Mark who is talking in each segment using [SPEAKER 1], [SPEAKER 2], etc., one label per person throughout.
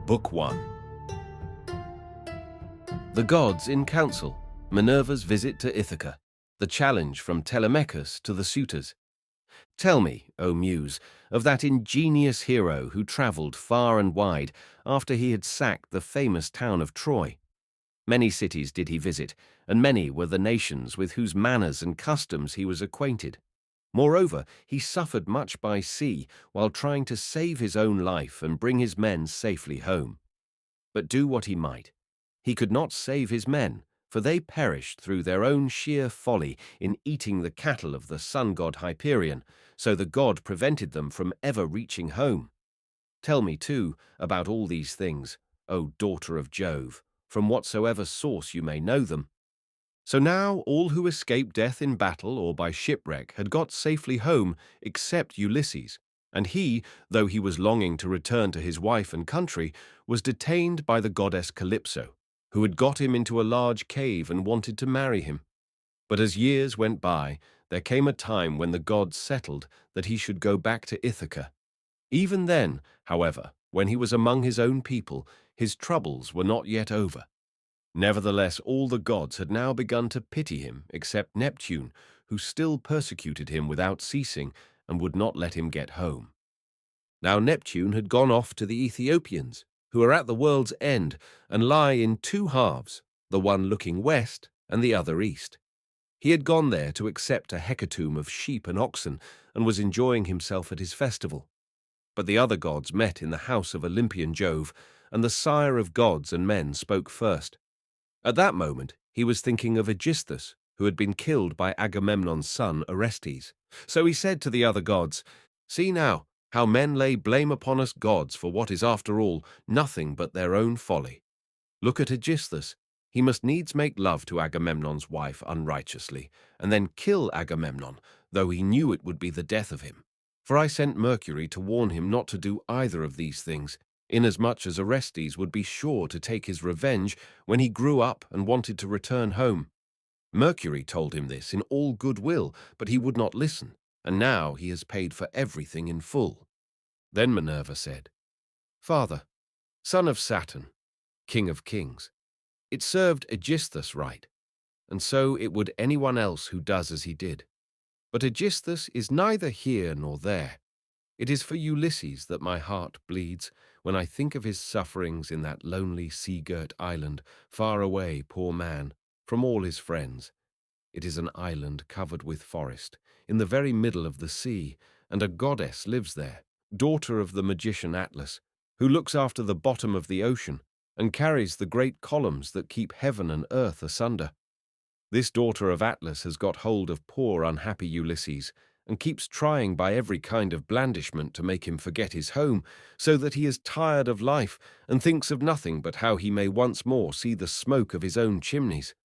[SPEAKER 1] Book 1. The gods in council, Minerva's visit to Ithaca, the challenge from Telemachus to the suitors. Tell me, O Muse, of that ingenious hero who travelled far and wide after he had sacked the famous town of Troy. Many cities did he visit, and many were the nations with whose manners and customs he was acquainted. Moreover, he suffered much by sea while trying to save his own life and bring his men safely home. But do what he might, he could not save his men, for they perished through their own sheer folly in eating the cattle of the sun god Hyperion, so the god prevented them from ever reaching home. Tell me, too, about all these things, O daughter of Jove, from whatsoever source you may know them. So now all who escaped death in battle or by shipwreck had got safely home except Ulysses, and he, though he was longing to return to his wife and country, was detained by the goddess Calypso, who had got him into a large cave and wanted to marry him. But as years went by, there came a time when the gods settled that he should go back to Ithaca. Even then, however, when he was among his own people, his troubles were not yet over. Nevertheless, all the gods had now begun to pity him, except Neptune, who still persecuted him without ceasing and would not let him get home. Now Neptune had gone off to the Ethiopians, who are at the world's end and lie in two halves, the one looking west and the other east. He had gone there to accept a hecatomb of sheep and oxen and was enjoying himself at his festival. But the other gods met in the house of Olympian Jove, and the sire of gods and men spoke first. At that moment, he was thinking of Aegisthus, who had been killed by Agamemnon's son Orestes. So he said to the other gods, "See now, how men lay blame upon us gods for what is after all nothing but their own folly. Look at Aegisthus. He must needs make love to Agamemnon's wife unrighteously, and then kill Agamemnon, though he knew it would be the death of him. For I sent Mercury to warn him not to do either of these things, inasmuch as Orestes would be sure to take his revenge when he grew up and wanted to return home. Mercury told him this in all good will, but he would not listen, and now he has paid for everything in full." Then Minerva said, "Father, son of Saturn, king of kings, it served Aegisthus right, and so it would anyone else who does as he did. But Aegisthus is neither here nor there. It is for Ulysses that my heart bleeds when I think of his sufferings in that lonely sea-girt island, far away, poor man, from all his friends. It is an island covered with forest, in the very middle of the sea, and a goddess lives there, daughter of the magician Atlas, who looks after the bottom of the ocean and carries the great columns that keep heaven and earth asunder. This daughter of Atlas has got hold of poor unhappy Ulysses, and keeps trying by every kind of blandishment to make him forget his home, so that he is tired of life and thinks of nothing but how he may once more see the smoke of his own chimneys.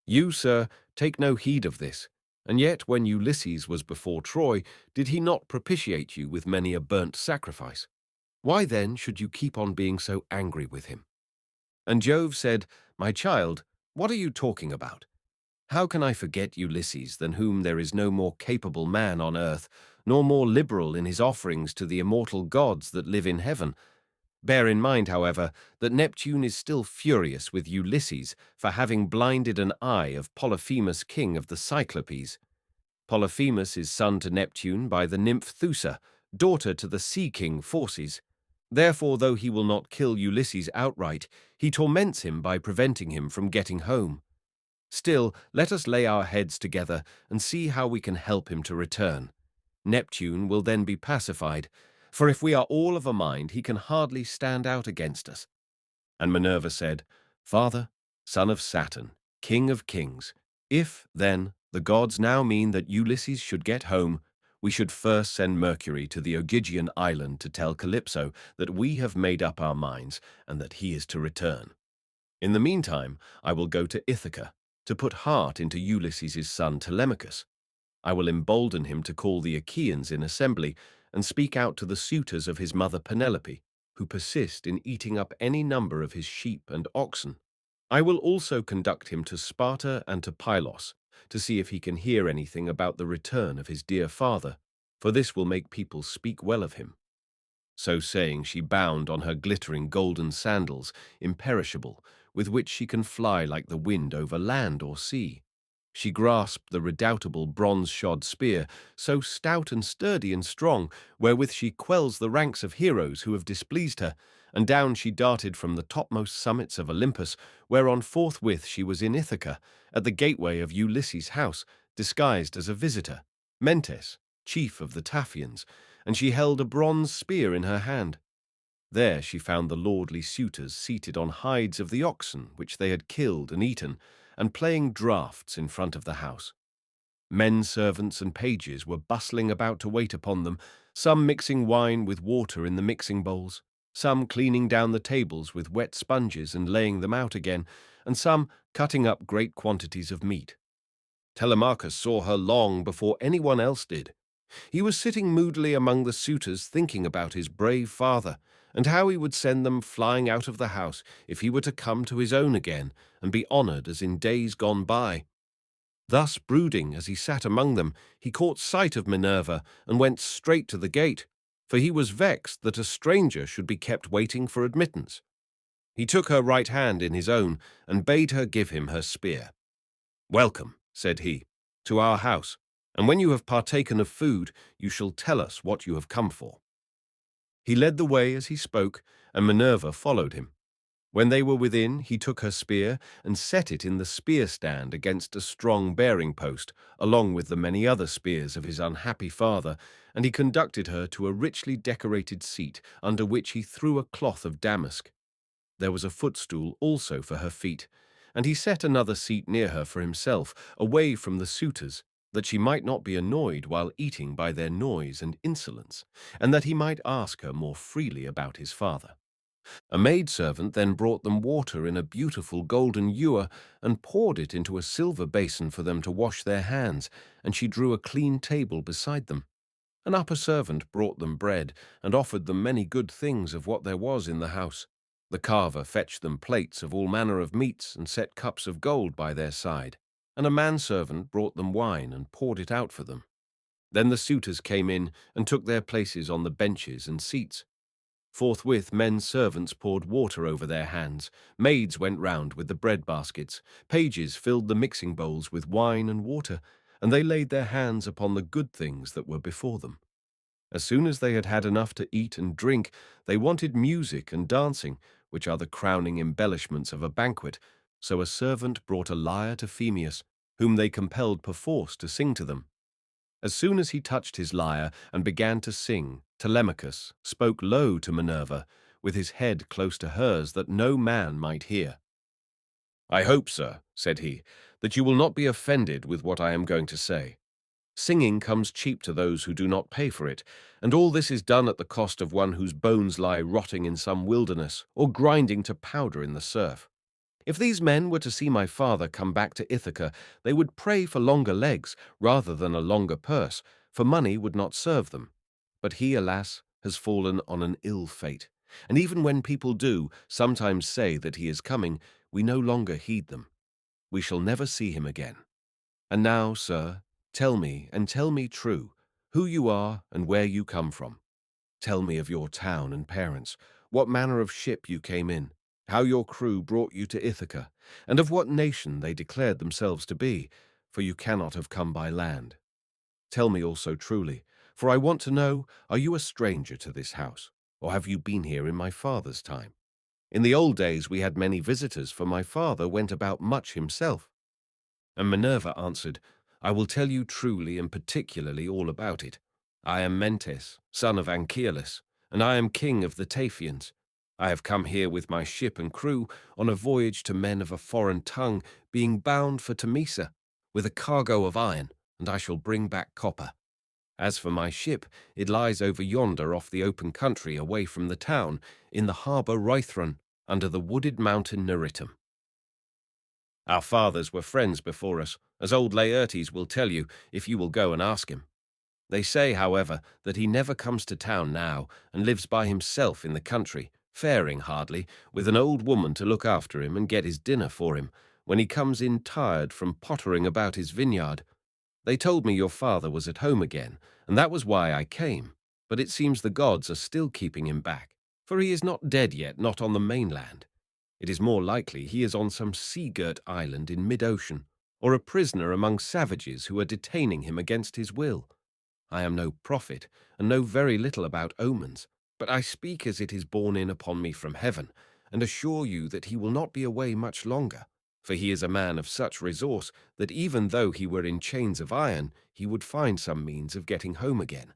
[SPEAKER 1] You, sir, take no heed of this, and yet when Ulysses was before Troy, did he not propitiate you with many a burnt sacrifice? Why then should you keep on being so angry with him?" And Jove said, "My child, what are you talking about? How can I forget Ulysses, than whom there is no more capable man on earth, nor more liberal in his offerings to the immortal gods that live in heaven? Bear in mind, however, that Neptune is still furious with Ulysses for having blinded an eye of Polyphemus, king of the Cyclopes. Polyphemus is son to Neptune by the nymph Thoosa, daughter to the sea king Phorcys. Therefore, though he will not kill Ulysses outright, he torments him by preventing him from getting home. Still, let us lay our heads together and see how we can help him to return. Neptune will then be pacified, for if we are all of a mind, he can hardly stand out against us." And Minerva said, "Father, son of Saturn, king of kings, if, then, the gods now mean that Ulysses should get home, we should first send Mercury to the Ogygian island to tell Calypso that we have made up our minds and that he is to return. In the meantime, I will go to Ithaca, to put heart into Ulysses' son Telemachus. I will embolden him to call the Achaeans in assembly and speak out to the suitors of his mother Penelope, who persist in eating up any number of his sheep and oxen. I will also conduct him to Sparta and to Pylos, to see if he can hear anything about the return of his dear father, for this will make people speak well of him." So saying, she bound on her glittering golden sandals, imperishable, with which she can fly like the wind over land or sea. She grasped the redoubtable bronze-shod spear, so stout and sturdy and strong, wherewith she quells the ranks of heroes who have displeased her, and down she darted from the topmost summits of Olympus, whereon forthwith she was in Ithaca, at the gateway of Ulysses' house, disguised as a visitor, Mentes, chief of the Taphians, and she held a bronze spear in her hand. There she found the lordly suitors seated on hides of the oxen which they had killed and eaten, and playing draughts in front of the house. Men servants and pages were bustling about to wait upon them, some mixing wine with water in the mixing bowls, some cleaning down the tables with wet sponges and laying them out again, and some cutting up great quantities of meat. Telemachus saw her long before anyone else did. He was sitting moodily among the suitors thinking about his brave father, and how he would send them flying out of the house if he were to come to his own again and be honoured as in days gone by. Thus brooding as he sat among them, he caught sight of Minerva and went straight to the gate, for he was vexed that a stranger should be kept waiting for admittance. He took her right hand in his own and bade her give him her spear. "Welcome," said he, "to our house, and when you have partaken of food, you shall tell us what you have come for." He led the way as he spoke, and Minerva followed him. When they were within, he took her spear and set it in the spear stand against a strong bearing post, along with the many other spears of his unhappy father, and he conducted her to a richly decorated seat, under which he threw a cloth of damask. There was a footstool also for her feet, and he set another seat near her for himself, away from the suitors, that she might not be annoyed while eating by their noise and insolence, and that he might ask her more freely about his father. A maidservant then brought them water in a beautiful golden ewer and poured it into a silver basin for them to wash their hands, and she drew a clean table beside them. An upper servant brought them bread and offered them many good things of what there was in the house. The carver fetched them plates of all manner of meats and set cups of gold by their side, and a manservant brought them wine and poured it out for them. Then the suitors came in and took their places on the benches and seats. Forthwith men's servants poured water over their hands, maids went round with the bread baskets, pages filled the mixing bowls with wine and water, and they laid their hands upon the good things that were before them. As soon as they had had enough to eat and drink, they wanted music and dancing, which are the crowning embellishments of a banquet, so a servant brought a lyre to Phaeacia, whom they compelled perforce to sing to them. As soon as he touched his lyre and began to sing, Telemachus spoke low to Minerva, with his head close to hers, that no man might hear. "I hope, sir," said he, "that you will not be offended with what I am going to say. Singing comes cheap to those who do not pay for it, and all this is done at the cost of one whose bones lie rotting in some wilderness or grinding to powder in the surf. If these men were to see my father come back to Ithaca, they would pray for longer legs rather than a longer purse, for money would not serve them. But he, alas, has fallen on an ill fate, and even when people do sometimes say that he is coming, we no longer heed them. We shall never see him again. And now, sir, tell me, and tell me true, who you are and where you come from. Tell me of your town and parents, what manner of ship you came in, how your crew brought you to Ithaca, and of what nation they declared themselves to be, for you cannot have come by land. Tell me also truly, for I want to know, are you a stranger to this house, or have you been here in my father's time? In the old days we had many visitors, for my father went about much himself." And Minerva answered, "I will tell you truly and particularly all about it. I am Mentes, son of Anchialus, and I am king of the Taphians. I have come here with my ship and crew on a voyage to men of a foreign tongue, being bound for Temesa, with a cargo of iron, and I shall bring back copper. As for my ship, it lies over yonder off the open country away from the town, in the harbour Rhythron, under the wooded mountain Neritum. Our fathers were friends before us, as old Laertes will tell you if you will go and ask him. They say, however, that he never comes to town now, and lives by himself in the country, faring hardly, with an old woman to look after him and get his dinner for him, when he comes in tired from pottering about his vineyard. They told me your father was at home again, and that was why I came. but it seems the gods are still keeping him back, for he is not dead yet, not on the mainland. It is more likely he is on some sea-girt island in mid-ocean, or a prisoner among savages who are detaining him against his will. I am no prophet, and know very little about omens, but I speak as it is borne in upon me from heaven, and assure you that he will not be away much longer, for he is a man of such resource that even though he were in chains of iron, he would find some means of getting home again.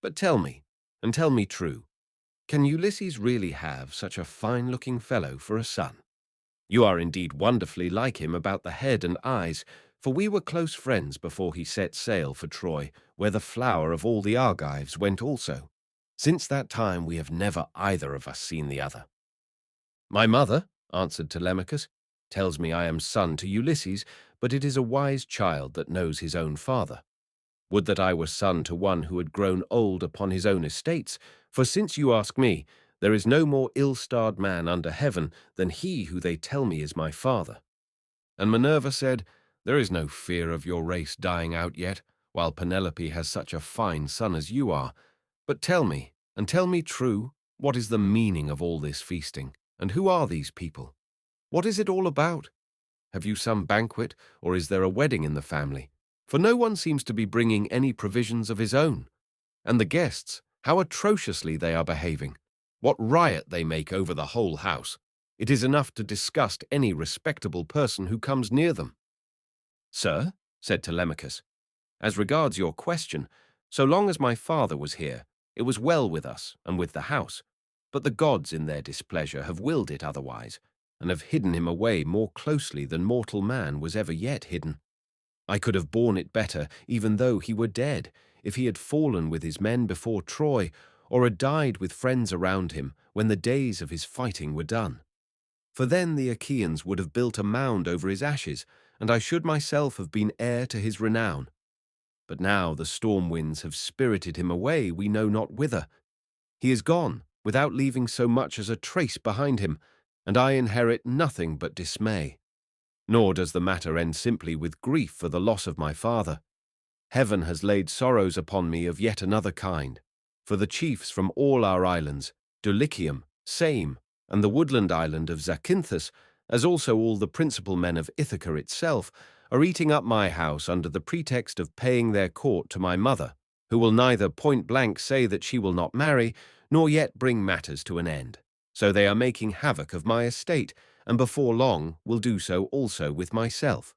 [SPEAKER 1] But tell me, and tell me true, can Ulysses really have such a fine-looking fellow for a son? You are indeed wonderfully like him about the head and eyes, for we were close friends before he set sail for Troy, where the flower of all the Argives went also. Since that time we have never either of us seen the other. My mother, answered Telemachus, tells me I am son to Ulysses, but it is a wise child that knows his own father. Would that I were son to one who had grown old upon his own estates, for since you ask me, there is no more ill-starred man under heaven than he who they tell me is my father. And Minerva said, There is no fear of your race dying out yet, while Penelope has such a fine son as you are. But tell me, and tell me true, what is the meaning of all this feasting, and who are these people? What is it all about? Have you some banquet, or is there a wedding in the family? For no one seems to be bringing any provisions of his own. And the guests, how atrociously they are behaving! What riot they make over the whole house! It is enough to disgust any respectable person who comes near them. Sir, said Telemachus, as regards your question, so long as my father was here, it was well with us and with the house, but the gods in their displeasure have willed it otherwise, and have hidden him away more closely than mortal man was ever yet hidden. I could have borne it better, even though he were dead, if he had fallen with his men before Troy, or had died with friends around him when the days of his fighting were done. For then the Achaeans would have built a mound over his ashes, and I should myself have been heir to his renown. But now the storm winds have spirited him away we know not whither. He is gone, without leaving so much as a trace behind him, and I inherit nothing but dismay. Nor does the matter end simply with grief for the loss of my father. Heaven has laid sorrows upon me of yet another kind, for the chiefs from all our islands, Dulichium, Same, and the woodland island of Zacynthus, as also all the principal men of Ithaca itself, are eating up my house under the pretext of paying their court to my mother, who will neither point-blank say that she will not marry, nor yet bring matters to an end. So they are making havoc of my estate, and before long will do so also with myself.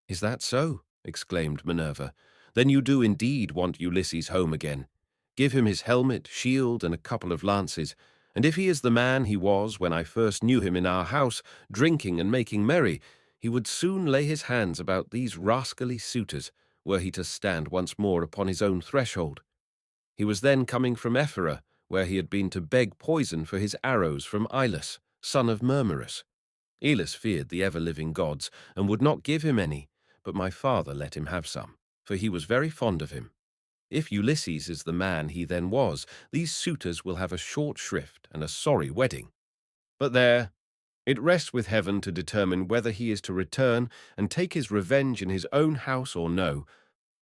[SPEAKER 1] Is that so? Exclaimed Minerva. Then you do indeed want Ulysses home again. Give him his helmet, shield, and a couple of lances, and if he is the man he was when I first knew him in our house, drinking and making merry, he would soon lay his hands about these rascally suitors, were he to stand once more upon his own threshold. He was then coming from Ephyra, where he had been to beg poison for his arrows from Ilus, son of Murmerus. Ilus feared the ever-living gods, and would not give him any, but my father let him have some, for he was very fond of him. If Ulysses is the man he then was, these suitors will have a short shrift and a sorry wedding. But there, it rests with heaven to determine whether he is to return and take his revenge in his own house or no.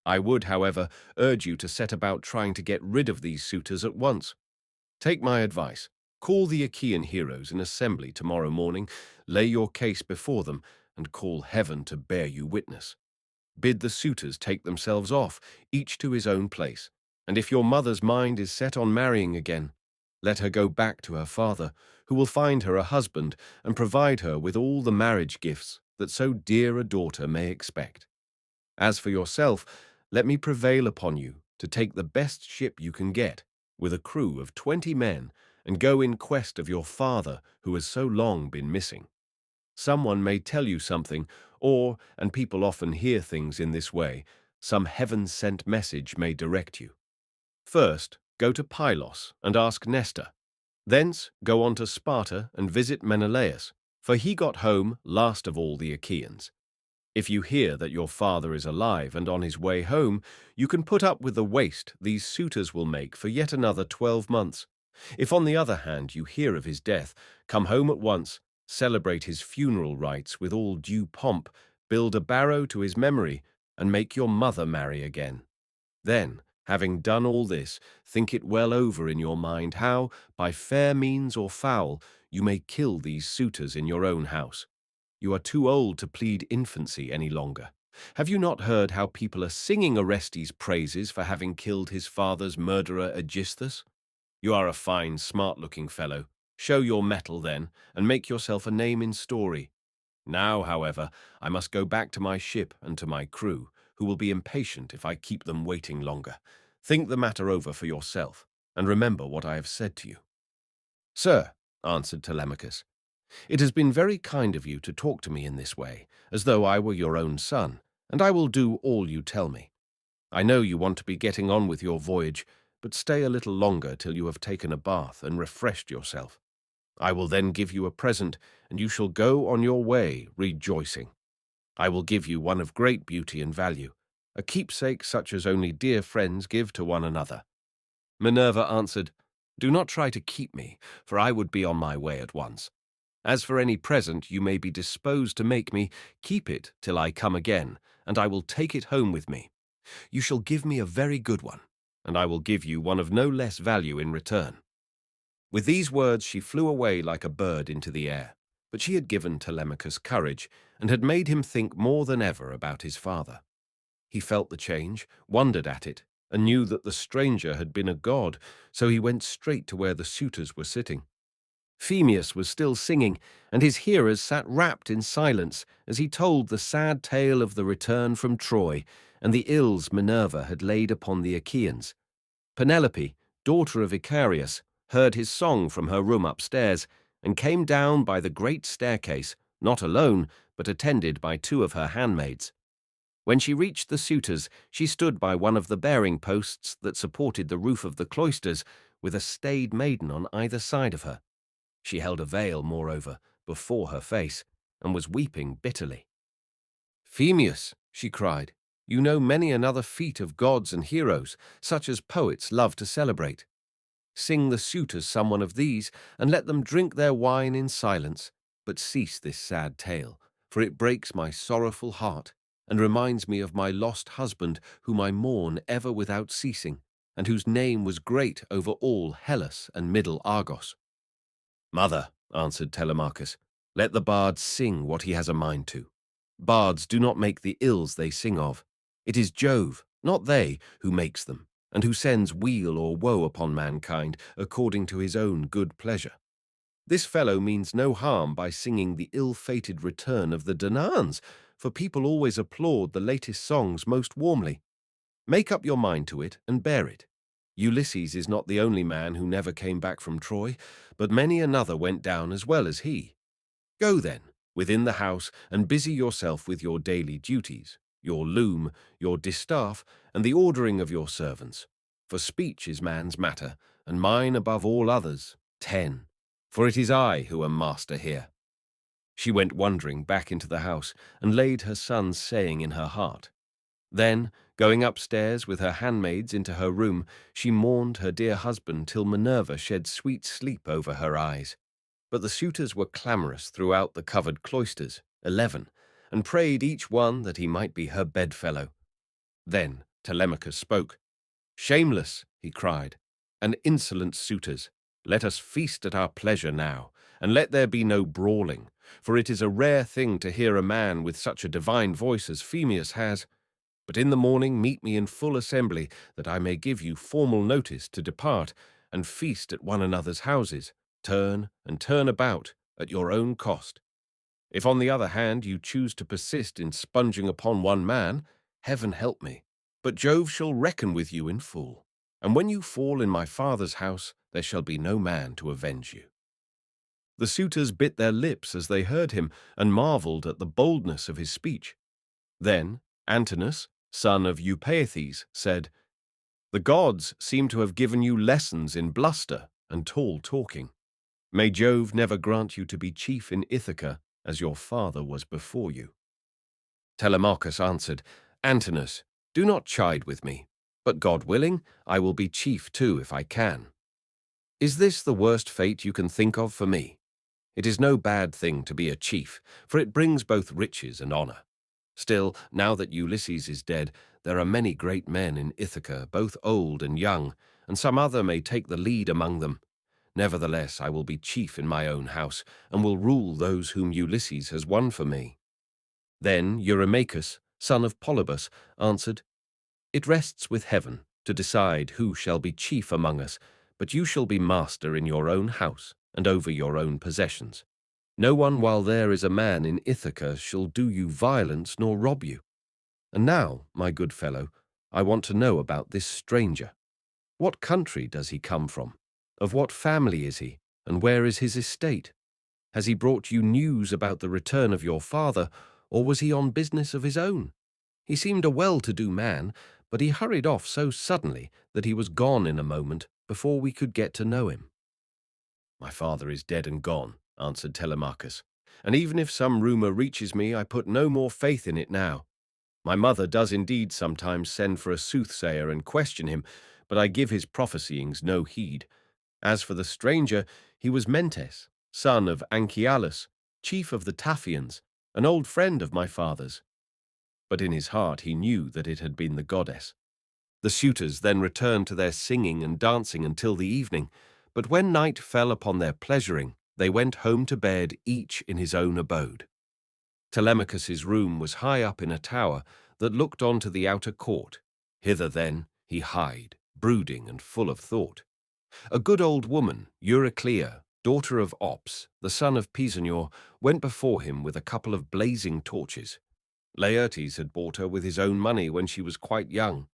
[SPEAKER 1] I would, however, urge you to set about trying to get rid of these suitors at once. Take my advice. Call the Achaean heroes in assembly tomorrow morning, lay your case before them, and call heaven to bear you witness. Bid the suitors take themselves off, each to his own place, and if your mother's mind is set on marrying again, let her go back to her father, who will find her a husband and provide her with all the marriage gifts that so dear a daughter may expect. As for yourself, let me prevail upon you to take the best ship you can get, with a crew of 20 men, and go in quest of your father who has so long been missing. Someone may tell you something, or, and people often hear things in this way, some heaven-sent message may direct you. First, go to Pylos and ask Nestor. Thence go on to Sparta and visit Menelaus, for he got home last of all the Achaeans. If you hear that your father is alive and on his way home, you can put up with the waste these suitors will make for yet another 12 months. If on the other hand you hear of his death, come home at once, celebrate his funeral rites with all due pomp, build a barrow to his memory, and make your mother marry again. Then, Having done all this, think it well over in your mind how, by fair means or foul, you may kill these suitors in your own house. You are too old to plead infancy any longer. Have you not heard how people are singing Orestes' praises for having killed his father's murderer Aegisthus? You are a fine, smart-looking fellow. Show your mettle, then, and make yourself a name in story. Now, however, I must go back to my ship and to my crew, who will be impatient if I keep them waiting longer. Think the matter over for yourself, and remember what I have said to you." "Sir," answered Telemachus, "it has been very kind of you to talk to me in this way, as though I were your own son, and I will do all you tell me. I know you want to be getting on with your voyage, but stay a little longer till you have taken a bath and refreshed yourself. I will then give you a present, and you shall go on your way rejoicing. I will give you one of great beauty and value, a keepsake such as only dear friends give to one another." Minerva answered, "Do not try to keep me, for I would be on my way at once. As for any present you may be disposed to make me, keep it till I come again, and I will take it home with me. You shall give me a very good one, and I will give you one of no less value in return." With these words she flew away like a bird into the air, but she had given Telemachus courage and had made him think more than ever about his father. He felt the change, wondered at it, and knew that the stranger had been a god, so he went straight to where the suitors were sitting. Phaeacius was still singing, and his hearers sat wrapped in silence as he told the sad tale of the return from Troy and the ills Minerva had laid upon the Achaeans. Penelope, daughter of Icarius, heard his song from her room upstairs and came down by the great staircase, not alone, but attended by 2 of her handmaids. When she reached the suitors, she stood by one of the bearing posts that supported the roof of the cloisters, with a staid maiden on either side of her. She held a veil, moreover, before her face, and was weeping bitterly. "Phaeacius," she cried, "you know many another feat of gods and heroes, such as poets love to celebrate. Sing the suitors some one of these, and let them drink their wine in silence, but cease this sad tale, for it breaks my sorrowful heart, and reminds me of my lost husband, whom I mourn ever without ceasing, and whose name was great over all Hellas and middle Argos." "Mother," answered Telemachus, "let the bard sing what he has a mind to. Bards do not make the ills they sing of. It is Jove, not they, who makes them, and who sends weal or woe upon mankind according to his own good pleasure. This fellow means no harm by singing the ill-fated return of the Danaans, for people always applaud the latest songs most warmly. Make up your mind to it and bear it. Ulysses is not the only man who never came back from Troy, but many another went down as well as he. Go then, within the house, and busy yourself with your daily duties, your loom, your distaff, and the ordering of your servants. For speech is man's matter, and mine above all others, 10. For it is I who am master here." She went wondering back into the house, and laid her son's saying in her heart. Then, going upstairs with her handmaids into her room, she mourned her dear husband till Minerva shed sweet sleep over her eyes. But the suitors were clamorous throughout the covered cloisters, 11, and prayed each one that he might be her bedfellow. Then Telemachus spoke. "Shameless," he cried, "and insolent suitors, let us feast at our pleasure now, and let there be no brawling, for it is a rare thing to hear a man with such a divine voice as Phaeacius has. But in the morning meet me in full assembly, that I may give you formal notice to depart, and feast at one another's houses, turn and turn about, at your own cost. If on the other hand you choose to persist in sponging upon one man, heaven help me, but Jove shall reckon with you in full, and when you fall in my father's house, there shall be no man to avenge you." The suitors bit their lips as they heard him, and marveled at the boldness of his speech. Then Antinous, son of Eupeithes, said, "The gods seem to have given you lessons in bluster and tall talking. May Jove never grant you to be chief in Ithaca, as your father was before you." Telemachus answered, "Antinous, do not chide with me, but God willing, I will be chief too if I can. Is this the worst fate you can think of for me? It is no bad thing to be a chief, for it brings both riches and honor. Still, now that Ulysses is dead, there are many great men in Ithaca, both old and young, and some other may take the lead among them. Nevertheless, I will be chief in my own house, and will rule those whom Ulysses has won for me." Then Eurymachus, son of Polybus, answered, "It rests with heaven to decide who shall be chief among us, but you shall be master in your own house and over your own possessions. No one while there is a man in Ithaca shall do you violence nor rob you. And now, my good fellow, I want to know about this stranger. What country does he come from? Of what family is he, and where is his estate? Has he brought you news about the return of your father, or was he on business of his own? He seemed a well-to-do man, but he hurried off so suddenly that he was gone in a moment before we could get to know him." "My father is dead and gone," answered Telemachus, "and even if some rumor reaches me, I put no more faith in it now. My mother does indeed sometimes send for a soothsayer and question him, but I give his prophesyings no heed. As for the stranger, he was Mentes, son of Anchialus, chief of the Taphians, an old friend of my father's." But in his heart he knew that it had been the goddess. The suitors then returned to their singing and dancing until the evening, but when night fell upon their pleasuring, they went home to bed, each in his own abode. Telemachus's room was high up in a tower that looked on to the outer court. Hither then he hied, brooding and full of thought. A good old woman, Euryclea, daughter of Ops, the son of Pisanor, went before him with a couple of blazing torches. Laertes had bought her with his own money when she was quite young.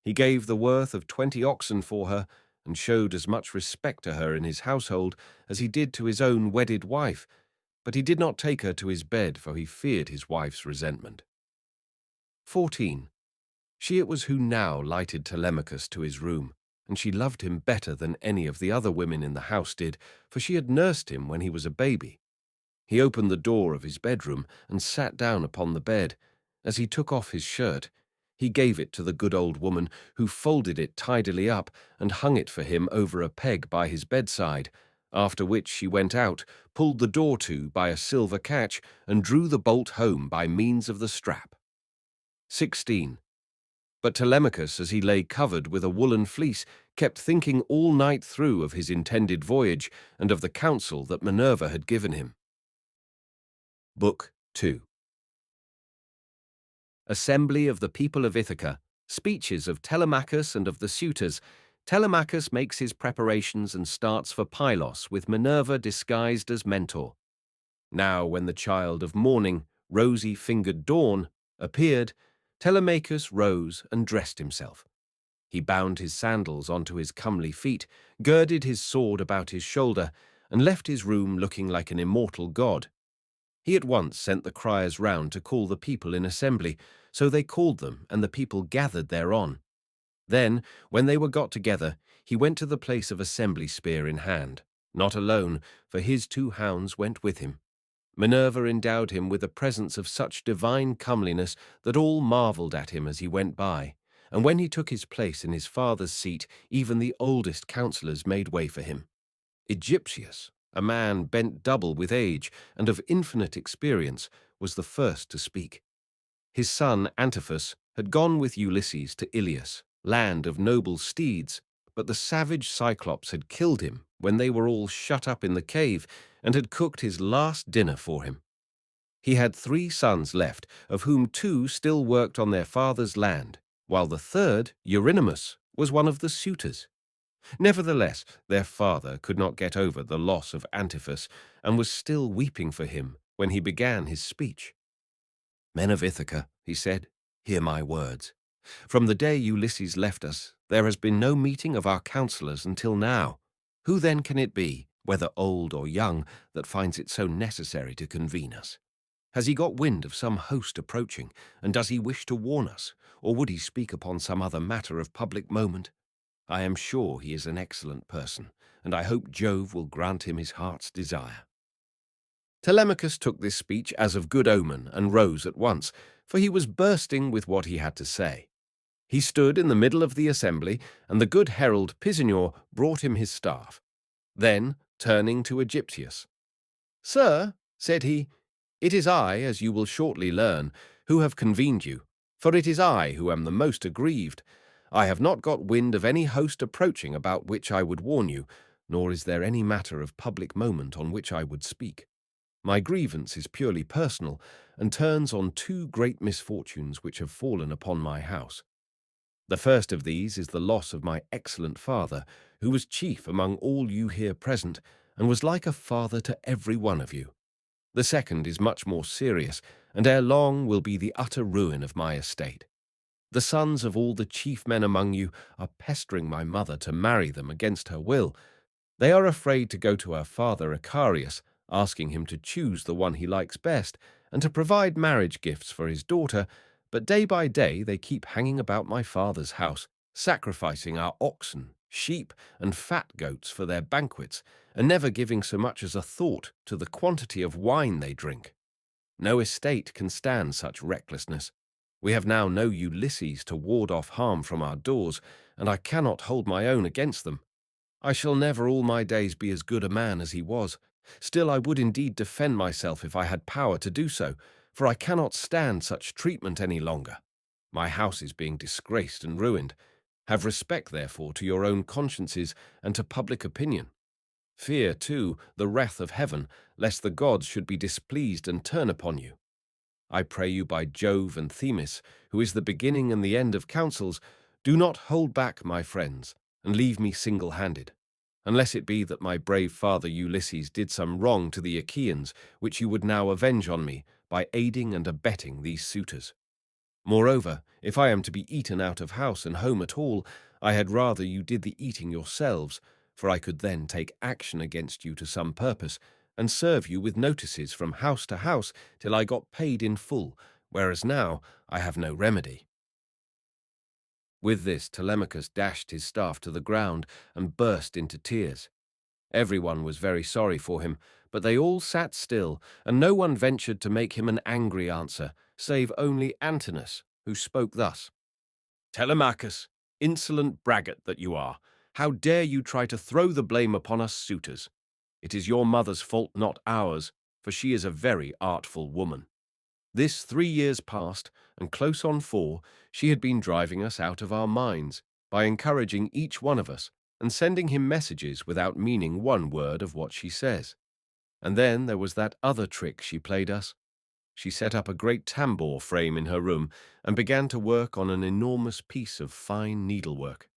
[SPEAKER 1] He gave the worth of 20 oxen for her, and showed as much respect to her in his household as he did to his own wedded wife, but he did not take her to his bed, for he feared his wife's resentment. 14. She it was who now lighted Telemachus to his room, and she loved him better than any of the other women in the house did, for she had nursed him when he was a baby. He opened the door of his bedroom and sat down upon the bed. As he took off his shirt, he gave it to the good old woman, who folded it tidily up and hung it for him over a peg by his bedside, after which she went out, pulled the door to by a silver catch, and drew the bolt home by means of the strap. 16. But Telemachus, as he lay covered with a woolen fleece, kept thinking all night through of his intended voyage and of the counsel that Minerva had given him. Book 2. Assembly of the people of Ithaca, speeches of Telemachus and of the suitors. Telemachus makes his preparations and starts for Pylos with Minerva disguised as Mentor. Now when the child of morning, rosy-fingered Dawn, appeared, Telemachus rose and dressed himself. He bound his sandals onto his comely feet, girded his sword about his shoulder, and left his room looking like an immortal god. He at once sent the criers round to call the people in assembly, so they called them, and the people gathered thereon. Then, when they were got together, he went to the place of assembly spear in hand, not alone, for his 2 hounds went with him. Minerva endowed him with a presence of such divine comeliness that all marvelled at him as he went by, and when he took his place in his father's seat, even the oldest counsellors made way for him. Odysseus, a man bent double with age and of infinite experience, was the first to speak. His son Antiphus had gone with Ulysses to Ilius, land of noble steeds, but the savage Cyclops had killed him when they were all shut up in the cave, and had cooked his last dinner for him. He had 3 sons left, of whom 2 still worked on their father's land, while the third, Eurynomus, was one of the suitors. Nevertheless, their father could not get over the loss of Antiphus, and was still weeping for him when he began his speech. "Men of Ithaca," he said, "hear my words. From the day Ulysses left us, there has been no meeting of our counsellors until now. Who then can it be, whether old or young, that finds it so necessary to convene us? Has he got wind of some host approaching, and does he wish to warn us, or would he speak upon some other matter of public moment? I am sure he is an excellent person, and I hope Jove will grant him his heart's desire." Telemachus took this speech as of good omen and rose at once, for he was bursting with what he had to say. He stood in the middle of the assembly, and the good herald Pisanor brought him his staff. Then, turning to Odysseus, "Sir," said he, "it is I, as you will shortly learn, Who have convened you? For it is I who am the most aggrieved. I have not got wind of any host approaching about which I would warn you, nor is there any matter of public moment on which I would speak. My grievance is purely personal, and turns on two great misfortunes which have fallen upon my house. The first of these is the loss of my excellent father, who was chief among all you here present, and was like a father to every one of you. The second is much more serious, and ere long will be the utter ruin of my estate. The sons of all the chief men among you are pestering my mother to marry them against her will. They are afraid to go to her father Icarius, asking him to choose the one he likes best, and to provide marriage gifts for his daughter, but day by day they keep hanging about my father's house, sacrificing our oxen, sheep, and fat goats for their banquets, and never giving so much as a thought to the quantity of wine they drink. No estate can stand such recklessness. We have now no Ulysses to ward off harm from our doors, and I cannot hold my own against them. I shall never all my days be as good a man as he was. Still I would indeed defend myself if I had power to do so, for I cannot stand such treatment any longer. My house is being disgraced and ruined. Have respect, therefore, to your own consciences and to public opinion. Fear, too, the wrath of heaven, lest the gods should be displeased and turn upon you. I pray you by Jove and Themis, who is the beginning and the end of counsels, do not hold back, my friends, and leave me single-handed, unless it be that my brave father Ulysses did some wrong to the Achaeans, which you would now avenge on me by aiding and abetting these suitors. Moreover, if I am to be eaten out of house and home at all, I had rather you did the eating yourselves, for I could then take action against you to some purpose, and serve you with notices from house to house till I got paid in full, whereas now I have no remedy. With this Telemachus dashed his staff to the ground and burst into tears. Everyone was very sorry for him, but they all sat still, and no one ventured to make him an angry answer, save only Antinous, who spoke thus: "Telemachus, insolent braggart that you are, how dare you try to throw the blame upon us suitors? It is your mother's fault, not ours, for she is a very artful woman. This 3 years past, and close on 4, she had been driving us out of our minds by encouraging each one of us and sending him messages without meaning one word of what she says. And then there was that other trick she played us. She set up a great tambour frame in her room and began to work on an enormous piece of fine needlework.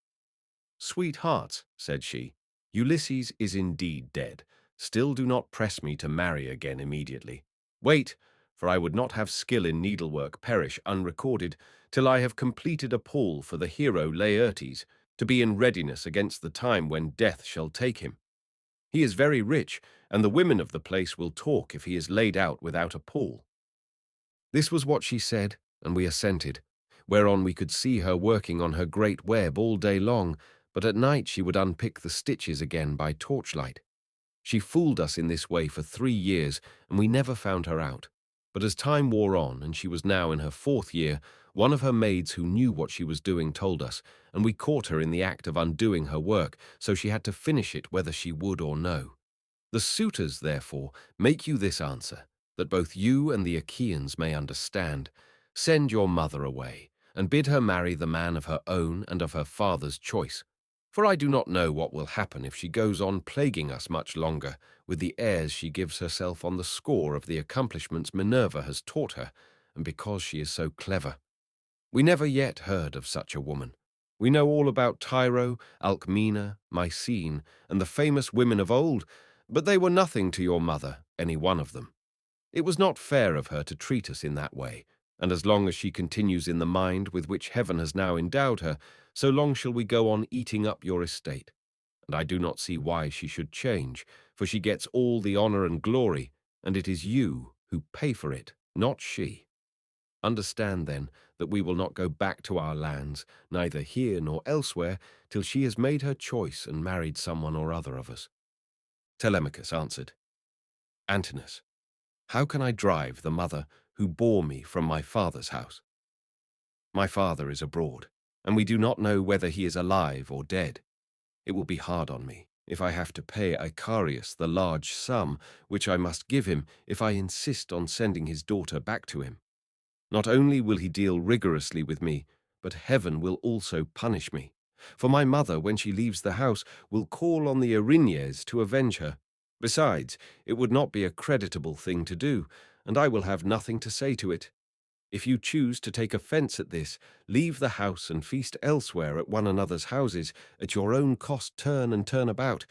[SPEAKER 1] 'Sweethearts,' said she, 'Ulysses is indeed dead. Still do not press me to marry again immediately. Wait, for I would not have skill in needlework perish unrecorded till I have completed a pall for the hero Laertes, to be in readiness against the time when death shall take him. He is very rich, and the women of the place will talk if he is laid out without a pall.' This was what she said, and we assented, whereon we could see her working on her great web all day long, but at night she would unpick the stitches again by torchlight. She fooled us in this way for 3 years, and we never found her out. But as time wore on, and she was now in her 4th year, one of her maids who knew what she was doing told us, and we caught her in the act of undoing her work, so she had to finish it whether she would or no. The suitors, therefore, make you this answer, that both you and the Achaeans may understand. Send your mother away, and bid her marry the man of her own and of her father's choice. For I do not know what will happen if she goes on plaguing us much longer with the airs she gives herself on the score of the accomplishments Minerva has taught her, and because she is so clever. We never yet heard of such a woman. We know all about Tyro, Alcmena, Mycene, and the famous women of old, but they were nothing to your mother, any one of them. It was not fair of her to treat us in that way, and as long as she continues in the mind with which heaven has now endowed her, so long shall we go on eating up your estate. And I do not see why she should change, for she gets all the honor and glory, and it is you who pay for it, not she. Understand, then, that we will not go back to our lands, neither here nor elsewhere, till she has made her choice and married someone or other of us." Telemachus answered, "Antinous, how can I drive the mother who bore me from my father's house? My father is abroad, and we do not know whether he is alive or dead. It will be hard on me if I have to pay Icarius the large sum which I must give him if I insist on sending his daughter back to him. Not only will he deal rigorously with me, but heaven will also punish me. For my mother, when she leaves the house, will call on the Erinyes to avenge her. Besides, it would not be a creditable thing to do, and I will have nothing to say to it. If you choose to take offence at this, leave the house and feast elsewhere at one another's houses, at your own cost turn and turn about.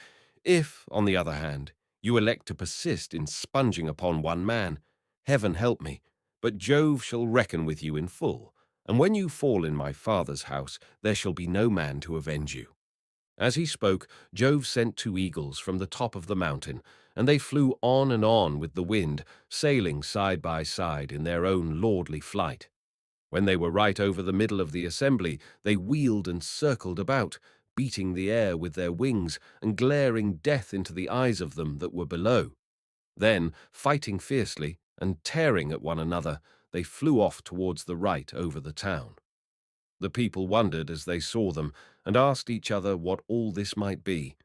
[SPEAKER 1] If, on the other hand, you elect to persist in sponging upon one man, heaven help me, but Jove shall reckon with you in full, and when you fall in my father's house, there shall be no man to avenge you. As he spoke, Jove sent 2 eagles from the top of the mountain, and they flew on and on with the wind, sailing side by side in their own lordly flight. When they were right over the middle of the assembly, they wheeled and circled about, beating the air with their wings and glaring death into the eyes of them that were below. Then, fighting fiercely and tearing at one another, they flew off towards the right over the town. The people wondered as they saw them, and asked each other what all this might be,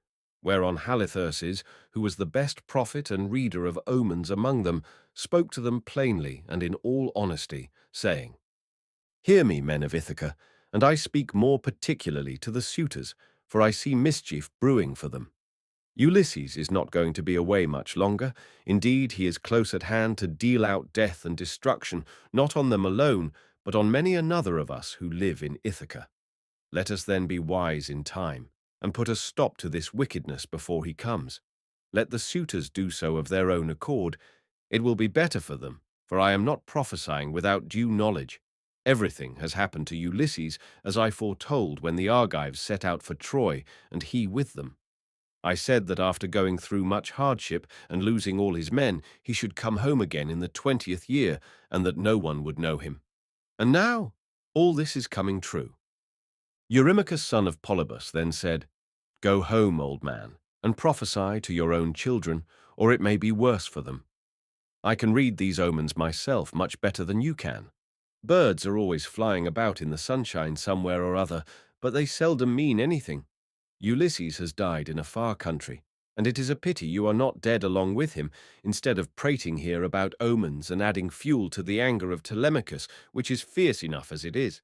[SPEAKER 1] whereon Halitherses, who was the best prophet and reader of omens among them, spoke to them plainly and in all honesty, saying, "Hear me, men of Ithaca, and I speak more particularly to the suitors, for I see mischief brewing for them. Ulysses is not going to be away much longer. Indeed, he is close at hand to deal out death and destruction, not on them alone, but on many another of us who live in Ithaca. Let us then be wise in time, and put a stop to this wickedness before he comes. Let the suitors do so of their own accord. It will be better for them, for I am not prophesying without due knowledge. Everything has happened to Ulysses as I foretold when the Argives set out for Troy, and he with them. I said that after going through much hardship and losing all his men, he should come home again in the 20th year, and that no one would know him. And now all this is coming true." Eurymachus, son of Polybus, then said, "Go home, old man, and prophesy to your own children, or it may be worse for them. I can read these omens myself much better than you can. Birds are always flying about in the sunshine somewhere or other, but they seldom mean anything. Ulysses has died in a far country, and it is a pity you are not dead along with him, instead of prating here about omens and adding fuel to the anger of Telemachus, which is fierce enough as it is.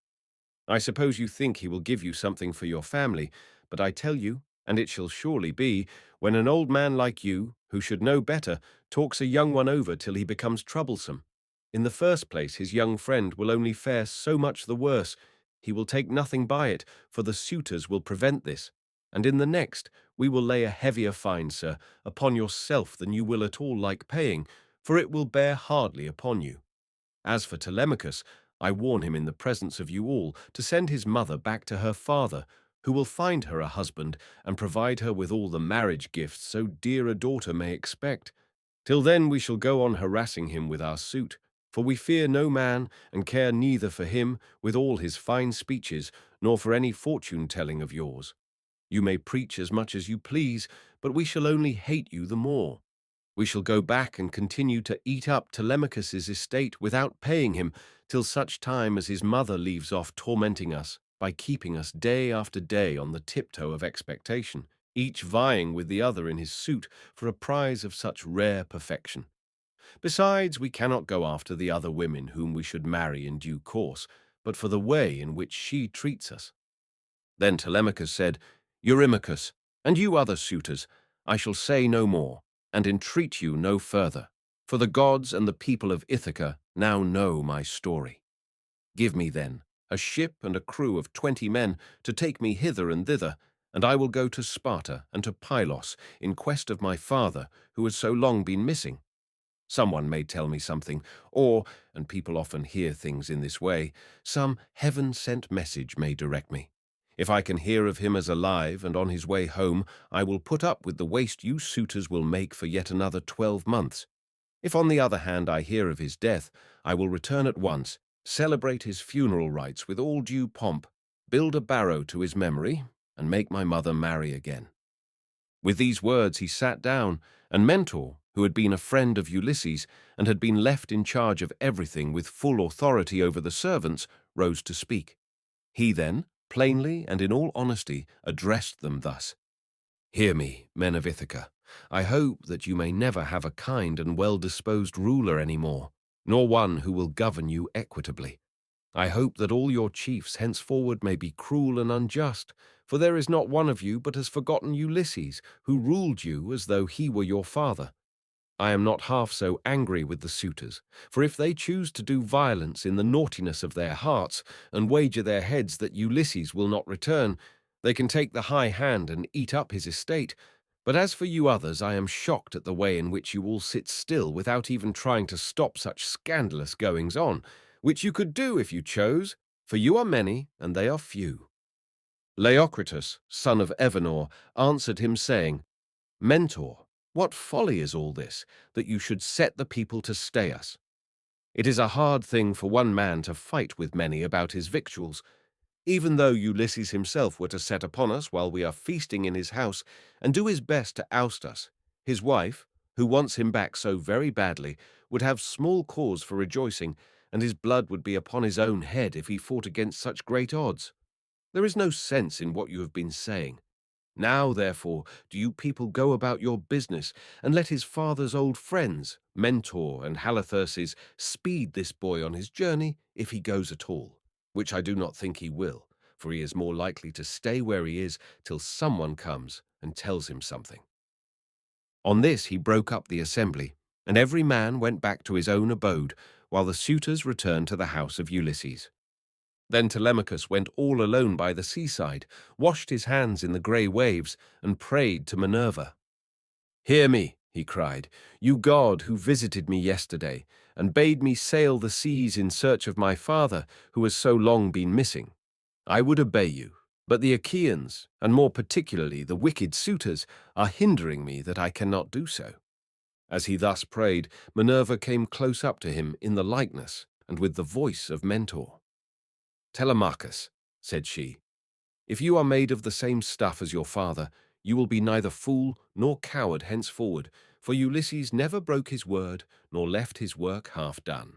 [SPEAKER 1] I suppose you think he will give you something for your family, but I tell you, and it shall surely be, when an old man like you, who should know better, talks a young one over till he becomes troublesome. In the first place, his young friend will only fare so much the worse. He will take nothing by it, for the suitors will prevent this. And in the next, we will lay a heavier fine, sir, upon yourself than you will at all like paying, for it will bear hardly upon you. As for Telemachus, I warn him in the presence of you all to send his mother back to her father, who will find her a husband and provide her with all the marriage gifts so dear a daughter may expect. Till then we shall go on harassing him with our suit, for we fear no man and care neither for him with all his fine speeches, nor for any fortune-telling of yours. You may preach as much as you please, but we shall only hate you the more. We shall go back and continue to eat up Telemachus's estate without paying him, till such time as his mother leaves off tormenting us by keeping us day after day on the tiptoe of expectation, each vying with the other in his suit for a prize of such rare perfection. Besides, we cannot go after the other women whom we should marry in due course, but for the way in which she treats us." Then Telemachus said, "Eurymachus, and you other suitors, I shall say no more, and entreat you no further, for the gods and the people of Ithaca now know my story. Give me, then, a ship and a crew of 20 men to take me hither and thither, and I will go to Sparta and to Pylos in quest of my father, who has so long been missing. Someone may tell me something, or, and people often hear things in this way, some heaven-sent message may direct me. If I can hear of him as alive and on his way home, I will put up with the waste you suitors will make for yet another 12 months. If on the other hand I hear of his death, I will return at once, celebrate his funeral rites with all due pomp, build a barrow to his memory, and make my mother marry again." With these words he sat down, and Mentor, who had been a friend of Ulysses and had been left in charge of everything with full authority over the servants, rose to speak. He then, plainly and in all honesty, addressed them thus: "Hear me, men of Ithaca. I hope that you may never have a kind and well-disposed ruler any more, nor one who will govern you equitably. I hope that all your chiefs henceforward may be cruel and unjust, for there is not one of you but has forgotten Ulysses, who ruled you as though he were your father. I am not half so angry with the suitors, for if they choose to do violence in the naughtiness of their hearts, and wager their heads that Ulysses will not return, they can take the high hand and eat up his estate. But as for you others, I am shocked at the way in which you all sit still without even trying to stop such scandalous goings-on, which you could do if you chose, for you are many and they are few. Leocritus, son of Evenor, answered him, saying, Mentor, what folly is all this, that you should set the people to stay us? It is a hard thing for one man to fight with many about his victuals, even though Ulysses himself were to set upon us while we are feasting in his house, and do his best to oust us. His wife, who wants him back so very badly, would have small cause for rejoicing, and his blood would be upon his own head if he fought against such great odds. There is no sense in what you have been saying. Now, therefore, do you people go about your business, and let his father's old friends, Mentor and Halitherses, speed this boy on his journey, if he goes at all, which I do not think he will, for he is more likely to stay where he is till someone comes and tells him something. On this he broke up the assembly, and every man went back to his own abode, while the suitors returned to the house of Ulysses. Then Telemachus went all alone by the seaside, washed his hands in the grey waves, and prayed to Minerva. "Hear me," he cried, "you god who visited me yesterday, and bade me sail the seas in search of my father, who has so long been missing. I would obey you, but the Achaeans, and more particularly the wicked suitors, are hindering me that I cannot do so." As he thus prayed, Minerva came close up to him in the likeness and with the voice of Mentor. "Telemachus," said she, "if you are made of the same stuff as your father, you will be neither fool nor coward henceforward, for Ulysses never broke his word nor left his work half done.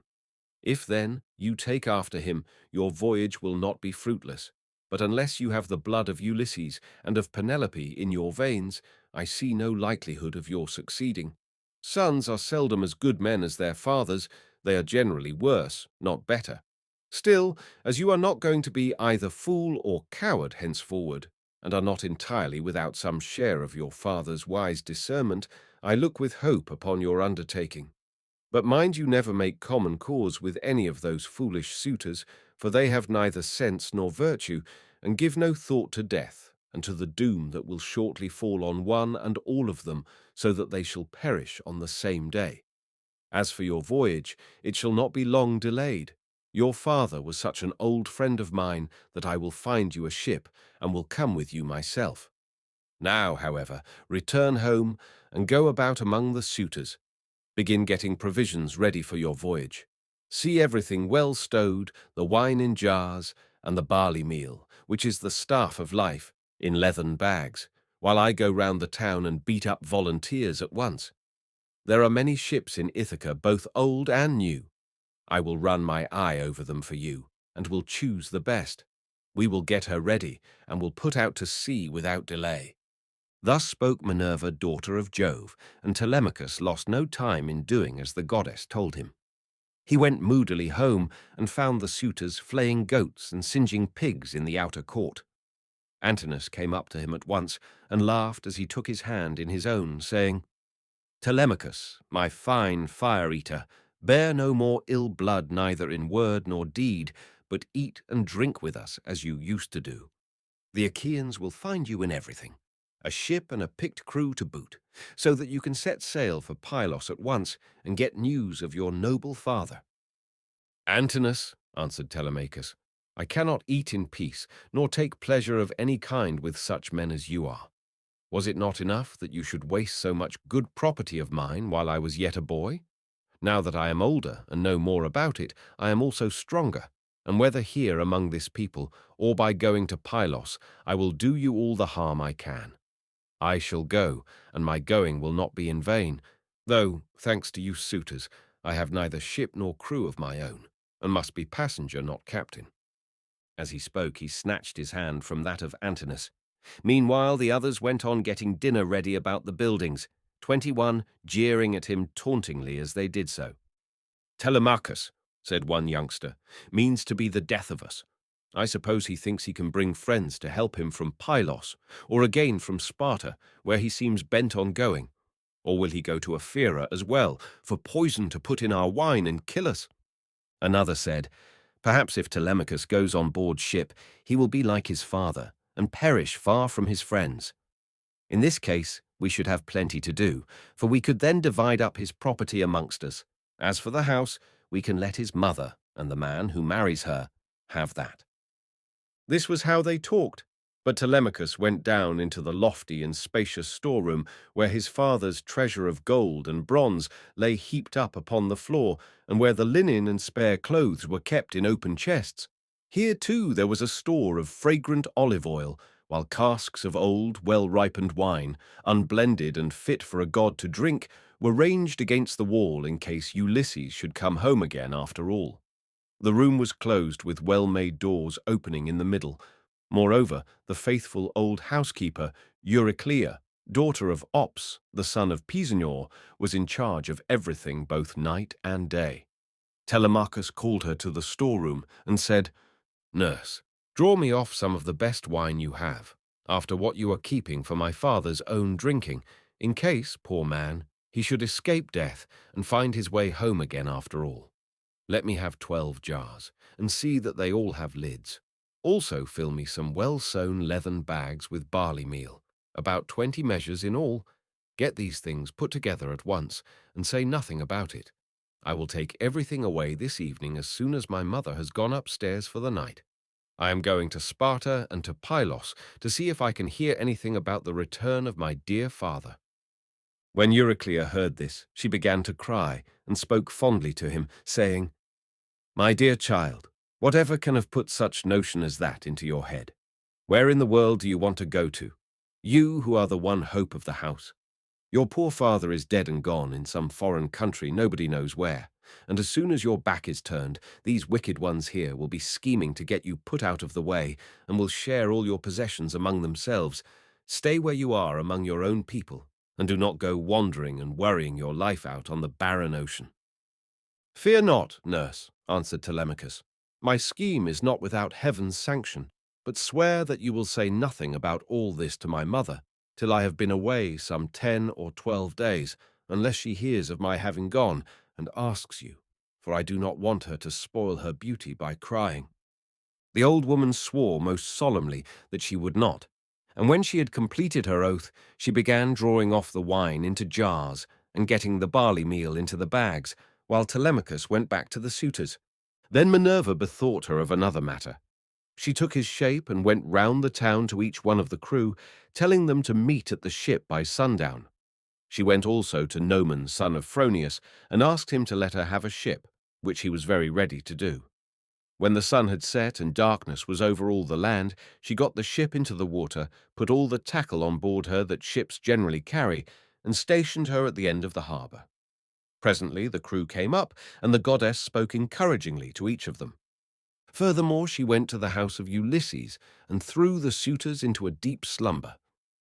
[SPEAKER 1] If, then, you take after him, your voyage will not be fruitless, but unless you have the blood of Ulysses and of Penelope in your veins, I see no likelihood of your succeeding. Sons are seldom as good men as their fathers, they are generally worse, not better. Still, as you are not going to be either fool or coward henceforward, and are not entirely without some share of your father's wise discernment, I look with hope upon your undertaking. But mind you never make common cause with any of those foolish suitors, for they have neither sense nor virtue, and give no thought to death, and to the doom that will shortly fall on one and all of them, so that they shall perish on the same day. As for your voyage, it shall not be long delayed. Your father was such an old friend of mine that I will find you a ship, and will come with you myself. Now, however, return home, and go about among the suitors. Begin getting provisions ready for your voyage. See everything well stowed, the wine in jars, and the barley meal, which is the staff of life, in leathern bags, while I go round the town and beat up volunteers at once. There are many ships in Ithaca, both old and new. I will run my eye over them for you, and will choose the best. We will get her ready, and will put out to sea without delay." Thus spoke Minerva, daughter of Jove, and Telemachus lost no time in doing as the goddess told him. He went moodily home and found the suitors flaying goats and singeing pigs in the outer court. Antinous came up to him at once and laughed as he took his hand in his own, saying, "Telemachus, my fine fire-eater, bear no more ill blood neither in word nor deed, but eat and drink with us as you used to do. The Achaeans will find you in everything, a ship and a picked crew to boot, so that you can set sail for Pylos at once and get news of your noble father." "Antinous," answered Telemachus, "I cannot eat in peace, nor take pleasure of any kind with such men as you are. Was it not enough that you should waste so much good property of mine while I was yet a boy? Now that I am older and know more about it, I am also stronger, and whether here among this people, or by going to Pylos, I will do you all the harm I can. I shall go, and my going will not be in vain, though, thanks to you suitors, I have neither ship nor crew of my own, and must be passenger, not captain." As he spoke, he snatched his hand from that of Antinous. Meanwhile, the others went on getting dinner ready about the buildings, 21 jeering at him tauntingly as they did so. "Telemachus," said one youngster, "means to be the death of us. I suppose he thinks he can bring friends to help him from Pylos, or again from Sparta, where he seems bent on going. Or will he go to Ephyra as well, for poison to put in our wine and kill us?" Another said, "Perhaps if Telemachus goes on board ship, he will be like his father, and perish far from his friends. In this case, we should have plenty to do, for we could then divide up his property amongst us. As for the house, we can let his mother, and the man who marries her, have that." This was how they talked, but Telemachus went down into the lofty and spacious storeroom where his father's treasure of gold and bronze lay heaped up upon the floor, and where the linen and spare clothes were kept in open chests. Here, too, there was a store of fragrant olive oil, while casks of old, well-ripened wine, unblended and fit for a god to drink, were ranged against the wall in case Ulysses should come home again after all. The room was closed with well-made doors opening in the middle. Moreover, the faithful old housekeeper, Euryclea, daughter of Ops, the son of Pisanor, was in charge of everything both night and day. Telemachus called her to the storeroom and said, "Nurse, draw me off some of the best wine you have, after what you are keeping for my father's own drinking, in case, poor man, he should escape death and find his way home again after all. Let me have 12 jars, and see that they all have lids. Also fill me some well-sewn leathern bags with barley meal, about 20 measures in all. Get these things put together at once, and say nothing about it. I will take everything away this evening as soon as my mother has gone upstairs for the night. I am going to Sparta and to Pylos to see if I can hear anything about the return of my dear father." When Euryclea heard this, she began to cry and spoke fondly to him, saying, "My dear child, whatever can have put such notion as that into your head? Where in the world do you want to go to? You who are the one hope of the house. Your poor father is dead and gone in some foreign country nobody knows where, and as soon as your back is turned, these wicked ones here will be scheming to get you put out of the way, and will share all your possessions among themselves. Stay where you are among your own people, and do not go wandering and worrying your life out on the barren ocean." "Fear not, nurse," answered Telemachus. "My scheme is not without heaven's sanction, but swear that you will say nothing about all this to my mother, till I have been away some 10 or 12 days, unless she hears of my having gone, and asks you, for I do not want her to spoil her beauty by crying." The old woman swore most solemnly that she would not, and when she had completed her oath, she began drawing off the wine into jars and getting the barley meal into the bags, while Telemachus went back to the suitors. Then Minerva bethought her of another matter. She took his shape and went round the town to each one of the crew, telling them to meet at the ship by sundown. She went also to Noman, son of Phronius, and asked him to let her have a ship, which he was very ready to do. When the sun had set and darkness was over all the land, she got the ship into the water, put all the tackle on board her that ships generally carry, and stationed her at the end of the harbour. Presently the crew came up, and the goddess spoke encouragingly to each of them. Furthermore, she went to the house of Ulysses and threw the suitors into a deep slumber.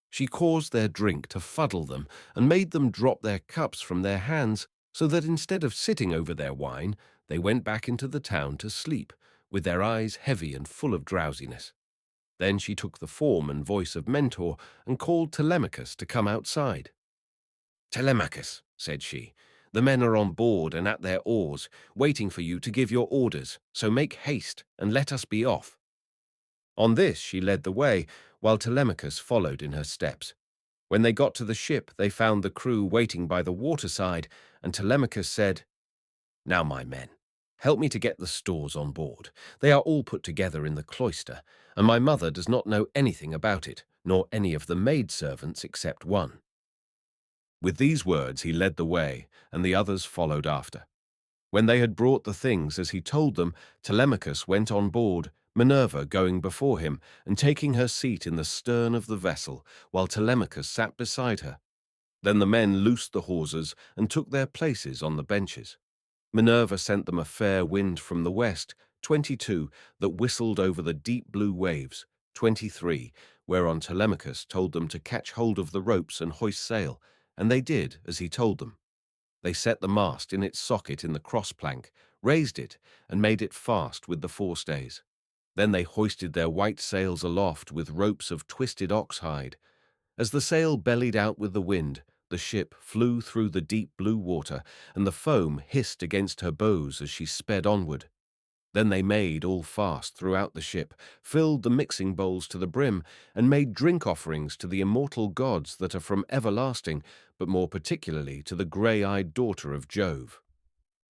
[SPEAKER 1] She caused their drink to fuddle them and made them drop their cups from their hands, so that instead of sitting over their wine, they went back into the town to sleep, with their eyes heavy and full of drowsiness. Then she took the form and voice of Mentor and called Telemachus to come outside. "Telemachus," said she, "the men are on board and at their oars, waiting for you to give your orders, so make haste and let us be off." On this she led the way, while Telemachus followed in her steps. When they got to the ship, they found the crew waiting by the waterside, and Telemachus said, "Now, my men, help me to get the stores on board. They are all put together in the cloister, and my mother does not know anything about it, nor any of the maidservants except one." With these words he led the way, and the others followed after. When they had brought the things as he told them, Telemachus went on board, Minerva going before him and taking her seat in the stern of the vessel, while Telemachus sat beside her. Then the men loosed the hawsers and took their places on the benches. Minerva sent them a fair wind from the west, 22, that whistled over the deep blue waves, 23, whereon Telemachus told them to catch hold of the ropes and hoist sail, and they did as he told them. They set the mast in its socket in the cross-plank, raised it, and made it fast with the forestays. Then they hoisted their white sails aloft with ropes of twisted ox-hide. As the sail bellied out with the wind, the ship flew through the deep blue water, and the foam hissed against her bows as she sped onward. Then they made all fast throughout the ship, filled the mixing bowls to the brim, and made drink offerings to the immortal gods that are from everlasting, but more particularly to the grey-eyed daughter of Jove.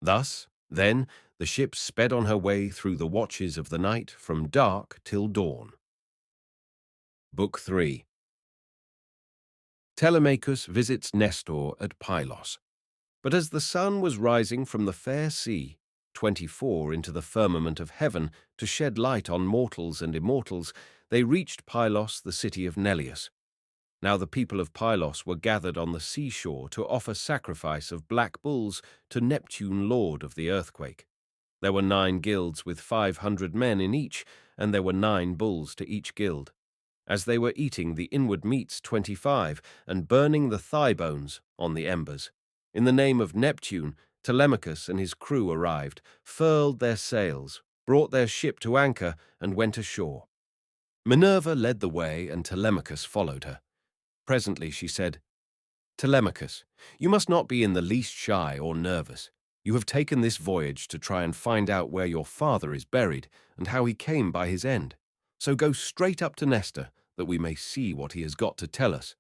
[SPEAKER 1] Thus, then, the ship sped on her way through the watches of the night from dark till dawn. Book 3. Telemachus visits Nestor at Pylos. But as the sun was rising from the fair sea, 24 into the firmament of heaven, to shed light on mortals and immortals, they reached Pylos, the city of Neleus. Now the people of Pylos were gathered on the seashore to offer sacrifice of black bulls to Neptune, lord of the earthquake. There were 9 guilds with 500 men in each, and there were 9 bulls to each guild. As they were eating the inward meats 25, and burning the thigh bones on the embers, in the name of Neptune, Telemachus and his crew arrived, furled their sails, brought their ship to anchor, and went ashore. Minerva led the way, and Telemachus followed her. Presently she said, "Telemachus, you must not be in the least shy or nervous. You have taken this voyage to try and find out where your father is buried and how he came by his end. So go straight up to Nestor, that we may see what he has got to tell us.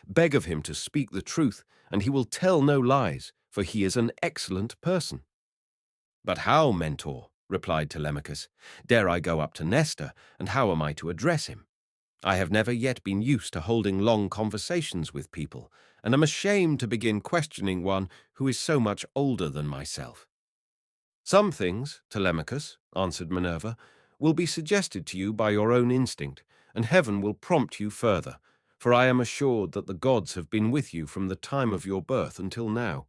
[SPEAKER 1] Beg of him to speak the truth, and he will tell no lies, for he is an excellent person." "But how, Mentor?" replied Telemachus. "Dare I go up to Nestor, and how am I to address him? I have never yet been used to holding long conversations with people, and am ashamed to begin questioning one who is so much older than myself." "Some things, Telemachus," answered Minerva, "will be suggested to you by your own instinct, and heaven will prompt you further, for I am assured that the gods have been with you from the time of your birth until now."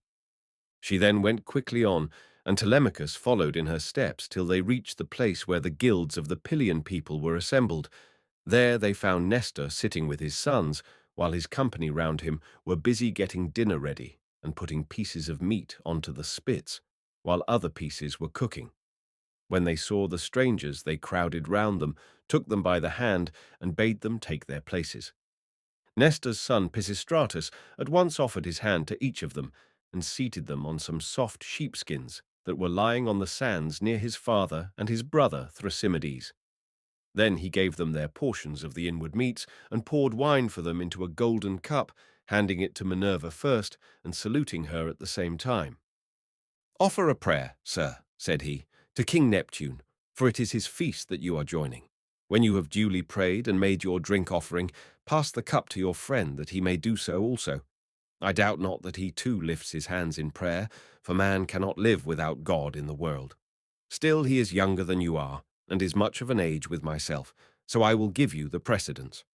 [SPEAKER 1] She then went quickly on, and Telemachus followed in her steps till they reached the place where the guilds of the Pylian people were assembled. There they found Nestor sitting with his sons, while his company round him were busy getting dinner ready and putting pieces of meat onto the spits, while other pieces were cooking. When they saw the strangers, they crowded round them, took them by the hand, and bade them take their places. Nestor's son Pisistratus at once offered his hand to each of them, and seated them on some soft sheepskins that were lying on the sands near his father and his brother Thrasymedes. Then he gave them their portions of the inward meats, and poured wine for them into a golden cup, handing it to Minerva first, and saluting her at the same time. "Offer a prayer, sir," said he, "to King Neptune, for it is his feast that you are joining. When you have duly prayed and made your drink offering, pass the cup to your friend, that he may do so also. I doubt not that he too lifts his hands in prayer, for man cannot live without God in the world. Still he is younger than you are, and is much of an age with myself, so I will give you the precedence."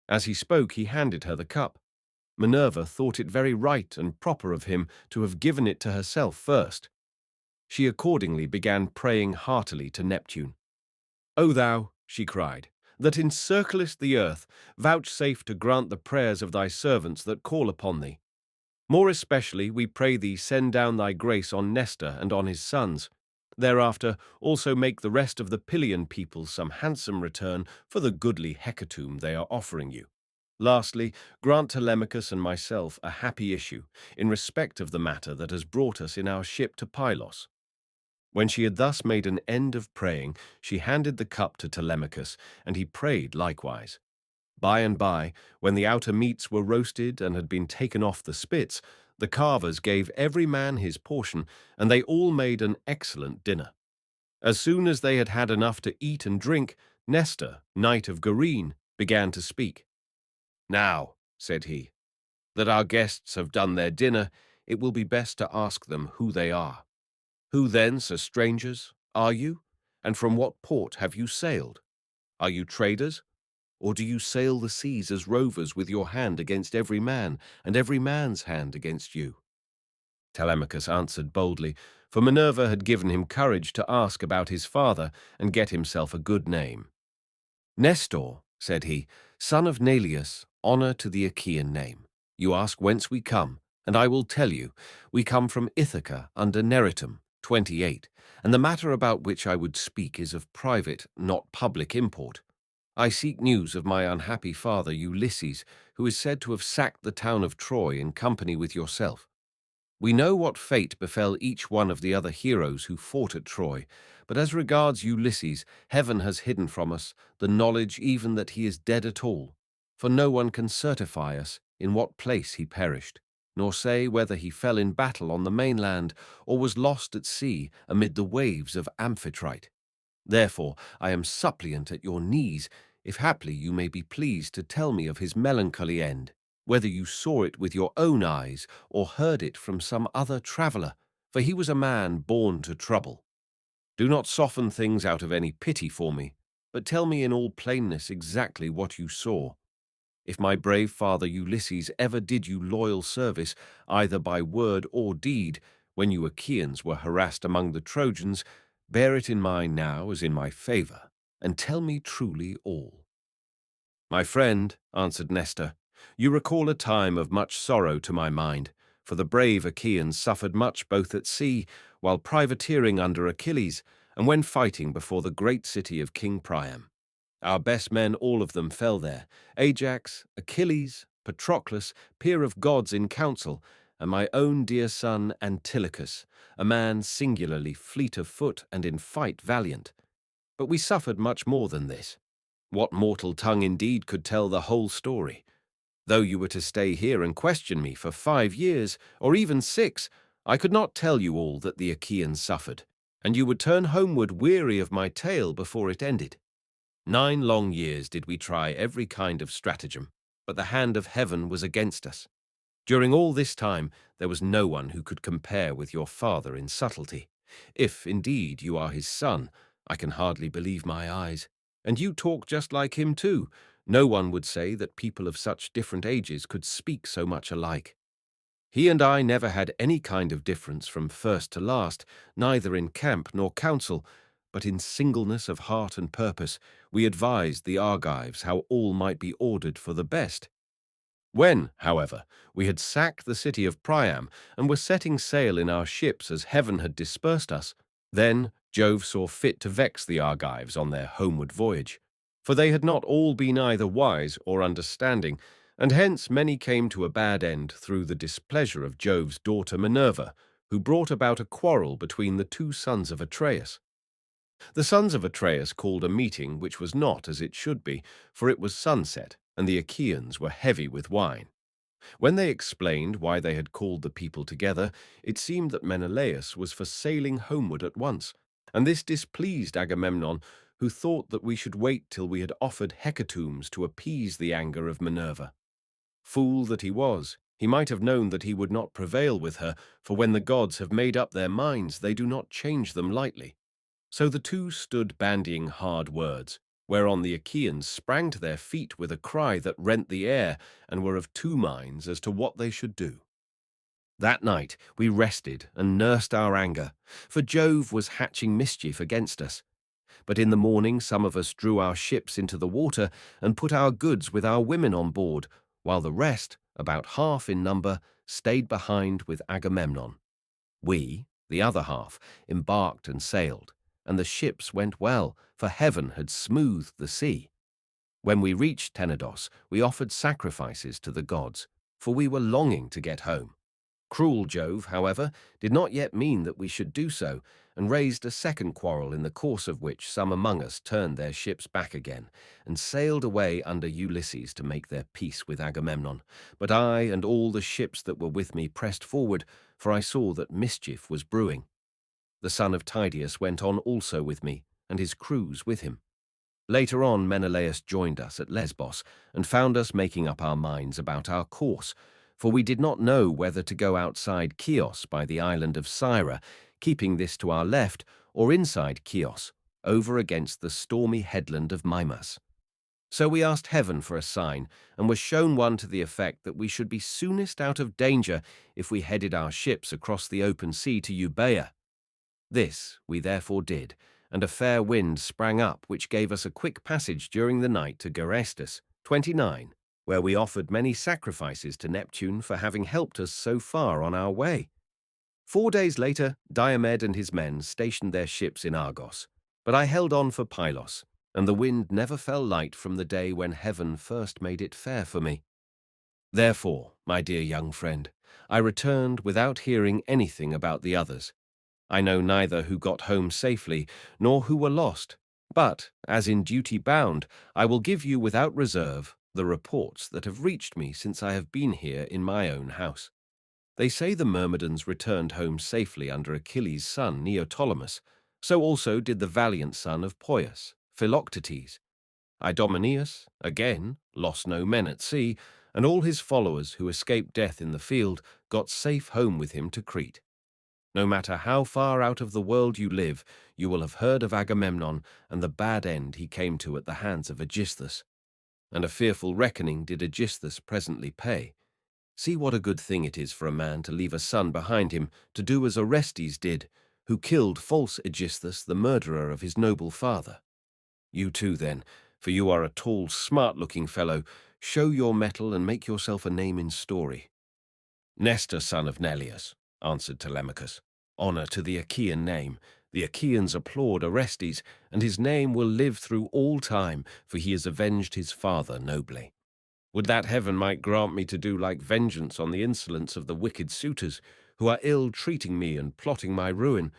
[SPEAKER 1] As he spoke, he handed her the cup. Minerva thought it very right and proper of him to have given it to herself first. She accordingly began praying heartily to Neptune. "O thou," she cried, "that encirclest the earth, vouchsafe to grant the prayers of thy servants that call upon thee. More especially, we pray thee, send down thy grace on Nestor and on his sons. Thereafter also make the rest of the Pylian people some handsome return for the goodly hecatomb they are offering you. Lastly, grant Telemachus and myself a happy issue in respect of the matter that has brought us in our ship to Pylos." When she had thus made an end of praying, she handed the cup to Telemachus, and he prayed likewise. By and by, when the outer meats were roasted and had been taken off the spits, the carvers gave every man his portion, and they all made an excellent dinner. As soon as they had had enough to eat and drink, Nestor, knight of Gerene, began to speak. "Now," said he, "that our guests have done their dinner, it will be best to ask them who they are. Who then, sir strangers, are you, and from what port have you sailed? Are you traders, or do you sail the seas as rovers with your hand against every man, and every man's hand against you?" Telemachus answered boldly, for Minerva had given him courage to ask about his father and get himself a good name. "Nestor," said he, "son of Neleus, honour to the Achaean name. You ask whence we come, And I will tell you, we come from Ithaca under Neritum, 28, and the matter about which I would speak is of private, not public import. I seek news of my unhappy father Ulysses, who is said to have sacked the town of Troy in company with yourself. We know what fate befell each one of the other heroes who fought at Troy, but as regards Ulysses, heaven has hidden from us the knowledge even that he is dead at all, for no one can certify us in what place he perished, nor say whether he fell in battle on the mainland or was lost at sea amid the waves of Amphitrite. Therefore I am suppliant at your knees, if haply you may be pleased to tell me of his melancholy end, whether you saw it with your own eyes or heard it from some other traveller, for he was a man born to trouble. Do not soften things out of any pity for me, but tell me in all plainness exactly what you saw. If my brave father Ulysses ever did you loyal service, either by word or deed, when you Achaeans were harassed among the Trojans, bear it in mind now as in my favour, and tell me truly all. My friend, answered Nestor, you recall a time of much sorrow to my mind, for the brave Achaeans suffered much both at sea, while privateering under Achilles, and when fighting before the great city of King Priam. Our best men, all of them, fell there, Ajax, Achilles, Patroclus, peer of gods in council, and my own dear son Antilochus, a man singularly fleet of foot and in fight valiant. But we suffered much more than this. What mortal tongue indeed could tell the whole story? Though you were to stay here and question me for 5 years, or even 6, I could not tell you all that the Achaeans suffered, and you would turn homeward weary of my tale before it ended. 9 long years did we try every kind of stratagem, but the hand of heaven was against us. During all this time there was no one who could compare with your father in subtlety. If, indeed, you are his son, I can hardly believe my eyes. And you talk just like him too. No one would say that people of such different ages could speak so much alike. He and I never had any kind of difference from first to last, neither in camp nor council, but in singleness of heart and purpose we advised the Argives how all might be ordered for the best. When, however, we had sacked the city of Priam and were setting sail in our ships as heaven had dispersed us, then Jove saw fit to vex the Argives on their homeward voyage. For they had not all been either wise or understanding, and hence many came to a bad end through the displeasure of Jove's daughter Minerva, who brought about a quarrel between the 2 sons of Atreus. The sons of Atreus called a meeting which was not as it should be, for it was sunset, and the Achaeans were heavy with wine. When they explained why they had called the people together, it seemed that Menelaus was for sailing homeward at once, and this displeased Agamemnon, who thought that we should wait till we had offered hecatombs to appease the anger of Minerva. Fool that he was, he might have known that he would not prevail with her, for when the gods have made up their minds, they do not change them lightly. So the 2 stood bandying hard words, whereon the Achaeans sprang to their feet with a cry that rent the air, and were of 2 minds as to what they should do. That night we rested and nursed our anger, for Jove was hatching mischief against us. But in the morning some of us drew our ships into the water and put our goods with our women on board, while the rest, about half in number, stayed behind with Agamemnon. We, the other half, embarked and sailed, and the ships went well, for heaven had smoothed the sea. When we reached Tenedos, we offered sacrifices to the gods, for we were longing to get home. Cruel Jove, however, did not yet mean that we should do so, and raised a second quarrel, in the course of which some among us turned their ships back again, and sailed away under Ulysses to make their peace with Agamemnon. But I and all the ships that were with me pressed forward, for I saw that mischief was brewing. The son of Tydeus went on also with me, and his crews with him. Later on Menelaus joined us at Lesbos, and found us making up our minds about our course, for we did not know whether to go outside Chios by the island of Syra, keeping this to our left, or inside Chios, over against the stormy headland of Mimas. So we asked heaven for a sign, and were shown one to the effect that we should be soonest out of danger if we headed our ships across the open sea to Euboea. This we therefore did, and a fair wind sprang up which gave us a quick passage during the night to Gerestus, 29, where we offered many sacrifices to Neptune for having helped us so far on our way. 4 days later, Diomed and his men stationed their ships in Argos, but I held on for Pylos, and the wind never fell light from the day when heaven first made it fair for me. Therefore, my dear young friend, I returned without hearing anything about the others. I know neither who got home safely nor who were lost, but, as in duty bound, I will give you without reserve the reports that have reached me since I have been here in my own house. They say the Myrmidons returned home safely under Achilles' son Neoptolemus, so also did the valiant son of Poias, Philoctetes. Idomeneus, again, lost no men at sea, and all his followers who escaped death in the field got safe home with him to Crete. No matter how far out of the world you live, you will have heard of Agamemnon and the bad end he came to at the hands of Aegisthus. And a fearful reckoning did Aegisthus presently pay. See what a good thing it is for a man to leave a son behind him to do as Orestes did, who killed false Aegisthus, the murderer of his noble father. You too, then, for you are a tall, smart-looking fellow, show your mettle and make yourself a name in story. Nestor, son of Neleus, answered Telemachus. Honor to the Achaean name. The Achaeans applaud Orestes, and his name will live through all time, for he has avenged his father nobly. Would that heaven might grant me to do like vengeance on the insolence of the wicked suitors, who are ill-treating me and plotting my ruin.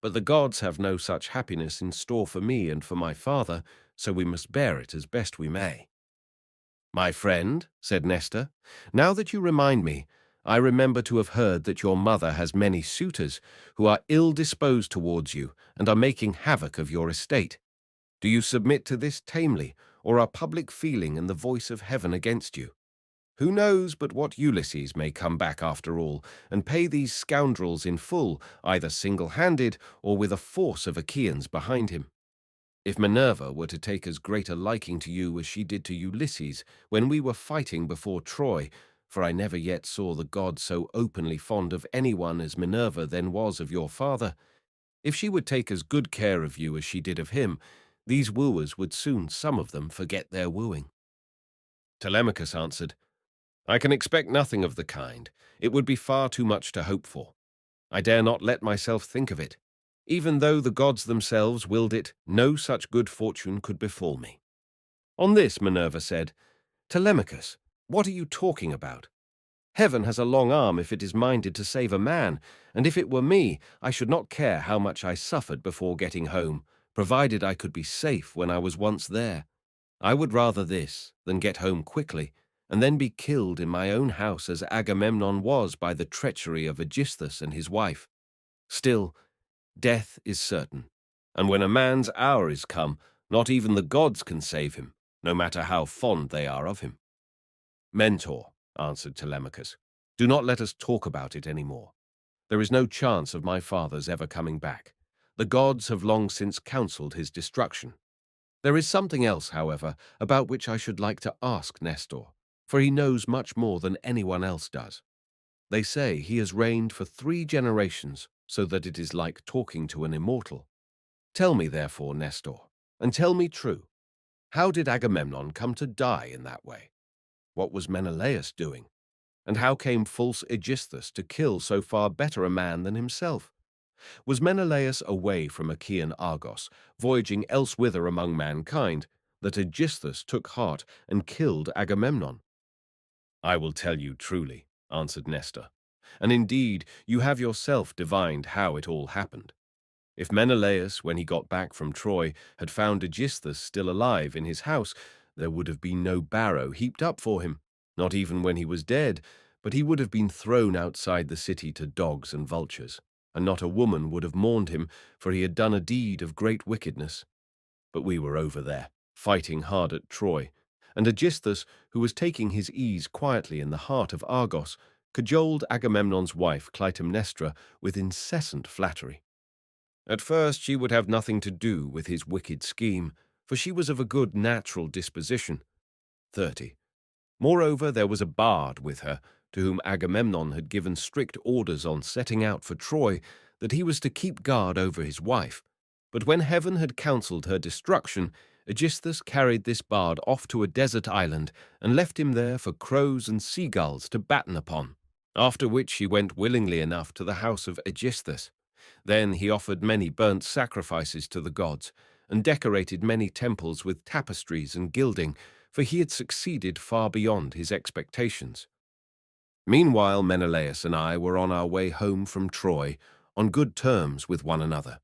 [SPEAKER 1] But the gods have no such happiness in store for me and for my father, so we must bear it as best we may. My friend, said Nestor, now that you remind me, I remember to have heard that your mother has many suitors who are ill-disposed towards you and are making havoc of your estate. Do you submit to this tamely, or are public feeling and the voice of heaven against you? Who knows but what Ulysses may come back after all, and pay these scoundrels in full, either single-handed or with a force of Achaeans behind him? If Minerva were to take as great a liking to you as she did to Ulysses when we were fighting before Troy, for I never yet saw the god so openly fond of anyone as Minerva then was of your father, if she would take as good care of you as she did of him, these wooers would soon, some of them, forget their wooing. Telemachus answered, I can expect nothing of the kind. It would be far too much to hope for. I dare not let myself think of it. Even though the gods themselves willed it, no such good fortune could befall me. On this Minerva said, Telemachus, what are you talking about? Heaven has a long arm if it is minded to save a man, and if it were me, I should not care how much I suffered before getting home, provided I could be safe when I was once there. I would rather this than get home quickly, and then be killed in my own house as Agamemnon was by the treachery of Aegisthus and his wife. Still, death is certain, and when a man's hour is come, not even the gods can save him, no matter how fond they are of him. Mentor, answered Telemachus, do not let us talk about it any more. There is no chance of my father's ever coming back. The gods have long since counselled his destruction. There is something else, however, about which I should like to ask Nestor, for he knows much more than anyone else does. They say he has reigned for 3 generations, so that it is like talking to an immortal. Tell me, therefore, Nestor, and tell me true, how did Agamemnon come to die in that way? What was Menelaus doing? And how came false Aegisthus to kill so far better a man than himself? Was Menelaus away from Achaean Argos, voyaging elsewhither among mankind, that Aegisthus took heart and killed Agamemnon? I will tell you truly, answered Nestor, and indeed you have yourself divined how it all happened. If Menelaus, when he got back from Troy, had found Aegisthus still alive in his house, there would have been no barrow heaped up for him, not even when he was dead, but he would have been thrown outside the city to dogs and vultures, and not a woman would have mourned him, for he had done a deed of great wickedness. But we were over there, fighting hard at Troy, and Aegisthus, who was taking his ease quietly in the heart of Argos, cajoled Agamemnon's wife Clytemnestra with incessant flattery. At first she would have nothing to do with his wicked scheme, for she was of a good natural disposition. 30. Moreover, there was a bard with her, to whom Agamemnon had given strict orders on setting out for Troy that he was to keep guard over his wife. But when heaven had counselled her destruction, Aegisthus carried this bard off to a desert island and left him there for crows and seagulls to batten upon, after which he went willingly enough to the house of Aegisthus. Then he offered many burnt sacrifices to the gods, and decorated many temples with tapestries and gilding, for he had succeeded far beyond his expectations. Meanwhile, Menelaus and I were on our way home from Troy, on good terms with one another.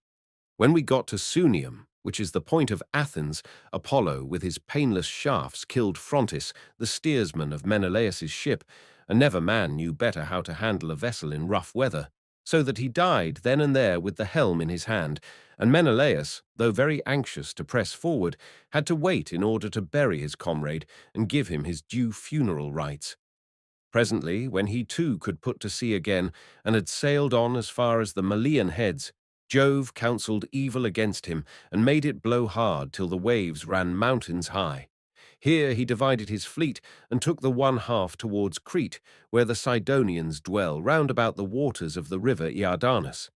[SPEAKER 1] When we got to Sunium, which is the point of Athens, Apollo with his painless shafts killed Phrontis, the steersman of Menelaus's ship, and never man knew better how to handle a vessel in rough weather, so that he died then and there with the helm in his hand, and Menelaus, though very anxious to press forward, had to wait in order to bury his comrade and give him his due funeral rites. Presently, when he too could put to sea again, and had sailed on as far as the Malian heads, Jove counselled evil against him, and made it blow hard till the waves ran mountains high. Here he divided his fleet, and took the one half towards Crete, where the Sidonians dwell round about the waters of the river Iardanus.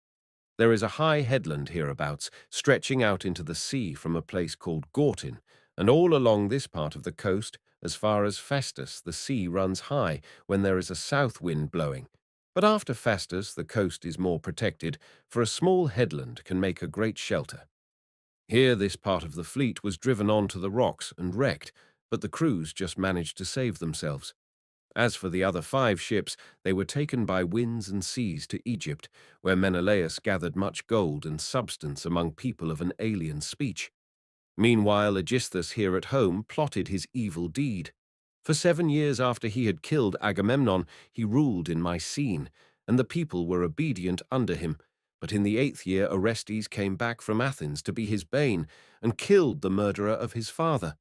[SPEAKER 1] There is a high headland hereabouts, stretching out into the sea from a place called Gortin, and all along this part of the coast, as far as Phaestus, the sea runs high when there is a south wind blowing. But after Phaestus, the coast is more protected, for a small headland can make a great shelter. Here this part of the fleet was driven on to the rocks and wrecked, but the crews just managed to save themselves. As for the other 5 ships, they were taken by winds and seas to Egypt, where Menelaus gathered much gold and substance among people of an alien speech. Meanwhile, Aegisthus here at home plotted his evil deed. For 7 years after he had killed Agamemnon, he ruled in Mycene, and the people were obedient under him. But in the 8th year Orestes came back from Athens to be his bane, and killed the murderer of his father.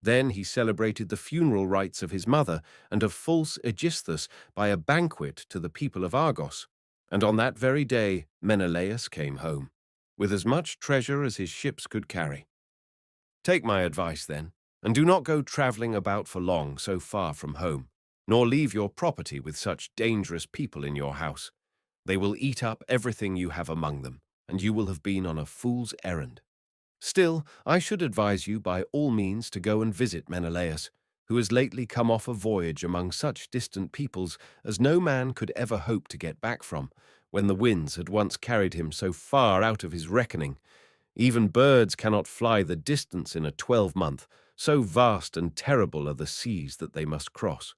[SPEAKER 1] Then he celebrated the funeral rites of his mother and of false Aegisthus by a banquet to the people of Argos. And on that very day Menelaus came home, with as much treasure as his ships could carry. Take my advice, then, and do not go travelling about for long so far from home, nor leave your property with such dangerous people in your house. They will eat up everything you have among them, and you will have been on a fool's errand. Still, I should advise you by all means to go and visit Menelaus, who has lately come off a voyage among such distant peoples as no man could ever hope to get back from, when the winds had once carried him so far out of his reckoning. Even birds cannot fly the distance in a 12-month, so vast and terrible are the seas that they must cross.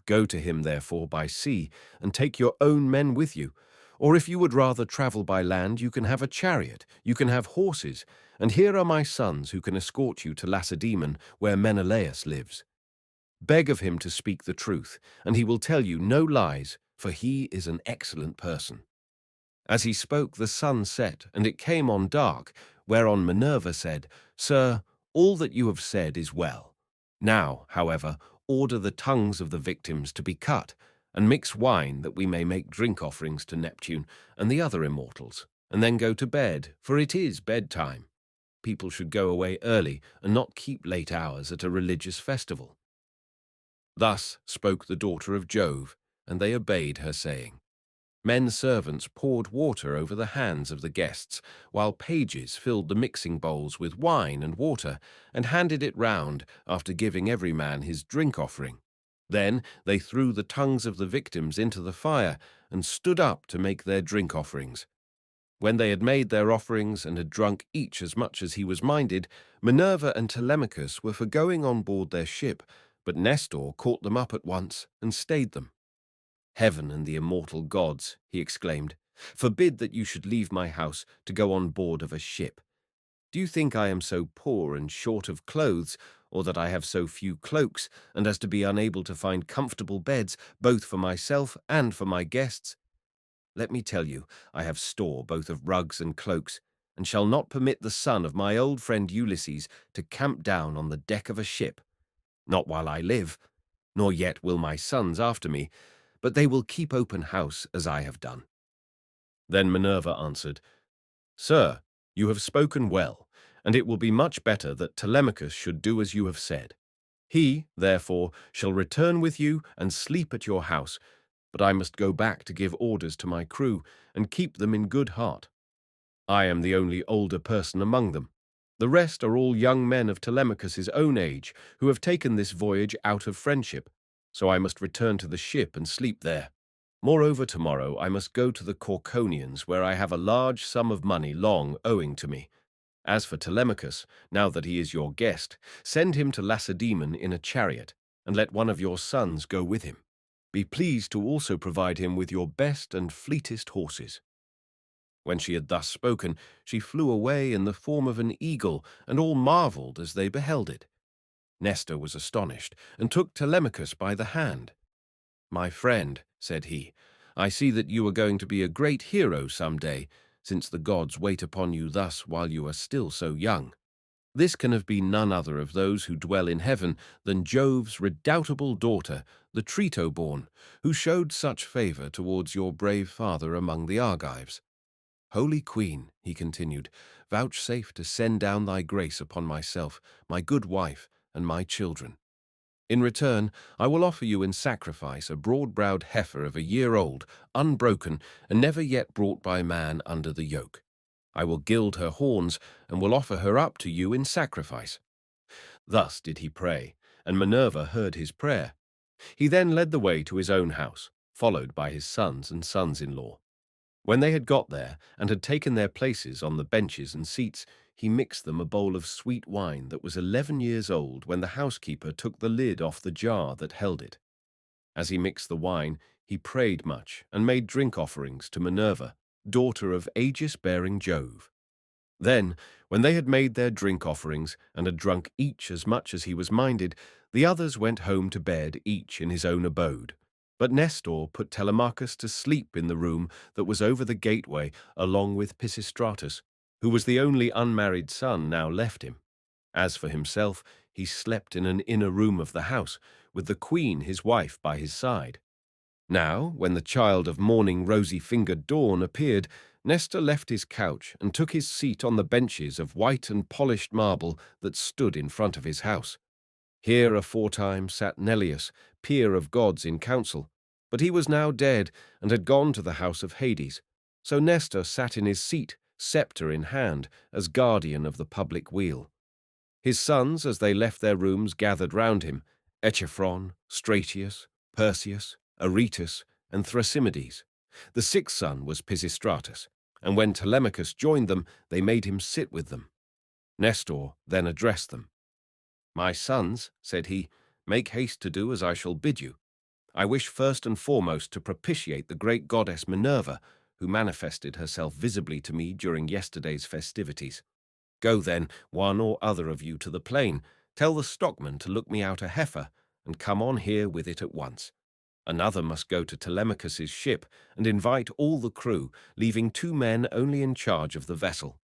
[SPEAKER 1] Go to him, therefore, by sea, and take your own men with you. Or if you would rather travel by land, you can have a chariot, you can have horses, and here are my sons who can escort you to Lacedaemon, where Menelaus lives. Beg of him to speak the truth, and he will tell you no lies, for he is an excellent person." As he spoke, the sun set, and it came on dark, whereon Minerva said, "Sir, all that you have said is well. Now, however, order the tongues of the victims to be cut, and mix wine that we may make drink offerings to Neptune and the other immortals, and then go to bed, for it is bedtime. People should go away early and not keep late hours at a religious festival." Thus spoke the daughter of Jove, and they obeyed her saying. Men servants poured water over the hands of the guests, while pages filled the mixing bowls with wine and water, and handed it round after giving every man his drink offering. Then they threw the tongues of the victims into the fire, and stood up to make their drink offerings. When they had made their offerings and had drunk each as much as he was minded, Minerva and Telemachus were for going on board their ship, but Nestor caught them up at once and stayed them. "Heaven and the immortal gods," he exclaimed, "forbid that you should leave my house to go on board of a ship. Do you think I am so poor and short of clothes, or that I have so few cloaks, and as to be unable to find comfortable beds, both for myself and for my guests? Let me tell you, I have store both of rugs and cloaks, and shall not permit the son of my old friend Ulysses to camp down on the deck of a ship. Not while I live, nor yet will my sons after me, but they will keep open house as I have done." Then Minerva answered, "Sir, you have spoken well, and it will be much better that Telemachus should do as you have said. He, therefore, shall return with you and sleep at your house, but I must go back to give orders to my crew and keep them in good heart. I am the only older person among them. The rest are all young men of Telemachus's own age, who have taken this voyage out of friendship, so I must return to the ship and sleep there. Moreover, tomorrow I must go to the Corconians, where I have a large sum of money long owing to me. As for Telemachus, now that he is your guest, send him to Lacedaemon in a chariot, and let one of your sons go with him. Be pleased to also provide him with your best and fleetest horses." When she had thus spoken, she flew away in the form of an eagle, and all marveled as they beheld it. Nestor was astonished, and took Telemachus by the hand. "My friend," said he, "I see that you are going to be a great hero some day, since the gods wait upon you thus while you are still so young. This can have been none other of those who dwell in heaven than Jove's redoubtable daughter, the Trito-born, who showed such favour towards your brave father among the Argives. Holy Queen," he continued, "vouchsafe to send down thy grace upon myself, my good wife, and my children. In return, I will offer you in sacrifice a broad-browed heifer of a year old, unbroken, and never yet brought by man under the yoke. I will gild her horns, and will offer her up to you in sacrifice." Thus did he pray, and Minerva heard his prayer. He then led the way to his own house, followed by his sons and sons-in-law. When they had got there, and had taken their places on the benches and seats, he mixed them a bowl of sweet wine that was 11 years old when the housekeeper took the lid off the jar that held it. As he mixed the wine, he prayed much, and made drink offerings to Minerva, daughter of aegis-bearing Jove. Then, when they had made their drink offerings, and had drunk each as much as he was minded, the others went home to bed, each in his own abode. But Nestor put Telemachus to sleep in the room that was over the gateway, along with Pisistratus, who was the only unmarried son now left him. As for himself, he slept in an inner room of the house, with the queen his wife by his side. Now, when the child of morning rosy-fingered dawn appeared, Nestor left his couch and took his seat on the benches of white and polished marble that stood in front of his house. Here aforetime sat Neleus, peer of gods in council, but he was now dead and had gone to the house of Hades. So Nestor sat in his seat, sceptre in hand, as guardian of the public weal. His sons, as they left their rooms, gathered round him, Echephron, Stratius, Perseus, Aretus, and Thrasymedes. The sixth son was Pisistratus, and when Telemachus joined them, they made him sit with them. Nestor then addressed them. "My sons," said he, "make haste to do as I shall bid you. I wish first and foremost to propitiate the great goddess Minerva, who manifested herself visibly to me during yesterday's festivities. Go then, one or other of you, to the plain, tell the stockman to look me out a heifer, and come on here with it at once. Another must go to Telemachus's ship and invite all the crew, leaving 2 men only in charge of the vessel.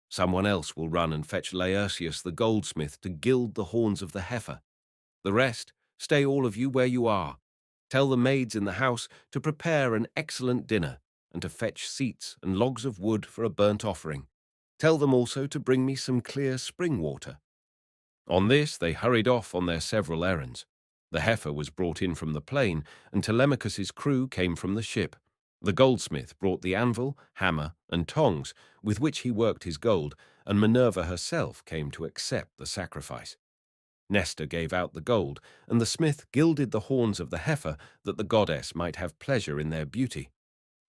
[SPEAKER 1] Someone else will run and fetch Laertius the goldsmith to gild the horns of the heifer. The rest, stay all of you where you are. Tell the maids in the house to prepare an excellent dinner, and to fetch seats and logs of wood for a burnt offering. Tell them also to bring me some clear spring water." On this they hurried off on their several errands. The heifer was brought in from the plain, and Telemachus's crew came from the ship. The goldsmith brought the anvil, hammer, and tongs with which he worked his gold, and Minerva herself came to accept the sacrifice. Nestor gave out the gold, and the smith gilded the horns of the heifer that the goddess might have pleasure in their beauty.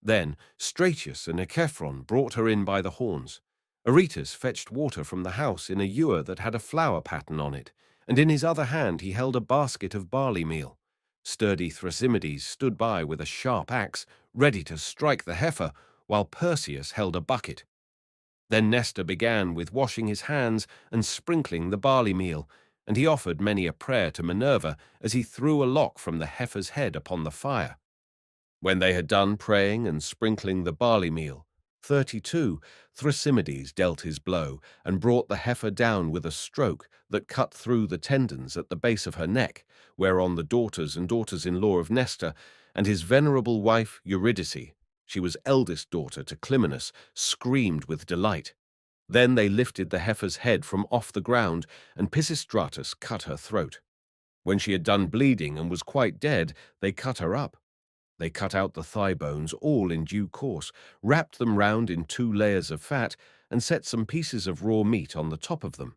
[SPEAKER 1] Then Stratius and Echephron brought her in by the horns. Aretus fetched water from the house in a ewer that had a flower pattern on it, and in his other hand he held a basket of barley meal. Sturdy Thrasymedes stood by with a sharp axe, ready to strike the heifer, while Perseus held a bucket. Then Nestor began with washing his hands and sprinkling the barley meal, and he offered many a prayer to Minerva as he threw a lock from the heifer's head upon the fire. When they had done praying and sprinkling the barley meal, 32, Thrasymedes dealt his blow and brought the heifer down with a stroke that cut through the tendons at the base of her neck, whereon the daughters and daughters-in-law of Nestor and his venerable wife Eurydice, she was eldest daughter to Clymenus, screamed with delight. Then they lifted the heifer's head from off the ground, and Pisistratus cut her throat. When she had done bleeding and was quite dead, they cut her up. They cut out the thigh bones all in due course, wrapped them round in 2 layers of fat, and set some pieces of raw meat on the top of them.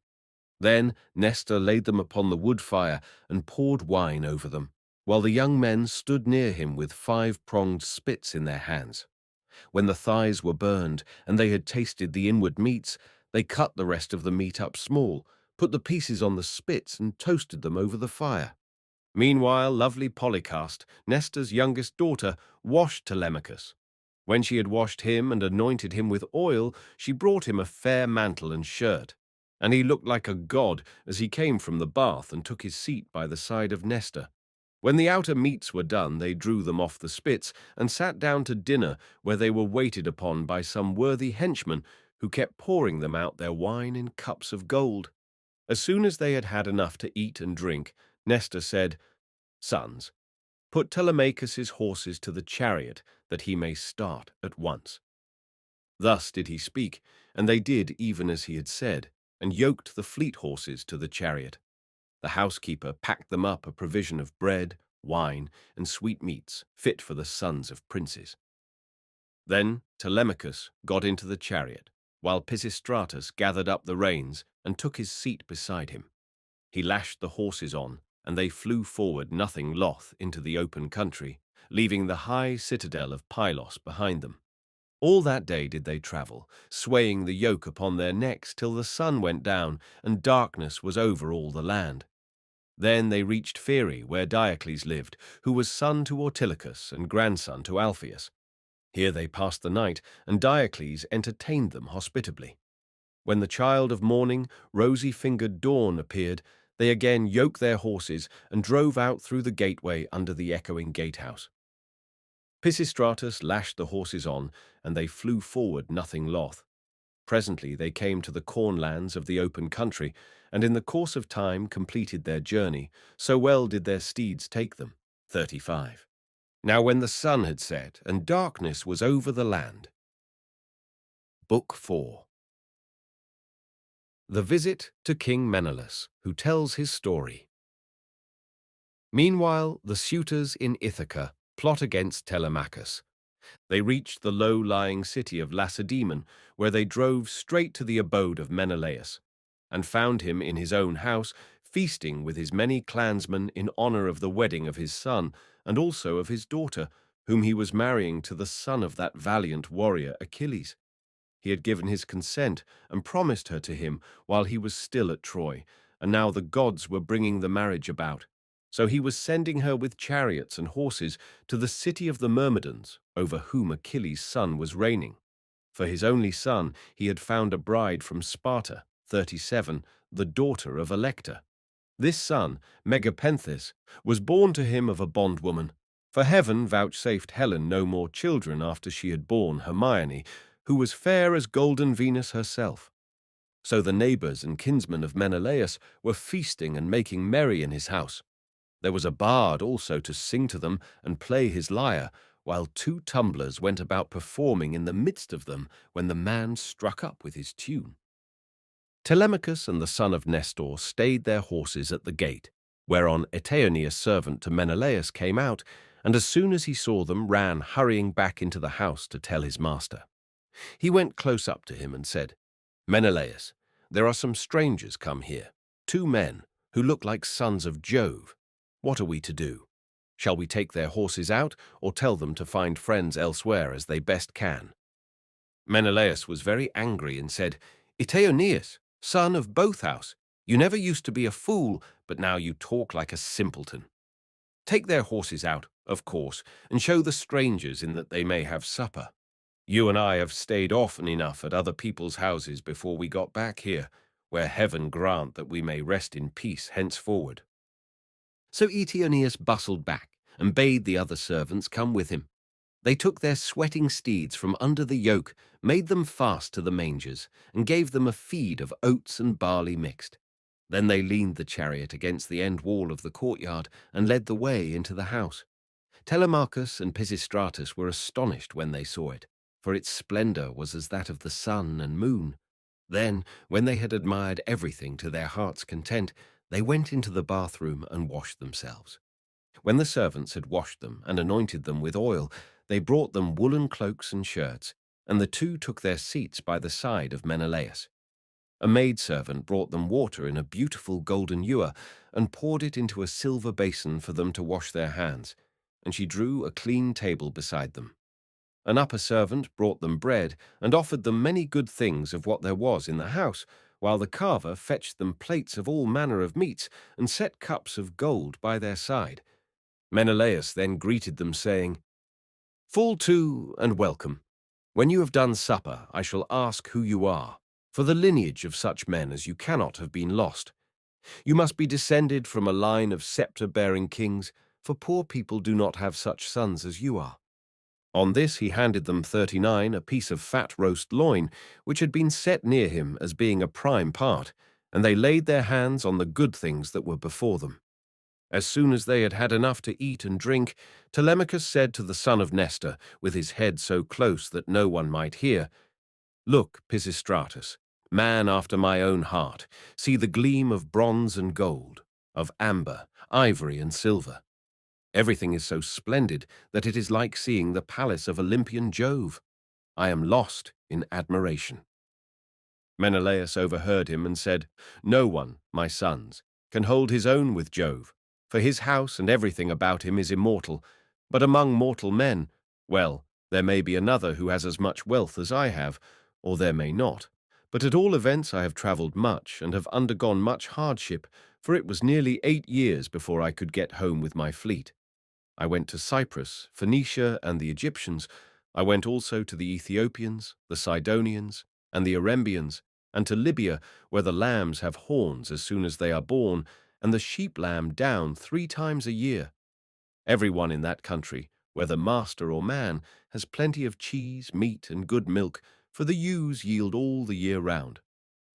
[SPEAKER 1] Then Nestor laid them upon the wood fire and poured wine over them, while the young men stood near him with 5-pronged spits in their hands. When the thighs were burned and they had tasted the inward meats, they cut the rest of the meat up small, put the pieces on the spits and toasted them over the fire. Meanwhile, lovely Polycast, Nestor's youngest daughter, washed Telemachus. When she had washed him and anointed him with oil, she brought him a fair mantle and shirt. And he looked like a god as he came from the bath and took his seat by the side of Nestor. When the outer meats were done, they drew them off the spits and sat down to dinner, where they were waited upon by some worthy henchmen who kept pouring them out their wine in cups of gold. As soon as they had had enough to eat and drink, Nestor said, "Sons, put Telemachus's horses to the chariot, that he may start at once." Thus did he speak, and they did even as he had said, and yoked the fleet horses to the chariot. The housekeeper packed them up a provision of bread, wine, and sweetmeats, fit for the sons of princes. Then Telemachus got into the chariot, while Pisistratus gathered up the reins and took his seat beside him. He lashed the horses on, and they flew forward nothing loth into the open country, leaving the high citadel of Pylos behind them. All that day did they travel, swaying the yoke upon their necks till the sun went down and darkness was over all the land. Then they reached Pheae, where Diocles lived, who was son to Ortilochus and grandson to Alpheus. Here they passed the night, and Diocles entertained them hospitably. When the child of morning, rosy-fingered dawn, appeared, they again yoked their horses and drove out through the gateway under the echoing gatehouse. Pisistratus lashed the horses on, and they flew forward nothing loth. Presently they came to the cornlands of the open country, and in the course of time completed their journey, so well did their steeds take them. 35. Now when the sun had set, and darkness was over the land. Book 4. The visit to King Menelaus, who tells his story. Meanwhile, the suitors in Ithaca plot against Telemachus. They reached the low-lying city of Lacedaemon, where they drove straight to the abode of Menelaus, and found him in his own house, feasting with his many clansmen in honor of the wedding of his son, and also of his daughter, whom he was marrying to the son of that valiant warrior Achilles. He had given his consent and promised her to him while he was still at Troy, and now the gods were bringing the marriage about. So he was sending her with chariots and horses to the city of the Myrmidons, over whom Achilles' son was reigning. For his only son he had found a bride from Sparta, 37, the daughter of Alector. This son, Megapenthus, was born to him of a bondwoman, for heaven vouchsafed Helen no more children after she had borne Hermione, who was fair as golden Venus herself. So the neighbors and kinsmen of Menelaus were feasting and making merry in his house. There was a bard also to sing to them and play his lyre, while 2 tumblers went about performing in the midst of them when the man struck up with his tune. Telemachus and the son of Nestor stayed their horses at the gate, whereon Eteoneus' servant to Menelaus came out, and as soon as he saw them ran hurrying back into the house to tell his master. He went close up to him and said, "Menelaus, there are some strangers come here, 2 men, who look like sons of Jove. What are we to do? Shall we take their horses out, or tell them to find friends elsewhere as they best can?" Menelaus was very angry and said, "Eteoneus, son of Bothous, you never used to be a fool, but now you talk like a simpleton. Take their horses out, of course, and show the strangers in that they may have supper. You and I have stayed often enough at other people's houses before we got back here, where heaven grant that we may rest in peace henceforward." So Eteoneus bustled back and bade the other servants come with him. They took their sweating steeds from under the yoke, made them fast to the mangers, and gave them a feed of oats and barley mixed. Then they leaned the chariot against the end wall of the courtyard and led the way into the house. Telemachus and Pisistratus were astonished when they saw it, for its splendor was as that of the sun and moon. Then, when they had admired everything to their heart's content, they went into the bathroom and washed themselves. When the servants had washed them and anointed them with oil, they brought them woolen cloaks and shirts, and the two took their seats by the side of Menelaus. A maidservant brought them water in a beautiful golden ewer and poured it into a silver basin for them to wash their hands, and she drew a clean table beside them. An upper servant brought them bread and offered them many good things of what there was in the house, while the carver fetched them plates of all manner of meats and set cups of gold by their side. Menelaus then greeted them, saying, "Fall to and welcome. When you have done supper, I shall ask who you are, for the lineage of such men as you cannot have been lost. You must be descended from a line of sceptre-bearing kings, for poor people do not have such sons as you are." On this he handed them 39 a piece of fat roast loin, which had been set near him as being a prime part, and they laid their hands on the good things that were before them. As soon as they had had enough to eat and drink, Telemachus said to the son of Nestor, with his head so close that no one might hear, "Look, Pisistratus, man after my own heart, see the gleam of bronze and gold, of amber, ivory and silver. Everything is so splendid that it is like seeing the palace of Olympian Jove. I am lost in admiration." Menelaus overheard him and said, "No one, my sons, can hold his own with Jove, for his house and everything about him is immortal. But among mortal men, well, there may be another who has as much wealth as I have, or there may not. But at all events I have travelled much and have undergone much hardship, for it was nearly 8 years before I could get home with my fleet. I went to Cyprus, Phaeacia, and the Egyptians. I went also to the Ethiopians, the Sidonians, and the Arembians, and to Libya, where the lambs have horns as soon as they are born, and the sheep-lamb down 3 times a year. Everyone in that country, whether master or man, has plenty of cheese, meat, and good milk, for the ewes yield all the year round.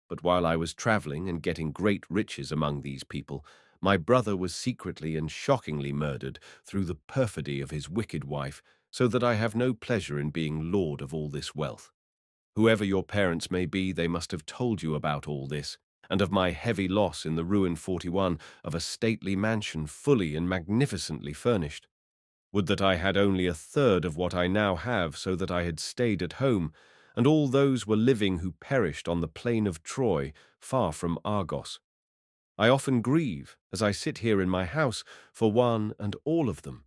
[SPEAKER 1] But while I was travelling and getting great riches among these people, my brother was secretly and shockingly murdered through the perfidy of his wicked wife, so that I have no pleasure in being lord of all this wealth. Whoever your parents may be, they must have told you about all this, and of my heavy loss in the ruin 41 of a stately mansion fully and magnificently furnished. Would that I had only a third of what I now have, so that I had stayed at home, and all those were living who perished on the plain of Troy, far from Argos. I often grieve, as I sit here in my house, for one and all of them.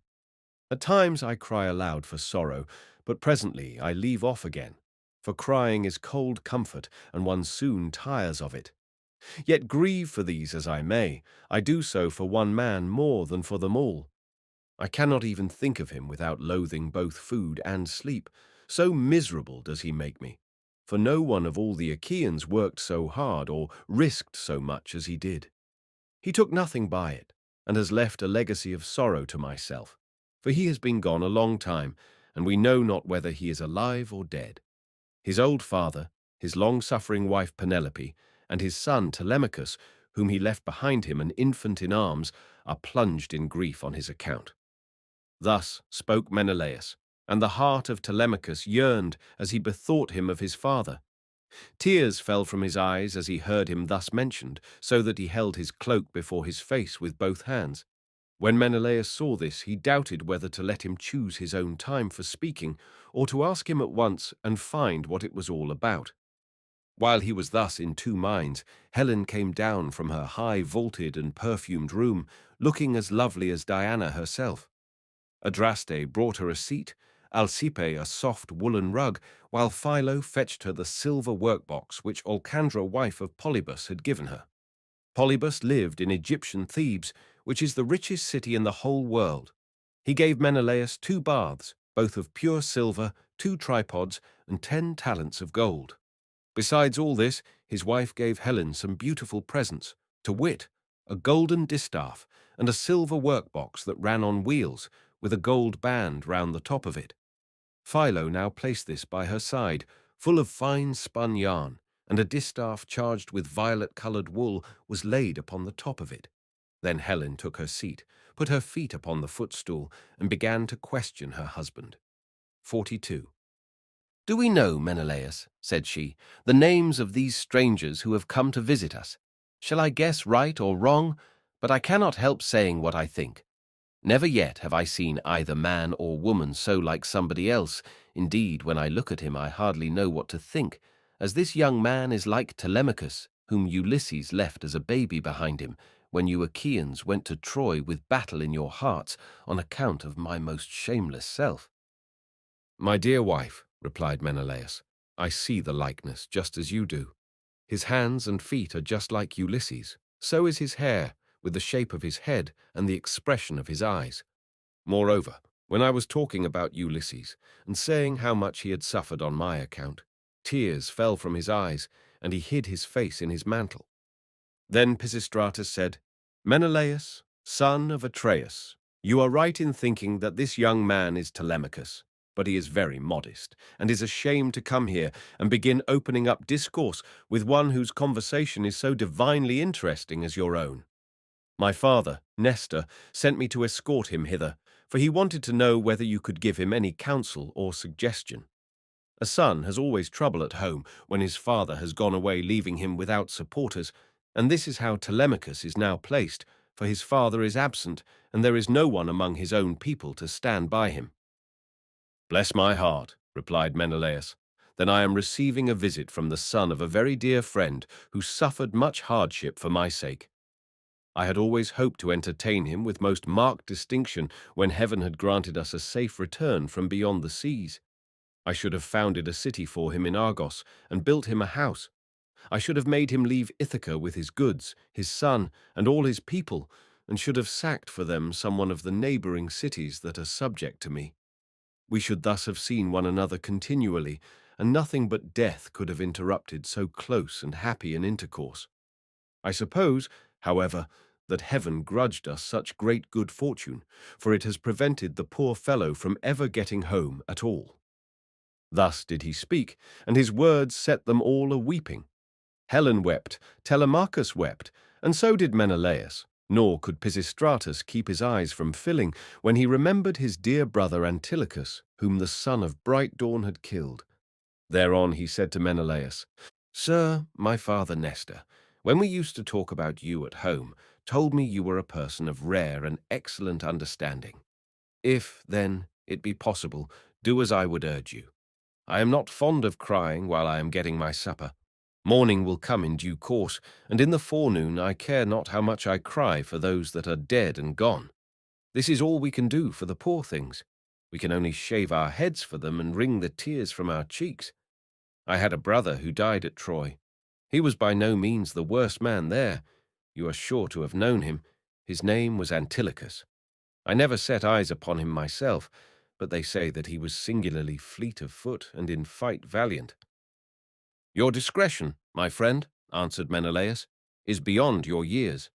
[SPEAKER 1] At times I cry aloud for sorrow, but presently I leave off again, for crying is cold comfort, and one soon tires of it. Yet grieve for these as I may, I do so for one man more than for them all. I cannot even think of him without loathing both food and sleep, so miserable does he make me, for no one of all the Achaeans worked so hard or risked so much as he did. He took nothing by it, and has left a legacy of sorrow to myself, for he has been gone a long time, and we know not whether he is alive or dead. His old father, his long-suffering wife Penelope, and his son Telemachus, whom he left behind him an infant in arms, are plunged in grief on his account." Thus spoke Menelaus, and the heart of Telemachus yearned as he bethought him of his father. Tears fell from his eyes as he heard him thus mentioned, so that he held his cloak before his face with both hands. When Menelaus saw this, he doubted whether to let him choose his own time for speaking, or to ask him at once and find what it was all about. While he was thus in 2 minds, Helen came down from her high vaulted and perfumed room, looking as lovely as Diana herself. Adraste brought her a seat, Alcippe a soft woolen rug, while Philo fetched her the silver workbox which Alcandra, wife of Polybus, had given her. Polybus lived in Egyptian Thebes, which is the richest city in the whole world. He gave Menelaus 2 baths, both of pure silver, 2 tripods, and 10 talents of gold. Besides all this, his wife gave Helen some beautiful presents, to wit, a golden distaff and a silver workbox that ran on wheels, with a gold band round the top of it. Philo now placed this by her side, full of fine spun yarn, and a distaff charged with violet-coloured wool was laid upon the top of it. Then Helen took her seat, put her feet upon the footstool, and began to question her husband. 42. "Do we know, Menelaus," said she, "the names of these strangers who have come to visit us? Shall I guess right or wrong? But I cannot help saying what I think." Never yet have I seen either man or woman so like somebody else. Indeed, when I look at him, I hardly know what to think, as this young man is like Telemachus, whom Ulysses left as a baby behind him, when you Achaeans went to Troy with battle in your hearts on account of my most shameless self. My dear wife, replied Menelaus, I see the likeness just as you do. His hands and feet are just like Ulysses. So is his hair, with the shape of his head and the expression of his eyes. Moreover, when I was talking about Ulysses and saying how much he had suffered on my account, tears fell from his eyes, and he hid his face in his mantle. Then Pisistratus said, Menelaus, son of Atreus, you are right in thinking that this young man is Telemachus, but he is very modest, and is ashamed to come here and begin opening up discourse with one whose conversation is so divinely interesting as your own. My father, Nestor, sent me to escort him hither, for he wanted to know whether you could give him any counsel or suggestion. A son has always trouble at home when his father has gone away leaving him without supporters, and this is how Telemachus is now placed, for his father is absent, and there is no one among his own people to stand by him. Bless my heart, replied Menelaus. Then I am receiving a visit from the son of a very dear friend who suffered much hardship for my sake. I had always hoped to entertain him with most marked distinction when heaven had granted us a safe return from beyond the seas. I should have founded a city for him in Argos and built him a house. I should have made him leave Ithaca with his goods, his son, and all his people, and should have sacked for them some one of the neighboring cities that are subject to me. We should thus have seen one another continually, and nothing but death could have interrupted so close and happy an intercourse. I suppose, however, that heaven grudged us such great good fortune, for it has prevented the poor fellow from ever getting home at all. Thus did he speak, and his words set them all a-weeping. Helen wept, Telemachus wept, and so did Menelaus, nor could Pisistratus keep his eyes from filling when he remembered his dear brother Antilochus, whom the son of bright dawn had killed. Thereon he said to Menelaus, Sir, my father Nestor, when we used to talk about you at home, told me you were a person of rare and excellent understanding. If, then, it be possible, do as I would urge you. I am not fond of crying while I am getting my supper. Morning will come in due course, and in the forenoon I care not how much I cry for those that are dead and gone. This is all we can do for the poor things. We can only shave our heads for them and wring the tears from our cheeks. I had a brother who died at Troy. He was by no means the worst man there. You are sure to have known him. His name was Antilochus. I never set eyes upon him myself, but they say that he was singularly fleet of foot and in fight valiant. Your discretion, my friend, answered Menelaus, is beyond your years.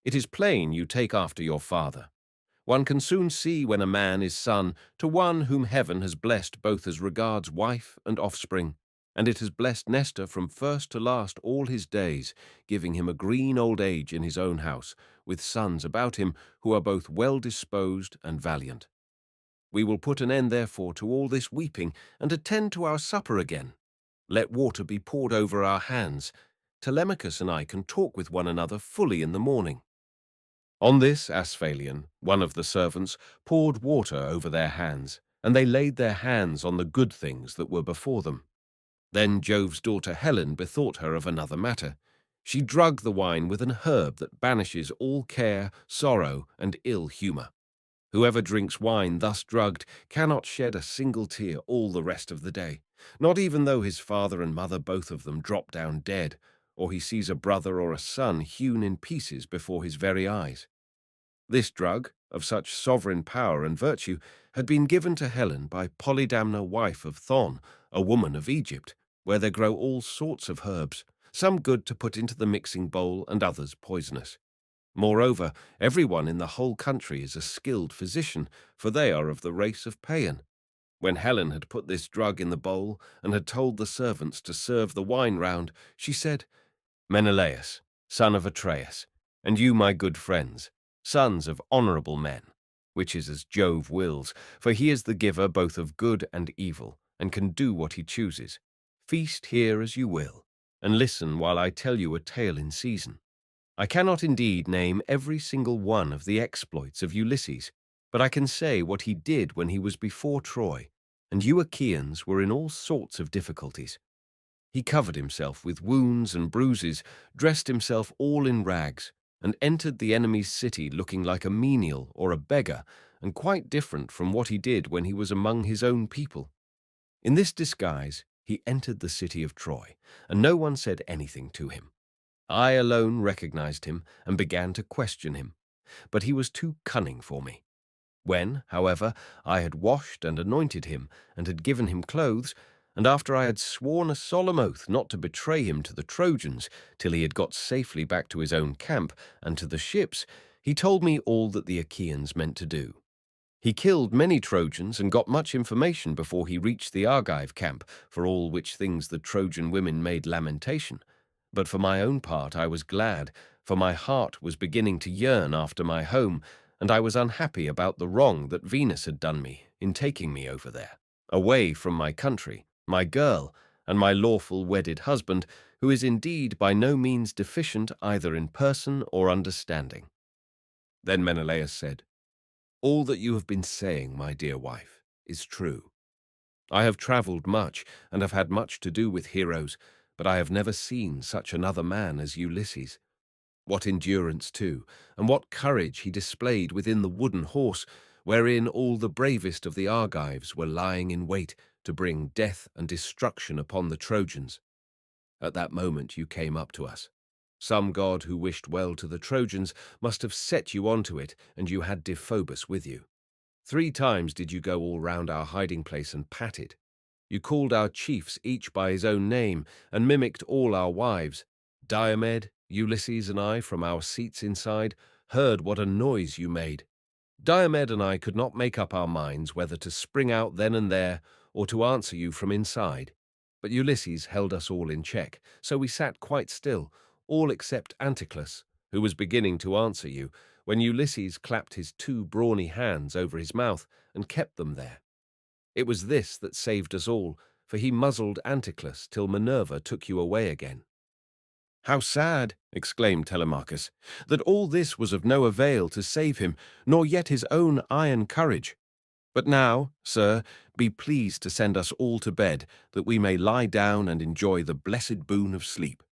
[SPEAKER 1] It is plain you take after your father. One can soon see when a man is son to one whom heaven has blessed both as regards wife and offspring, and it has blessed Nestor from first to last all his days, giving him a green old age in his own house, with sons about him who are both well-disposed and valiant. We will put an end therefore to all this weeping, and attend to our supper again. Let water be poured over our hands. Telemachus and I can talk with one another fully in the morning. On this, Asphalion, one of the servants, poured water over their hands, and they laid their hands on the good things that were before them. Then Jove's daughter Helen bethought her of another matter. She drugged the wine with an herb that banishes all care, sorrow, and ill humour. Whoever drinks wine thus drugged cannot shed a single tear all the rest of the day, not even though his father and mother both of them drop down dead, or he sees a brother or a son hewn in pieces before his very eyes. This drug, of such sovereign power and virtue, had been given to Helen by Polydamna, wife of Thon, a woman of Egypt, where there grow all sorts of herbs, some good to put into the mixing bowl and others poisonous. Moreover, everyone in the whole country is a skilled physician, for they are of the race of Paean. When Helen had put this drug in the bowl and had told the servants to serve the wine round, she said, Menelaus, son of Atreus, and you, my good friends, sons of honourable men, which is as Jove wills, for he is the giver both of good and evil, and can do what he chooses. Feast here as you will, and listen while I tell you a tale in season. I cannot indeed name every single one of the exploits of Ulysses, but I can say what he did when he was before Troy, and you Achaeans were in all sorts of difficulties. He covered himself with wounds and bruises, dressed himself all in rags, and entered the enemy's city looking like a menial or a beggar, and quite different from what he did when he was among his own people. In this disguise, he entered the city of Troy, and no one said anything to him. I alone recognized him and began to question him, but he was too cunning for me. When, however, I had washed and anointed him and had given him clothes, and after I had sworn a solemn oath not to betray him to the Trojans till he had got safely back to his own camp and to the ships, he told me all that the Achaeans meant to do. He killed many Trojans and got much information before he reached the Argive camp, for all which things the Trojan women made lamentation. But for my own part I was glad, for my heart was beginning to yearn after my home, and I was unhappy about the wrong that Venus had done me in taking me over there, away from my country, my girl, and my lawful wedded husband, who is indeed by no means deficient either in person or understanding. Then Menelaus said, "All that you have been saying, my dear wife, is true. I have traveled much and have had much to do with heroes, but I have never seen such another man as Ulysses. What endurance, too, and what courage he displayed within the wooden horse, wherein all the bravest of the Argives were lying in wait to bring death and destruction upon the Trojans. At that moment you came up to us. Some god who wished well to the Trojans must have set you onto it, and you had Deiphobus with you. 3 times did you go all round our hiding place and pat it. You called our chiefs each by his own name, and mimicked all our wives. Diomed, Ulysses, and I, from our seats inside, heard what a noise you made. Diomed and I could not make up our minds whether to spring out then and there, or to answer you from inside. But Ulysses held us all in check, so we sat quite still, all except Anticlus, who was beginning to answer you, when Ulysses clapped his 2 brawny hands over his mouth and kept them there. It was this that saved us all, for he muzzled Anticlus till Minerva took you away again." "How sad," exclaimed Telemachus, "that all this was of no avail to save him, nor yet his own iron courage. But now, sir, be pleased to send us all to bed, that we may lie down and enjoy the blessed boon of sleep."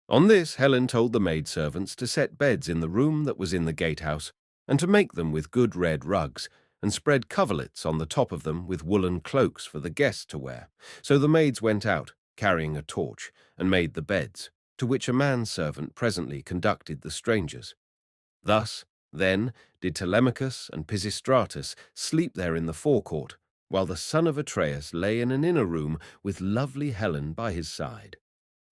[SPEAKER 1] On this Helen told the maidservants to set beds in the room that was in the gatehouse, and to make them with good red rugs, and spread coverlets on the top of them with woolen cloaks for the guests to wear. So the maids went out, carrying a torch, and made the beds, to which a manservant presently conducted the strangers. Thus, then, did Telemachus and Pisistratus sleep there in the forecourt, while the son of Atreus lay in an inner room with lovely Helen by his side.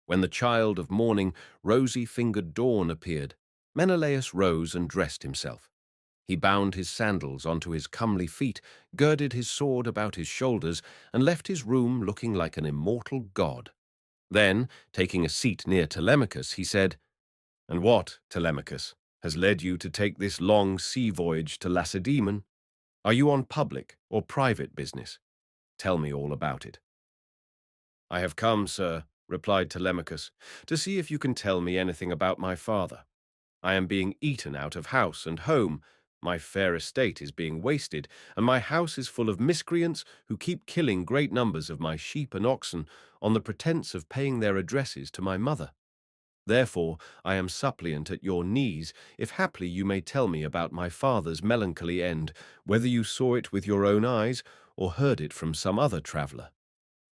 [SPEAKER 1] When the child of morning, rosy-fingered Dawn, appeared, Menelaus rose and dressed himself. He bound his sandals onto his comely feet, girded his sword about his shoulders, and left his room looking like an immortal god. Then, taking a seat near Telemachus, he said, "And what, Telemachus, has led you to take this long sea voyage to Lacedaemon? Are you on public or private business? Tell me all about it." "I have come, sir," replied Telemachus, "to see if you can tell me anything about my father. I am being eaten out of house and home, my fair estate is being wasted, and my house is full of miscreants who keep killing great numbers of my sheep and oxen on the pretence of paying their addresses to my mother. Therefore I am suppliant at your knees, if haply you may tell me about my father's melancholy end, whether you saw it with your own eyes or heard it from some other traveller.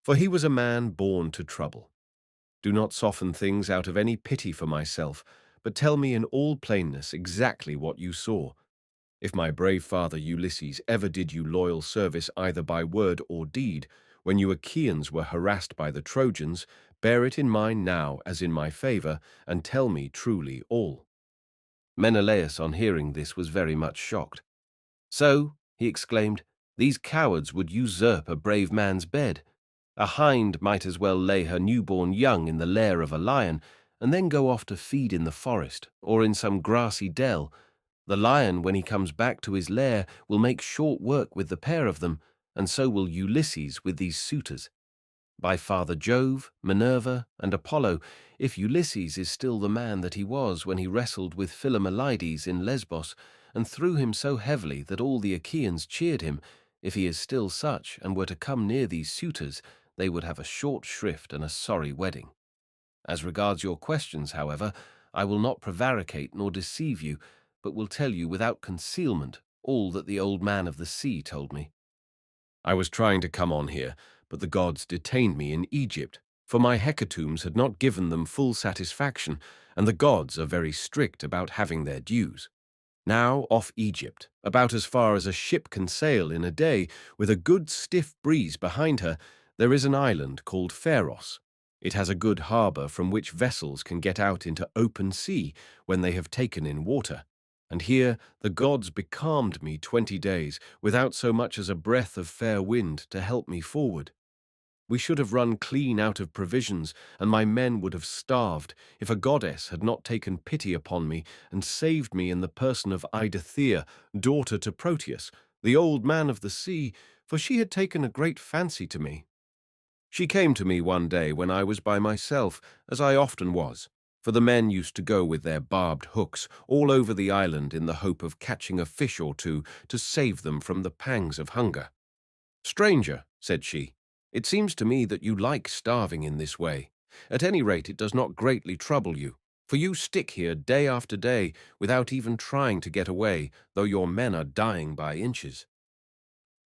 [SPEAKER 1] For he was a man born to trouble. Do not soften things out of any pity for myself, but tell me in all plainness exactly what you saw. If my brave father Ulysses ever did you loyal service either by word or deed, when you Achaeans were harassed by the Trojans, bear it in mind now as in my favour, and tell me truly all." Menelaus, on hearing this, was very much shocked. "So," he exclaimed, "these cowards would usurp a brave man's bed. A hind might as well lay her newborn young in the lair of a lion, and then go off to feed in the forest, or in some grassy dell. The lion, when he comes back to his lair, will make short work with the pair of them, and so will Ulysses with these suitors. By Father Jove, Minerva, and Apollo, if Ulysses is still the man that he was when he wrestled with Philomelides in Lesbos, and threw him so heavily that all the Achaeans cheered him. If he is still such, and were to come near these suitors, they would have a short shrift and a sorry wedding. As regards your questions, however, I will not prevaricate nor deceive you, but will tell you without concealment all that the old man of the sea told me. I was trying to come on here, but the gods detained me in Egypt, for my hecatombs had not given them full satisfaction, and the gods are very strict about having their dues. Now off Egypt, about as far as a ship can sail in a day, with a good stiff breeze behind her, there is an island called Pharos. It has a good harbour from which vessels can get out into open sea when they have taken in water. And here the gods becalmed me 20 days, without so much as a breath of fair wind to help me forward. We should have run clean out of provisions, and my men would have starved, if a goddess had not taken pity upon me and saved me in the person of Eidothea, daughter to Proteus, the old man of the sea, for she had taken a great fancy to me. She came to me one day when I was by myself, as I often was, for the men used to go with their barbed hooks all over the island in the hope of catching a fish or two to save them from the pangs of hunger. "Stranger," said she, "it seems to me that you like starving in this way. At any rate, it does not greatly trouble you, for you stick here day after day without even trying to get away, though your men are dying by inches."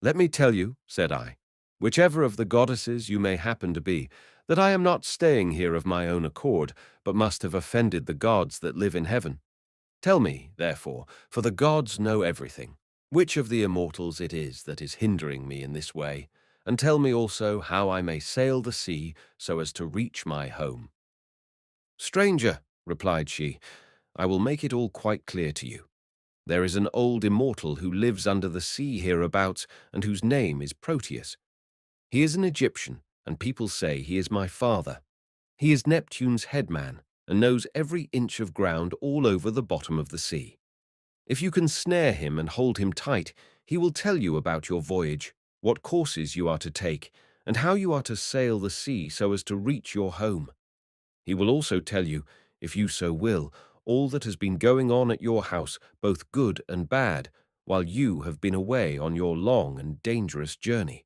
[SPEAKER 1] "Let me tell you," said I, "whichever of the goddesses you may happen to be, that I am not staying here of my own accord, but must have offended the gods that live in heaven. Tell me, therefore, for the gods know everything, which of the immortals it is that is hindering me in this way, and tell me also how I may sail the sea so as to reach my home." "Stranger," replied she, "I will make it all quite clear to you. There is an old immortal who lives under the sea hereabouts, and whose name is Proteus. He is an Egyptian, and people say he is my father. He is Neptune's headman, and knows every inch of ground all over the bottom of the sea. If you can snare him and hold him tight, he will tell you about your voyage, what courses you are to take, and how you are to sail the sea so as to reach your home. He will also tell you, if you so will, all that has been going on at your house, both good and bad, while you have been away on your long and dangerous journey."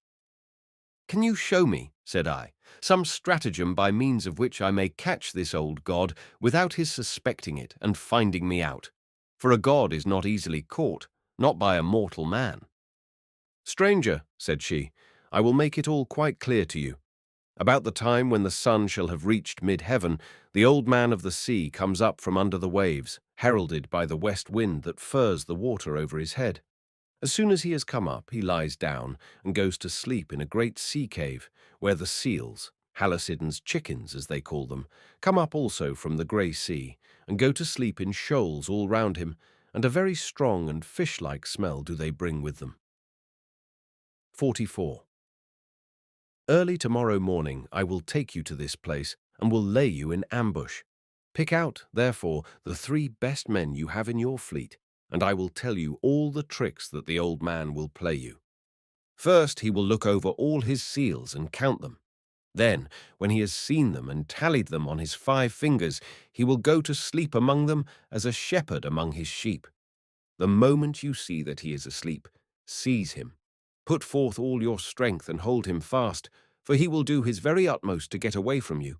[SPEAKER 1] "Can you show me," said I, "some stratagem by means of which I may catch this old god without his suspecting it and finding me out? For a god is not easily caught, not by a mortal man." "Stranger," said she, "I will make it all quite clear to you. About the time when the sun shall have reached mid-heaven, the old man of the sea comes up from under the waves, heralded by the west wind that furs the water over his head. As soon as he has come up, he lies down and goes to sleep in a great sea cave, where the seals, Halcyon's chickens as they call them, come up also from the grey sea, and go to sleep in shoals all round him, and a very strong and fish-like smell do they bring with them." 44. "Early tomorrow morning I will take you to this place, and will lay you in ambush. Pick out, therefore, the 3 best men you have in your fleet, and I will tell you all the tricks that the old man will play you. First, he will look over all his seals and count them. Then, when he has seen them and tallied them on his 5 fingers, he will go to sleep among them as a shepherd among his sheep. The moment you see that he is asleep, seize him. Put forth all your strength and hold him fast, for he will do his very utmost to get away from you.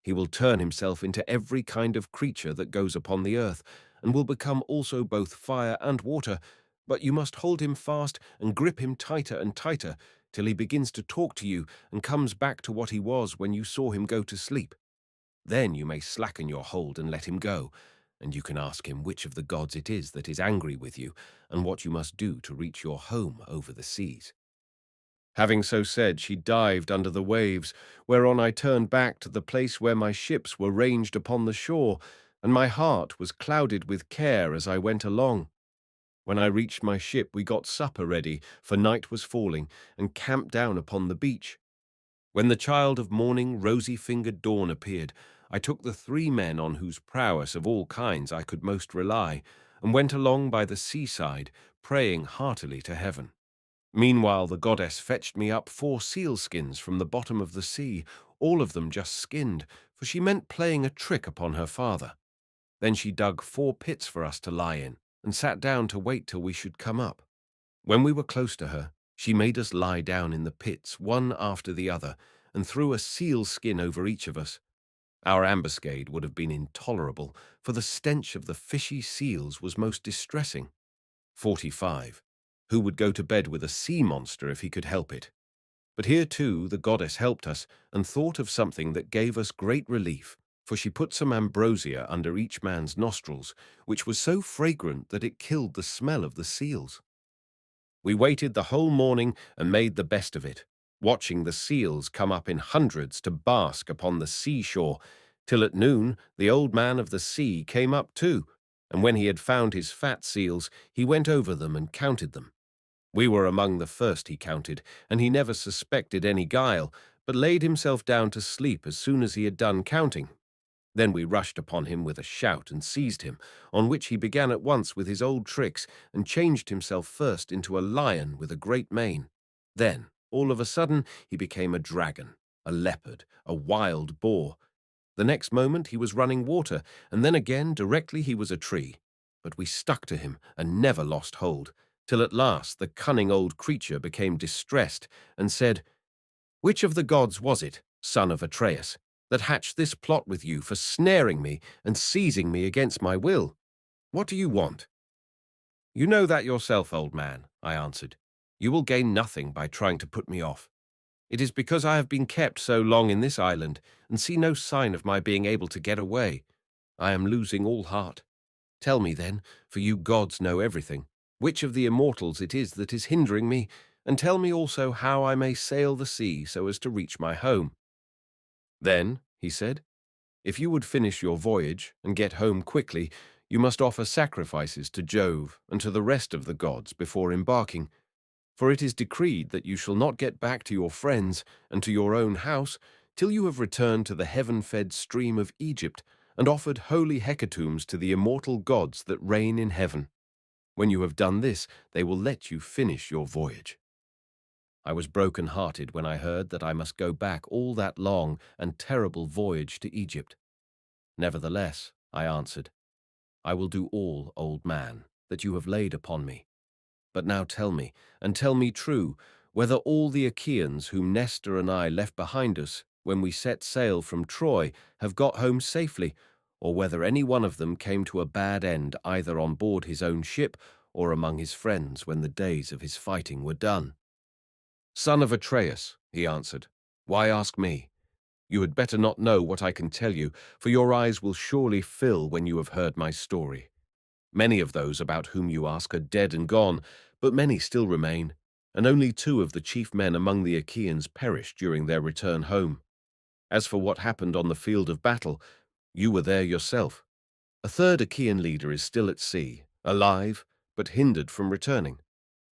[SPEAKER 1] He will turn himself into every kind of creature that goes upon the earth, and will become also both fire and water, but you must hold him fast and grip him tighter and tighter, till he begins to talk to you and comes back to what he was when you saw him go to sleep. Then you may slacken your hold and let him go, and you can ask him which of the gods it is that is angry with you, and what you must do to reach your home over the seas." Having so said, she dived under the waves, whereon I turned back to the place where my ships were ranged upon the shore, and my heart was clouded with care as I went along. When I reached my ship, we got supper ready, for night was falling, and camped down upon the beach. When the child of morning, rosy-fingered dawn appeared, I took the 3 men on whose prowess of all kinds I could most rely, and went along by the seaside, praying heartily to heaven. Meanwhile the goddess fetched me up 4 seal-skins from the bottom of the sea, all of them just skinned, for she meant playing a trick upon her father. Then she dug 4 pits for us to lie in, and sat down to wait till we should come up. When we were close to her, she made us lie down in the pits, one after the other, and threw a seal skin over each of us. Our ambuscade would have been intolerable, for the stench of the fishy seals was most distressing. 45. Who would go to bed with a sea monster if he could help it? But here too the goddess helped us and thought of something that gave us great relief, for she put some ambrosia under each man's nostrils, which was so fragrant that it killed the smell of the seals. We waited the whole morning and made the best of it, watching the seals come up in hundreds to bask upon the seashore, till at noon the old man of the sea came up too, and when he had found his fat seals, he went over them and counted them. We were among the first he counted, and he never suspected any guile, but laid himself down to sleep as soon as he had done counting. Then we rushed upon him with a shout and seized him, on which he began at once with his old tricks and changed himself first into a lion with a great mane. Then, all of a sudden, he became a dragon, a leopard, a wild boar. The next moment he was running water, and then again directly he was a tree. But we stuck to him and never lost hold, till at last the cunning old creature became distressed and said, "Which of the gods was it, son of Atreus, that hatched this plot with you for snaring me and seizing me against my will? What do you want?" "You know that yourself, old man," I answered. "You will gain nothing by trying to put me off. It is because I have been kept so long in this island and see no sign of my being able to get away. I am losing all heart. Tell me then, for you gods know everything, which of the immortals it is that is hindering me, and tell me also how I may sail the sea so as to reach my home." "Then," he said, "if you would finish your voyage and get home quickly, you must offer sacrifices to Jove and to the rest of the gods before embarking. For it is decreed that you shall not get back to your friends and to your own house till you have returned to the heaven-fed stream of Egypt and offered holy hecatombs to the immortal gods that reign in heaven. When you have done this, they will let you finish your voyage." I was broken-hearted when I heard that I must go back all that long and terrible voyage to Egypt. "Nevertheless," I answered, "I will do all, old man, that you have laid upon me. But now tell me, and tell me true, whether all the Achaeans whom Nestor and I left behind us when we set sail from Troy have got home safely, or whether any one of them came to a bad end either on board his own ship or among his friends when the days of his fighting were done." "Son of Atreus," he answered, "why ask me? You had better not know what I can tell you, for your eyes will surely fill when you have heard my story. Many of those about whom you ask are dead and gone, but many still remain, and only 2 of the chief men among the Achaeans perished during their return home. As for what happened on the field of battle, you were there yourself. A 3rd Achaean leader is still at sea, alive, but hindered from returning.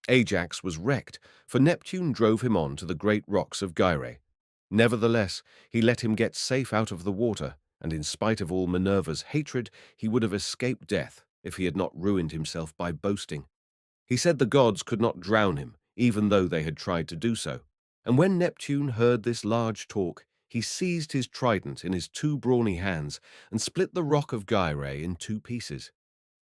[SPEAKER 1] Ajax was wrecked, for Neptune drove him on to the great rocks of Gyrae. Nevertheless, he let him get safe out of the water, and in spite of all Minerva's hatred, he would have escaped death if he had not ruined himself by boasting. He said the gods could not drown him, even though they had tried to do so. And when Neptune heard this large talk, he seized his trident in his 2 brawny hands and split the rock of Gyrae in 2 pieces.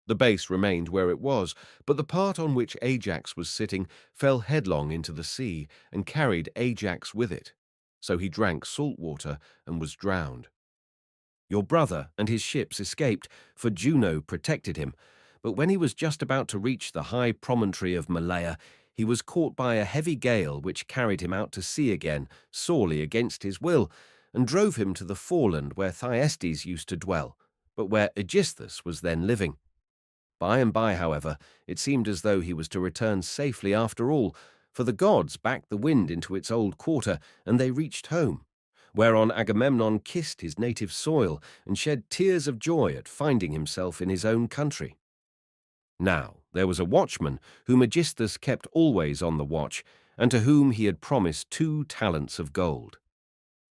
[SPEAKER 1] The base remained where it was, but the part on which Ajax was sitting fell headlong into the sea and carried Ajax with it. So he drank salt water and was drowned. Your brother and his ships escaped, for Juno protected him, but when he was just about to reach the high promontory of Malea, he was caught by a heavy gale which carried him out to sea again, sorely against his will, and drove him to the foreland where Thyestes used to dwell, but where Aegisthus was then living. By and by, however, it seemed as though he was to return safely after all, for the gods backed the wind into its old quarter, and they reached home, whereon Agamemnon kissed his native soil and shed tears of joy at finding himself in his own country. Now there was a watchman whom Aegisthus kept always on the watch, and to whom he had promised 2 talents of gold.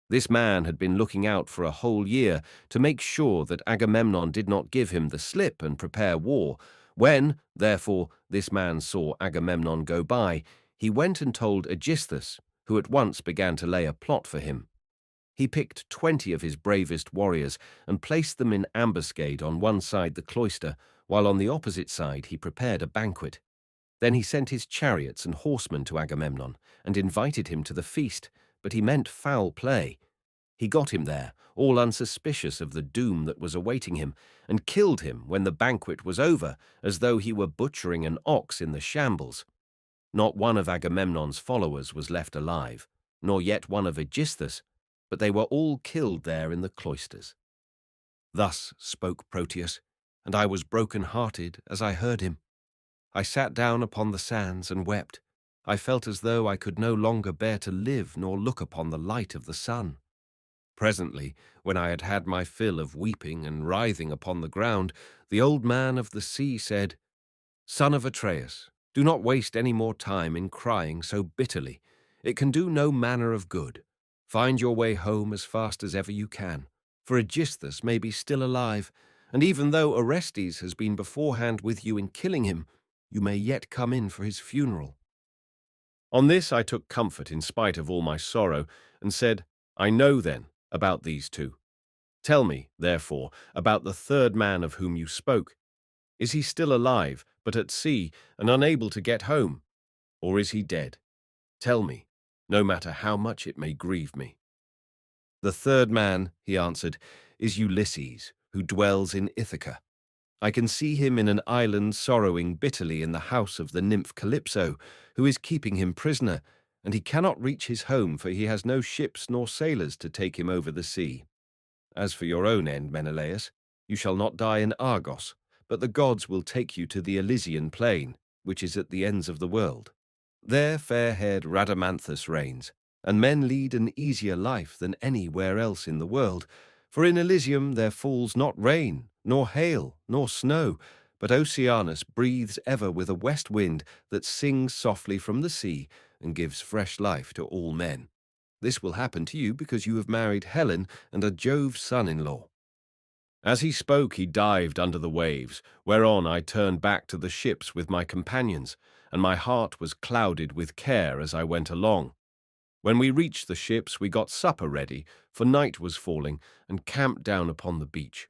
[SPEAKER 1] This man had been looking out for a whole year to make sure that Agamemnon did not give him the slip and prepare war. When, therefore, this man saw Agamemnon go by, he went and told Aegisthus, who at once began to lay a plot for him. He picked 20 of his bravest warriors and placed them in ambuscade on one side the cloister, while on the opposite side he prepared a banquet. Then he sent his chariots and horsemen to Agamemnon, and invited him to the feast, but he meant foul play. He got him there, all unsuspicious of the doom that was awaiting him, and killed him when the banquet was over, as though he were butchering an ox in the shambles. Not one of Agamemnon's followers was left alive, nor yet one of Aegisthus, but they were all killed there in the cloisters. Thus spoke Proteus, and I was broken-hearted as I heard him. I sat down upon the sands and wept. I felt as though I could no longer bear to live nor look upon the light of the sun. Presently, when I had had my fill of weeping and writhing upon the ground, the old man of the sea said, "Son of Atreus, do not waste any more time in crying so bitterly. It can do no manner of good. Find your way home as fast as ever you can, for Aegisthus may be still alive, and even though Orestes has been beforehand with you in killing him, you may yet come in for his funeral." On this I took comfort in spite of all my sorrow, and said, "I know then about these two. Tell me, therefore, about the third man of whom you spoke. Is he still alive, but at sea, and unable to get home? Or is he dead? Tell me, no matter how much it may grieve me." "The third man," he answered, "is Ulysses, who dwells in Ithaca. I can see him in an island sorrowing bitterly in the house of the nymph Calypso, who is keeping him prisoner, and he cannot reach his home, for he has no ships nor sailors to take him over the sea. As for your own end, Menelaus, you shall not die in Argos, but the gods will take you to the Elysian plain, which is at the ends of the world. There fair-haired Rhadamanthus reigns, and men lead an easier life than anywhere else in the world, for in Elysium there falls not rain, nor hail, nor snow, but Oceanus breathes ever with a west wind that sings softly from the sea and gives fresh life to all men. This will happen to you because you have married Helen and are Jove's son-in-law." As he spoke, he dived under the waves, whereon I turned back to the ships with my companions, and my heart was clouded with care as I went along. When we reached the ships, we got supper ready, for night was falling, and camped down upon the beach.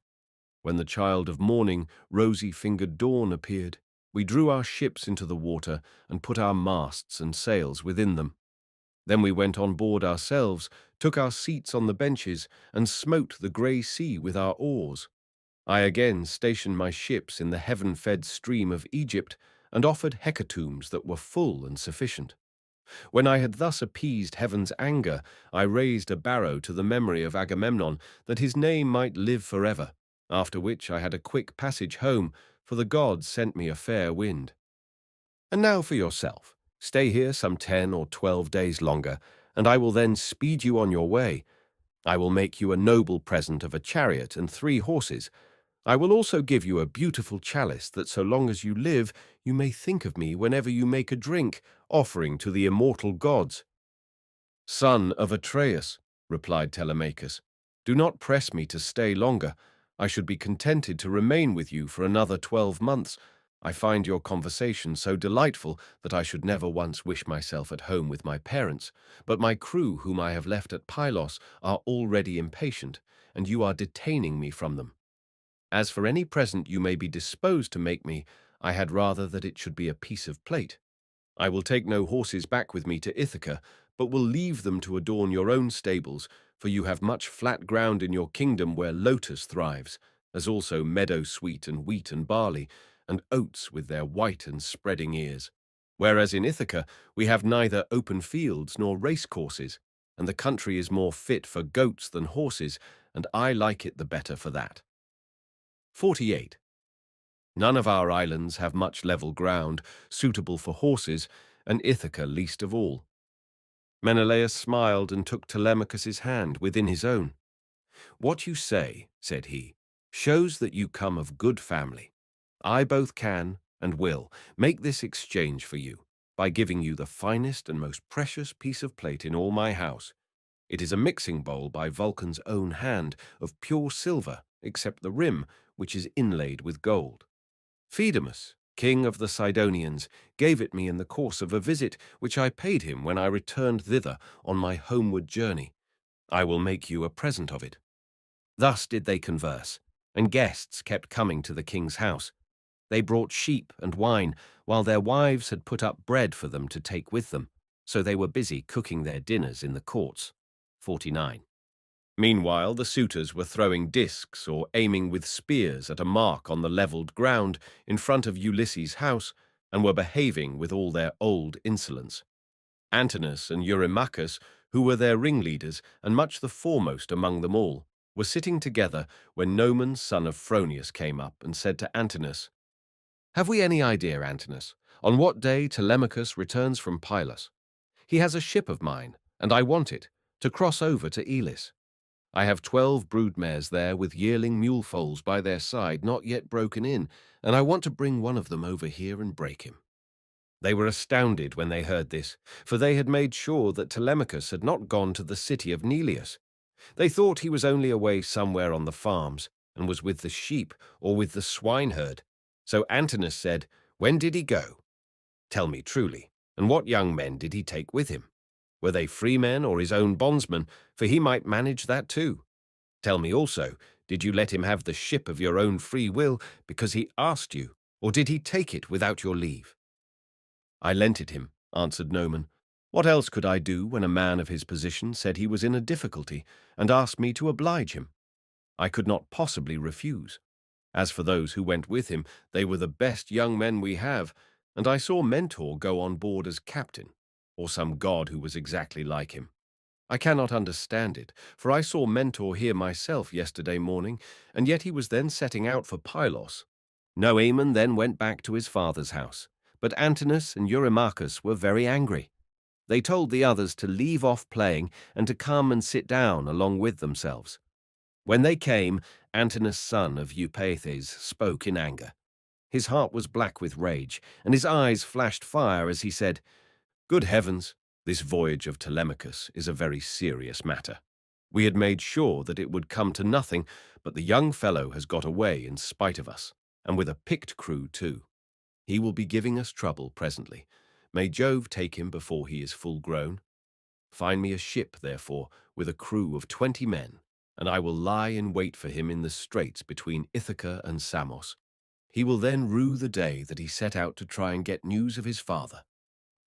[SPEAKER 1] When the child of morning, rosy-fingered dawn, appeared, we drew our ships into the water and put our masts and sails within them. Then we went on board ourselves, took our seats on the benches, and smote the grey sea with our oars. I again stationed my ships in the heaven-fed stream of Egypt, and offered hecatombs that were full and sufficient. When I had thus appeased heaven's anger, I raised a barrow to the memory of Agamemnon, that his name might live forever, after which I had a quick passage home, for the gods sent me a fair wind. And now for yourself. Stay here some 10 or 12 days longer, and I will then speed you on your way. I will make you a noble present of a chariot and 3 horses. I will also give you a beautiful chalice, that so long as you live, you may think of me whenever you make a drink, offering to the immortal gods." "Son of Atreus," replied Telemachus, "do not press me to stay longer. I should be contented to remain with you for another 12 months. I find your conversation so delightful that I should never once wish myself at home with my parents, but my crew whom I have left at Pylos are already impatient, and you are detaining me from them. As for any present you may be disposed to make me, I had rather that it should be a piece of plate. I will take no horses back with me to Ithaca, but will leave them to adorn your own stables, for you have much flat ground in your kingdom where lotus thrives, as also meadow-sweet and wheat and barley, and oats with their white and spreading ears. Whereas in Ithaca we have neither open fields nor racecourses, and the country is more fit for goats than horses, and I like it the better for that." 48. None of our islands have much level ground, suitable for horses, and Ithaca least of all. Menelaus smiled and took Telemachus's hand within his own. "What you say," said he, "shows that you come of good family. I both can, and will, make this exchange for you, by giving you the finest and most precious piece of plate in all my house. It is a mixing bowl by Vulcan's own hand, of pure silver, except the rim, which is inlaid with gold. Phaeacius, king of the Sidonians, gave it me in the course of a visit which I paid him when I returned thither on my homeward journey. I will make you a present of it." Thus did they converse, and guests kept coming to the king's house. They brought sheep and wine, while their wives had put up bread for them to take with them, so they were busy cooking their dinners in the courts. 49. Meanwhile, the suitors were throwing discs or aiming with spears at a mark on the levelled ground in front of Ulysses' house, and were behaving with all their old insolence. Antinous and Eurymachus, who were their ringleaders and much the foremost among them all, were sitting together when Noman, son of Phronius, came up and said to Antinous, "Have we any idea, Antinous, on what day Telemachus returns from Pylos? He has a ship of mine, and I want it, to cross over to Elis. I have 12 broodmares there with yearling mule foals by their side, not yet broken in, and I want to bring one of them over here and break him." They were astounded when they heard this, for they had made sure that Telemachus had not gone to the city of Neleus. They thought he was only away somewhere on the farms, and was with the sheep or with the swineherd. So Antinous said, "When did he go? Tell me truly, and what young men did he take with him? Were they freemen or his own bondsmen, for he might manage that too? Tell me also, did you let him have the ship of your own free will because he asked you, or did he take it without your leave?" "I lent it him," answered Noman. "What else could I do when a man of his position said he was in a difficulty and asked me to oblige him? I could not possibly refuse. As for those who went with him, they were the best young men we have, and I saw Mentor go on board as captain, or some god who was exactly like him. I cannot understand it, for I saw Mentor here myself yesterday morning, and yet he was then setting out for Pylos. Noemon then went back to his father's house, but Antinous and Eurymachus were very angry. They told the others to leave off playing and to come and sit down along with themselves. When they came, Antinous, son of Eupeithes, spoke in anger. His heart was black with rage, and his eyes flashed fire as he said, "Good heavens, this voyage of Telemachus is a very serious matter. We had made sure that it would come to nothing, but the young fellow has got away in spite of us, and with a picked crew too. He will be giving us trouble presently. May Jove take him before he is full grown. Find me a ship, therefore, with a crew of 20 men, and I will lie in wait for him in the straits between Ithaca and Samos. He will then rue the day that he set out to try and get news of his father."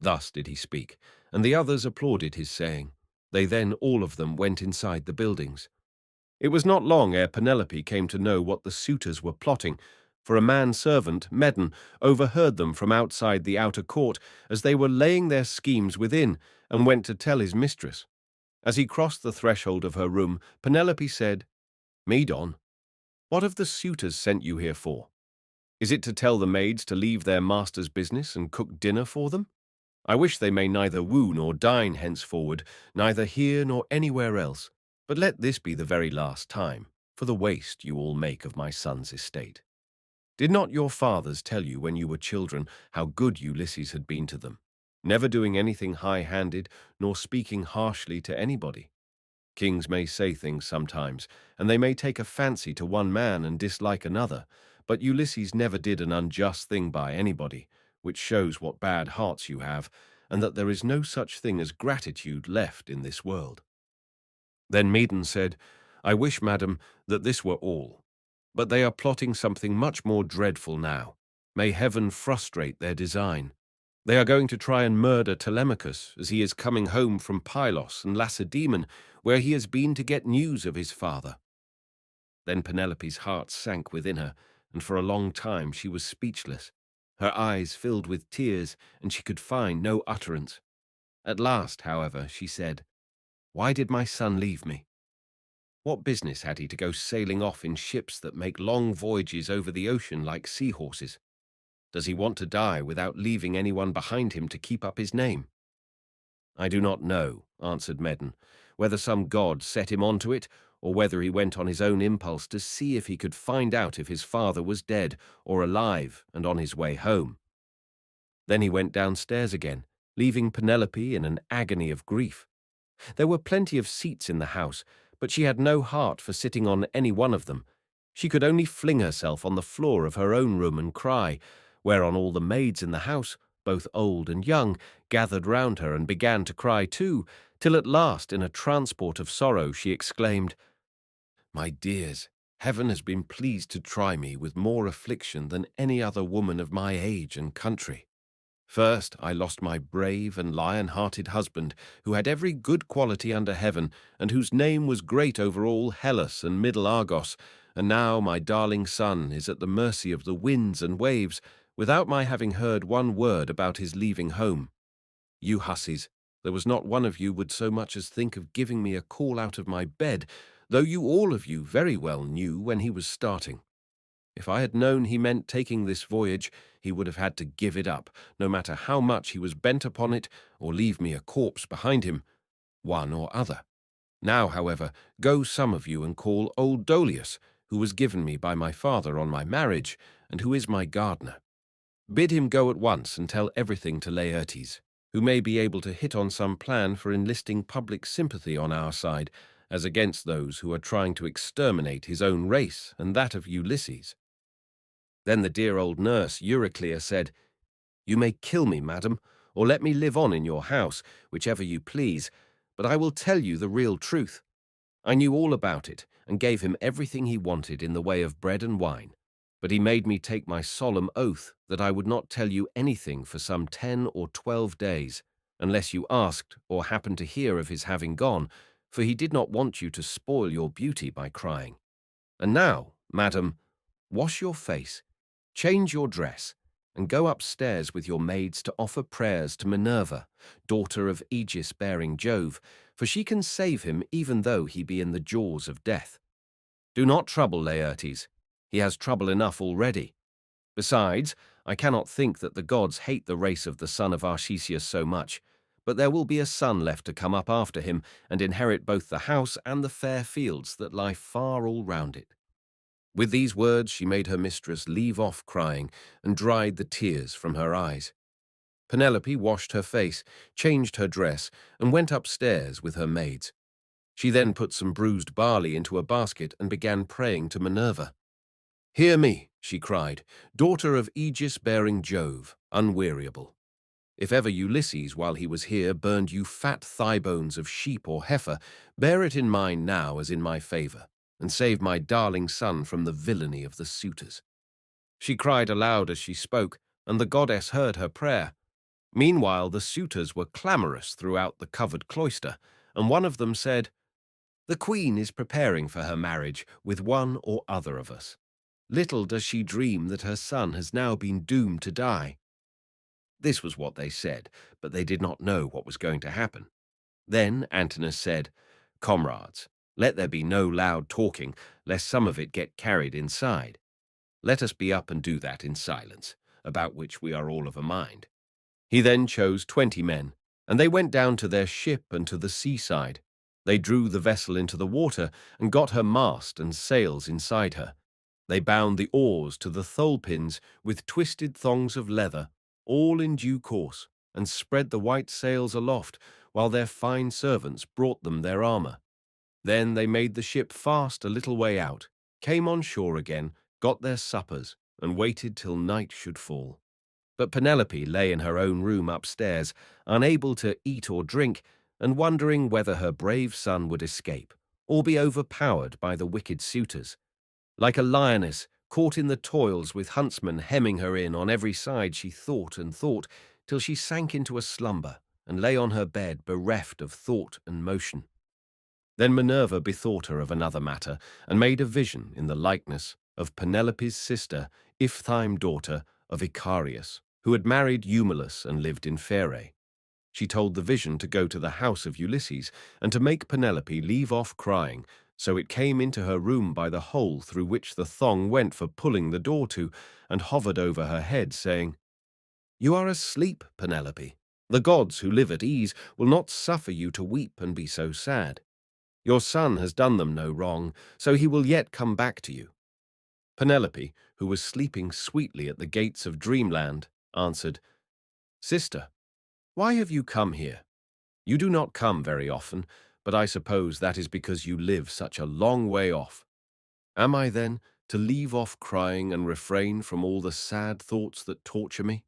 [SPEAKER 1] Thus did he speak, and the others applauded his saying. They then all of them went inside the buildings. It was not long ere Penelope came to know what the suitors were plotting, for a man-servant, Medon, overheard them from outside the outer court as they were laying their schemes within, and went to tell his mistress. As he crossed the threshold of her room, Penelope said, "Medon, what have the suitors sent you here for? Is it to tell the maids to leave their master's business and cook dinner for them? I wish they may neither woo nor dine henceforward, neither here nor anywhere else. But let this be the very last time, for the waste you all make of my son's estate. Did not your fathers tell you when you were children how good Ulysses had been to them, never doing anything high-handed nor speaking harshly to anybody? Kings may say things sometimes, and they may take a fancy to one man and dislike another, but Ulysses never did an unjust thing by anybody, which shows what bad hearts you have, and that there is no such thing as gratitude left in this world." Then Medon said, "I wish, madam, that this were all. But they are plotting something much more dreadful now. May heaven frustrate their design. They are going to try and murder Telemachus as he is coming home from Pylos and Lacedaemon, where he has been to get news of his father." Then Penelope's heart sank within her, and for a long time she was speechless. Her eyes filled with tears, and she could find no utterance. At last, however, she said, "Why did my son leave me? What business had he to go sailing off in ships that make long voyages over the ocean like seahorses? Does he want to die without leaving anyone behind him to keep up his name?" "I do not know," answered Medon, "whether some god set him onto it, or whether he went on his own impulse to see if he could find out if his father was dead or alive and on his way home." Then he went downstairs again, leaving Penelope in an agony of grief. There were plenty of seats in the house, but she had no heart for sitting on any one of them. She could only fling herself on the floor of her own room and cry, whereon all the maids in the house, both old and young, gathered round her and began to cry too, till at last, in a transport of sorrow, she exclaimed, "My dears, Heaven has been pleased to try me with more affliction than any other woman of my age and country. First, I lost my brave and lion-hearted husband, who had every good quality under heaven, and whose name was great over all Hellas and middle Argos, and now my darling son is at the mercy of the winds and waves, without my having heard one word about his leaving home. You hussies, there was not one of you would so much as think of giving me a call out of my bed, though you all of you very well knew when he was starting. If I had known he meant taking this voyage, he would have had to give it up, no matter how much he was bent upon it, or leave me a corpse behind him, one or other. Now, however, go some of you and call old Dolius, who was given me by my father on my marriage, and who is my gardener. Bid him go at once and tell everything to Laertes, who may be able to hit on some plan for enlisting public sympathy on our side, as against those who are trying to exterminate his own race and that of Ulysses." Then the dear old nurse, Euryclea, said, "You may kill me, madam, or let me live on in your house, whichever you please, but I will tell you the real truth. I knew all about it, and gave him everything he wanted in the way of bread and wine, but he made me take my solemn oath that I would not tell you anything for some 10 or 12 days, unless you asked or happened to hear of his having gone, for he did not want you to spoil your beauty by crying. And now, madam, wash your face, change your dress, and go upstairs with your maids to offer prayers to Minerva, daughter of Aegis-bearing Jove, for she can save him even though he be in the jaws of death. Do not trouble Laertes. He has trouble enough already. Besides, I cannot think that the gods hate the race of the son of Odysseus so much, but there will be a son left to come up after him and inherit both the house and the fair fields that lie far all round it." With these words she made her mistress leave off crying and dried the tears from her eyes. Penelope washed her face, changed her dress, and went upstairs with her maids. She then put some bruised barley into a basket and began praying to Minerva. "Hear me," she cried, "daughter of Aegis-bearing Jove, unweariable. If ever Ulysses, while he was here, burned you fat thigh bones of sheep or heifer, bear it in mind now as in my favour, and save my darling son from the villainy of the suitors." She cried aloud as she spoke, and the goddess heard her prayer. Meanwhile the suitors were clamorous throughout the covered cloister, and one of them said, "The queen is preparing for her marriage with one or other of us. Little does she dream that her son has now been doomed to die." This was what they said, but they did not know what was going to happen. Then Antinous said, "Comrades, let there be no loud talking, lest some of it get carried inside. Let us be up and do that in silence, about which we are all of a mind." He then chose 20 men, and they went down to their ship and to the seaside. They drew the vessel into the water and got her mast and sails inside her. They bound the oars to the thole-pins with twisted thongs of leather, all in due course, and spread the white sails aloft, while their fine servants brought them their armour. Then they made the ship fast a little way out, came on shore again, got their suppers, and waited till night should fall. But Penelope lay in her own room upstairs, unable to eat or drink, and wondering whether her brave son would escape, or be overpowered by the wicked suitors. Like a lioness caught in the toils with huntsmen hemming her in on every side, she thought and thought, till she sank into a slumber, and lay on her bed bereft of thought and motion. Then Minerva bethought her of another matter, and made a vision in the likeness of Penelope's sister, Iphthyme, daughter of Icarius, who had married Eumelus and lived in Phaerae. She told the vision to go to the house of Ulysses, and to make Penelope leave off crying, so it came into her room by the hole through which the thong went for pulling the door to, and hovered over her head, saying, "You are asleep, Penelope. The gods who live at ease will not suffer you to weep and be so sad. Your son has done them no wrong, so he will yet come back to you." Penelope, who was sleeping sweetly at the gates of dreamland, answered, "Sister, why have you come here? You do not come very often, but I suppose that is because you live such a long way off. Am I, then, to leave off crying and refrain from all the sad thoughts that torture me?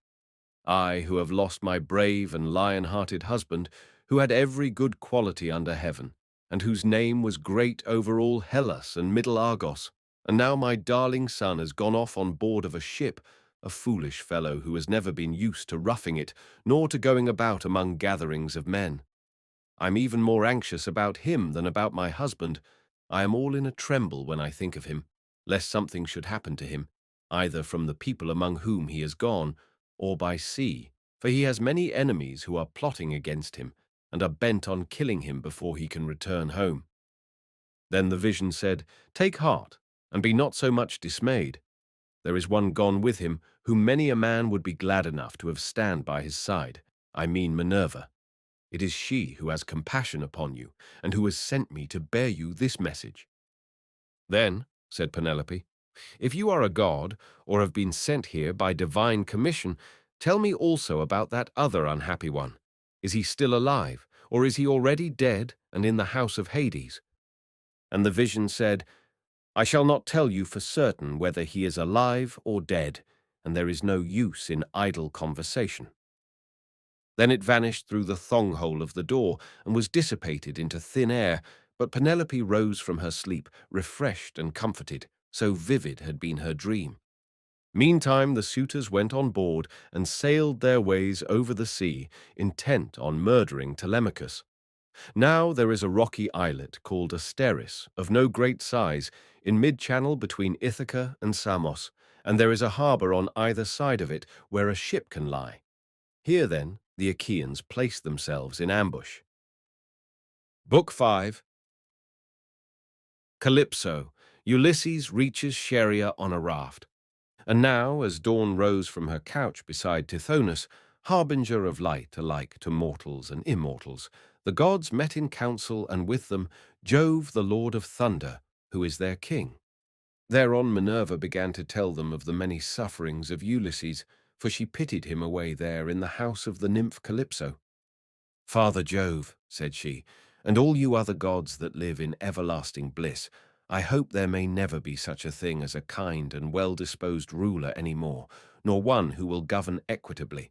[SPEAKER 1] I, who have lost my brave and lion-hearted husband, who had every good quality under heaven, and whose name was great over all Hellas and middle Argos. And now my darling son has gone off on board of a ship, a foolish fellow who has never been used to roughing it, nor to going about among gatherings of men. I'm even more anxious about him than about my husband. I am all in a tremble when I think of him, lest something should happen to him, either from the people among whom he has gone, or by sea, for he has many enemies who are plotting against him, and are bent on killing him before he can return home. Then the vision said, Take heart, and be not so much dismayed. There is one gone with him, whom many a man would be glad enough to have stand by his side. I mean Minerva. It is she who has compassion upon you, and who has sent me to bear you this message. Then, said Penelope, if you are a god, or have been sent here by divine commission, tell me also about that other unhappy one. Is he still alive, or is he already dead and in the house of Hades? And the vision said, I shall not tell you for certain whether he is alive or dead, and there is no use in idle conversation. Then it vanished through the thong-hole of the door and was dissipated into thin air, but Penelope rose from her sleep, refreshed and comforted, so vivid had been her dream. Meantime the suitors went on board and sailed their ways over the sea, intent on murdering Telemachus. Now there is a rocky islet called Asteris, of no great size, in mid-channel between Ithaca and Samos, and there is a harbour on either side of it where a ship can lie. Here, then, the Achaeans placed themselves in ambush. Book 5. Calypso. Ulysses reaches Scheria on a raft. And now, as dawn rose from her couch beside Tithonus, harbinger of light alike to mortals and immortals, the gods met in council, and with them Jove, the lord of thunder, who is their king. Thereon Minerva began to tell them of the many sufferings of Ulysses, for she pitied him away there in the house of the nymph Calypso. Father Jove, said she, and all you other gods that live in everlasting bliss, I hope there may never be such a thing as a kind and well-disposed ruler any more, nor one who will govern equitably.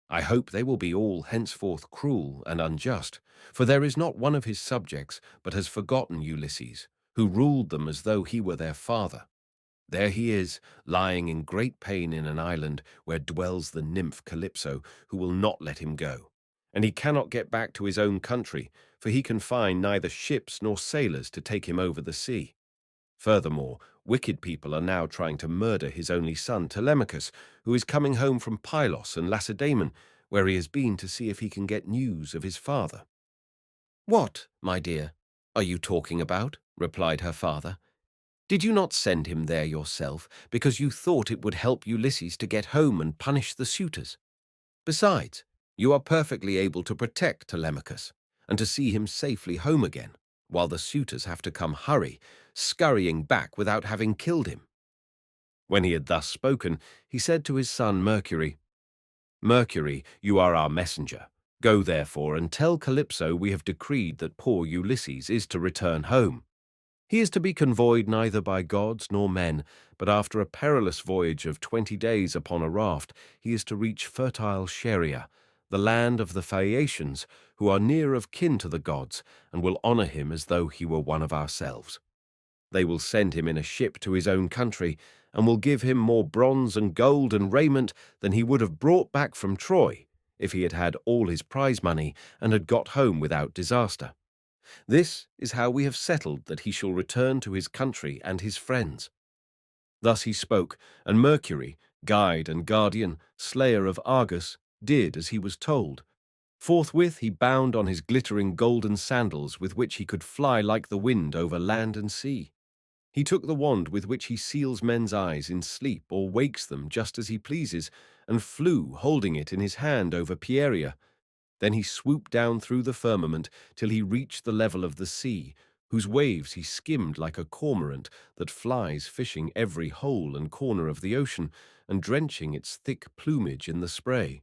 [SPEAKER 1] I hope they will be all henceforth cruel and unjust, for there is not one of his subjects but has forgotten Ulysses, who ruled them as though he were their father. There he is, lying in great pain in an island where dwells the nymph Calypso, who will not let him go. And he cannot get back to his own country, for he can find neither ships nor sailors to take him over the sea. Furthermore, wicked people are now trying to murder his only son Telemachus, who is coming home from Pylos and Lacedaemon, where he has been to see if he can get news of his father. What, my dear, are you talking about? Replied her father. Did you not send him there yourself, because you thought it would help Ulysses to get home and punish the suitors? Besides, you are perfectly able to protect Telemachus, and to see him safely home again, while the suitors have to come scurrying back without having killed him. When he had thus spoken, he said to his son Mercury, Mercury, you are our messenger. Go therefore and tell Calypso we have decreed that poor Ulysses is to return home. He is to be convoyed neither by gods nor men, but after a perilous voyage of 20 days upon a raft, he is to reach fertile Scheria, the land of the Phaeacians, who are near of kin to the gods, and will honor him as though he were one of ourselves. They will send him in a ship to his own country, and will give him more bronze and gold and raiment than he would have brought back from Troy, if he had had all his prize money and had got home without disaster. This is how we have settled that he shall return to his country and his friends. Thus he spoke, and Mercury, guide and guardian, slayer of Argus, did as he was told. Forthwith he bound on his glittering golden sandals with which he could fly like the wind over land and sea. He took the wand with which he seals men's eyes in sleep or wakes them just as he pleases, and flew, holding it in his hand over Phaeacia. Then he swooped down through the firmament till he reached the level of the sea, whose waves he skimmed like a cormorant that flies fishing every hole and corner of the ocean, and drenching its thick plumage in the spray.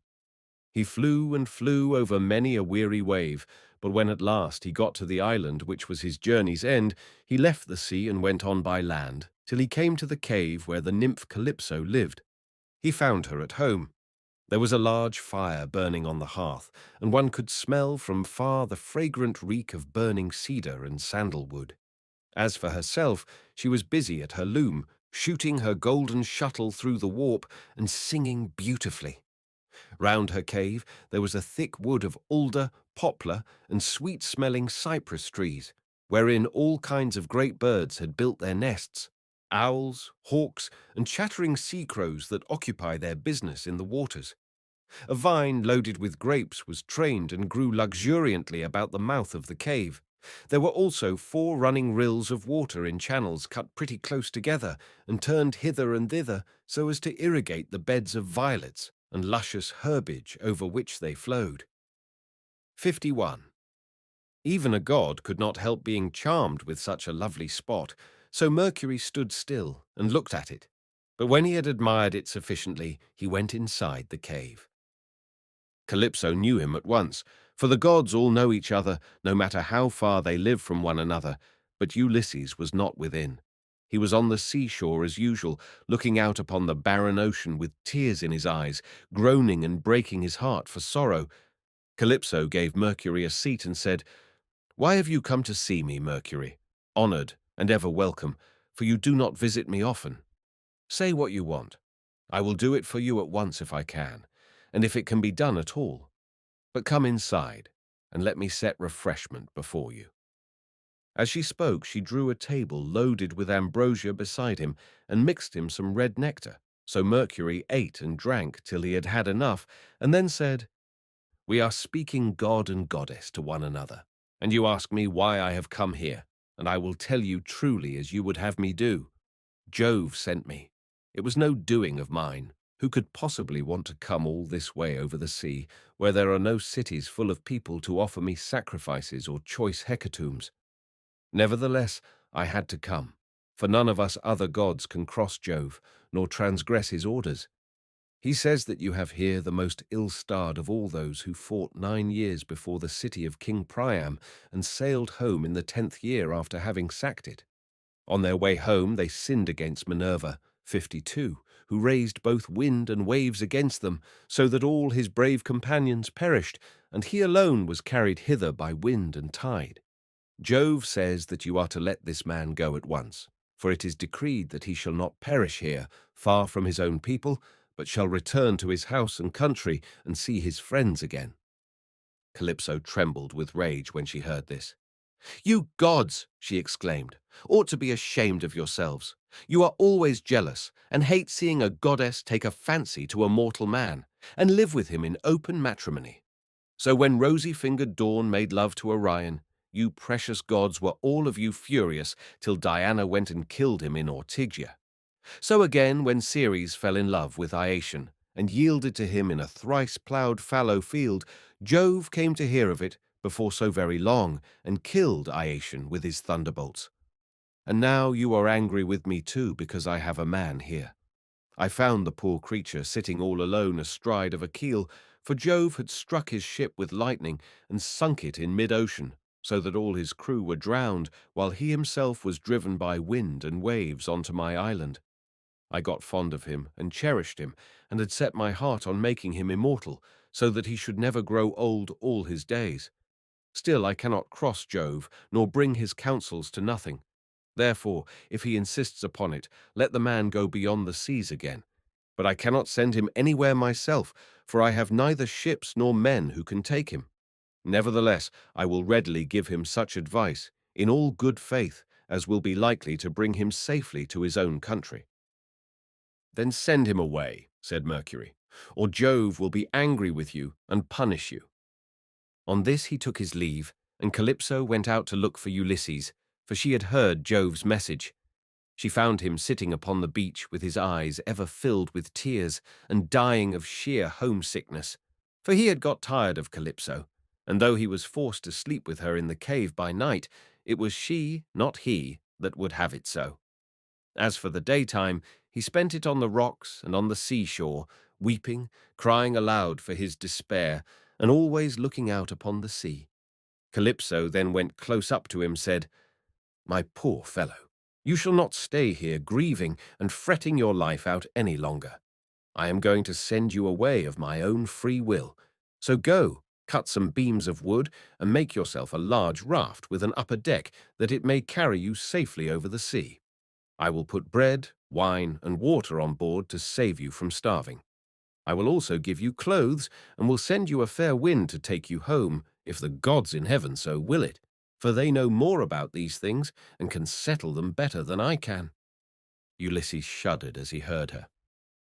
[SPEAKER 1] He flew and flew over many a weary wave, but when at last he got to the island which was his journey's end, he left the sea and went on by land, till he came to the cave where the nymph Calypso lived. He found her at home. There was a large fire burning on the hearth, and one could smell from far the fragrant reek of burning cedar and sandalwood. As for herself, she was busy at her loom, shooting her golden shuttle through the warp and singing beautifully. Round her cave there was a thick wood of alder, poplar, and sweet-smelling cypress trees, wherein all kinds of great birds had built their nests, owls, hawks, and chattering sea crows that occupy their business in the waters. A vine loaded with grapes was trained and grew luxuriantly about the mouth of the cave. There were also 4 running rills of water in channels cut pretty close together and turned hither and thither so as to irrigate the beds of violets and luscious herbage over which they flowed. 51. Even a god could not help being charmed with such a lovely spot, so Mercury stood still and looked at it. But when he had admired it sufficiently, he went inside the cave. Calypso knew him at once, for the gods all know each other, no matter how far they live from one another, but Ulysses was not within. He was on the seashore as usual, looking out upon the barren ocean with tears in his eyes, groaning and breaking his heart for sorrow. Calypso gave Mercury a seat and said, "Why have you come to see me, Mercury? Honored and ever welcome, for you do not visit me often. Say what you want. I will do it for you at once if I can, and if it can be done at all. But come inside, and let me set refreshment before you." As she spoke, she drew a table loaded with ambrosia beside him and mixed him some red nectar. So Mercury ate and drank till he had had enough, and then said, "We are speaking god and goddess to one another, and you ask me why I have come here, and I will tell you truly as you would have me do. Jove sent me. It was no doing of mine. Who could possibly want to come all this way over the sea, where there are no cities full of people to offer me sacrifices or choice hecatombs? Nevertheless, I had to come, for none of us other gods can cross Jove, nor transgress his orders. He says that you have here the most ill-starred of all those who fought 9 years before the city of King Priam and sailed home in the 10th year after having sacked it. On their way home they sinned against Minerva, 52, who raised both wind and waves against them, so that all his brave companions perished, and he alone was carried hither by wind and tide. Jove says that you are to let this man go at once, for it is decreed that he shall not perish here, far from his own people, but shall return to his house and country and see his friends again." Calypso trembled with rage when she heard this. "You gods," she exclaimed, "ought to be ashamed of yourselves. You are always jealous and hate seeing a goddess take a fancy to a mortal man and live with him in open matrimony. So when rosy-fingered Dawn made love to Orion, you precious gods were all of you furious till Diana went and killed him in Ortygia. So again when Ceres fell in love with Iasion and yielded to him in a thrice-ploughed fallow field, Jove came to hear of it before so very long and killed Iasion with his thunderbolts. And now you are angry with me too because I have a man here. I found the poor creature sitting all alone astride of a keel, for Jove had struck his ship with lightning and sunk it in mid-ocean, so that all his crew were drowned, while he himself was driven by wind and waves onto my island. I got fond of him and cherished him, and had set my heart on making him immortal, so that he should never grow old all his days. Still I cannot cross Jove, nor bring his counsels to nothing. Therefore, if he insists upon it, let the man go beyond the seas again. But I cannot send him anywhere myself, for I have neither ships nor men who can take him. Nevertheless, I will readily give him such advice, in all good faith, as will be likely to bring him safely to his own country." "Then send him away," said Mercury, "or Jove will be angry with you and punish you." On this he took his leave, and Calypso went out to look for Ulysses, for she had heard Jove's message. She found him sitting upon the beach with his eyes ever filled with tears and dying of sheer homesickness, for he had got tired of Calypso, and though he was forced to sleep with her in the cave by night, it was she, not he, that would have it so. As for the daytime, he spent it on the rocks and on the seashore, weeping, crying aloud for his despair, and always looking out upon the sea. Calypso then went close up to him, said, "My poor fellow, you shall not stay here grieving and fretting your life out any longer. I am going to send you away of my own free will. So go, Cut some beams of wood and make yourself a large raft with an upper deck that it may carry you safely over the sea. I will put bread, wine, and water on board to save you from starving. I will also give you clothes and will send you a fair wind to take you home, if the gods in heaven so will it, for they know more about these things and can settle them better than I can." Ulysses shuddered as he heard her.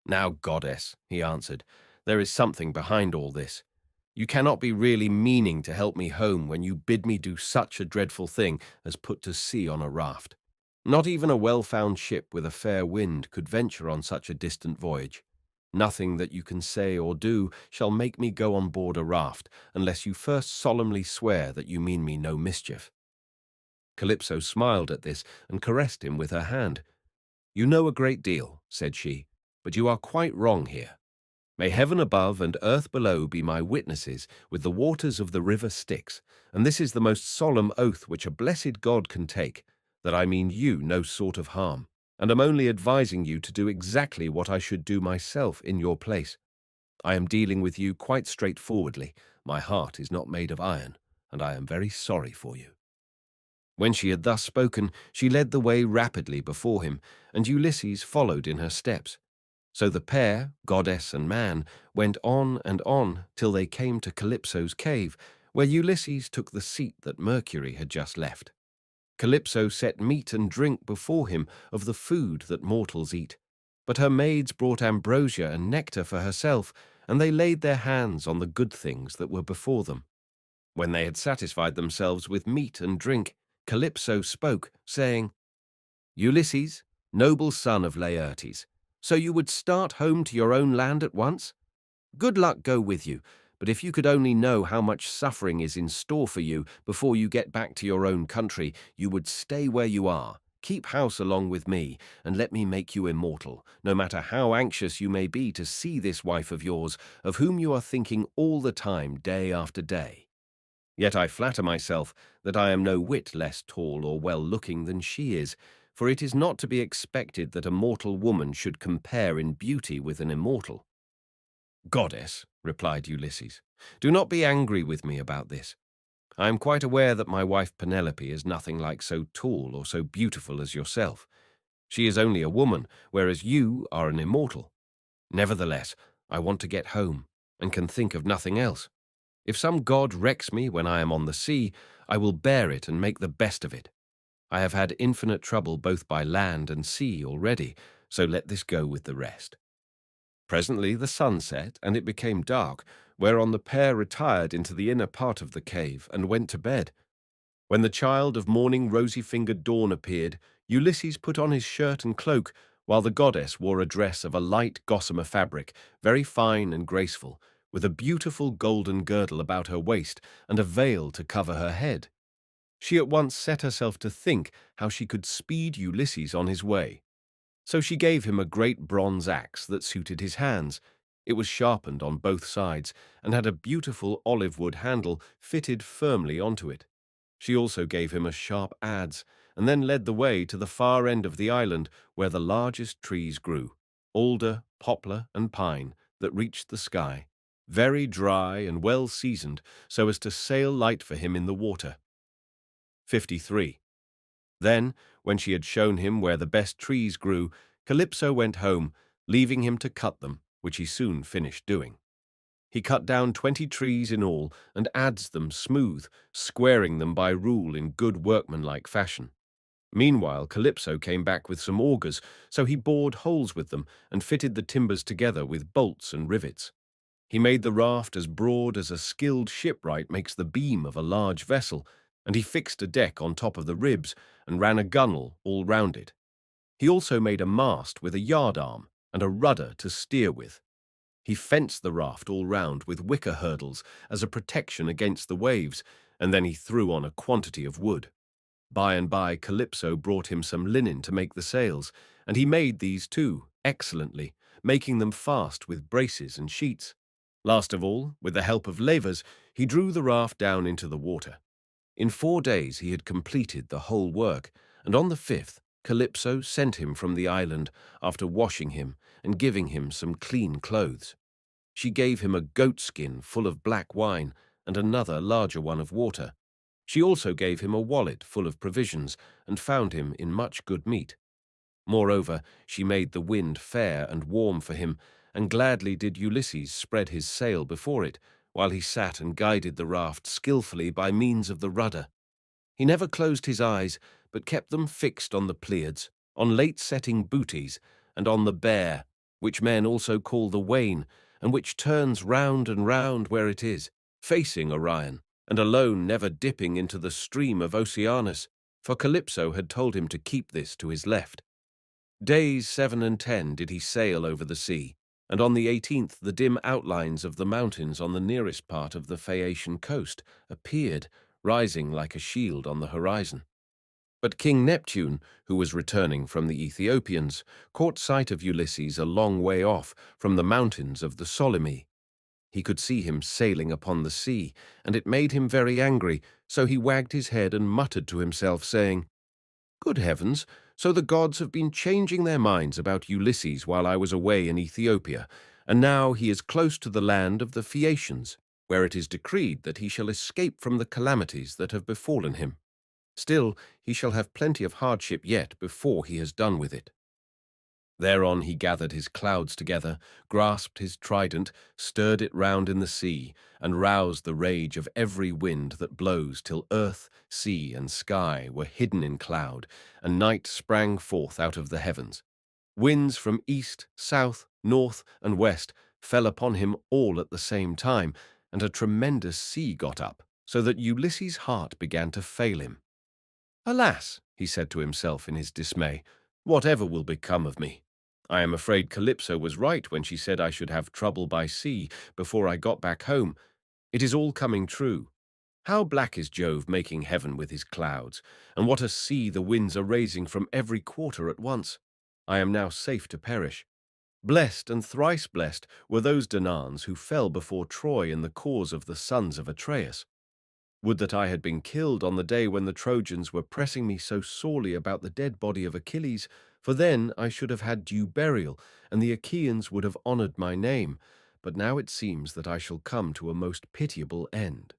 [SPEAKER 1] "Now, goddess," he answered, "there is something behind all this. You cannot be really meaning to help me home when you bid me do such a dreadful thing as put to sea on a raft. Not even a well-found ship with a fair wind could venture on such a distant voyage. Nothing that you can say or do shall make me go on board a raft, unless you first solemnly swear that you mean me no mischief." Calypso smiled at this and caressed him with her hand. "You know a great deal," said she, "but you are quite wrong here. May heaven above and earth below be my witnesses with the waters of the river Styx, and this is the most solemn oath which a blessed god can take, that I mean you no sort of harm, and am only advising you to do exactly what I should do myself in your place. I am dealing with you quite straightforwardly. My heart is not made of iron, and I am very sorry for you." When she had thus spoken, she led the way rapidly before him, and Ulysses followed in her steps. So the pair, goddess and man, went on and on till they came to Calypso's cave, where Ulysses took the seat that Mercury had just left. Calypso set meat and drink before him of the food that mortals eat, but her maids brought ambrosia and nectar for herself, and they laid their hands on the good things that were before them. When they had satisfied themselves with meat and drink, Calypso spoke, saying, "Ulysses, noble son of Laertes, so you would start home to your own land at once? Good luck go with you, but if you could only know how much suffering is in store for you before you get back to your own country, you would stay where you are, keep house along with me, and let me make you immortal, no matter how anxious you may be to see this wife of yours, of whom you are thinking all the time, day after day. Yet I flatter myself that I am no whit less tall or well-looking than she is, for it is not to be expected that a mortal woman should compare in beauty with an immortal." "Goddess," replied Ulysses, "do not be angry with me about this. I am quite aware that my wife Penelope is nothing like so tall or so beautiful as yourself. She is only a woman, whereas you are an immortal. Nevertheless, I want to get home, and can think of nothing else. If some god wrecks me when I am on the sea, I will bear it and make the best of it. I have had infinite trouble both by land and sea already, so let this go with the rest." Presently the sun set, and it became dark, whereon the pair retired into the inner part of the cave and went to bed. When the child of morning rosy-fingered dawn appeared, Ulysses put on his shirt and cloak, while the goddess wore a dress of a light gossamer fabric, very fine and graceful, with a beautiful golden girdle about her waist and a veil to cover her head. She at once set herself to think how she could speed Ulysses on his way. So she gave him a great bronze axe that suited his hands. It was sharpened on both sides and had a beautiful olive wood handle fitted firmly onto it. She also gave him a sharp adze, and then led the way to the far end of the island where the largest trees grew, alder, poplar, and pine, that reached the sky, very dry and well seasoned, so as to sail light for him in the water. 53. Then, when she had shown him where the best trees grew, Calypso went home, leaving him to cut them, which he soon finished doing. He cut down 20 trees in all, and adzed them smooth, squaring them by rule in good workmanlike fashion. Meanwhile, Calypso came back with some augers, so he bored holes with them and fitted the timbers together with bolts and rivets. He made the raft as broad as a skilled shipwright makes the beam of a large vessel, and he fixed a deck on top of the ribs and ran a gunwale all round it. He also made a mast with a yardarm and a rudder to steer with. He fenced the raft all round with wicker hurdles as a protection against the waves, and then he threw on a quantity of wood. By and by Calypso brought him some linen to make the sails, and he made these too, excellently, making them fast with braces and sheets. Last of all, with the help of lavers, he drew the raft down into the water. In 4 days he had completed the whole work, and on the 5th Calypso sent him from the island after washing him and giving him some clean clothes. She gave him a goat skin full of black wine, and another larger one of water. She also gave him a wallet full of provisions, and found him in much good meat. Moreover, she made the wind fair and warm for him, and gladly did Ulysses spread his sail before it, while he sat and guided the raft skillfully by means of the rudder. He never closed his eyes, but kept them fixed on the Pleiads, on late-setting Bootes, and on the Bear, which men also call the Wain, and which turns round and round where it is, facing Orion, and alone never dipping into the stream of Oceanus, for Calypso had told him to keep this to his left. Days 7 and 10 did he sail over the sea, and on the 18th the dim outlines of the mountains on the nearest part of the Phaeacian coast appeared, rising like a shield on the horizon. But King Neptune, who was returning from the Ethiopians, caught sight of Ulysses a long way off from the mountains of the Solymi. He could see him sailing upon the sea, and it made him very angry, so he wagged his head and muttered to himself, saying, "Good heavens, so the gods have been changing their minds about Ulysses while I was away in Ethiopia, and now he is close to the land of the Phaeacians, where it is decreed that he shall escape from the calamities that have befallen him. Still, he shall have plenty of hardship yet before he has done with it." Thereon he gathered his clouds together, grasped his trident, stirred it round in the sea, and roused the rage of every wind that blows till earth, sea, and sky were hidden in cloud, and night sprang forth out of the heavens. Winds from east, south, north, and west fell upon him all at the same time, and a tremendous sea got up, so that Ulysses' heart began to fail him. "Alas," he said to himself in his dismay, "whatever will become of me? I am afraid Calypso was right when she said I should have trouble by sea before I got back home. It is all coming true. How black is Jove making heaven with his clouds, and what a sea the winds are raising from every quarter at once. I am now safe to perish. Blessed and thrice blessed were those Danaans who fell before Troy in the cause of the sons of Atreus. Would that I had been killed on the day when the Trojans were pressing me so sorely about the dead body of Achilles, for then I should have had due burial, and the Achaeans would have honoured my name. But now it seems that I shall come to a most pitiable end."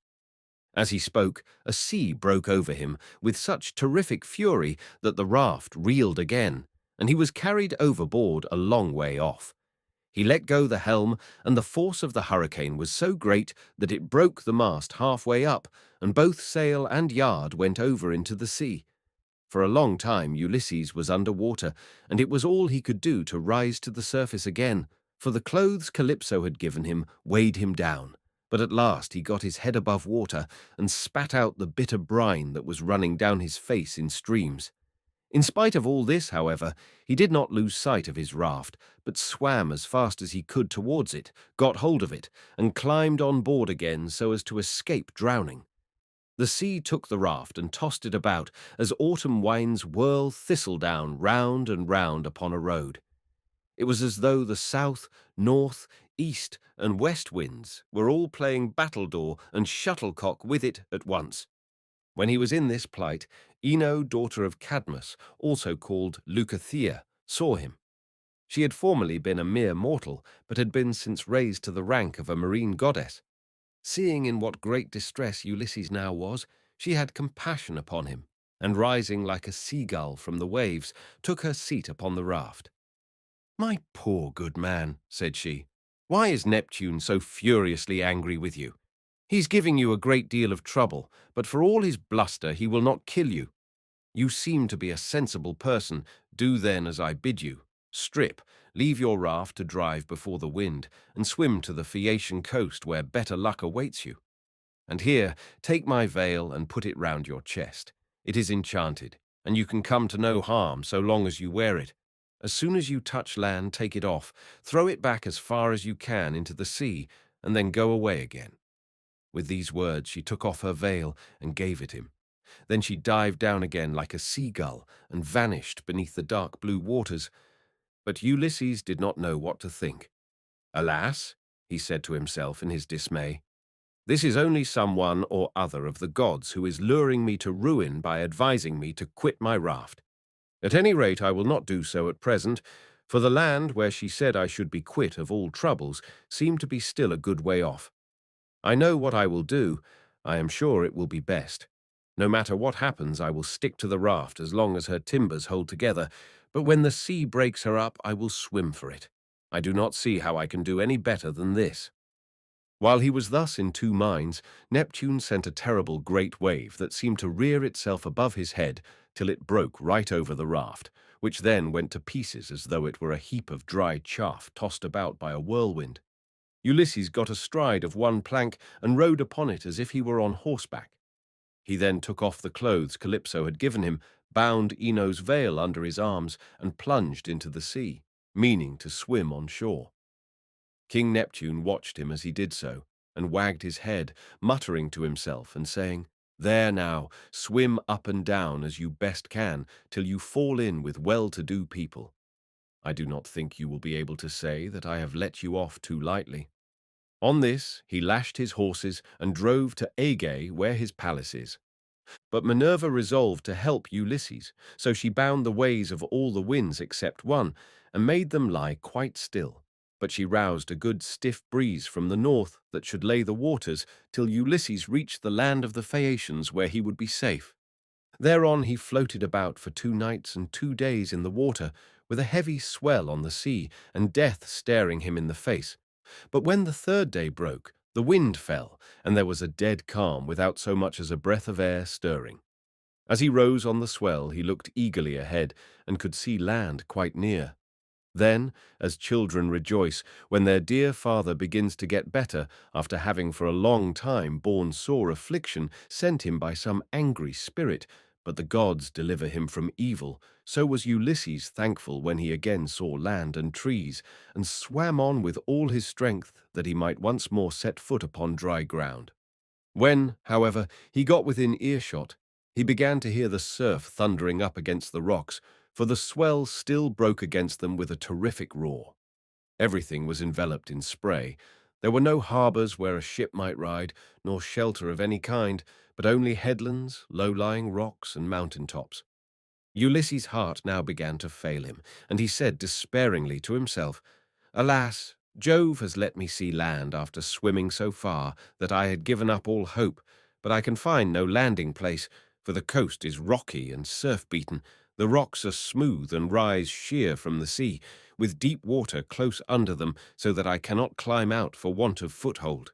[SPEAKER 1] As he spoke, a sea broke over him with such terrific fury that the raft reeled again, and he was carried overboard a long way off. He let go the helm, and the force of the hurricane was so great that it broke the mast halfway up, and both sail and yard went over into the sea. For a long time Ulysses was under water, and it was all he could do to rise to the surface again, for the clothes Calypso had given him weighed him down. But at last he got his head above water and spat out the bitter brine that was running down his face in streams. In spite of all this, however, he did not lose sight of his raft, but swam as fast as he could towards it, got hold of it, and climbed on board again so as to escape drowning. The sea took the raft and tossed it about as autumn winds whirl thistledown round and round upon a road. It was as though the south, north, east, and west winds were all playing battledore and shuttlecock with it at once. When he was in this plight, Ino, daughter of Cadmus, also called Leucothea, saw him. She had formerly been a mere mortal, but had been since raised to the rank of a marine goddess. Seeing in what great distress Ulysses now was, she had compassion upon him, and rising like a seagull from the waves, took her seat upon the raft. "My poor good man," said she, "why is Neptune so furiously angry with you? He's giving you a great deal of trouble, but for all his bluster he will not kill you. You seem to be a sensible person. Do then as I bid you. Strip, leave your raft to drive before the wind, and swim to the Phaeacian coast where better luck awaits you. And here, take my veil and put it round your chest. It is enchanted, and you can come to no harm so long as you wear it. As soon as you touch land, take it off, throw it back as far as you can into the sea, and then go away again." With these words she took off her veil and gave it him. Then she dived down again like a seagull and vanished beneath the dark blue waters. But Ulysses did not know what to think. "Alas," he said to himself in his dismay, "this is only some one or other of the gods who is luring me to ruin by advising me to quit my raft. At any rate, I will not do so at present, for the land where she said I should be quit of all troubles seemed to be still a good way off. I know what I will do. I am sure it will be best. No matter what happens, I will stick to the raft as long as her timbers hold together, but when the sea breaks her up, I will swim for it. I do not see how I can do any better than this." While he was thus in two minds, Neptune sent a terrible great wave that seemed to rear itself above his head till it broke right over the raft, which then went to pieces as though it were a heap of dry chaff tossed about by a whirlwind. Ulysses got astride of one plank and rode upon it as if he were on horseback. He then took off the clothes Calypso had given him, bound Ino's veil under his arms, and plunged into the sea, meaning to swim on shore. King Neptune watched him as he did so, and wagged his head, muttering to himself and saying, "There now, swim up and down as you best can, till you fall in with well-to-do people. I do not think you will be able to say that I have let you off too lightly." On this, he lashed his horses and drove to Aegae, where his palace is. But Minerva resolved to help Ulysses, so she bound the ways of all the winds except one, and made them lie quite still. But she roused a good stiff breeze from the north that should lay the waters till Ulysses reached the land of the Phaeacians, where he would be safe. Thereon he floated about for 2 nights and 2 days in the water, with a heavy swell on the sea, and death staring him in the face. But when the third day broke, the wind fell, and there was a dead calm without so much as a breath of air stirring. As he rose on the swell, he looked eagerly ahead, and could see land quite near. Then, as children rejoice when their dear father begins to get better after having for a long time borne sore affliction sent him by some angry spirit, but the gods deliver him from evil, so was Ulysses thankful when he again saw land and trees, and swam on with all his strength that he might once more set foot upon dry ground. When, however, he got within earshot, he began to hear the surf thundering up against the rocks, for the swell still broke against them with a terrific roar. Everything was enveloped in spray. There were no harbours where a ship might ride, nor shelter of any kind, but only headlands, low-lying rocks, and mountain-tops. Ulysses' heart now began to fail him, and he said despairingly to himself, "Alas, Jove has let me see land after swimming so far that I had given up all hope, but I can find no landing place, for the coast is rocky and surf-beaten. The rocks are smooth and rise sheer from the sea, with deep water close under them, so that I cannot climb out for want of foothold.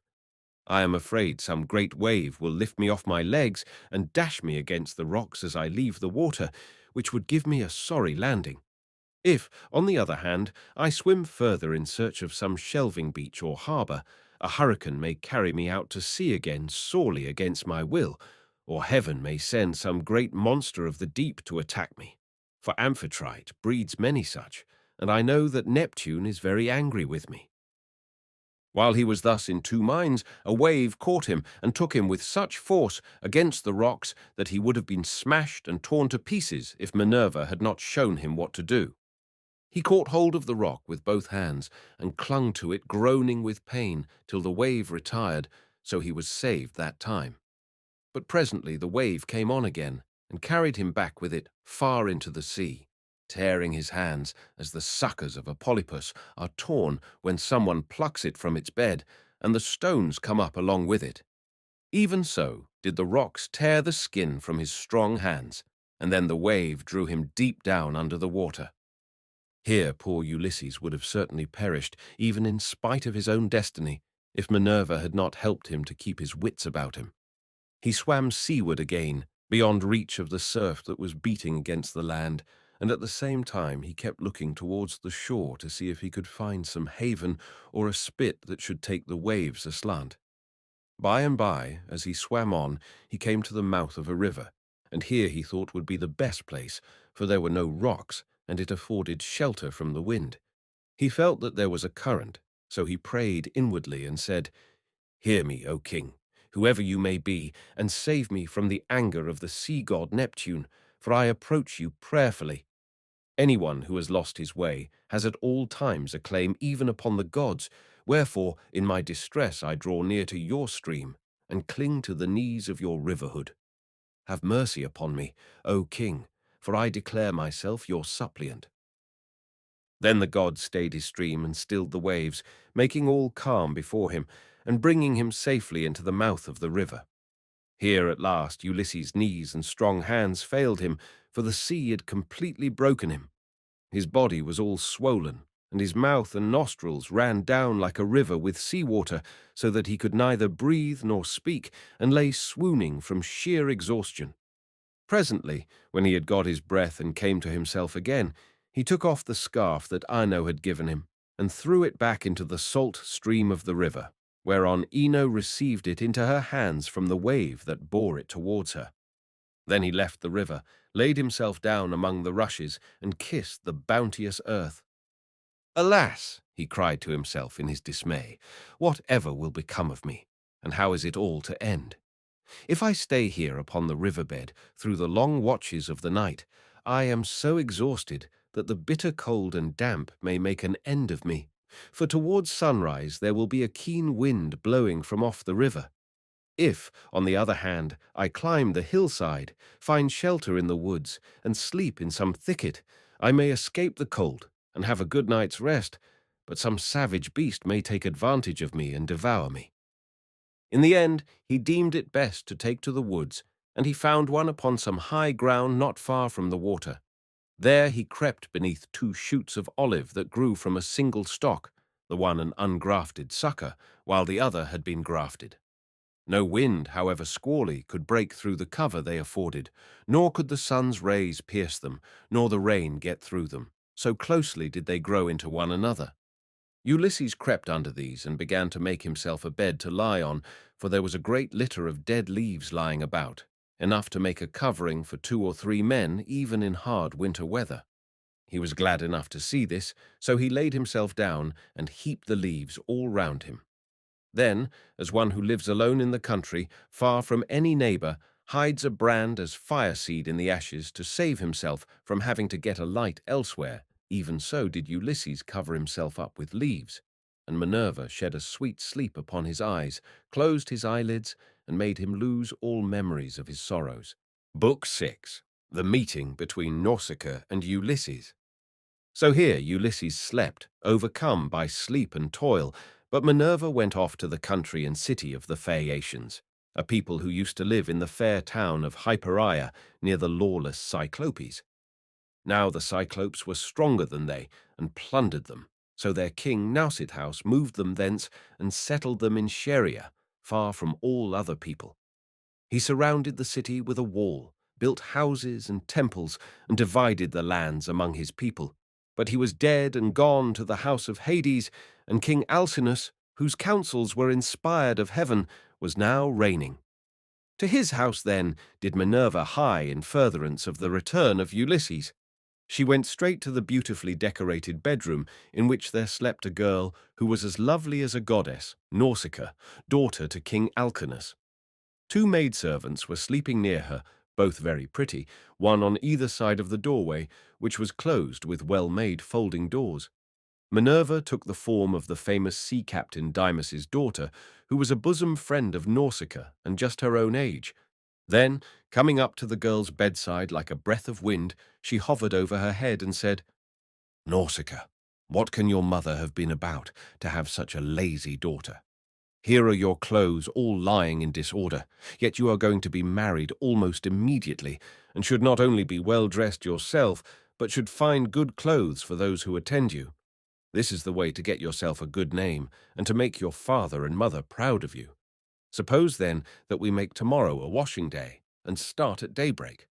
[SPEAKER 1] I am afraid some great wave will lift me off my legs and dash me against the rocks as I leave the water, which would give me a sorry landing. If, on the other hand, I swim further in search of some shelving beach or harbour, a hurricane may carry me out to sea again sorely against my will, or heaven may send some great monster of the deep to attack me. For Amphitrite breeds many such, and I know that Neptune is very angry with me." While he was thus in two minds, a wave caught him and took him with such force against the rocks that he would have been smashed and torn to pieces if Minerva had not shown him what to do. He caught hold of the rock with both hands and clung to it, groaning with pain, till the wave retired, so he was saved that time. But presently the wave came on again and carried him back with it far into the sea, tearing his hands as the suckers of a polypus are torn when someone plucks it from its bed, and the stones come up along with it. Even so did the rocks tear the skin from his strong hands, and then the wave drew him deep down under the water. Here poor Ulysses would have certainly perished, even in spite of his own destiny, if Minerva had not helped him to keep his wits about him. He swam seaward again, beyond reach of the surf that was beating against the land, and at the same time he kept looking towards the shore to see if he could find some haven or a spit that should take the waves aslant. By and by, as he swam on, he came to the mouth of a river, and here he thought would be the best place, for there were no rocks, and it afforded shelter from the wind. He felt that there was a current, so he prayed inwardly and said, "Hear me, O king, whoever you may be, and save me from the anger of the sea god Neptune, for I approach you prayerfully. Anyone who has lost his way has at all times a claim even upon the gods, wherefore in my distress I draw near to your stream, and cling to the knees of your riverhood. Have mercy upon me, O king, for I declare myself your suppliant." Then the god stayed his stream and stilled the waves, making all calm before him, and bringing him safely into the mouth of the river. Here at last Ulysses' knees and strong hands failed him, for the sea had completely broken him. His body was all swollen, and his mouth and nostrils ran down like a river with sea-water, so that he could neither breathe nor speak, and lay swooning from sheer exhaustion. Presently, when he had got his breath and came to himself again, he took off the scarf that Ino had given him, and threw it back into the salt stream of the river, whereon Ino received it into her hands from the wave that bore it towards her. Then he left the river, laid himself down among the rushes, and kissed the bounteous earth. "Alas," he cried to himself in his dismay, "whatever will become of me, and how is it all to end? If I stay here upon the riverbed through the long watches of the night, I am so exhausted that the bitter cold and damp may make an end of me, for towards sunrise there will be a keen wind blowing from off the river. If, on the other hand, I climb the hillside, find shelter in the woods, and sleep in some thicket, I may escape the cold and have a good night's rest, but some savage beast may take advantage of me and devour me." In the end, he deemed it best to take to the woods, and he found one upon some high ground not far from the water. There he crept beneath 2 shoots of olive that grew from a single stalk, the one an ungrafted sucker, while the other had been grafted. No wind, however squally, could break through the cover they afforded, nor could the sun's rays pierce them, nor the rain get through them, so closely did they grow into one another. Ulysses crept under these and began to make himself a bed to lie on, for there was a great litter of dead leaves lying about, enough to make a covering for 2 or 3 men even in hard winter weather. He was glad enough to see this, so he laid himself down and heaped the leaves all round him. Then, as one who lives alone in the country, far from any neighbor, hides a brand as fire-seed in the ashes to save himself from having to get a light elsewhere, even so did Ulysses cover himself up with leaves, and Minerva shed a sweet sleep upon his eyes, closed his eyelids, and made him lose all memories of his sorrows. Book 6. The Meeting between Nausicaa and Ulysses. So here Ulysses slept, overcome by sleep and toil, but Minerva went off to the country and city of the Phaeacians, a people who used to live in the fair town of Hypereia near the lawless Cyclopes. Now the Cyclopes were stronger than they, and plundered them, so their king Nausithouse moved them thence and settled them in Scheria, far from all other people. He surrounded the city with a wall, built houses and temples, and divided the lands among his people. But he was dead and gone to the house of Hades, and King Alcinous, whose counsels were inspired of heaven, was now reigning. To his house, then, did Minerva hie in furtherance of the return of Ulysses. She went straight to the beautifully decorated bedroom in which there slept a girl who was as lovely as a goddess, Nausicaa, daughter to King Alcinous. 2 maidservants were sleeping near her, both very pretty, one on either side of the doorway, which was closed with well-made folding doors. Minerva took the form of the famous sea captain Dymas's daughter, who was a bosom friend of Nausicaa and just her own age. Then, coming up to the girl's bedside like a breath of wind, she hovered over her head and said, "Nausicaa, what can your mother have been about to have such a lazy daughter? Here are your clothes all lying in disorder, yet you are going to be married almost immediately, and should not only be well dressed yourself, but should find good clothes for those who attend you. This is the way to get yourself a good name, and to make your father and mother proud of you. Suppose, then, that we make tomorrow a washing day, and start at daybreak.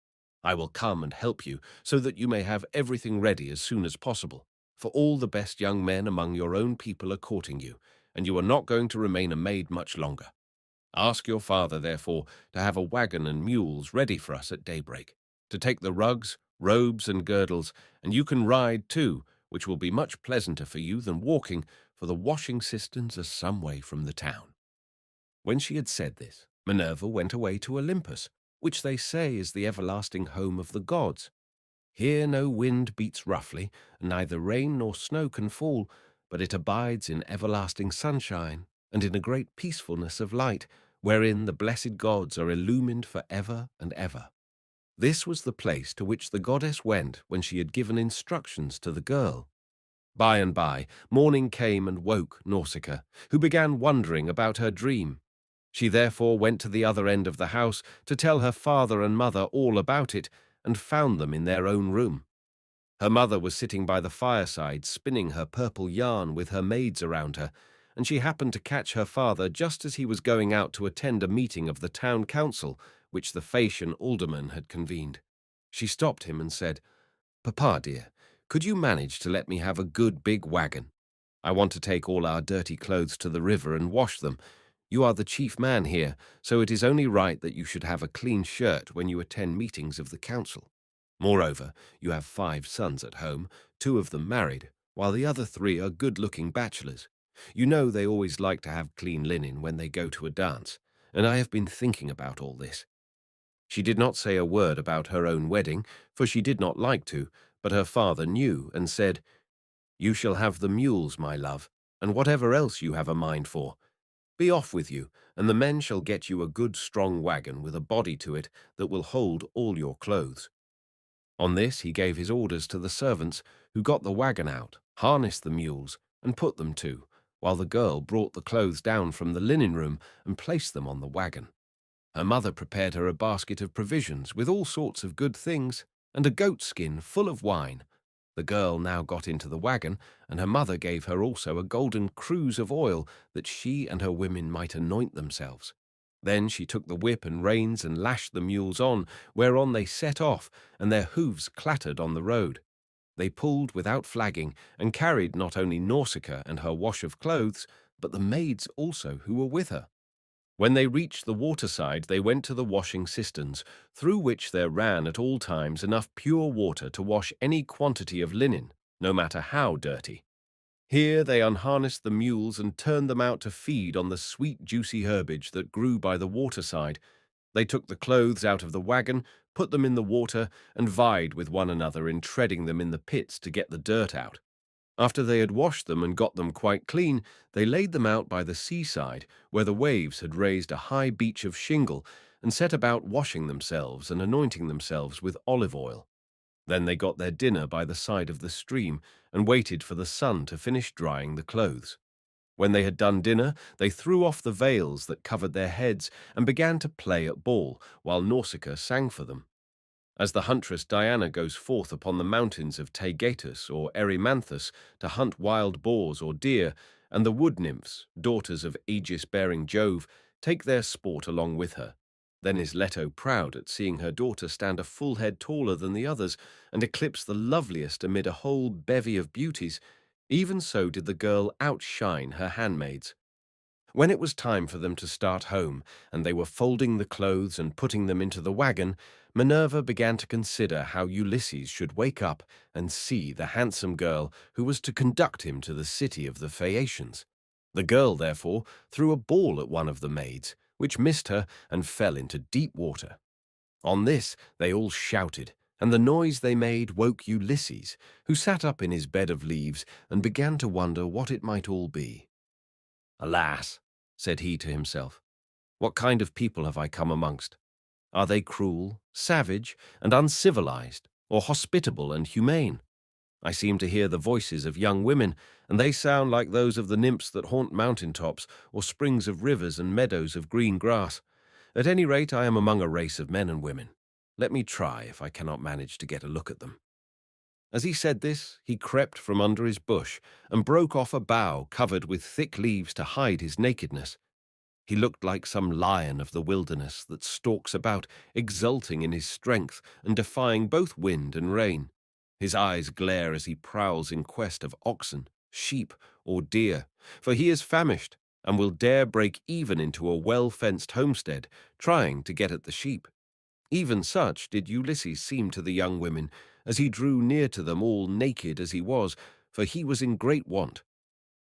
[SPEAKER 1] I will come and help you, so that you may have everything ready as soon as possible, for all the best young men among your own people are courting you, and you are not going to remain a maid much longer. Ask your father, therefore, to have a wagon and mules ready for us at daybreak, to take the rugs, robes, and girdles, and you can ride too, which will be much pleasanter for you than walking, for the washing cisterns are some way from the town." When she had said this, Minerva went away to Olympus, which they say is the everlasting home of the gods. Here no wind beats roughly, and neither rain nor snow can fall, but it abides in everlasting sunshine, and in a great peacefulness of light, wherein the blessed gods are illumined for ever and ever. This was the place to which the goddess went when she had given instructions to the girl. By and by, morning came and woke Nausicaa, who began wondering about her dream. She therefore went to the other end of the house to tell her father and mother all about it, and found them in their own room. Her mother was sitting by the fireside spinning her purple yarn with her maids around her, and she happened to catch her father just as he was going out to attend a meeting of the town council, which the Phaeacian alderman had convened. She stopped him and said, "Papa, dear, could you manage to let me have a good big wagon? I want to take all our dirty clothes to the river and wash them. You are the chief man here, so it is only right that you should have a clean shirt when you attend meetings of the council. Moreover, you have 5 sons at home, 2 of them married, while the other 3 are good-looking bachelors. You know they always like to have clean linen when they go to a dance, and I have been thinking about all this." She did not say a word about her own wedding, for she did not like to, but her father knew and said, "You shall have the mules, my love, and whatever else you have a mind for. Be off with you, and the men shall get you a good strong wagon with a body to it that will hold all your clothes." On this he gave his orders to the servants, who got the wagon out, harnessed the mules, and put them to, while the girl brought the clothes down from the linen room and placed them on the wagon. Her mother prepared her a basket of provisions with all sorts of good things, and a goat skin full of wine. The girl now got into the wagon, and her mother gave her also a golden cruse of oil, that she and her women might anoint themselves. Then she took the whip and reins and lashed the mules on, whereon they set off, and their hoofs clattered on the road. They pulled without flagging, and carried not only Nausicaa and her wash of clothes, but the maids also who were with her. When they reached the waterside, they went to the washing cisterns, through which there ran at all times enough pure water to wash any quantity of linen, no matter how dirty. Here they unharnessed the mules and turned them out to feed on the sweet juicy herbage that grew by the waterside. They took the clothes out of the wagon, put them in the water, and vied with one another in treading them in the pits to get the dirt out. After they had washed them and got them quite clean, they laid them out by the seaside, where the waves had raised a high beach of shingle, and set about washing themselves and anointing themselves with olive oil. Then they got their dinner by the side of the stream, and waited for the sun to finish drying the clothes. When they had done dinner, they threw off the veils that covered their heads, and began to play at ball, while Nausicaa sang for them. As the huntress Diana goes forth upon the mountains of Taygetus or Erymanthus to hunt wild boars or deer, and the wood nymphs, daughters of aegis-bearing Jove, take their sport along with her, then is Leto proud at seeing her daughter stand a full head taller than the others, and eclipse the loveliest amid a whole bevy of beauties. Even so did the girl outshine her handmaids. When it was time for them to start home, and they were folding the clothes and putting them into the wagon, Minerva began to consider how Ulysses should wake up and see the handsome girl who was to conduct him to the city of the Phaeacians. The girl, therefore, threw a ball at one of the maids, which missed her and fell into deep water. On this they all shouted, and the noise they made woke Ulysses, who sat up in his bed of leaves and began to wonder what it might all be. "Alas," said he to himself, "what kind of people have I come amongst? Are they cruel, savage, and uncivilized, or hospitable and humane? I seem to hear the voices of young women, and they sound like those of the nymphs that haunt mountain tops, or springs of rivers and meadows of green grass. At any rate, I am among a race of men and women. Let me try if I cannot manage to get a look at them." As he said this, he crept from under his bush and broke off a bough covered with thick leaves to hide his nakedness. He looked like some lion of the wilderness that stalks about, exulting in his strength and defying both wind and rain. His eyes glare as he prowls in quest of oxen, sheep, or deer, for he is famished and will dare break even into a well-fenced homestead, trying to get at the sheep. Even such did Ulysses seem to the young women, as he drew near to them all naked as he was, for he was in great want.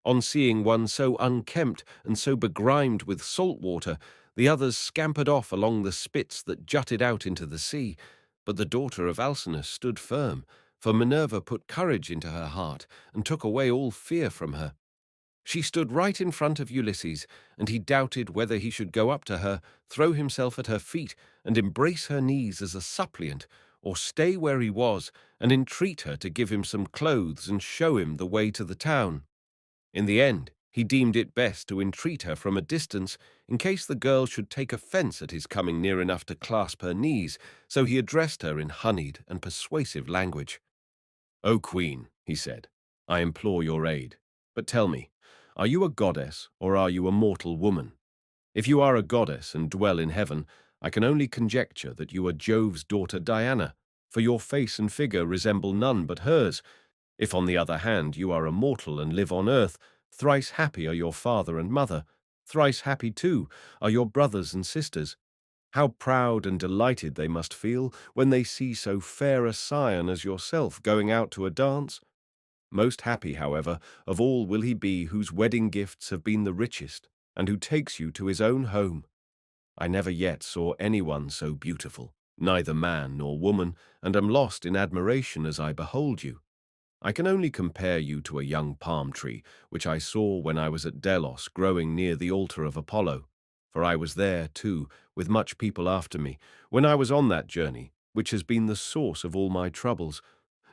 [SPEAKER 1] On seeing one so unkempt and so begrimed with salt water, the others scampered off along the spits that jutted out into the sea, but the daughter of Alcinous stood firm, for Minerva put courage into her heart and took away all fear from her. She stood right in front of Ulysses, and he doubted whether he should go up to her, throw himself at her feet, and embrace her knees as a suppliant, or stay where he was and entreat her to give him some clothes and show him the way to the town. In the end, he deemed it best to entreat her from a distance in case the girl should take offense at his coming near enough to clasp her knees, so he addressed her in honeyed and persuasive language. "O Queen," he said, "I implore your aid. But tell me, are you a goddess or are you a mortal woman? If you are a goddess and dwell in heaven, I can only conjecture that you are Jove's daughter Diana, for your face and figure resemble none but hers. If, on the other hand, you are a mortal and live on earth, thrice happy are your father and mother. Thrice happy, too, are your brothers and sisters. How proud and delighted they must feel when they see so fair a scion as yourself going out to a dance. Most happy, however, of all will he be whose wedding gifts have been the richest, and who takes you to his own home. I never yet saw anyone so beautiful, neither man nor woman, and am lost in admiration as I behold you. I can only compare you to a young palm tree, which I saw when I was at Delos growing near the altar of Apollo, for I was there, too, with much people after me, when I was on that journey, which has been the source of all my troubles.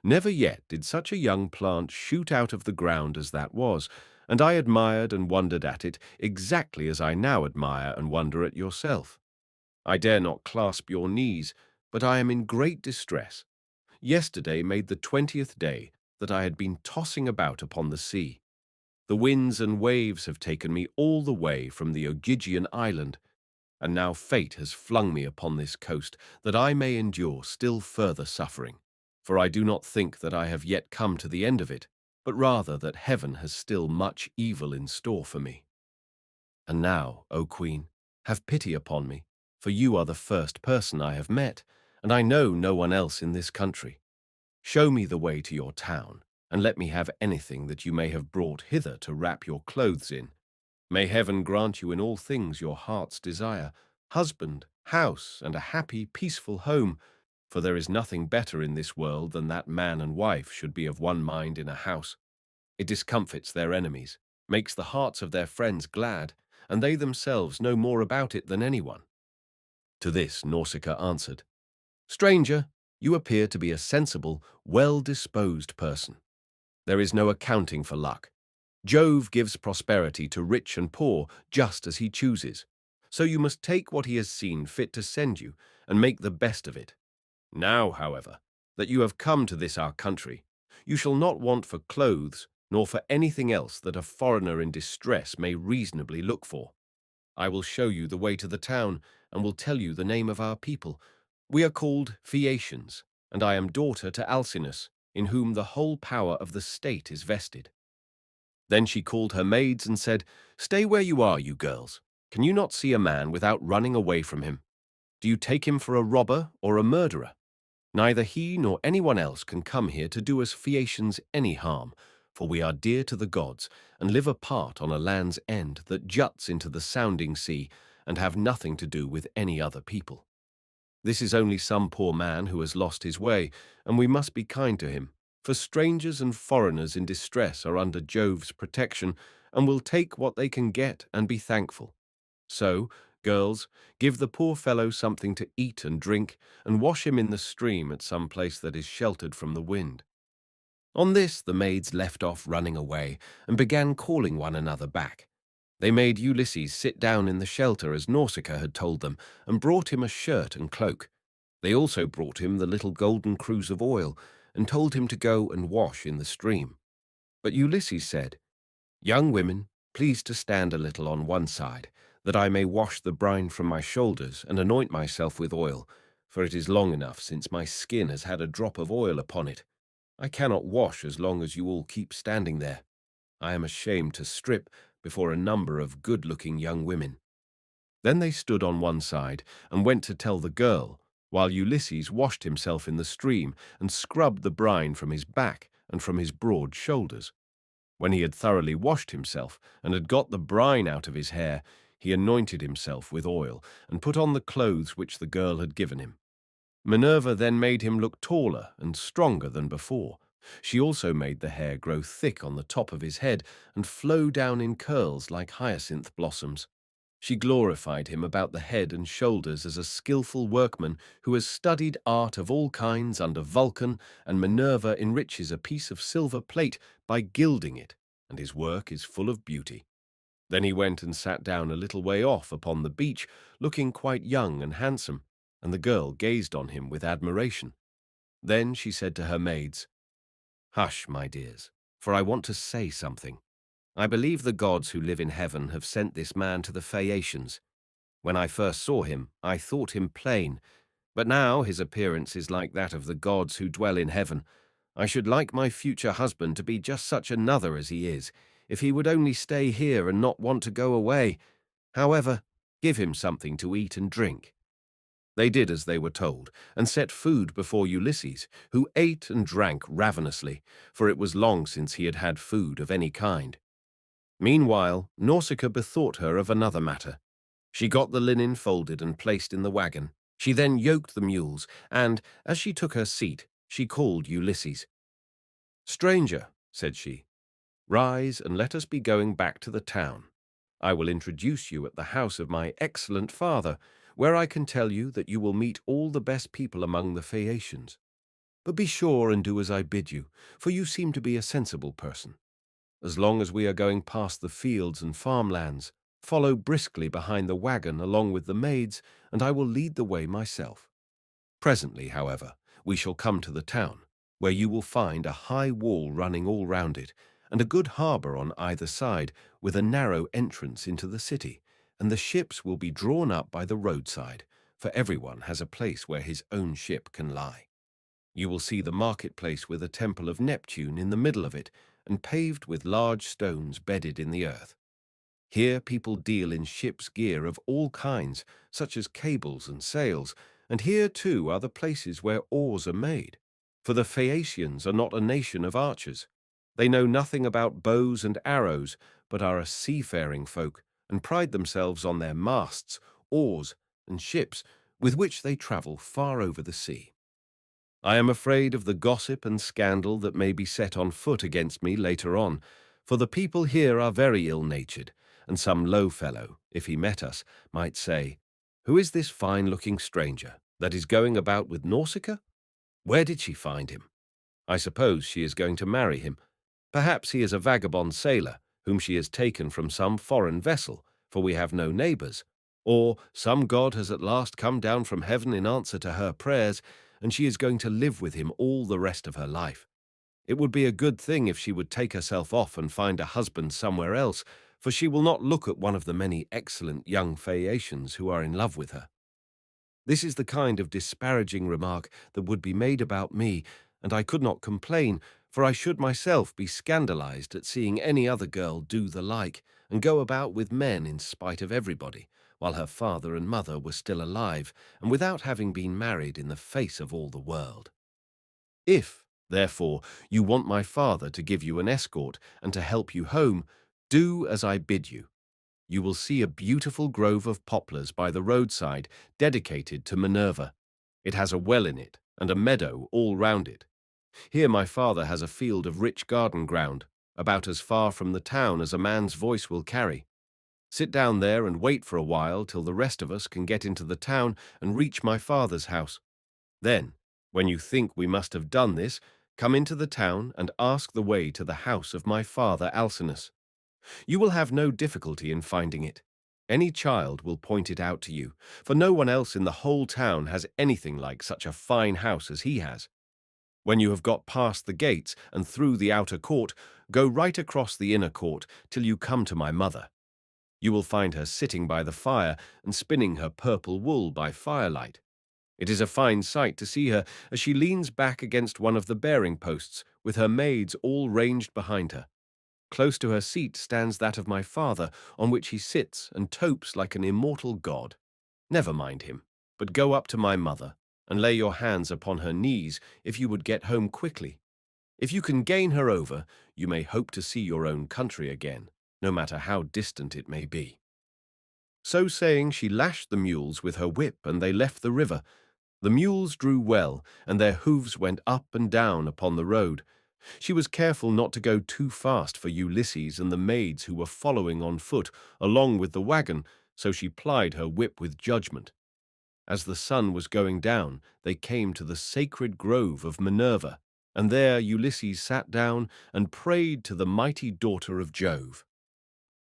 [SPEAKER 1] Never yet did such a young plant shoot out of the ground as that was, and I admired and wondered at it exactly as I now admire and wonder at yourself. I dare not clasp your knees, but I am in great distress. Yesterday made the 20th day that I had been tossing about upon the sea. The winds and waves have taken me all the way from the Ogygian island, and now fate has flung me upon this coast that I may endure still further suffering. For I do not think that I have yet come to the end of it, but rather that heaven has still much evil in store for me. And now, O Queen, have pity upon me, for you are the first person I have met, and I know no one else in this country. Show me the way to your town, and let me have anything that you may have brought hither to wrap your clothes in. May heaven grant you in all things your heart's desire, husband, house, and a happy, peaceful home, for there is nothing better in this world than that man and wife should be of one mind in a house. It discomfits their enemies, makes the hearts of their friends glad, and they themselves know more about it than anyone." To this Nausicaa answered, "Stranger, you appear to be a sensible, well-disposed person. There is no accounting for luck. Jove gives prosperity to rich and poor just as he chooses, so you must take what he has seen fit to send you and make the best of it. Now, however, that you have come to this our country, you shall not want for clothes nor for anything else that a foreigner in distress may reasonably look for. I will show you the way to the town and will tell you the name of our people. We are called Phaeacians, and I am daughter to Alcinous, in whom the whole power of the state is vested." Then she called her maids and said, "Stay where you are, you girls. Can you not see a man without running away from him? Do you take him for a robber or a murderer? Neither he nor anyone else can come here to do us Phaeacians any harm, for we are dear to the gods and live apart on a land's end that juts into the sounding sea and have nothing to do with any other people. This is only some poor man who has lost his way, and we must be kind to him, for strangers and foreigners in distress are under Jove's protection and will take what they can get and be thankful. So, girls, give the poor fellow something to eat and drink, and wash him in the stream at some place that is sheltered from the wind." On this the maids left off running away and began calling one another back. They made Ulysses sit down in the shelter as Nausicaa had told them, and brought him a shirt and cloak. They also brought him the little golden cruse of oil, and told him to go and wash in the stream. But Ulysses said, "Young women, please to stand a little on one side, that I may wash the brine from my shoulders and anoint myself with oil, for it is long enough since my skin has had a drop of oil upon it. I cannot wash as long as you all keep standing there. I am ashamed to strip before a number of good-looking young women." Then they stood on one side and went to tell the girl, while Ulysses washed himself in the stream and scrubbed the brine from his back and from his broad shoulders. When he had thoroughly washed himself and had got the brine out of his hair, he anointed himself with oil and put on the clothes which the girl had given him. Minerva then made him look taller and stronger than before. She also made the hair grow thick on the top of his head and flow down in curls like hyacinth blossoms. She glorified him about the head and shoulders as a skillful workman who has studied art of all kinds under Vulcan, and Minerva enriches a piece of silver plate by gilding it, and his work is full of beauty. Then he went and sat down a little way off upon the beach, looking quite young and handsome, and the girl gazed on him with admiration. Then she said to her maids, "Hush, my dears, for I want to say something. I believe the gods who live in heaven have sent this man to the Phaeacians. When I first saw him, I thought him plain, but now his appearance is like that of the gods who dwell in heaven. I should like my future husband to be just such another as he is, if he would only stay here and not want to go away. However, give him something to eat and drink." They did as they were told, and set food before Ulysses, who ate and drank ravenously, for it was long since he had had food of any kind. Meanwhile, Nausicaa bethought her of another matter. She got the linen folded and placed in the wagon. She then yoked the mules, and, as she took her seat, she called Ulysses. "Stranger," said she, "rise and let us be going back to the town. I will introduce you at the house of my excellent father, where I can tell you that you will meet all the best people among the Phaeacians. But be sure and do as I bid you, for you seem to be a sensible person. As long as we are going past the fields and farmlands, follow briskly behind the wagon along with the maids, and I will lead the way myself. Presently, however, we shall come to the town, where you will find a high wall running all round it, and a good harbour on either side, with a narrow entrance into the city, and the ships will be drawn up by the roadside, for everyone has a place where his own ship can lie. You will see the marketplace with a temple of Neptune in the middle of it, and paved with large stones bedded in the earth. Here people deal in ship's gear of all kinds, such as cables and sails, and here too are the places where oars are made. For the Phaeacians are not a nation of archers. They know nothing about bows and arrows, but are a seafaring folk, and pride themselves on their masts, oars, and ships, with which they travel far over the sea. I am afraid of the gossip and scandal that may be set on foot against me later on, for the people here are very ill-natured, and some low fellow, if he met us, might say, 'Who is this fine-looking stranger that is going about with Nausicaa? Where did she find him? I suppose she is going to marry him. Perhaps he is a vagabond sailor, whom she has taken from some foreign vessel, for we have no neighbours. Or some god has at last come down from heaven in answer to her prayers, and she is going to live with him all the rest of her life. It would be a good thing if she would take herself off and find a husband somewhere else, for she will not look at one of the many excellent young Phaeacians who are in love with her.' This is the kind of disparaging remark that would be made about me, and I could not complain, for I should myself be scandalized at seeing any other girl do the like, and go about with men in spite of everybody, while her father and mother were still alive, and without having been married in the face of all the world. If, therefore, you want my father to give you an escort and to help you home, do as I bid you. You will see a beautiful grove of poplars by the roadside dedicated to Minerva. It has a well in it and a meadow all round it. Here my father has a field of rich garden ground, about as far from the town as a man's voice will carry. Sit down there and wait for a while till the rest of us can get into the town and reach my father's house. Then, when you think we must have done this, come into the town and ask the way to the house of my father Alcinous. You will have no difficulty in finding it. Any child will point it out to you, for no one else in the whole town has anything like such a fine house as he has. When you have got past the gates and through the outer court, go right across the inner court till you come to my mother. You will find her sitting by the fire and spinning her purple wool by firelight. It is a fine sight to see her as she leans back against one of the bearing posts, with her maids all ranged behind her. Close to her seat stands that of my father, on which he sits and topes like an immortal god. Never mind him, but go up to my mother, and lay your hands upon her knees if you would get home quickly. If you can gain her over, you may hope to see your own country again, no matter how distant it may be." So saying, she lashed the mules with her whip, and they left the river. The mules drew well, and their hoofs went up and down upon the road. She was careful not to go too fast for Ulysses and the maids who were following on foot along with the wagon, so she plied her whip with judgment. As the sun was going down, they came to the sacred grove of Minerva, and there Ulysses sat down and prayed to the mighty daughter of Jove.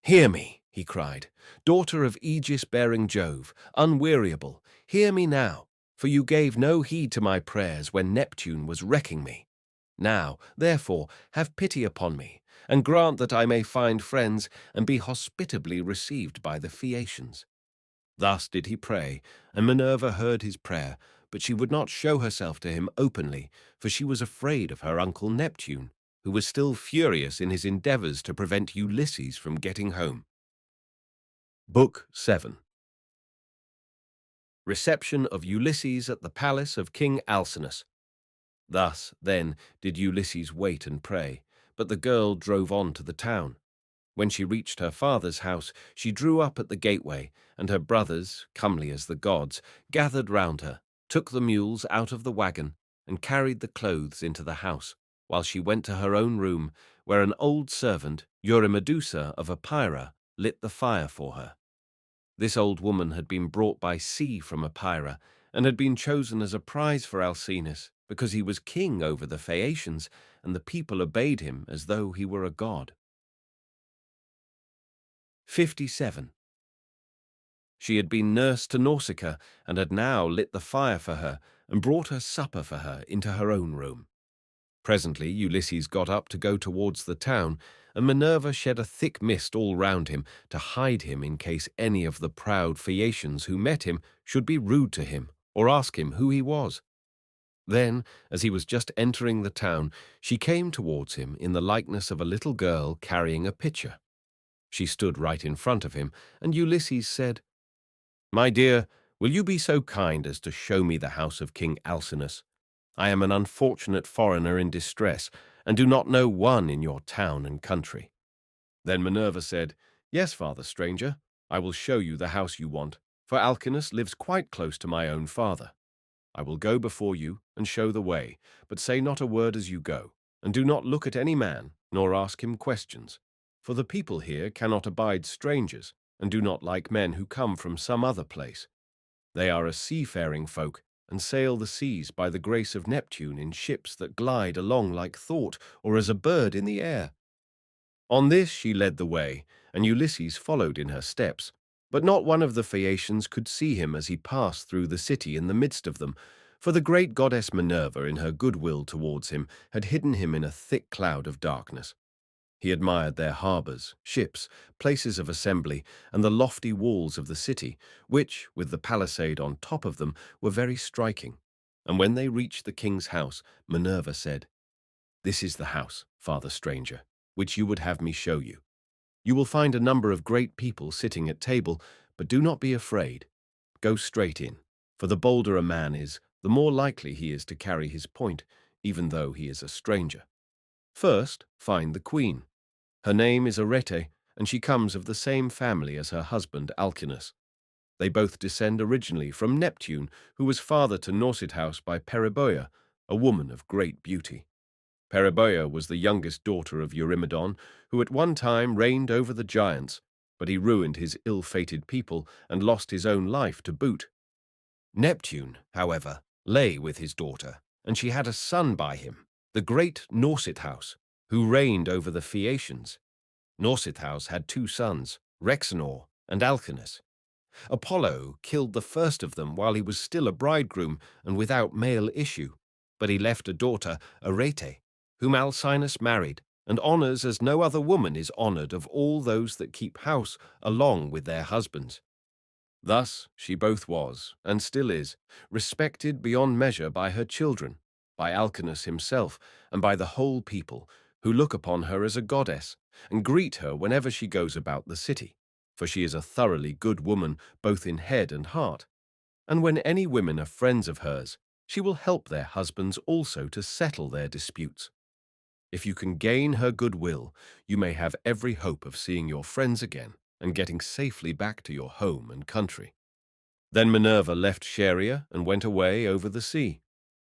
[SPEAKER 1] "Hear me," he cried, "daughter of aegis-bearing Jove, unweariable, hear me now, for you gave no heed to my prayers when Neptune was wrecking me. Now, therefore, have pity upon me, and grant that I may find friends and be hospitably received by the Phaeacians." Thus did he pray, and Minerva heard his prayer, but she would not show herself to him openly, for she was afraid of her uncle Neptune, who was still furious in his endeavors to prevent Ulysses from getting home. Book 7. Reception of Ulysses at the palace of King Alcinous. Thus, then, did Ulysses wait and pray, but the girl drove on to the town. When she reached her father's house, she drew up at the gateway, and her brothers, comely as the gods, gathered round her, took the mules out of the wagon, and carried the clothes into the house, while she went to her own room, where an old servant, Eurymedusa of Epira, lit the fire for her. This old woman had been brought by sea from Epira, and had been chosen as a prize for Alcinous, because he was king over the Phaeacians, and the people obeyed him as though he were a god. 57. She had been nurse to Nausicaa, and had now lit the fire for her, and brought her supper for her into her own room. Presently Ulysses got up to go towards the town, and Minerva shed a thick mist all round him to hide him in case any of the proud Phaeacians who met him should be rude to him or ask him who he was. Then, as he was just entering the town, she came towards him in the likeness of a little girl carrying a pitcher. She stood right in front of him, and Ulysses said, "My dear, will you be so kind as to show me the house of King Alcinous? I am an unfortunate foreigner in distress, and do not know one in your town and country." Then Minerva said, "Yes, father stranger, I will show you the house you want, for Alcinous lives quite close to my own father. I will go before you and show the way, but say not a word as you go, and do not look at any man, nor ask him questions. For the people here cannot abide strangers, and do not like men who come from some other place. They are a seafaring folk, and sail the seas by the grace of Neptune in ships that glide along like thought, or as a bird in the air." On this she led the way, and Ulysses followed in her steps. But not one of the Phaeacians could see him as he passed through the city in the midst of them, for the great goddess Minerva, in her goodwill towards him, had hidden him in a thick cloud of darkness. He admired their harbours, ships, places of assembly, and the lofty walls of the city, which, with the palisade on top of them, were very striking. And when they reached the king's house, Minerva said, "This is the house, father stranger, which you would have me show you. You will find a number of great people sitting at table, but do not be afraid. Go straight in, for the bolder a man is, the more likely he is to carry his point, even though he is a stranger. First, find the queen. Her name is Arete, and she comes of the same family as her husband Alcinous. They both descend originally from Neptune, who was father to Nausicaa by Periboea, a woman of great beauty. Periboea was the youngest daughter of Eurymedon, who at one time reigned over the giants, but he ruined his ill-fated people and lost his own life to boot. Neptune, however, lay with his daughter, and she had a son by him, the great Nausicaa, who reigned over the Phaeacians. Nausicaa had two sons, Rhexenor and Alcinous. Apollo killed the first of them while he was still a bridegroom and without male issue, but he left a daughter, Arete, whom Alcinous married, and honors as no other woman is honored of all those that keep house along with their husbands. Thus she both was, and still is, respected beyond measure by her children, by Alcinous himself, and by the whole people, who look upon her as a goddess, and greet her whenever she goes about the city, for she is a thoroughly good woman both in head and heart. And when any women are friends of hers, she will help their husbands also to settle their disputes. If you can gain her goodwill, you may have every hope of seeing your friends again and getting safely back to your home and country." Then Minerva left Scheria and went away over the sea.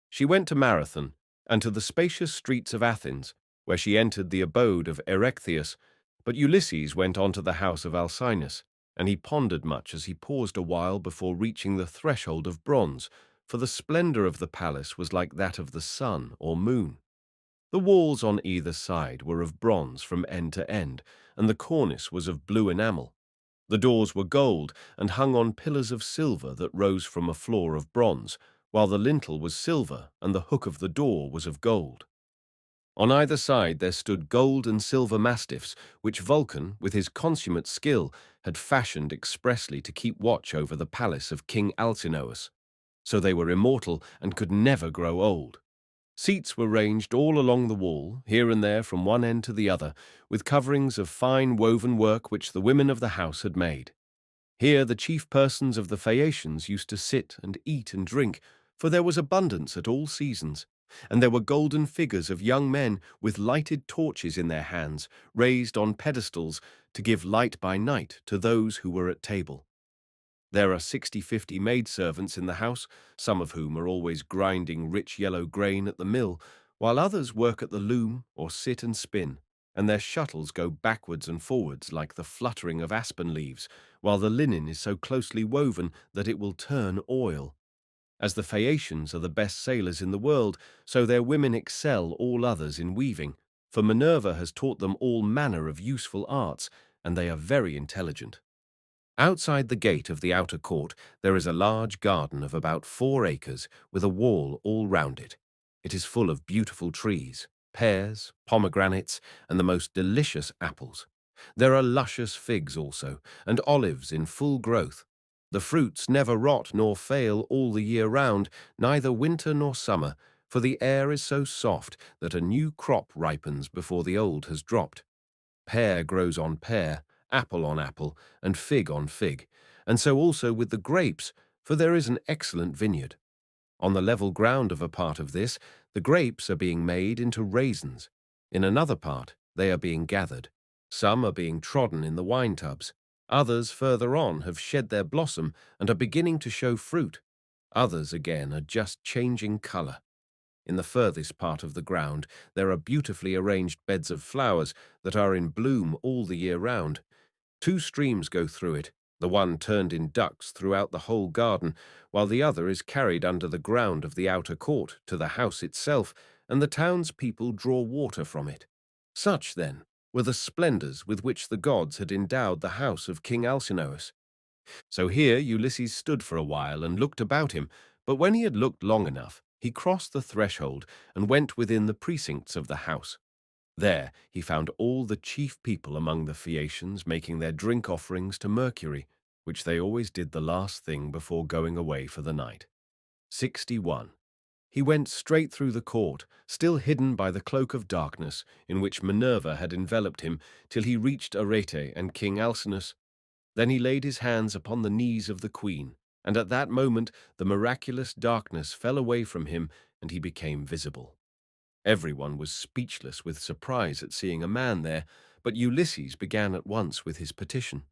[SPEAKER 1] She went to Marathon and to the spacious streets of Athens, where she entered the abode of Erechtheus, but Ulysses went on to the house of Alcinous, and he pondered much as he paused a while before reaching the threshold of bronze, for the splendor of the palace was like that of the sun or moon. The walls on either side were of bronze from end to end, and the cornice was of blue enamel. The doors were gold and hung on pillars of silver that rose from a floor of bronze, while the lintel was silver and the hook of the door was of gold. On either side there stood gold and silver mastiffs, which Vulcan, with his consummate skill, had fashioned expressly to keep watch over the palace of King Alcinous. So they were immortal and could never grow old. Seats were ranged all along the wall, here and there from one end to the other, with coverings of fine woven work which the women of the house had made. Here the chief persons of the Phaeacians used to sit and eat and drink, for there was abundance at all seasons, and there were golden figures of young men with lighted torches in their hands, raised on pedestals to give light by night to those who were at table. There are 60-50 maidservants in the house, some of whom are always grinding rich yellow grain at the mill, while others work at the loom or sit and spin, and their shuttles go backwards and forwards like the fluttering of aspen leaves, while the linen is so closely woven that it will turn oil. As the Phaeacians are the best sailors in the world, so their women excel all others in weaving, for Minerva has taught them all manner of useful arts, and they are very intelligent. Outside the gate of the outer court there is a large garden of about 4 acres with a wall all round it. It is full of beautiful trees, pears, pomegranates, and the most delicious apples. There are luscious figs also, and olives in full growth. The fruits never rot nor fail all the year round, neither winter nor summer, for the air is so soft that a new crop ripens before the old has dropped. Pear grows on pear, apple on apple, and fig on fig, and so also with the grapes, for there is an excellent vineyard. On the level ground of a part of this, the grapes are being made into raisins. In another part, they are being gathered. Some are being trodden in the wine tubs. Others further on have shed their blossom and are beginning to show fruit. Others again are just changing colour. In the furthest part of the ground, there are beautifully arranged beds of flowers that are in bloom all the year round. 2 streams go through it, the one turned in ducts throughout the whole garden, while the other is carried under the ground of the outer court to the house itself, and the townspeople draw water from it. Such, then, were the splendours with which the gods had endowed the house of King Alcinous. So here Ulysses stood for a while and looked about him, but when he had looked long enough, he crossed the threshold and went within the precincts of the house. There he found all the chief people among the Phaeacians making their drink offerings to Mercury, which they always did the last thing before going away for the night. 61. He went straight through the court, still hidden by the cloak of darkness in which Minerva had enveloped him, till he reached Arete and King Alcinous. Then he laid his hands upon the knees of the queen, and at that moment the miraculous darkness fell away from him, and he became visible. Everyone was speechless with surprise at seeing a man there, but Ulysses began at once with his petition.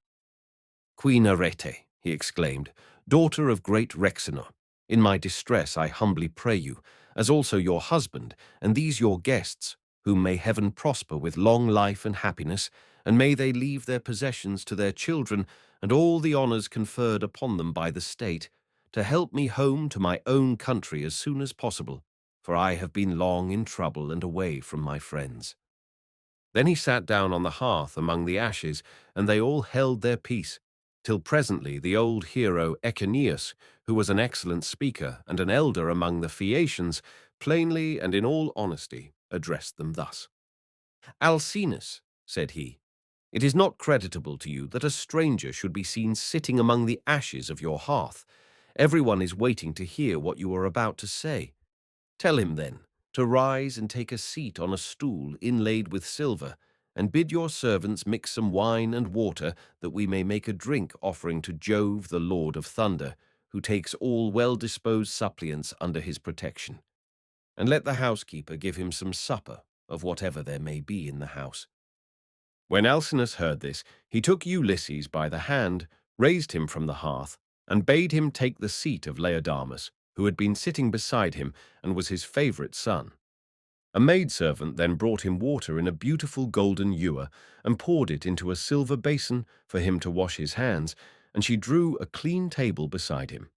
[SPEAKER 1] "Queen Arete," he exclaimed, "daughter of great Rhexenor, in my distress I humbly pray you, as also your husband, and these your guests, whom may heaven prosper with long life and happiness, and may they leave their possessions to their children, and all the honours conferred upon them by the state, to help me home to my own country as soon as possible, for I have been long in trouble and away from my friends." Then he sat down on the hearth among the ashes, and they all held their peace, till presently the old hero Echeneus, who was an excellent speaker and an elder among the Phaeacians, plainly and in all honesty addressed them thus. "Alcinous," said he, "it is not creditable to you that a stranger should be seen sitting among the ashes of your hearth. Everyone is waiting to hear what you are about to say. Tell him, then, to rise and take a seat on a stool inlaid with silver, and bid your servants mix some wine and water, that we may make a drink offering to Jove, the Lord of Thunder, who takes all well-disposed suppliants under his protection. And let the housekeeper give him some supper of whatever there may be in the house." When Alcinous heard this, he took Ulysses by the hand, raised him from the hearth, and bade him take the seat of Laodamas, who had been sitting beside him and was his favourite son. A maidservant then brought him water in a beautiful golden ewer and poured it into a silver basin for him to wash his hands, and she drew a clean table beside him.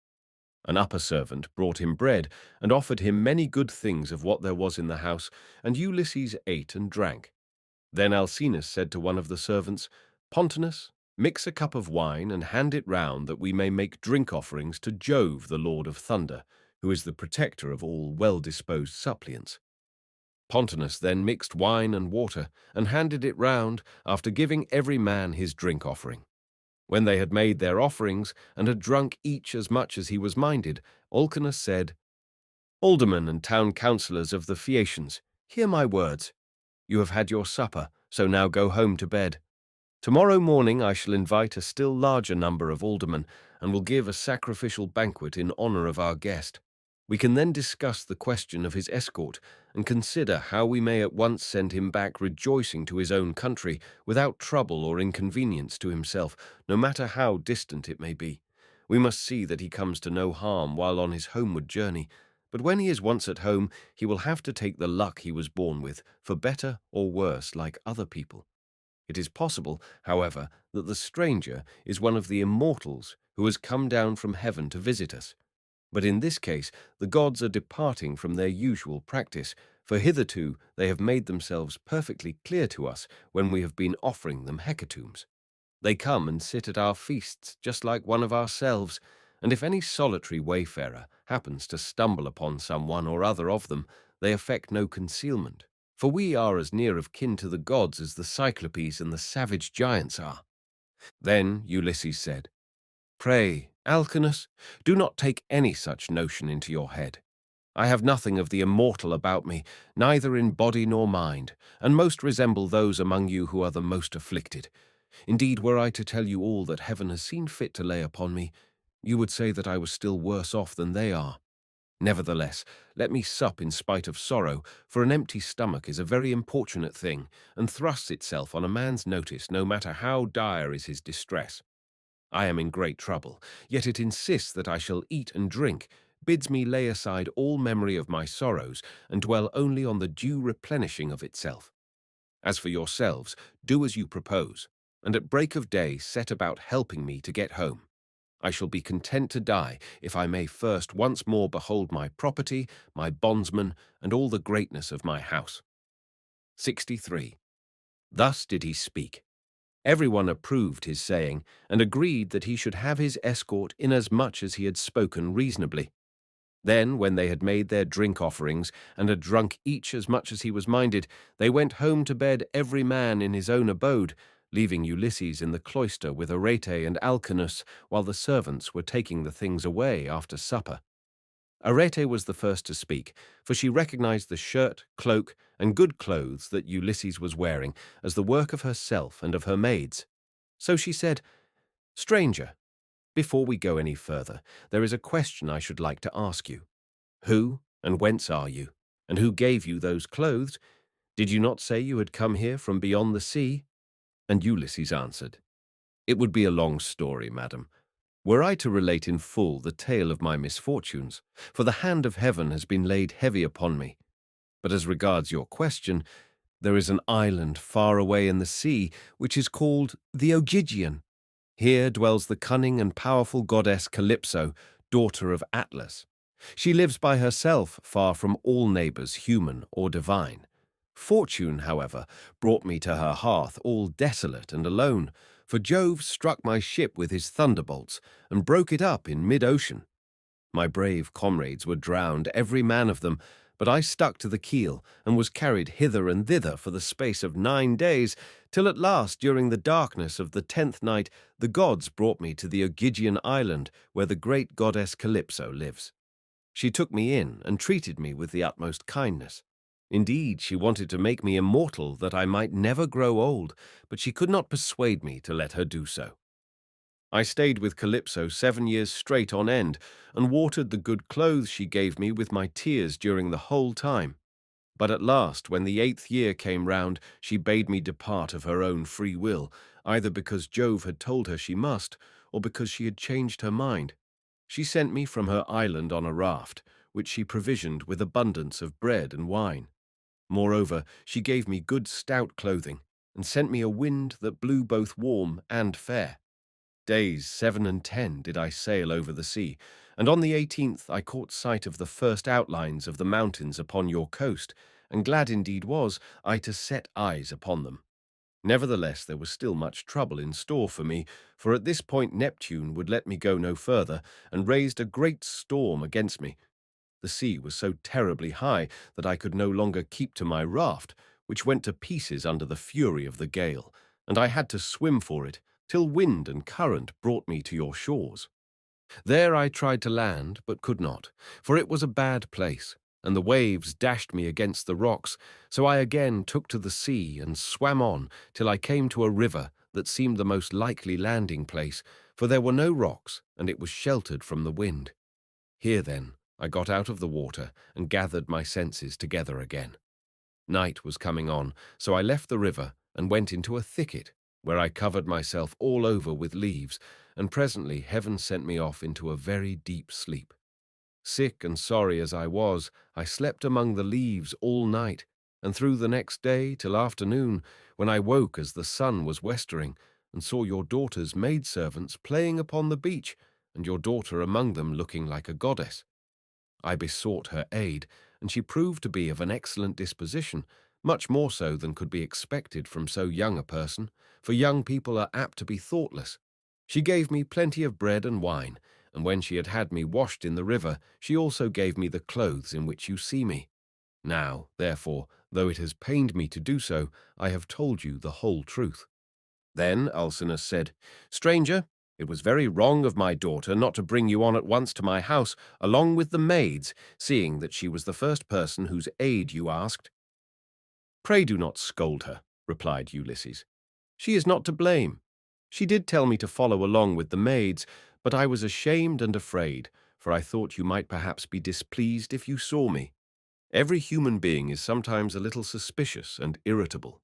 [SPEAKER 1] An upper servant brought him bread and offered him many good things of what there was in the house, and Ulysses ate and drank. Then Alcinous said to one of the servants, "Pontonous, mix a cup of wine and hand it round that we may make drink offerings to Jove, the Lord of Thunder, who is the protector of all well-disposed suppliants." Pontonous then mixed wine and water and handed it round after giving every man his drink offering. When they had made their offerings and had drunk each as much as he was minded, Alcinous said, "Aldermen and town councillors of the Phaeacians, hear my words. You have had your supper, so now go home to bed. Tomorrow morning I shall invite a still larger number of aldermen and will give a sacrificial banquet in honor of our guest. We can then discuss the question of his escort and consider how we may at once send him back rejoicing to his own country without trouble or inconvenience to himself, no matter how distant it may be. We must see that he comes to no harm while on his homeward journey, but when he is once at home, he will have to take the luck he was born with, for better or worse, like other people. It is possible, however, that the stranger is one of the immortals who has come down from heaven to visit us. But in this case, the gods are departing from their usual practice, for hitherto they have made themselves perfectly clear to us when we have been offering them hecatombs. They come and sit at our feasts just like one of ourselves, and if any solitary wayfarer happens to stumble upon some one or other of them, they affect no concealment, for we are as near of kin to the gods as the Cyclopes and the savage giants are." Then Ulysses said, "Pray, Alcinous, do not take any such notion into your head. I have nothing of the immortal about me, neither in body nor mind, and most resemble those among you who are the most afflicted. Indeed, were I to tell you all that heaven has seen fit to lay upon me, you would say that I was still worse off than they are. Nevertheless, let me sup in spite of sorrow, for an empty stomach is a very importunate thing, and thrusts itself on a man's notice no matter how dire is his distress. I am in great trouble, yet it insists that I shall eat and drink, bids me lay aside all memory of my sorrows, and dwell only on the due replenishing of itself. As for yourselves, do as you propose, and at break of day set about helping me to get home. I shall be content to die if I may first once more behold my property, my bondsmen, and all the greatness of my house." 63. Thus did he speak. Everyone approved his saying, and agreed that he should have his escort inasmuch as he had spoken reasonably. Then, when they had made their drink offerings, and had drunk each as much as he was minded, they went home to bed every man in his own abode, leaving Ulysses in the cloister with Arete and Alcinous, while the servants were taking the things away after supper. Arete was the first to speak, for she recognized the shirt, cloak, and good clothes that Ulysses was wearing as the work of herself and of her maids. So she said, "Stranger, before we go any further, there is a question I should like to ask you. Who and whence are you? And who gave you those clothes? Did you not say you had come here from beyond the sea?" And Ulysses answered, "It would be a long story, madam, were I to relate in full the tale of my misfortunes, for the hand of heaven has been laid heavy upon me. But as regards your question, there is an island far away in the sea, which is called the Ogygian. Here dwells the cunning and powerful goddess Calypso, daughter of Atlas. She lives by herself, far from all neighbors, human or divine. Fortune, however, brought me to her hearth all desolate and alone, for Jove struck my ship with his thunderbolts and broke it up in mid-ocean. My brave comrades were drowned, every man of them, but I stuck to the keel and was carried hither and thither for the space of 9 days, till at last, during the darkness of the 10th night, the gods brought me to the Ogygian island, where the great goddess Calypso lives. She took me in and treated me with the utmost kindness. Indeed, she wanted to make me immortal that I might never grow old, but she could not persuade me to let her do so. I stayed with Calypso 7 years straight on end, and watered the good clothes she gave me with my tears during the whole time. But at last, when the 8th year came round, she bade me depart of her own free will, either because Jove had told her she must, or because she had changed her mind. She sent me from her island on a raft, which she provisioned with abundance of bread and wine. Moreover, she gave me good stout clothing, and sent me a wind that blew both warm and fair. Days 7 and 10 did I sail over the sea, and on the 18th I caught sight of the first outlines of the mountains upon your coast, and glad indeed was I to set eyes upon them. Nevertheless, there was still much trouble in store for me, for at this point Neptune would let me go no further, and raised a great storm against me. The sea was so terribly high that I could no longer keep to my raft, which went to pieces under the fury of the gale, and I had to swim for it, till wind and current brought me to your shores. There I tried to land, but could not, for it was a bad place, and the waves dashed me against the rocks, so I again took to the sea and swam on till I came to a river that seemed the most likely landing place, for there were no rocks, and it was sheltered from the wind. Here, then, I got out of the water and gathered my senses together again. Night was coming on, so I left the river and went into a thicket, where I covered myself all over with leaves, and presently heaven sent me off into a very deep sleep. Sick and sorry as I was, I slept among the leaves all night, and through the next day till afternoon, when I woke as the sun was westering, and saw your daughter's maidservants playing upon the beach, and your daughter among them looking like a goddess. I besought her aid, and she proved to be of an excellent disposition, much more so than could be expected from so young a person, for young people are apt to be thoughtless. She gave me plenty of bread and wine, and when she had had me washed in the river, she also gave me the clothes in which you see me. Now, therefore, though it has pained me to do so, I have told you the whole truth. Then Alcinous said, Stranger, it was very wrong of my daughter not to bring you on at once to my house, along with the maids, seeing that she was the first person whose aid you asked. Pray do not scold her, replied Ulysses. She is not to blame. She did tell me to follow along with the maids, but I was ashamed and afraid, for I thought you might perhaps be displeased if you saw me. Every human being is sometimes a little suspicious and irritable.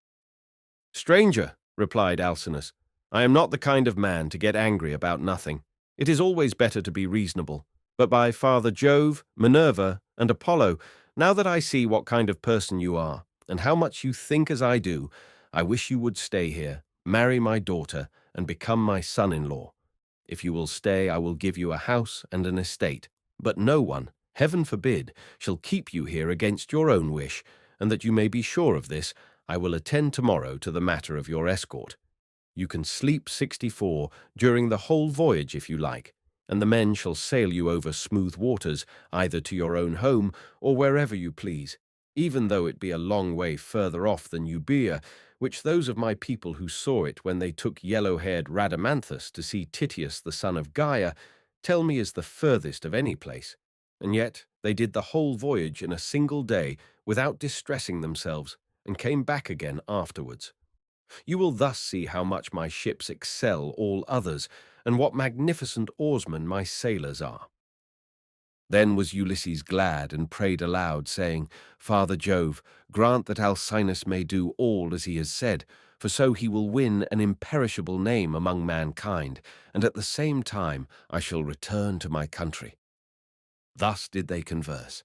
[SPEAKER 1] Stranger, replied Alcinous, I am not the kind of man to get angry about nothing. It is always better to be reasonable. But by Father Jove, Minerva, and Apollo, now that I see what kind of person you are, and how much you think as I do, I wish you would stay here, marry my daughter, and become my son-in-law. If you will stay, I will give you a house and an estate, but no one, heaven forbid, shall keep you here against your own wish, and that you may be sure of this, I will attend tomorrow to the matter of your escort. You can sleep 64 during the whole voyage if you like, and the men shall sail you over smooth waters, either to your own home or wherever you please, even though it be a long way further off than Euboea, which those of my people who saw it when they took yellow-haired Rhadamanthus to see Tityus the son of Gaia tell me is the furthest of any place. And yet they did the whole voyage in a single day without distressing themselves, and came back again afterwards. You will thus see how much my ships excel all others, and what magnificent oarsmen my sailors are. Then was Ulysses glad and prayed aloud, saying, Father Jove, grant that Alcinous may do all as he has said, for so he will win an imperishable name among mankind, and at the same time I shall return to my country. Thus did they converse.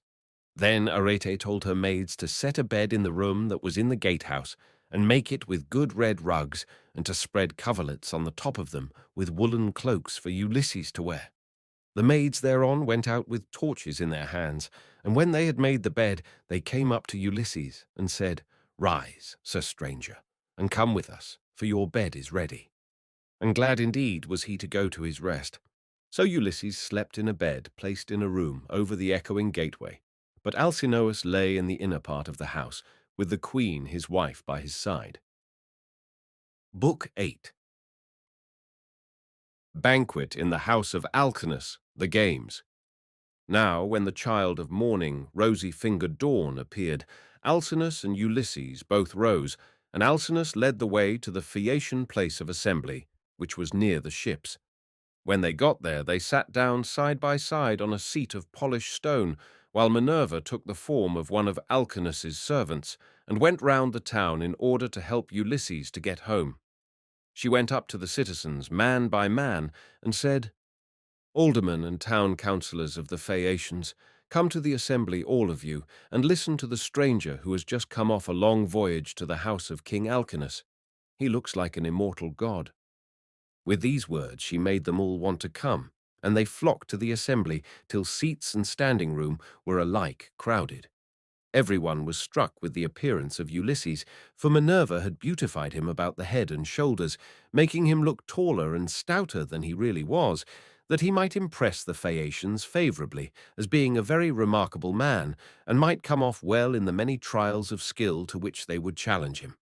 [SPEAKER 1] Then Arete told her maids to set a bed in the room that was in the gatehouse, and make it with good red rugs, and to spread coverlets on the top of them with woolen cloaks for Ulysses to wear. The maids thereon went out with torches in their hands, and when they had made the bed, they came up to Ulysses and said, Rise, Sir Stranger, and come with us, for your bed is ready. And glad indeed was he to go to his rest. So Ulysses slept in a bed placed in a room over the echoing gateway, but Alcinous lay in the inner part of the house, with the queen his wife by his side. Book 8. Banquet in the house of Alcinous, the games. Now, when the child of morning, rosy-fingered dawn, appeared, Alcinous and Ulysses both rose, and Alcinous led the way to the Phaeacian place of assembly, which was near the ships. When they got there, they sat down side by side on a seat of polished stone, while Minerva took the form of one of Alcinous's servants, and went round the town in order to help Ulysses to get home. She went up to the citizens, man by man, and said, Aldermen and town councillors of the Phaeacians, Come to the assembly, all of you, and listen to the stranger who has just come off a long voyage to the house of King Alcinous. He looks like an immortal god." With these words she made them all want to come, and they flocked to the assembly till seats and standing room were alike crowded. Everyone was struck with the appearance of Ulysses, for Minerva had beautified him about the head and shoulders, making him look taller and stouter than he really was, that he might impress the Phaeacians favourably, as being a very remarkable man, and might come off well in the many trials of skill to which they would challenge him.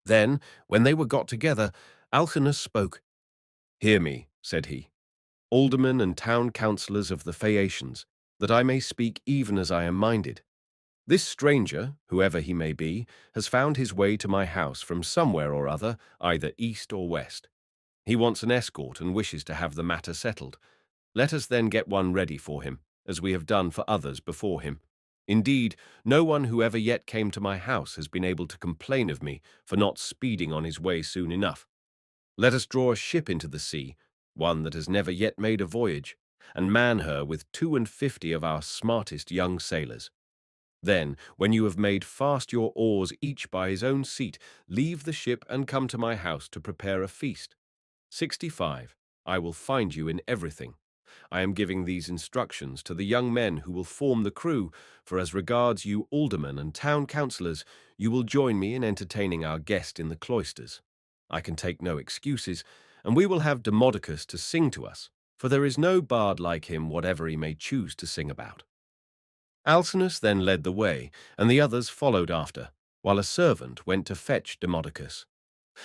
[SPEAKER 1] Then, when they were got together, Alcinous spoke. "Hear me," said he, "aldermen and town councillors of the Phaeacians, that I may speak even as I am minded. This stranger, whoever he may be, has found his way to my house from somewhere or other, either east or west. He wants an escort and wishes to have the matter settled. Let us then get one ready for him, as we have done for others before him. Indeed, no one who ever yet came to my house has been able to complain of me for not speeding on his way soon enough. Let us draw a ship into the sea, one that has never yet made a voyage, and man her with 52 of our smartest young sailors. Then, when you have made fast your oars each by his own seat, leave the ship and come to my house to prepare a feast. 65. I will find you in everything. I am giving these instructions to the young men who will form the crew, for as regards you aldermen and town councillors, you will join me in entertaining our guest in the cloisters. I can take no excuses, and we will have Demodocus to sing to us, for there is no bard like him whatever he may choose to sing about." Alcinous then led the way, and the others followed after, while a servant went to fetch Demodocus.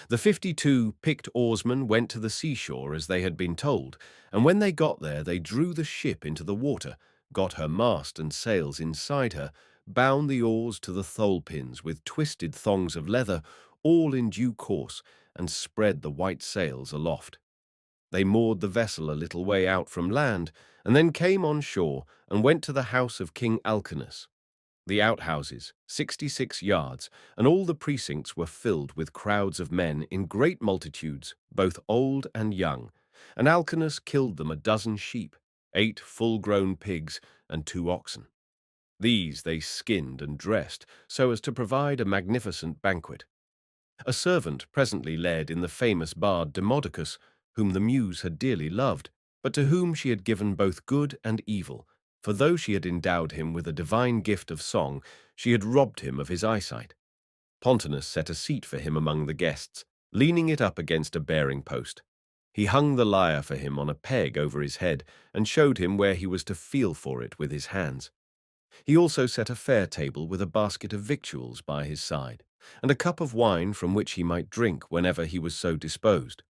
[SPEAKER 1] The 52 picked oarsmen went to the seashore as they had been told, and when they got there they drew the ship into the water, got her mast and sails inside her, bound the oars to the thole-pins with twisted thongs of leather, all in due course, and spread the white sails aloft. They moored the vessel a little way out from land, and then came on shore and went to the house of King Alcinous. The outhouses, 66 yards, and all the precincts were filled with crowds of men in great multitudes, both old and young, and Alcinous killed them 12 sheep, 8 full-grown pigs, and 2 oxen. These they skinned and dressed so as to provide a magnificent banquet. A servant presently led in the famous bard Demodocus, whom the muse had dearly loved, but to whom she had given both good and evil, for though she had endowed him with a divine gift of song, she had robbed him of his eyesight. Pontonous set a seat for him among the guests, leaning it up against a bearing-post. He hung the lyre for him on a peg over his head, and showed him where he was to feel for it with his hands. He also set a fair table with a basket of victuals by his side, and a cup of wine from which he might drink whenever he was so disposed.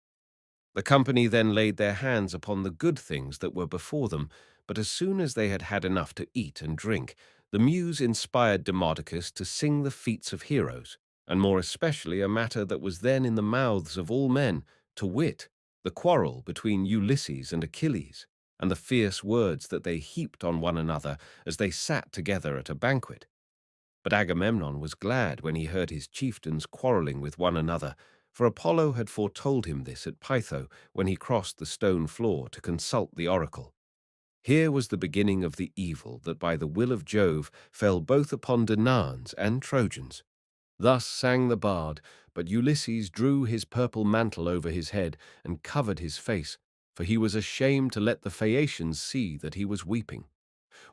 [SPEAKER 1] The company then laid their hands upon the good things that were before them, but as soon as they had had enough to eat and drink, the muse inspired Demodocus to sing the feats of heroes, and more especially a matter that was then in the mouths of all men, to wit, the quarrel between Ulysses and Achilles, and the fierce words that they heaped on one another as they sat together at a banquet. But Agamemnon was glad when he heard his chieftains quarrelling with one another, for Apollo had foretold him this at Pytho when he crossed the stone floor to consult the oracle. Here was the beginning of the evil that by the will of Jove fell both upon Danaans and Trojans. Thus sang the bard, but Ulysses drew his purple mantle over his head and covered his face, for he was ashamed to let the Phaeacians see that he was weeping.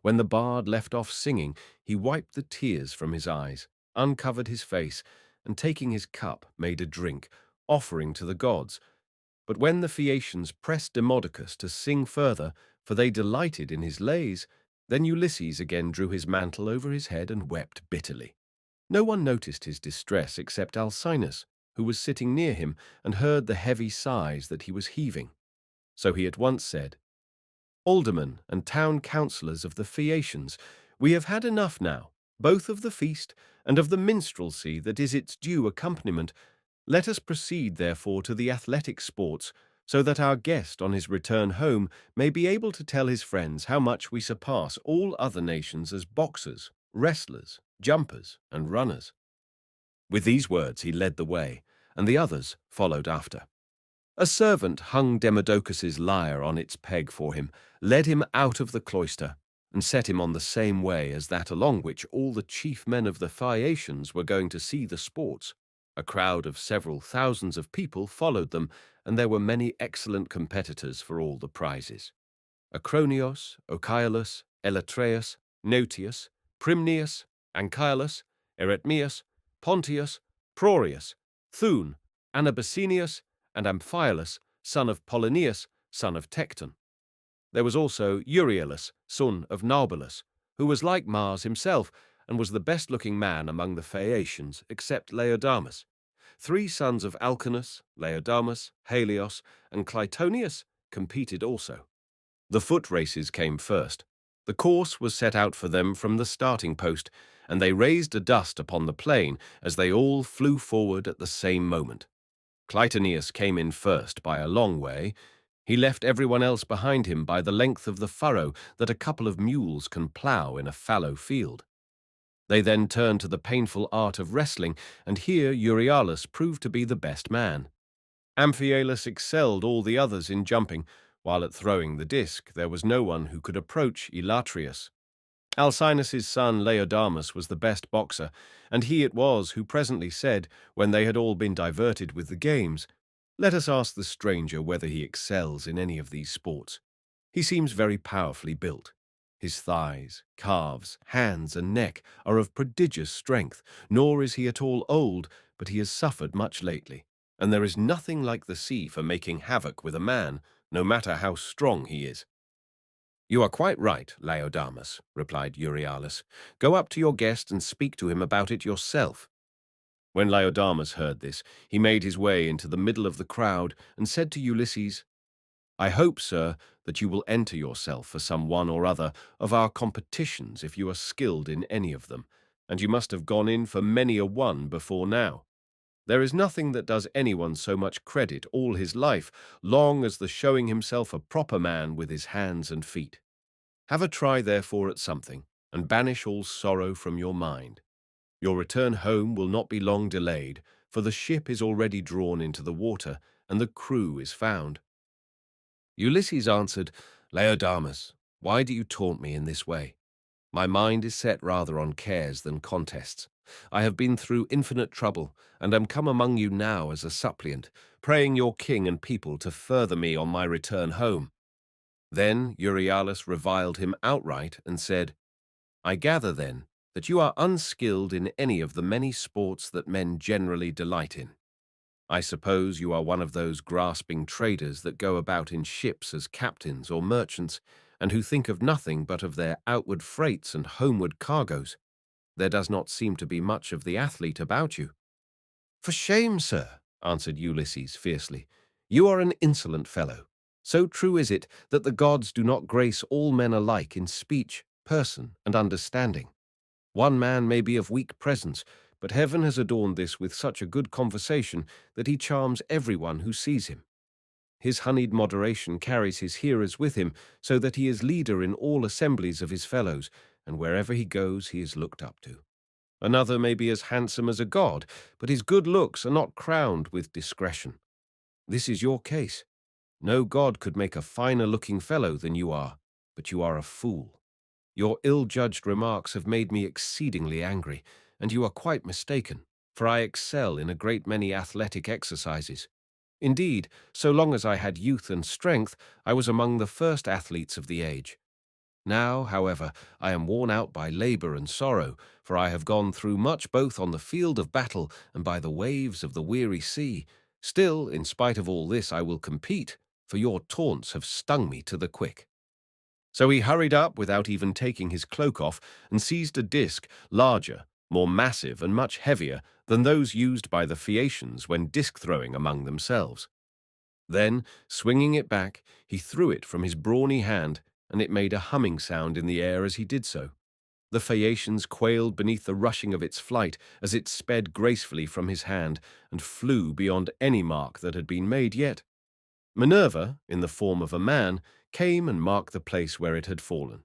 [SPEAKER 1] When the bard left off singing, he wiped the tears from his eyes, uncovered his face, and taking his cup made a drink, offering to the gods. But when the Phaeacians pressed Demodocus to sing further, for they delighted in his lays, then Ulysses again drew his mantle over his head and wept bitterly. No one noticed his distress except Alcinous, who was sitting near him and heard the heavy sighs that he was heaving. So he at once said, "Aldermen and town councillors of the Phaeacians, we have had enough now, both of the feast and of the minstrelsy that is its due accompaniment. Let us proceed, therefore, to the athletic sports, so that our guest on his return home may be able to tell his friends how much we surpass all other nations as boxers, wrestlers, jumpers, and runners." With these words he led the way, and the others followed after. A servant hung Demodocus's lyre on its peg for him, led him out of the cloister, and set him on the same way as that along which all the chief men of the Phaeacians were going to see the sports. A crowd of several thousands of people followed them, and there were many excellent competitors for all the prizes. Acronios, Ochialus, Elatreus, Notius, Primnius, Anchialus, Eretmius, Pontius, Prorius, Thun, Anabasinius, and Amphialus, son of Polonius, son of Tecton. There was also Euryalus, son of Naubolus, who was like Mars himself, and was the best-looking man among the Phaeacians, except Laodamas. 3 sons of Alcinous, Laodamas, Helios, and Clytonius competed also. The foot races came first. The course was set out for them from the starting post, and they raised a dust upon the plain as they all flew forward at the same moment. Clytonius came in first by a long way. He left everyone else behind him by the length of the furrow that a couple of mules can plough in a fallow field. They then turned to the painful art of wrestling, and here Euryalus proved to be the best man. Amphialus excelled all the others in jumping, while at throwing the disc there was no one who could approach Elatrius. Alcinous's son Laodamas was the best boxer, and he it was who presently said, when they had all been diverted with the games, "Let us ask the stranger whether he excels in any of these sports. He seems very powerfully built. His thighs, calves, hands, and neck are of prodigious strength, nor is he at all old, but he has suffered much lately, and there is nothing like the sea for making havoc with a man, no matter how strong he is." "You are quite right, Laodamas," replied Euryalus. "Go up to your guest and speak to him about it yourself." When Laodamas heard this, he made his way into the middle of the crowd and said to Ulysses, "I hope, sir, that you will enter yourself for some one or other of our competitions if you are skilled in any of them, and you must have gone in for many a one before now. There is nothing that does anyone so much credit all his life, long as the showing himself a proper man with his hands and feet. Have a try, therefore, at something, and banish all sorrow from your mind. Your return home will not be long delayed, for the ship is already drawn into the water, and the crew is found." Ulysses answered, "Laodamas, why do you taunt me in this way? My mind is set rather on cares than contests. I have been through infinite trouble, and am come among you now as a suppliant, praying your king and people to further me on my return home." Then Euryalus reviled him outright and said, "I gather, then, that you are unskilled in any of the many sports that men generally delight in. I suppose you are one of those grasping traders that go about in ships as captains or merchants, and who think of nothing but of their outward freights and homeward cargoes. There does not seem to be much of the athlete about you." "For shame, sir," answered Ulysses fiercely. "You are an insolent fellow. So true is it that the gods do not grace all men alike in speech, person, and understanding. One man may be of weak presence, but heaven has adorned this with such a good conversation that he charms everyone who sees him. His honeyed moderation carries his hearers with him, so that he is leader in all assemblies of his fellows, and wherever he goes he is looked up to. Another may be as handsome as a god, but his good looks are not crowned with discretion. This is your case. No god could make a finer-looking fellow than you are, but you are a fool. Your ill-judged remarks have made me exceedingly angry, and you are quite mistaken, for I excel in a great many athletic exercises. Indeed, so long as I had youth and strength, I was among the first athletes of the age. Now, however, I am worn out by labor and sorrow, for I have gone through much both on the field of battle and by the waves of the weary sea. Still, in spite of all this, I will compete, for your taunts have stung me to the quick." So he hurried up without even taking his cloak off and seized a disc larger, more massive, and much heavier than those used by the Phaeacians when disc-throwing among themselves. Then, swinging it back, he threw it from his brawny hand, and it made a humming sound in the air as he did so. The Phaeacians quailed beneath the rushing of its flight as it sped gracefully from his hand and flew beyond any mark that had been made yet. Minerva, in the form of a man, came and marked the place where it had fallen.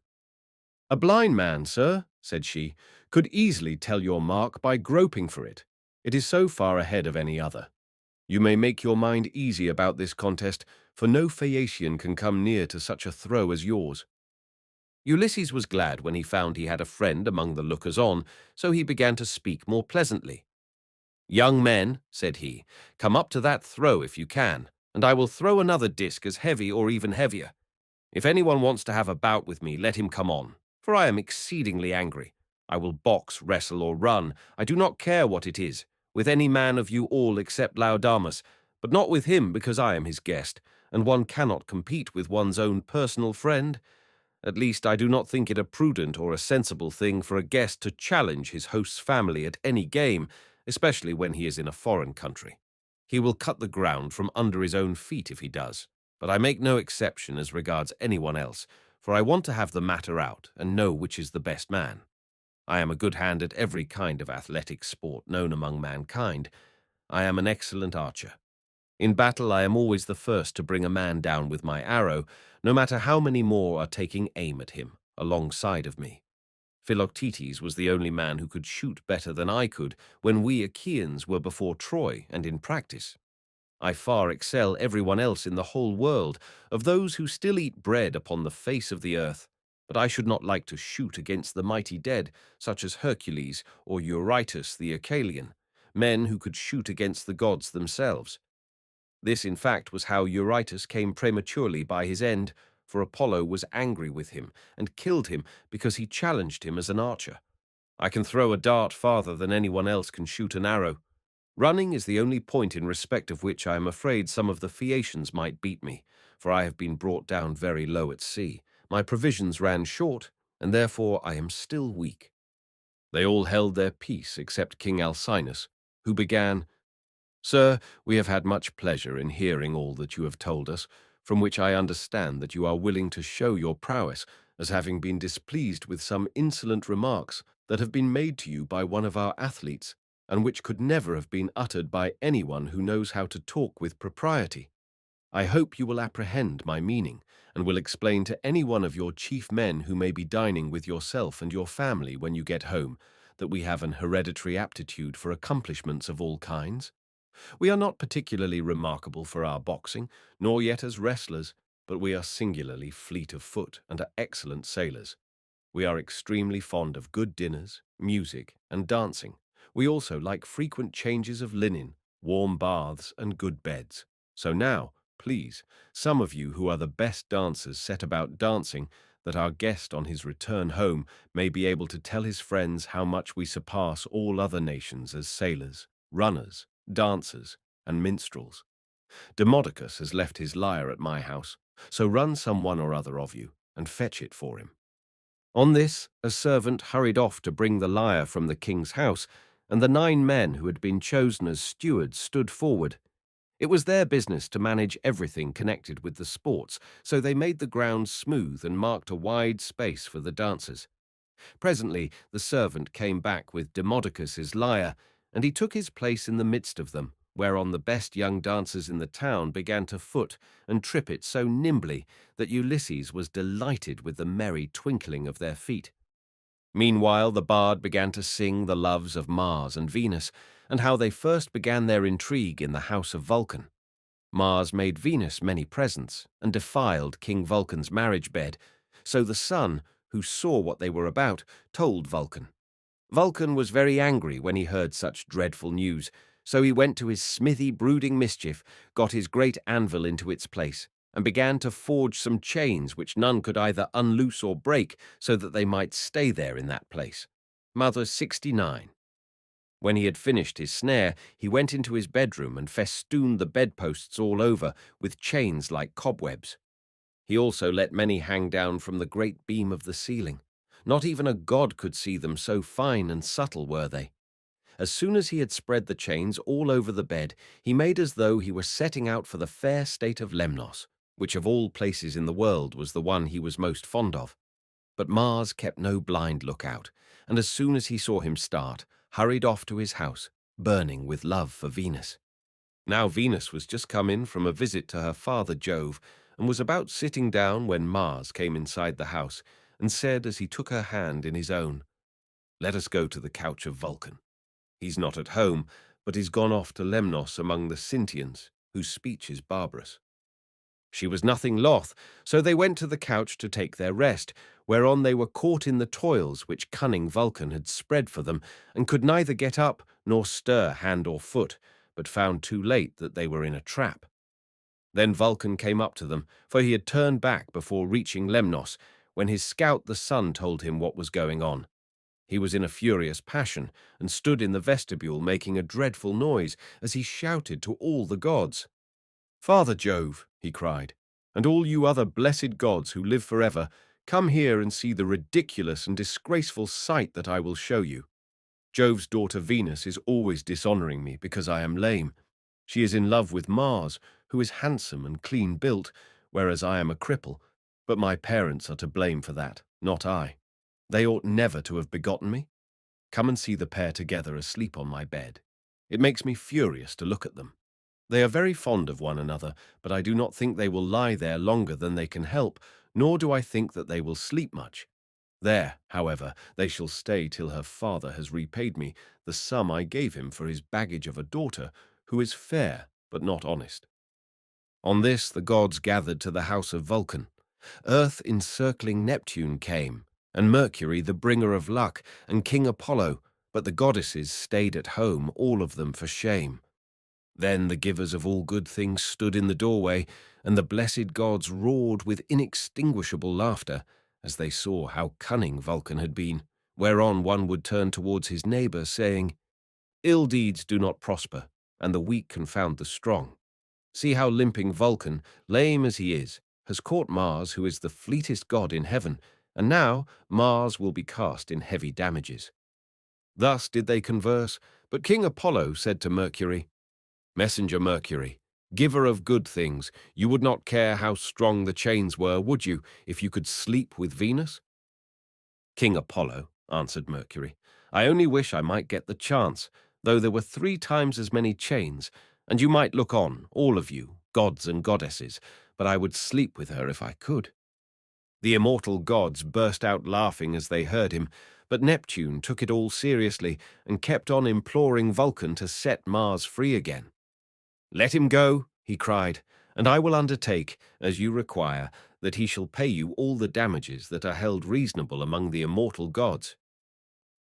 [SPEAKER 1] "A blind man, sir," said she, "could easily tell your mark by groping for it. It is so far ahead of any other. You may make your mind easy about this contest, for no Phaeacian can come near to such a throw as yours." Ulysses was glad when he found he had a friend among the lookers-on, so he began to speak more pleasantly. "Young men," said he, "come up to that throw if you can, and I will throw another disc as heavy or even heavier. If anyone wants to have a bout with me, let him come on, for I am exceedingly angry. I will box, wrestle, or run, I do not care what it is, with any man of you all except Laodamas, but not with him because I am his guest, and one cannot compete with one's own personal friend. At least I do not think it a prudent or a sensible thing for a guest to challenge his host's family at any game, especially when he is in a foreign country. He will cut the ground from under his own feet if he does, but I make no exception as regards anyone else, for I want to have the matter out and know which is the best man. I am a good hand at every kind of athletic sport known among mankind. I am an excellent archer. In battle I am always the first to bring a man down with my arrow, no matter how many more are taking aim at him, alongside of me. Philoctetes was the only man who could shoot better than I could when we Achaeans were before Troy and in practice. I far excel everyone else in the whole world, of those who still eat bread upon the face of the earth, but I should not like to shoot against the mighty dead, such as Hercules or Eurytus the Achaian, men who could shoot against the gods themselves. This, in fact, was how Eurytus came prematurely by his end, for Apollo was angry with him and killed him because he challenged him as an archer. I can throw a dart farther than anyone else can shoot an arrow. Running is the only point in respect of which I am afraid some of the Phaeacians might beat me, for I have been brought down very low at sea. My provisions ran short, and therefore I am still weak." They all held their peace except King Alcinous, who began, "Sir, we have had much pleasure in hearing all that you have told us, from which I understand that you are willing to show your prowess, as having been displeased with some insolent remarks that have been made to you by one of our athletes, and which could never have been uttered by anyone who knows how to talk with propriety. I hope you will apprehend my meaning, and will explain to any one of your chief men who may be dining with yourself and your family when you get home, that we have an hereditary aptitude for accomplishments of all kinds. We are not particularly remarkable for our boxing, nor yet as wrestlers, but we are singularly fleet of foot and are excellent sailors. We are extremely fond of good dinners, music, and dancing. We also like frequent changes of linen, warm baths, and good beds. So now, please, some of you who are the best dancers set about dancing, that our guest on his return home may be able to tell his friends how much we surpass all other nations as sailors, runners, dancers, and minstrels. Demodocus has left his lyre at my house, so run some one or other of you, and fetch it for him." On this, a servant hurried off to bring the lyre from the king's house, and the 9 men who had been chosen as stewards stood forward. It was their business to manage everything connected with the sports, so they made the ground smooth and marked a wide space for the dancers. Presently the servant came back with Demodocus's lyre, and he took his place in the midst of them, whereon the best young dancers in the town began to foot and trip it so nimbly that Ulysses was delighted with the merry twinkling of their feet. Meanwhile the bard began to sing the loves of Mars and Venus, and how they first began their intrigue in the house of Vulcan. Mars made Venus many presents, and defiled King Vulcan's marriage bed, so the sun, who saw what they were about, told Vulcan. Vulcan was very angry when he heard such dreadful news, so he went to his smithy brooding mischief, got his great anvil into its place, and began to forge some chains which none could either unloose or break, so that they might stay there in that place. Mother 69. When he had finished his snare, he went into his bedroom and festooned the bedposts all over with chains like cobwebs. He also let many hang down from the great beam of the ceiling. Not even a god could see them, so fine and subtle were they. As soon as he had spread the chains all over the bed, he made as though he were setting out for the fair state of Lemnos, which of all places in the world was the one he was most fond of. But Mars kept no blind lookout, and as soon as he saw him start, hurried off to his house, burning with love for Venus. Now Venus was just come in from a visit to her father Jove, and was about sitting down when Mars came inside the house, and said as he took her hand in his own, "Let us go to the couch of Vulcan. He's not at home, but is gone off to Lemnos among the Sintians, whose speech is barbarous." She was nothing loth, so they went to the couch to take their rest, whereon they were caught in the toils which cunning Vulcan had spread for them, and could neither get up nor stir hand or foot, but found too late that they were in a trap. Then Vulcan came up to them, for he had turned back before reaching Lemnos, when his scout the sun told him what was going on. He was in a furious passion, and stood in the vestibule making a dreadful noise, as he shouted to all the gods. "Father Jove," he cried, "and all you other blessed gods who live forever, come here and see the ridiculous and disgraceful sight that I will show you. Jove's daughter Venus is always dishonoring me because I am lame. She is in love with Mars, who is handsome and clean built, whereas I am a cripple, but my parents are to blame for that, not I. They ought never to have begotten me. Come and see the pair together asleep on my bed. It makes me furious to look at them. They are very fond of one another, but I do not think they will lie there longer than they can help, nor do I think that they will sleep much. There, however, they shall stay till her father has repaid me the sum I gave him for his baggage of a daughter, who is fair but not honest." On this the gods gathered to the house of Vulcan. Earth encircling Neptune came, and Mercury the bringer of luck, and King Apollo, but the goddesses stayed at home, all of them for shame. Then the givers of all good things stood in the doorway, and the blessed gods roared with inextinguishable laughter, as they saw how cunning Vulcan had been, whereon one would turn towards his neighbour, saying, "Ill deeds do not prosper, and the weak confound the strong. See how limping Vulcan, lame as he is, has caught Mars, who is the fleetest god in heaven, and now Mars will be cast in heavy damages." Thus did they converse, but King Apollo said to Mercury, "Messenger Mercury, giver of good things, you would not care how strong the chains were, would you, if you could sleep with Venus?" "King Apollo," answered Mercury, "I only wish I might get the chance, though there were 3 times as many chains, and you might look on, all of you, gods and goddesses, but I would sleep with her if I could." The immortal gods burst out laughing as they heard him, but Neptune took it all seriously and kept on imploring Vulcan to set Mars free again. "Let him go," he cried, "and I will undertake, as you require, that he shall pay you all the damages that are held reasonable among the immortal gods."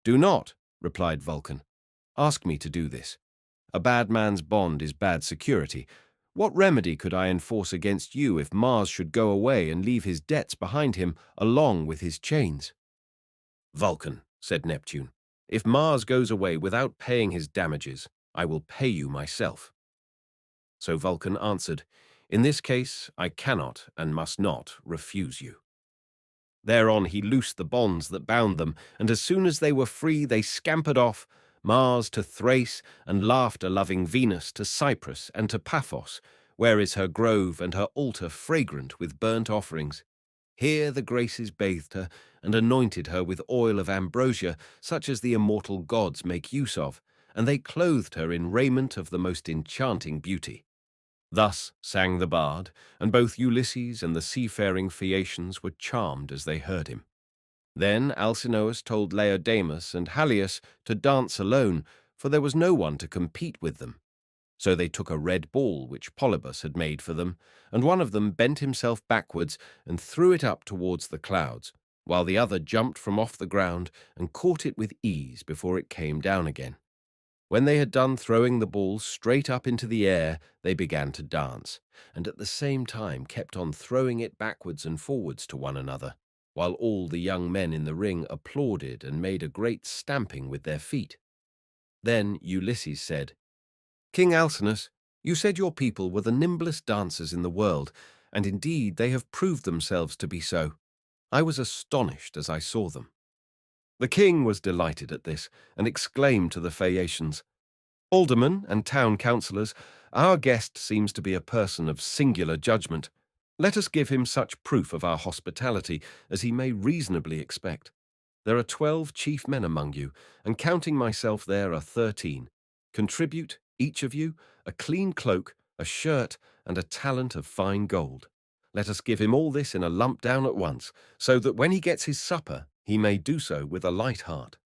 [SPEAKER 1] "Do not," replied Vulcan. "Ask me to do this. A bad man's bond is bad security. What remedy could I enforce against you if Mars should go away and leave his debts behind him along with his chains?" "Vulcan," said Neptune, "if Mars goes away without paying his damages, I will pay you myself." So Vulcan answered, "In this case I cannot and must not refuse you." Thereon he loosed the bonds that bound them, and as soon as they were free they scampered off, Mars to Thrace, and laughter-loving Venus to Cyprus and to Paphos, where is her grove and her altar fragrant with burnt offerings. Here the Graces bathed her, and anointed her with oil of ambrosia, such as the immortal gods make use of, and they clothed her in raiment of the most enchanting beauty. Thus sang the bard, and both Ulysses and the seafaring Phaeacians were charmed as they heard him. Then Alcinous told Laodamas and Halius to dance alone, for there was no one to compete with them. So they took a red ball which Polybus had made for them, and one of them bent himself backwards and threw it up towards the clouds, while the other jumped from off the ground and caught it with ease before it came down again. When they had done throwing the ball straight up into the air, they began to dance, and at the same time kept on throwing it backwards and forwards to one another, while all the young men in the ring applauded and made a great stamping with their feet. Then Ulysses said, "King Alcinous, you said your people were the nimblest dancers in the world, and indeed they have proved themselves to be so. I was astonished as I saw them." The king was delighted at this, and exclaimed to the Phaeacians, "Aldermen and town councillors, our guest seems to be a person of singular judgment. Let us give him such proof of our hospitality as he may reasonably expect. There are 12 chief men among you, and counting myself there are 13. Contribute, each of you, a clean cloak, a shirt, and a talent of fine gold. Let us give him all this in a lump down at once, so that when he gets his supper, he may do so with a light heart.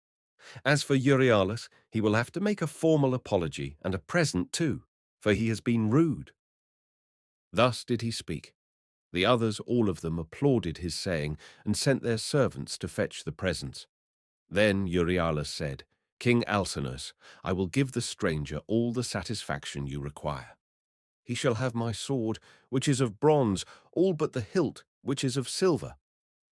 [SPEAKER 1] As for Euryalus, he will have to make a formal apology and a present too, for he has been rude." Thus did he speak, The others, all of them, applauded his saying and sent their servants to fetch the presents. Then Euryalus said, King Alcinous, I will give the stranger all the satisfaction you require. He shall have my sword, which is of bronze, all but the hilt, which is of silver.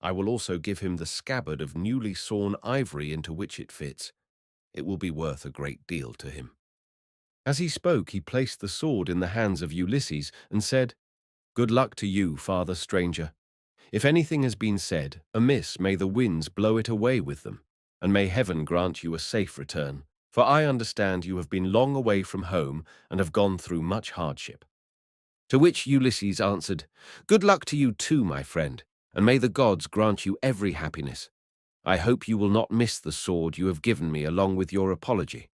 [SPEAKER 1] I will also give him the scabbard of newly sawn ivory into which it fits. It will be worth a great deal to him. As he spoke, he placed the sword in the hands of Ulysses and said, Good luck to you, father stranger. If anything has been said amiss, may the winds blow it away with them, and may heaven grant you a safe return, for I understand you have been long away from home and have gone through much hardship. To which Ulysses answered, Good luck to you too, my friend, and may the gods grant you every happiness. I hope you will not miss the sword you have given me along with your apology.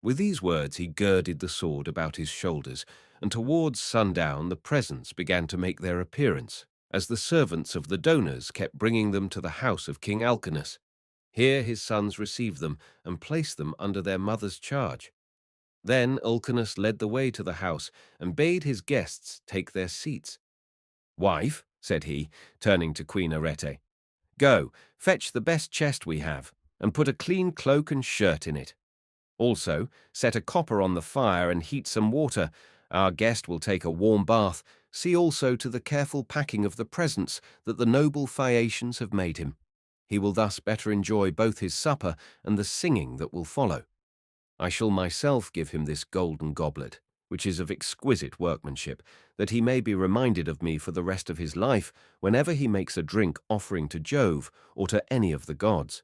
[SPEAKER 1] With these words he girded the sword about his shoulders, and towards sundown the presents began to make their appearance, as the servants of the donors kept bringing them to the house of King Alcinous. Here his sons received them and placed them under their mother's charge. Then Alcinous led the way to the house and bade his guests take their seats. Wife, said he, turning to Queen Arete, go, fetch the best chest we have, and put a clean cloak and shirt in it. Also, set a copper on the fire and heat some water. Our guest will take a warm bath. See also to the careful packing of the presents that the noble Phaeacians have made him. He will thus better enjoy both his supper and the singing that will follow. I shall myself give him this golden goblet, which is of exquisite workmanship, that he may be reminded of me for the rest of his life whenever he makes a drink offering to Jove or to any of the gods.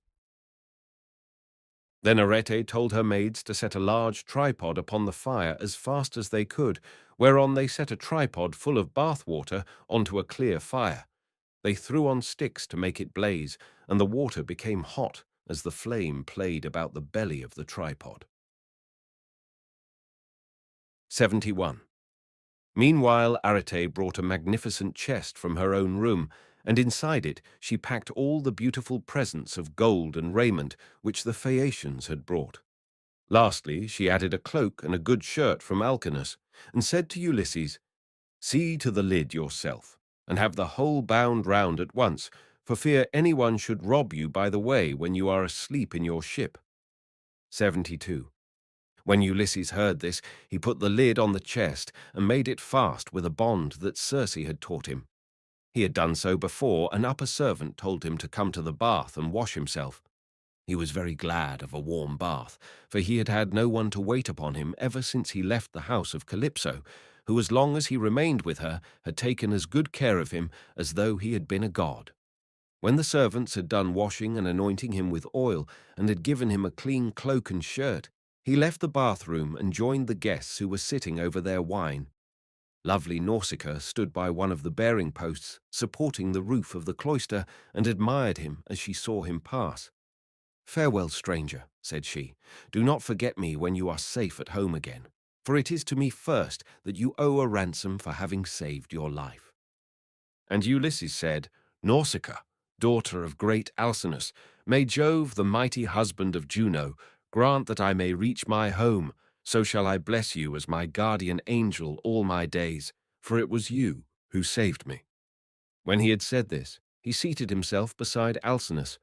[SPEAKER 1] Then Arete told her maids to set a large tripod upon the fire as fast as they could, whereon they set a tripod full of bath water onto a clear fire. They threw on sticks to make it blaze, and the water became hot as the flame played about the belly of the tripod. 71. Meanwhile Arete brought a magnificent chest from her own room, and inside it she packed all the beautiful presents of gold and raiment which the Phaeacians had brought. Lastly, she added a cloak and a good shirt from Alcinous, and said to Ulysses, See to the lid yourself, and have the whole bound round at once, for fear anyone should rob you by the way when you are asleep in your ship. 72. When Ulysses heard this, he put the lid on the chest and made it fast with a bond that Circe had taught him. He had done so before an upper servant told him to come to the bath and wash himself. He was very glad of a warm bath, for he had had no one to wait upon him ever since he left the house of Calypso, who as long as he remained with her had taken as good care of him as though he had been a god. When the servants had done washing and anointing him with oil and had given him a clean cloak and shirt, he left the bathroom and joined the guests who were sitting over their wine. Lovely Nausicaa stood by one of the bearing posts, supporting the roof of the cloister, and admired him as she saw him pass. Farewell, stranger, said she. Do not forget me when you are safe at home again, for it is to me first that you owe a ransom for having saved your life. And Ulysses said, Nausicaa, daughter of great Alcinous, may Jove, the mighty husband of Juno, grant that I may reach my home, so shall I bless you as my guardian angel all my days, for it was you who saved me. When he had said this, he seated himself beside Alcinous.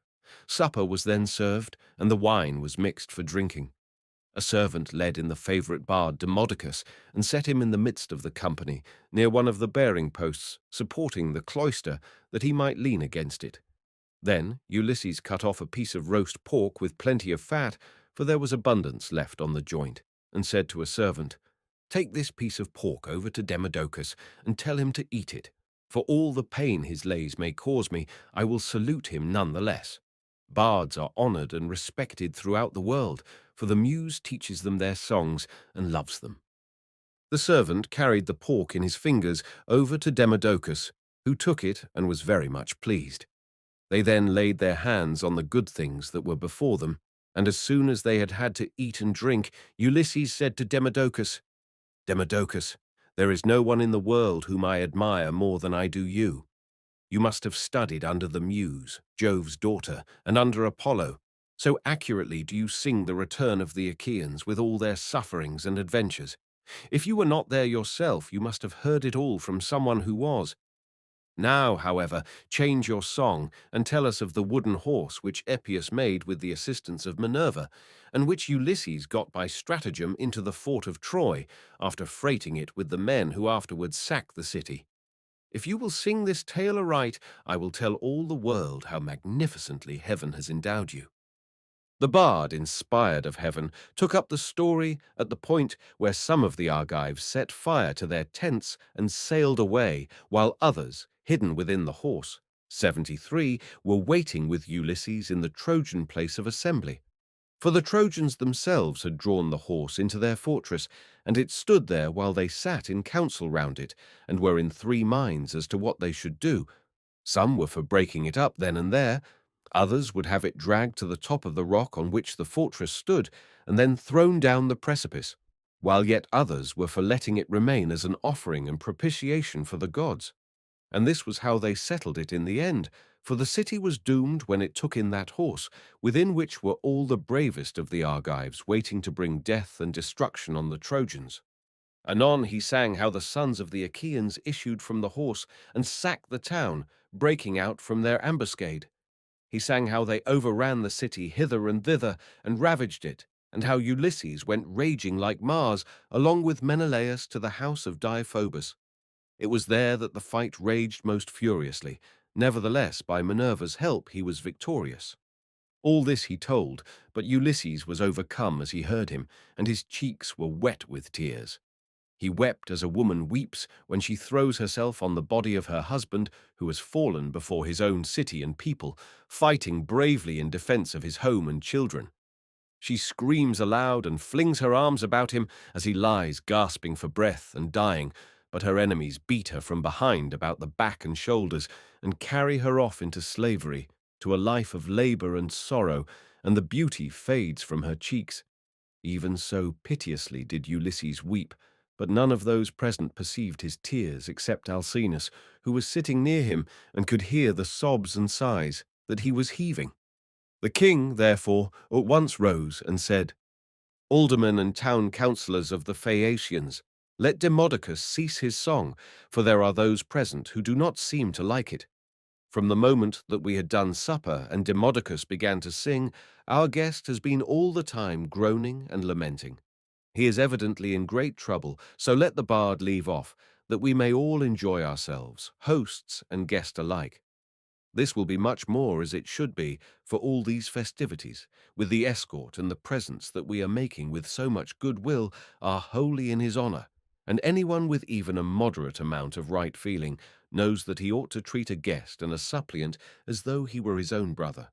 [SPEAKER 1] Supper was then served, and the wine was mixed for drinking. A servant led in the favourite bard Demodocus, and set him in the midst of the company, near one of the bearing posts, supporting the cloister, that he might lean against it. Then Ulysses cut off a piece of roast pork with plenty of fat, for there was abundance left on the joint, and said to a servant, Take this piece of pork over to Demodocus, and tell him to eat it. For all the pain his lays may cause me, I will salute him none the less. Bards are honoured and respected throughout the world, for the muse teaches them their songs and loves them. The servant carried the pork in his fingers over to Demodocus, who took it and was very much pleased. They then laid their hands on the good things that were before them, and as soon as they had had to eat and drink, Ulysses said to Demodocus, Demodocus, there is no one in the world whom I admire more than I do you. You must have studied under the Muse, Jove's daughter, and under Apollo. So accurately do you sing the return of the Achaeans with all their sufferings and adventures. If you were not there yourself, you must have heard it all from someone who was. Now, however, change your song and tell us of the wooden horse which Epeus made with the assistance of Minerva, and which Ulysses got by stratagem into the fort of Troy, after freighting it with the men who afterwards sacked the city. If you will sing this tale aright, I will tell all the world how magnificently heaven has endowed you. The bard, inspired of heaven, took up the story at the point where some of the Argives set fire to their tents and sailed away, while others, hidden within the horse, 73, were waiting with Ulysses in the Trojan place of assembly. For the Trojans themselves had drawn the horse into their fortress, and it stood there while they sat in council round it, and were in three minds as to what they should do. Some were for breaking it up then and there, others would have it dragged to the top of the rock on which the fortress stood, and then thrown down the precipice, while yet others were for letting it remain as an offering and propitiation for the gods. And this was how they settled it in the end, for the city was doomed when it took in that horse, within which were all the bravest of the Argives waiting to bring death and destruction on the Trojans. Anon he sang how the sons of the Achaeans issued from the horse and sacked the town, breaking out from their ambuscade. He sang how they overran the city hither and thither and ravaged it, and how Ulysses went raging like Mars, along with Menelaus, to the house of Deiphobus. It was there that the fight raged most furiously. Nevertheless, by Minerva's help, he was victorious. All this he told, but Ulysses was overcome as he heard him, and his cheeks were wet with tears. He wept as a woman weeps when she throws herself on the body of her husband, who has fallen before his own city and people, fighting bravely in defense of his home and children. She screams aloud and flings her arms about him as he lies gasping for breath and dying, but her enemies beat her from behind about the back and shoulders and carry her off into slavery, to a life of labor and sorrow, and the beauty fades from her cheeks. Even so piteously did Ulysses weep, but none of those present perceived his tears except Alcinous, who was sitting near him and could hear the sobs and sighs that he was heaving. The king, therefore, at once rose and said, "Aldermen and town councillors of the Phaeacians, let Demodocus cease his song, for there are those present who do not seem to like it. From the moment that we had done supper and Demodocus began to sing, our guest has been all the time groaning and lamenting. He is evidently in great trouble, so let the bard leave off, that we may all enjoy ourselves, hosts and guest alike. This will be much more as it should be for all these festivities, with the escort and the presents that we are making with so much goodwill are wholly in his honour, and anyone with even a moderate amount of right feeling knows that he ought to treat a guest and a suppliant as though he were his own brother.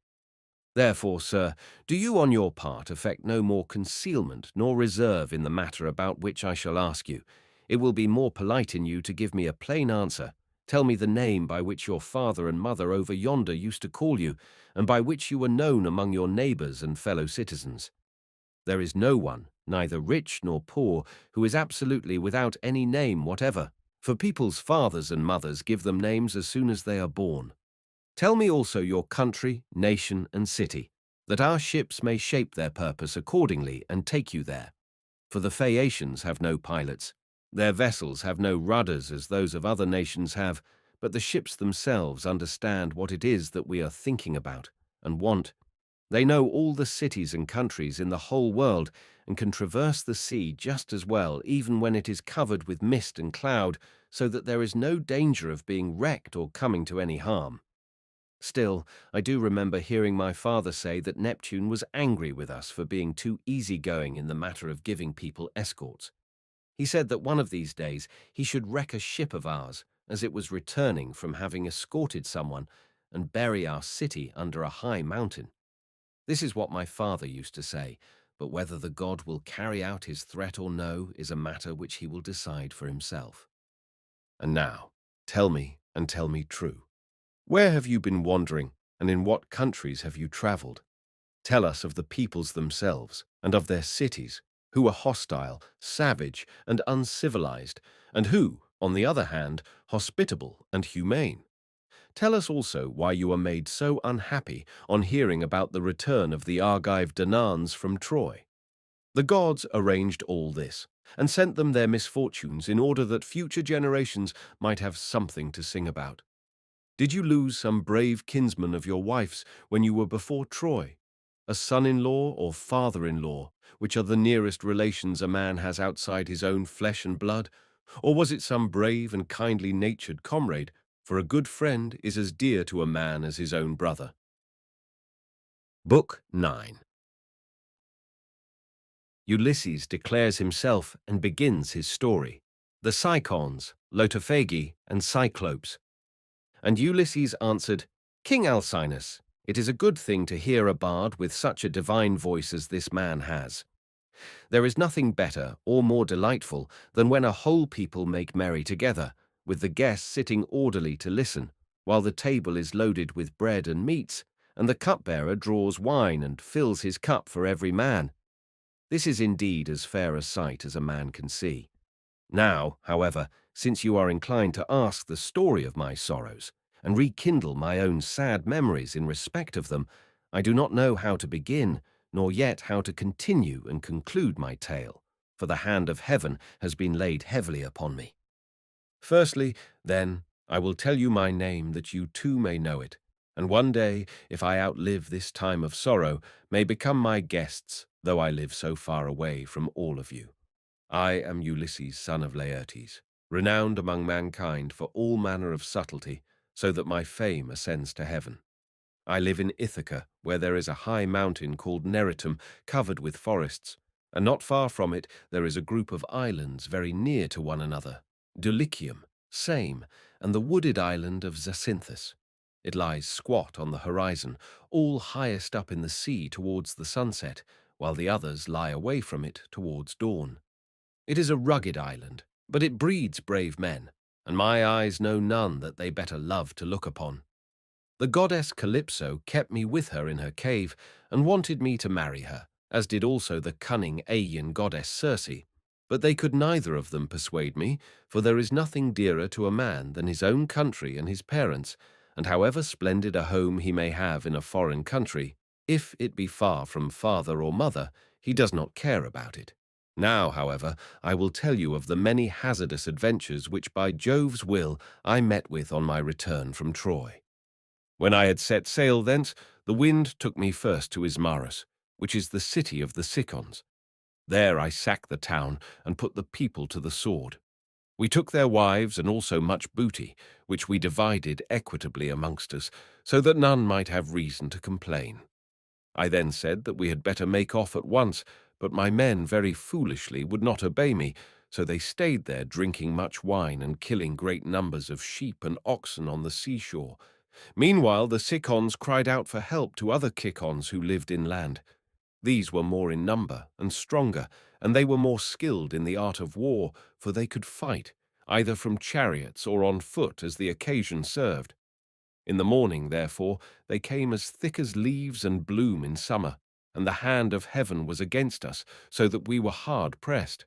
[SPEAKER 1] Therefore, sir, do you on your part affect no more concealment nor reserve in the matter about which I shall ask you. It will be more polite in you to give me a plain answer. Tell me the name by which your father and mother over yonder used to call you, and by which you were known among your neighbours and fellow citizens. There is no one, neither rich nor poor, who is absolutely without any name whatever, for people's fathers and mothers give them names as soon as they are born. Tell me also your country, nation, and city, that our ships may shape their purpose accordingly and take you there. For the Phaeacians have no pilots. Their vessels have no rudders as those of other nations have, but the ships themselves understand what it is that we are thinking about and want. They know all the cities and countries in the whole world and can traverse the sea just as well, even when it is covered with mist and cloud, so that there is no danger of being wrecked or coming to any harm. Still, I do remember hearing my father say that Neptune was angry with us for being too easygoing in the matter of giving people escorts. He said that one of these days he should wreck a ship of ours as it was returning from having escorted someone and bury our city under a high mountain. This is what my father used to say, but whether the god will carry out his threat or no is a matter which he will decide for himself. And now, tell me and tell me true. Where have you been wandering, and in what countries have you travelled? Tell us of the peoples themselves, and of their cities, who are hostile, savage, and uncivilized, and who, on the other hand, hospitable and humane. Tell us also why you are made so unhappy on hearing about the return of the Argive Danans from Troy. The gods arranged all this, and sent them their misfortunes in order that future generations might have something to sing about. Did you lose some brave kinsman of your wife's when you were before Troy? A son-in-law or father-in-law, which are the nearest relations a man has outside his own flesh and blood? Or was it some brave and kindly-natured comrade? For a good friend is as dear to a man as his own brother. Book 9. Ulysses declares himself and begins his story. The Cicons, Lotophagi, and Cyclopes. And Ulysses answered, King Alcinous, it is a good thing to hear a bard with such a divine voice as this man has. There is nothing better or more delightful than when a whole people make merry together, with the guests sitting orderly to listen, while the table is loaded with bread and meats, and the cupbearer draws wine and fills his cup for every man. This is indeed as fair a sight as a man can see. Now, however, since you are inclined to ask the story of my sorrows, and rekindle my own sad memories in respect of them, I do not know how to begin, nor yet how to continue and conclude my tale, for the hand of heaven has been laid heavily upon me. Firstly, then, I will tell you my name that you too may know it, and one day, if I outlive this time of sorrow, may become my guests, though I live so far away from all of you. I am Ulysses, son of Laertes, renowned among mankind for all manner of subtlety, so that my fame ascends to heaven. I live in Ithaca, where there is a high mountain called Neritum, covered with forests, and not far from it there is a group of islands very near to one another, Dulichium, Same, and the wooded island of Zacynthus. It lies squat on the horizon, all highest up in the sea towards the sunset, while the others lie away from it towards dawn. It is a rugged island, but it breeds brave men, and my eyes know none that they better love to look upon. The goddess Calypso kept me with her in her cave, and wanted me to marry her, as did also the cunning Aeaean goddess Circe, but they could neither of them persuade me, for there is nothing dearer to a man than his own country and his parents, and however splendid a home he may have in a foreign country, if it be far from father or mother, he does not care about it. Now, however, I will tell you of the many hazardous adventures which by Jove's will I met with on my return from Troy. When I had set sail thence, the wind took me first to Ismarus, which is the city of the Cicons. There I sacked the town and put the people to the sword. We took their wives and also much booty, which we divided equitably amongst us, so that none might have reason to complain. I then said that we had better make off at once, but my men very foolishly would not obey me, so they stayed there drinking much wine and killing great numbers of sheep and oxen on the seashore. Meanwhile the Cicons cried out for help to other Cicons who lived inland. These were more in number and stronger, and they were more skilled in the art of war, for they could fight, either from chariots or on foot as the occasion served. In the morning, therefore, they came as thick as leaves and bloom in summer, and the hand of heaven was against us, so that we were hard pressed.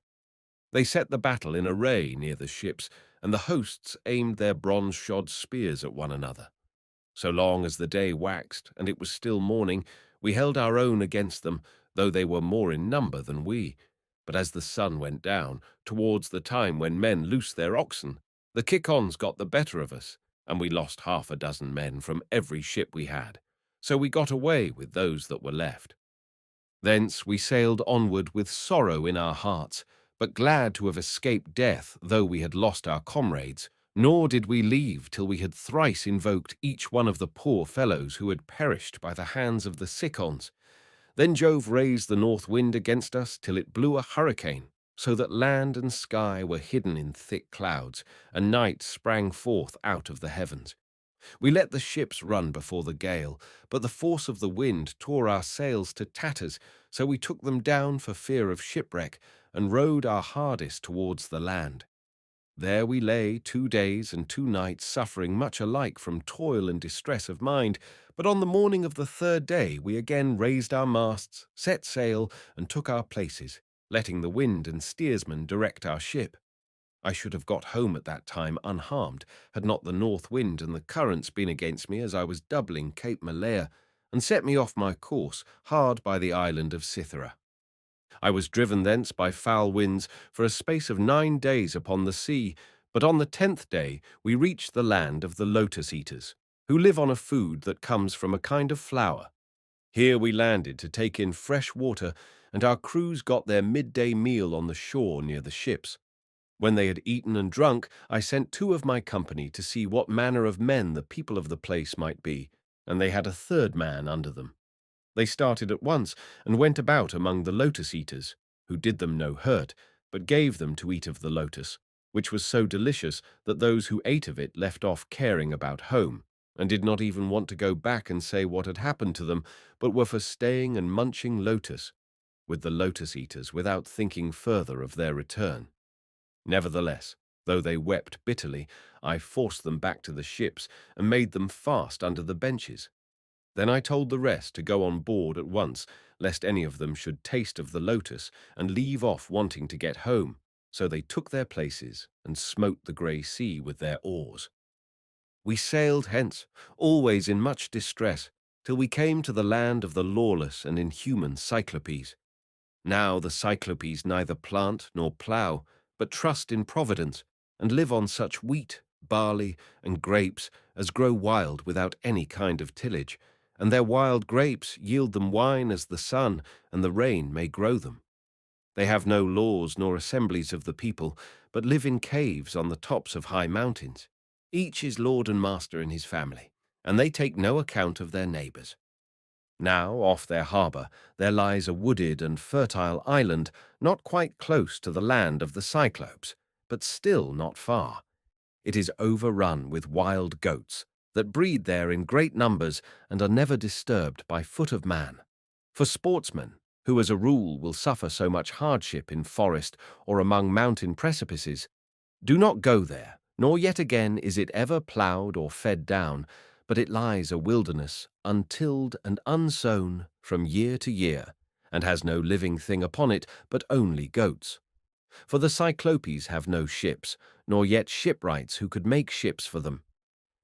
[SPEAKER 1] They set the battle in array near the ships, and the hosts aimed their bronze-shod spears at one another. So long as the day waxed, and it was still morning, we held our own against them, though they were more in number than we. But as the sun went down, towards the time when men loosed their oxen, the Cicons got the better of us, and we lost 6 men from every ship we had. So we got away with those that were left. Thence we sailed onward with sorrow in our hearts, but glad to have escaped death, though we had lost our comrades. Nor did we leave till we had thrice invoked each one of the poor fellows who had perished by the hands of the Cicons. Then Jove raised the north wind against us till it blew a hurricane, so that land and sky were hidden in thick clouds, and night sprang forth out of the heavens. We let the ships run before the gale, but the force of the wind tore our sails to tatters, so we took them down for fear of shipwreck, and rowed our hardest towards the land. There we lay 2 days and 2 nights, suffering much alike from toil and distress of mind, but on the morning of the 3rd day we again raised our masts, set sail, and took our places, letting the wind and steersman direct our ship. I should have got home at that time unharmed, had not the north wind and the currents been against me as I was doubling Cape Malea, and set me off my course hard by the island of Cythera. I was driven thence by foul winds for a space of 9 days upon the sea, but on the 10th day we reached the land of the Lotus Eaters, who live on a food that comes from a kind of flower. Here we landed to take in fresh water, and our crews got their midday meal on the shore near the ships. When they had eaten and drunk, I sent 2 of my company to see what manner of men the people of the place might be, and they had a 3rd man under them. They started at once and went about among the lotus-eaters, who did them no hurt, but gave them to eat of the lotus, which was so delicious that those who ate of it left off caring about home, and did not even want to go back and say what had happened to them, but were for staying and munching lotus with the lotus-eaters without thinking further of their return. Nevertheless, though they wept bitterly, I forced them back to the ships and made them fast under the benches. Then I told the rest to go on board at once, lest any of them should taste of the lotus and leave off wanting to get home. So they took their places and smote the grey sea with their oars. We sailed hence, always in much distress, till we came to the land of the lawless and inhuman Cyclopes. Now the Cyclopes neither plant nor plough, but trust in Providence, and live on such wheat, barley, and grapes as grow wild without any kind of tillage, and their wild grapes yield them wine as the sun and the rain may grow them. They have no laws nor assemblies of the people, but live in caves on the tops of high mountains. Each is lord and master in his family, and they take no account of their neighbours. Now, off their harbour, there lies a wooded and fertile island, not quite close to the land of the Cyclopes, but still not far. It is overrun with wild goats that breed there in great numbers and are never disturbed by foot of man. For sportsmen, who as a rule will suffer so much hardship in forest or among mountain precipices, do not go there, nor yet again is it ever ploughed or fed down, but it lies a wilderness, untilled and unsown from year to year, and has no living thing upon it but only goats. For the Cyclopes have no ships, nor yet shipwrights who could make ships for them.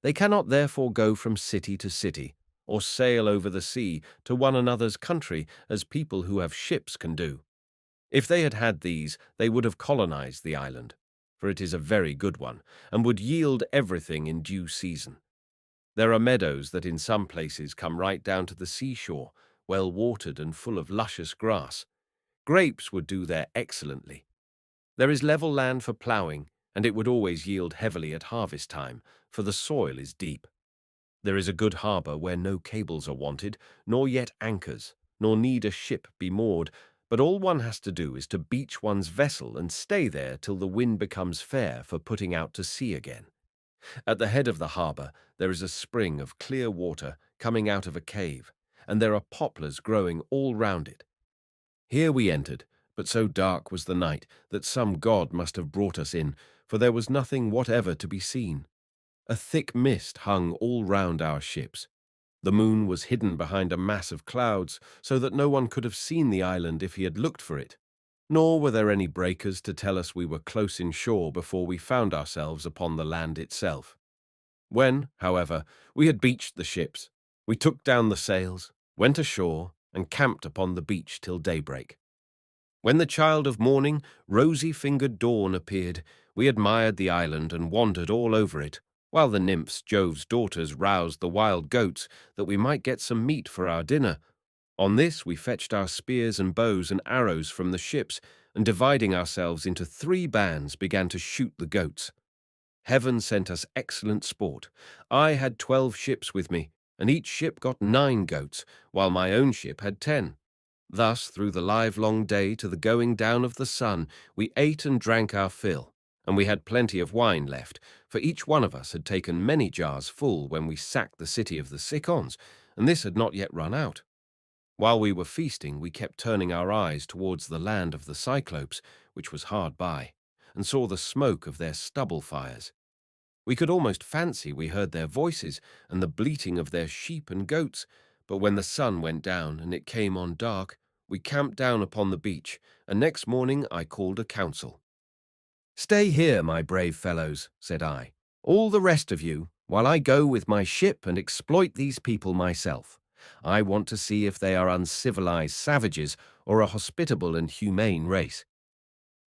[SPEAKER 1] They cannot therefore go from city to city, or sail over the sea to one another's country as people who have ships can do. If they had had these, they would have colonized the island, for it is a very good one, and would yield everything in due season. There are meadows that in some places come right down to the seashore, well watered and full of luscious grass. Grapes would do there excellently. There is level land for ploughing, and it would always yield heavily at harvest time, for the soil is deep. There is a good harbour where no cables are wanted, nor yet anchors, nor need a ship be moored, but all one has to do is to beach one's vessel and stay there till the wind becomes fair for putting out to sea again. At the head of the harbour there is a spring of clear water coming out of a cave, and there are poplars growing all round it. Here we entered, but so dark was the night that some god must have brought us in, for there was nothing whatever to be seen. A thick mist hung all round our ships. The moon was hidden behind a mass of clouds, so that no one could have seen the island if he had looked for it. Nor were there any breakers to tell us we were close inshore before we found ourselves upon the land itself. When, however, we had beached the ships, we took down the sails, went ashore, and camped upon the beach till daybreak. When the child of morning, rosy-fingered dawn, appeared, we admired the island and wandered all over it, while the nymphs, Jove's daughters, roused the wild goats that we might get some meat for our dinner. On this we fetched our spears and bows and arrows from the ships, and dividing ourselves into 3 bands began to shoot the goats. Heaven sent us excellent sport. I had 12 ships with me, and each ship got 9 goats, while my own ship had 10. Thus, through the livelong day to the going down of the sun, we ate and drank our fill, and we had plenty of wine left, for each one of us had taken many jars full when we sacked the city of the Cicons, and this had not yet run out. While we were feasting, we kept turning our eyes towards the land of the Cyclopes, which was hard by, and saw the smoke of their stubble fires. We could almost fancy we heard their voices and the bleating of their sheep and goats, but when the sun went down and it came on dark, we camped down upon the beach, and next morning I called a council. "Stay here, my brave fellows," said I, "all the rest of you, while I go with my ship and exploit these people myself. I want to see if they are uncivilized savages or a hospitable and humane race."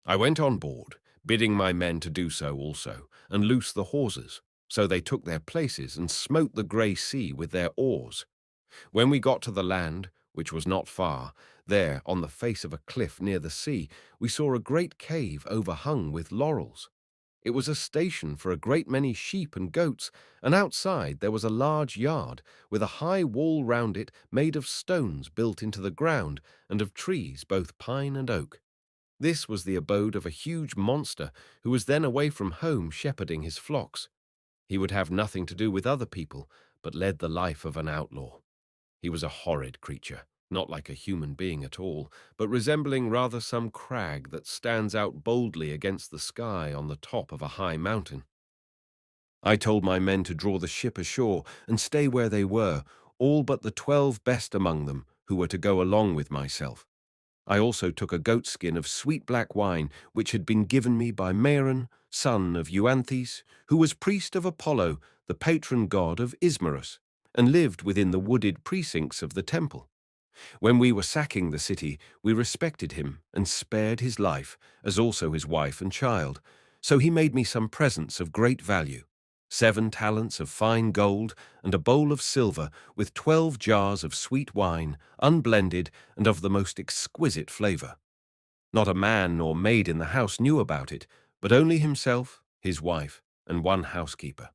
[SPEAKER 1] I went on board, bidding my men to do so also, and loose the hawsers. So they took their places and smote the grey sea with their oars. When we got to the land, which was not far, there, on the face of a cliff near the sea, we saw a great cave overhung with laurels. It was a station for a great many sheep and goats, and outside there was a large yard, with a high wall round it made of stones built into the ground, and of trees, both pine and oak. This was the abode of a huge monster, who was then away from home shepherding his flocks. He would have nothing to do with other people, but led the life of an outlaw. He was a horrid creature, not like a human being at all, but resembling rather some crag that stands out boldly against the sky on the top of a high mountain. I told my men to draw the ship ashore and stay where they were, all but the 12 best among them, who were to go along with myself. I also took a goatskin of sweet black wine, which had been given me by Maeron, son of Euanthes, who was priest of Apollo, the patron god of Ismarus, and lived within the wooded precincts of the temple. When we were sacking the city, we respected him and spared his life, as also his wife and child. So he made me some presents of great value, 7 talents of fine gold and a bowl of silver with 12 jars of sweet wine, unblended and of the most exquisite flavor. Not a man nor maid in the house knew about it, but only himself, his wife, and 1 housekeeper.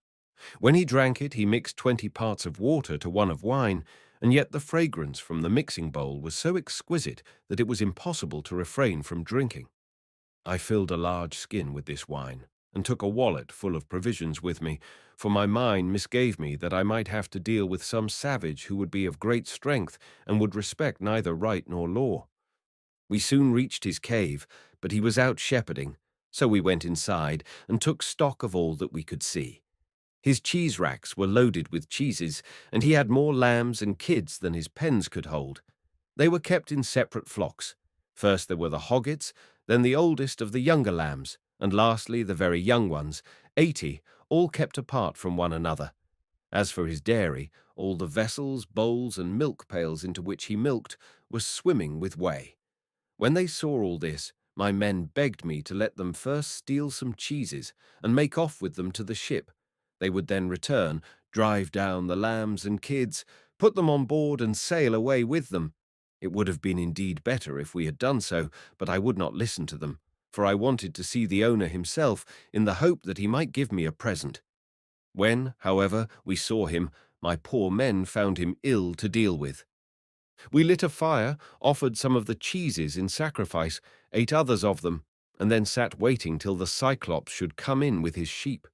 [SPEAKER 1] When he drank it, he mixed 20 parts of water to 1 of wine, and yet the fragrance from the mixing bowl was so exquisite that it was impossible to refrain from drinking. I filled a large skin with this wine, and took a wallet full of provisions with me, for my mind misgave me that I might have to deal with some savage who would be of great strength and would respect neither right nor law. We soon reached his cave, but he was out shepherding, so we went inside and took stock of all that we could see. His cheese racks were loaded with cheeses, and he had more lambs and kids than his pens could hold. They were kept in separate flocks. First there were the hoggets, then the oldest of the younger lambs, and lastly the very young ones, 80, all kept apart from one another. As for his dairy, all the vessels, bowls, and milk pails into which he milked were swimming with whey. When they saw all this, my men begged me to let them first steal some cheeses and make off with them to the ship. They would then return, drive down the lambs and kids, put them on board and sail away with them. It would have been indeed better if we had done so, but I would not listen to them, for I wanted to see the owner himself in the hope that he might give me a present. When, however, we saw him, my poor men found him ill to deal with. We lit a fire, offered some of the cheeses in sacrifice, ate others of them, and then sat waiting till the Cyclops should come in with his sheep.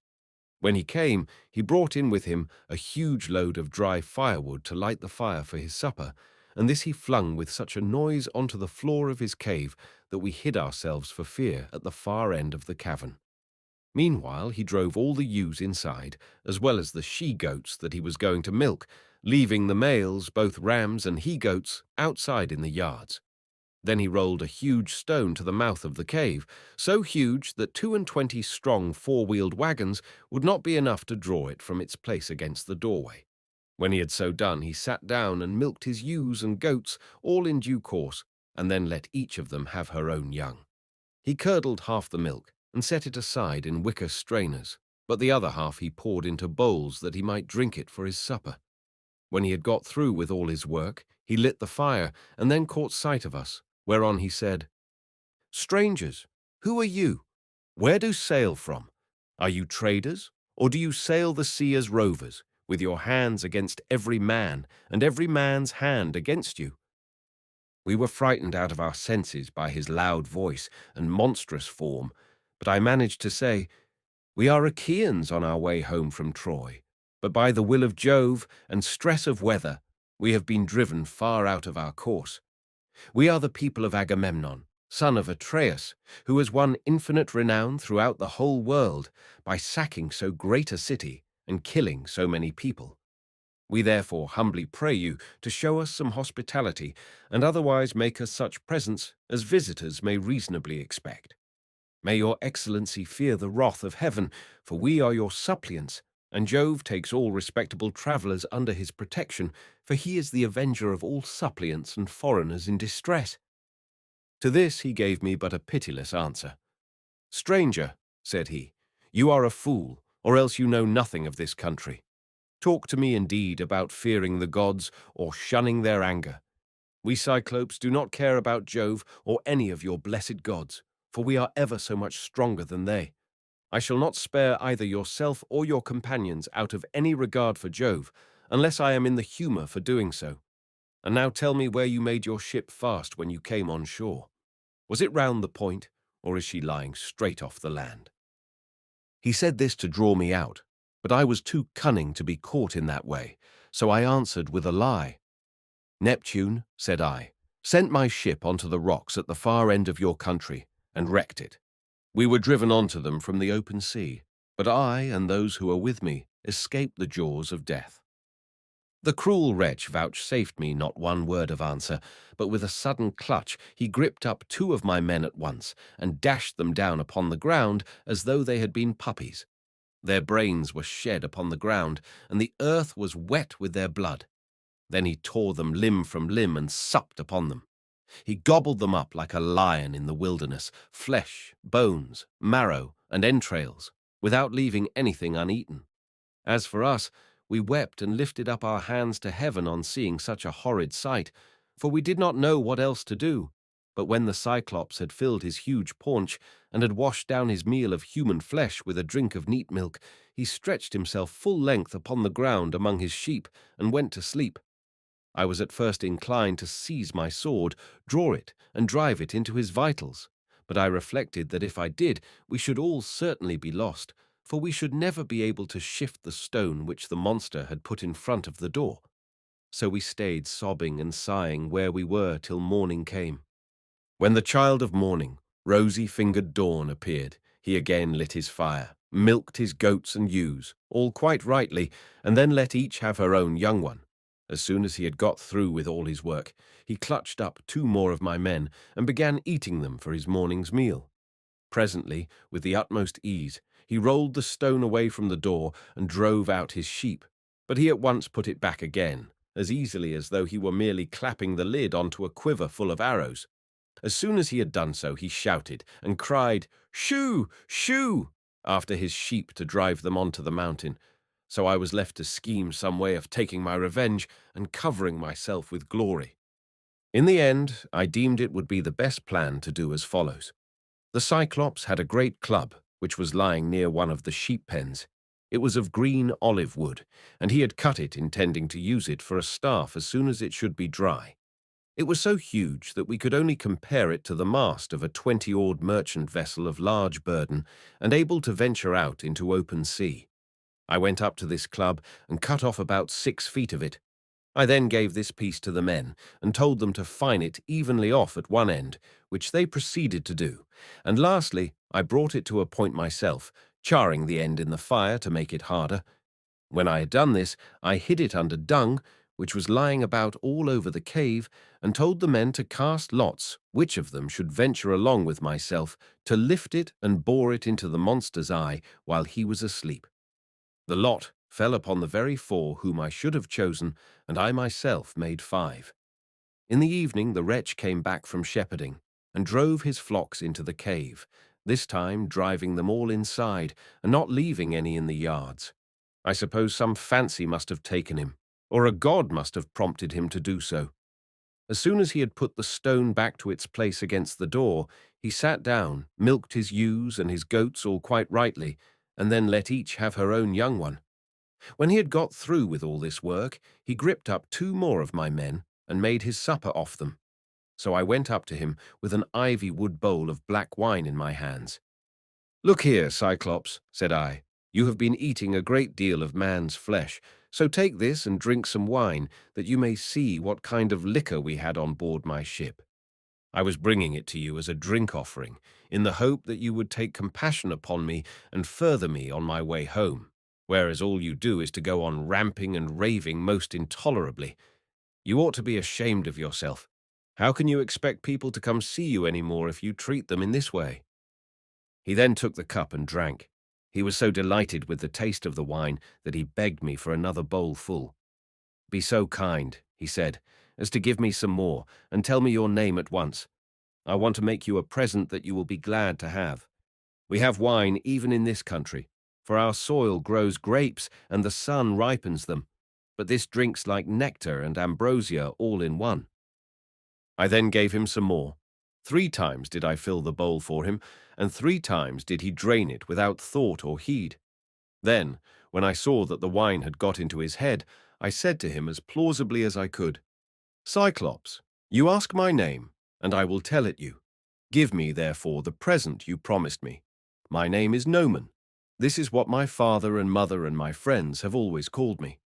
[SPEAKER 1] When he came, he brought in with him a huge load of dry firewood to light the fire for his supper, and this he flung with such a noise onto the floor of his cave that we hid ourselves for fear at the far end of the cavern. Meanwhile he drove all the ewes inside, as well as the she-goats that he was going to milk, leaving the males, both rams and he-goats, outside in the yards. Then he rolled a huge stone to the mouth of the cave, so huge that 22 strong 4-wheeled wagons would not be enough to draw it from its place against the doorway. When he had so done, he sat down and milked his ewes and goats, all in due course, and then let each of them have her own young. He curdled half the milk and set it aside in wicker strainers, but the other half he poured into bowls that he might drink it for his supper. When he had got through with all his work, he lit the fire and then caught sight of us, whereon he said, "Strangers, who are you? Where do you sail from? Are you traders, or do you sail the sea as rovers, with your hands against every man, and every man's hand against you?" We were frightened out of our senses by his loud voice and monstrous form, but I managed to say, "We are Achaeans on our way home from Troy, but by the will of Jove and stress of weather, we have been driven far out of our course. We are the people of Agamemnon, son of Atreus, who has won infinite renown throughout the whole world by sacking so great a city and killing so many people. We therefore humbly pray you to show us some hospitality, and otherwise make us such presents as visitors may reasonably expect. May your excellency fear the wrath of heaven, for we are your suppliants, and Jove takes all respectable travellers under his protection, for he is the avenger of all suppliants and foreigners in distress." To this he gave me but a pitiless answer. "Stranger," said he, "you are a fool, or else you know nothing of this country. Talk to me indeed about fearing the gods or shunning their anger. We Cyclopes do not care about Jove or any of your blessed gods, for we are ever so much stronger than they. I shall not spare either yourself or your companions out of any regard for Jove, unless I am in the humour for doing so. And now tell me where you made your ship fast when you came on shore. Was it round the point, or is she lying straight off the land?" He said this to draw me out, but I was too cunning to be caught in that way, so I answered with a lie. "Neptune," said I, "sent my ship onto the rocks at the far end of your country and wrecked it. We were driven onto them from the open sea, but I and those who were with me escaped the jaws of death." The cruel wretch vouchsafed me not one word of answer, but with a sudden clutch he gripped up 2 of my men at once and dashed them down upon the ground as though they had been puppies. Their brains were shed upon the ground, and the earth was wet with their blood. Then he tore them limb from limb and supped upon them. He gobbled them up like a lion in the wilderness, flesh, bones, marrow, and entrails, without leaving anything uneaten. As for us, we wept and lifted up our hands to heaven on seeing such a horrid sight, for we did not know what else to do. But when the Cyclops had filled his huge paunch and had washed down his meal of human flesh with a drink of neat milk, he stretched himself full length upon the ground among his sheep and went to sleep. I was at first inclined to seize my sword, draw it, and drive it into his vitals, but I reflected that if I did, we should all certainly be lost, for we should never be able to shift the stone which the monster had put in front of the door. So we stayed sobbing and sighing where we were till morning came. When the child of morning, rosy-fingered dawn, appeared, he again lit his fire, milked his goats and ewes, all quite rightly, and then let each have her own young one. As soon as he had got through with all his work, he clutched up 2 more of my men and began eating them for his morning's meal. Presently, with the utmost ease, he rolled the stone away from the door and drove out his sheep, but he at once put it back again, as easily as though he were merely clapping the lid onto a quiver full of arrows. As soon as he had done so, he shouted and cried, "Shoo! Shoo!" after his sheep to drive them onto the mountain. So I was left to scheme some way of taking my revenge and covering myself with glory. In the end, I deemed it would be the best plan to do as follows. The Cyclops had a great club, which was lying near one of the sheep pens. It was of green olive wood, and he had cut it intending to use it for a staff as soon as it should be dry. It was so huge that we could only compare it to the mast of a 20-oared merchant vessel of large burden and able to venture out into open sea. I went up to this club and cut off about 6 feet of it. I then gave this piece to the men and told them to fine it evenly off at one end, which they proceeded to do, and lastly I brought it to a point myself, charring the end in the fire to make it harder. When I had done this, I hid it under dung, which was lying about all over the cave, and told the men to cast lots which of them should venture along with myself to lift it and bore it into the monster's eye while he was asleep. The lot fell upon the very 4 whom I should have chosen, and I myself made 5. In the evening the wretch came back from shepherding, and drove his flocks into the cave, this time driving them all inside, and not leaving any in the yards. I suppose some fancy must have taken him, or a god must have prompted him to do so. As soon as he had put the stone back to its place against the door, he sat down, milked his ewes and his goats all quite rightly, and then let each have her own young one. When he had got through with all this work, he gripped up 2 more of my men and made his supper off them. So I went up to him with an ivy-wood bowl of black wine in my hands. "Look here, Cyclops," said I, "you have been eating a great deal of man's flesh, so take this and drink some wine, that you may see what kind of liquor we had on board my ship. I was bringing it to you as a drink offering, in the hope that you would take compassion upon me and further me on my way home, whereas all you do is to go on ramping and raving most intolerably. You ought to be ashamed of yourself. How can you expect people to come see you any more if you treat them in this way?" He then took the cup and drank. He was so delighted with the taste of the wine that he begged me for another bowl full. "Be so kind," he said, "as to give me some more, and tell me your name at once. I want to make you a present that you will be glad to have. We have wine even in this country, for our soil grows grapes and the sun ripens them, but this drinks like nectar and ambrosia all in one." I then gave him some more. 3 times did I fill the bowl for him, and 3 times did he drain it without thought or heed. Then, when I saw that the wine had got into his head, I said to him as plausibly as I could, "Cyclops, you ask my name, and I will tell it you. Give me, therefore, the present you promised me. My name is Noman. This is what my father and mother and my friends have always called me."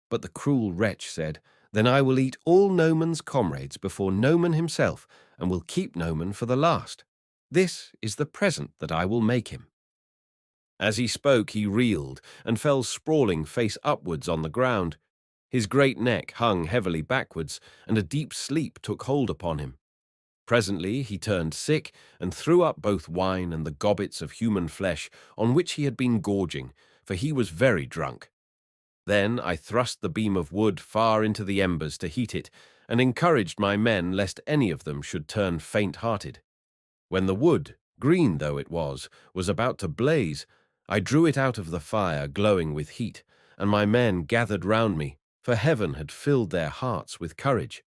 [SPEAKER 1] But the cruel wretch said, "Then I will eat all Noman's comrades before Noman himself, and will keep Noman for the last. This is the present that I will make him." As he spoke, he reeled and fell sprawling face upwards on the ground. His great neck hung heavily backwards, and a deep sleep took hold upon him. Presently he turned sick and threw up both wine and the gobbets of human flesh on which he had been gorging, for he was very drunk. Then I thrust the beam of wood far into the embers to heat it, and encouraged my men lest any of them should turn faint-hearted. When the wood, green though it was about to blaze, I drew it out of the fire glowing with heat, and my men gathered round me, for heaven had filled their hearts with courage.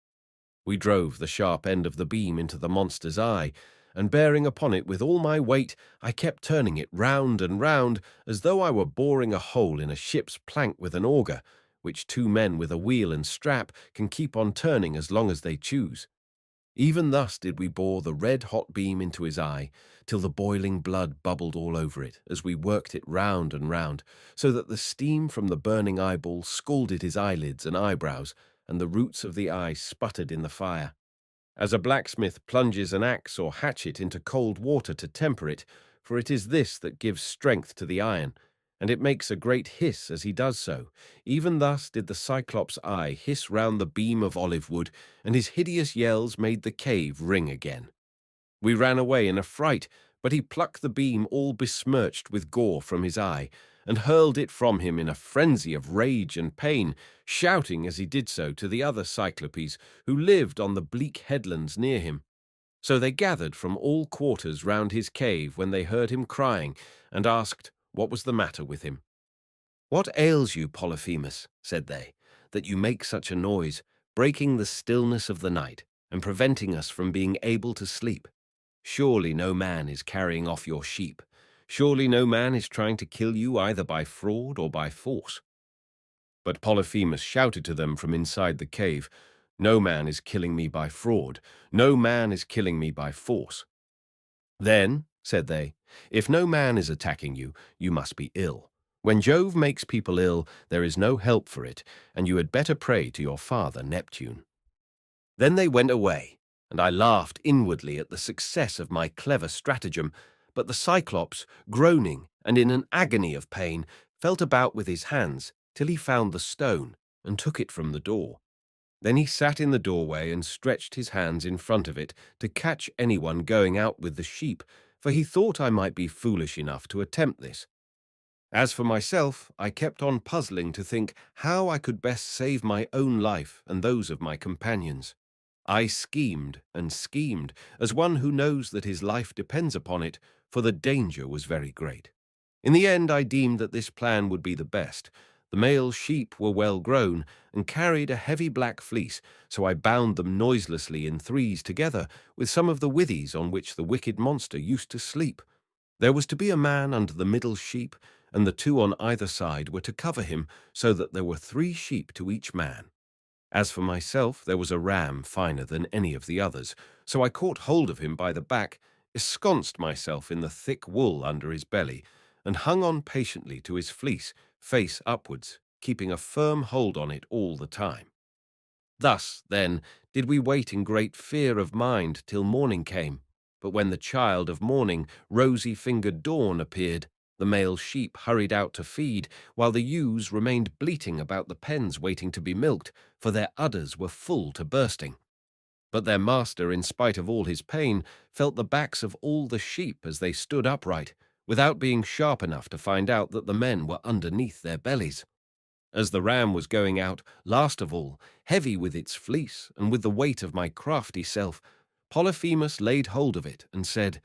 [SPEAKER 1] We drove the sharp end of the beam into the monster's eye, and bearing upon it with all my weight, I kept turning it round and round, as though I were boring a hole in a ship's plank with an auger, which 2 men with a wheel and strap can keep on turning as long as they choose. Even thus did we bore the red-hot beam into his eye, till the boiling blood bubbled all over it, as we worked it round and round, so that the steam from the burning eyeball scalded his eyelids and eyebrows, and the roots of the eye sputtered in the fire. As a blacksmith plunges an axe or hatchet into cold water to temper it, for it is this that gives strength to the iron, and it makes a great hiss as he does so, even thus did the Cyclops' eye hiss round the beam of olive wood, and his hideous yells made the cave ring again. We ran away in a fright, but he plucked the beam all besmirched with gore from his eye, and hurled it from him in a frenzy of rage and pain, shouting as he did so to the other Cyclopes, who lived on the bleak headlands near him. So they gathered from all quarters round his cave when they heard him crying, and asked what was the matter with him. "What ails you, Polyphemus," said they, "that you make such a noise, breaking the stillness of the night, and preventing us from being able to sleep? Surely no man is carrying off your sheep. Surely no man is trying to kill you either by fraud or by force." But Polyphemus shouted to them from inside the cave, "No man is killing me by fraud. No man is killing me by force." "Then," said they, "if no man is attacking you, you must be ill. When Jove makes people ill, there is no help for it, and you had better pray to your father Neptune." Then they went away, and I laughed inwardly at the success of my clever stratagem, but the Cyclops, groaning and in an agony of pain, felt about with his hands till he found the stone and took it from the door. Then he sat in the doorway and stretched his hands in front of it to catch anyone going out with the sheep, for he thought I might be foolish enough to attempt this. As for myself, I kept on puzzling to think how I could best save my own life and those of my companions. I schemed and schemed, as one who knows that his life depends upon it, for the danger was very great. In the end I deemed that this plan would be the best. The male sheep were well grown, and carried a heavy black fleece, so I bound them noiselessly in 3s together, with some of the withies on which the wicked monster used to sleep. There was to be a man under the middle sheep, and the 2 on either side were to cover him, so that there were 3 sheep to each man. As for myself, there was a ram finer than any of the others, so I caught hold of him by the back, ensconced myself in the thick wool under his belly, and hung on patiently to his fleece, face upwards, keeping a firm hold on it all the time. Thus, then, did we wait in great fear of mind till morning came, but when the child of morning, rosy-fingered dawn, appeared, the male sheep hurried out to feed, while the ewes remained bleating about the pens waiting to be milked, for their udders were full to bursting. But their master, in spite of all his pain, felt the backs of all the sheep as they stood upright, without being sharp enough to find out that the men were underneath their bellies. As the ram was going out, last of all, heavy with its fleece and with the weight of my crafty self, Polyphemus laid hold of it and said,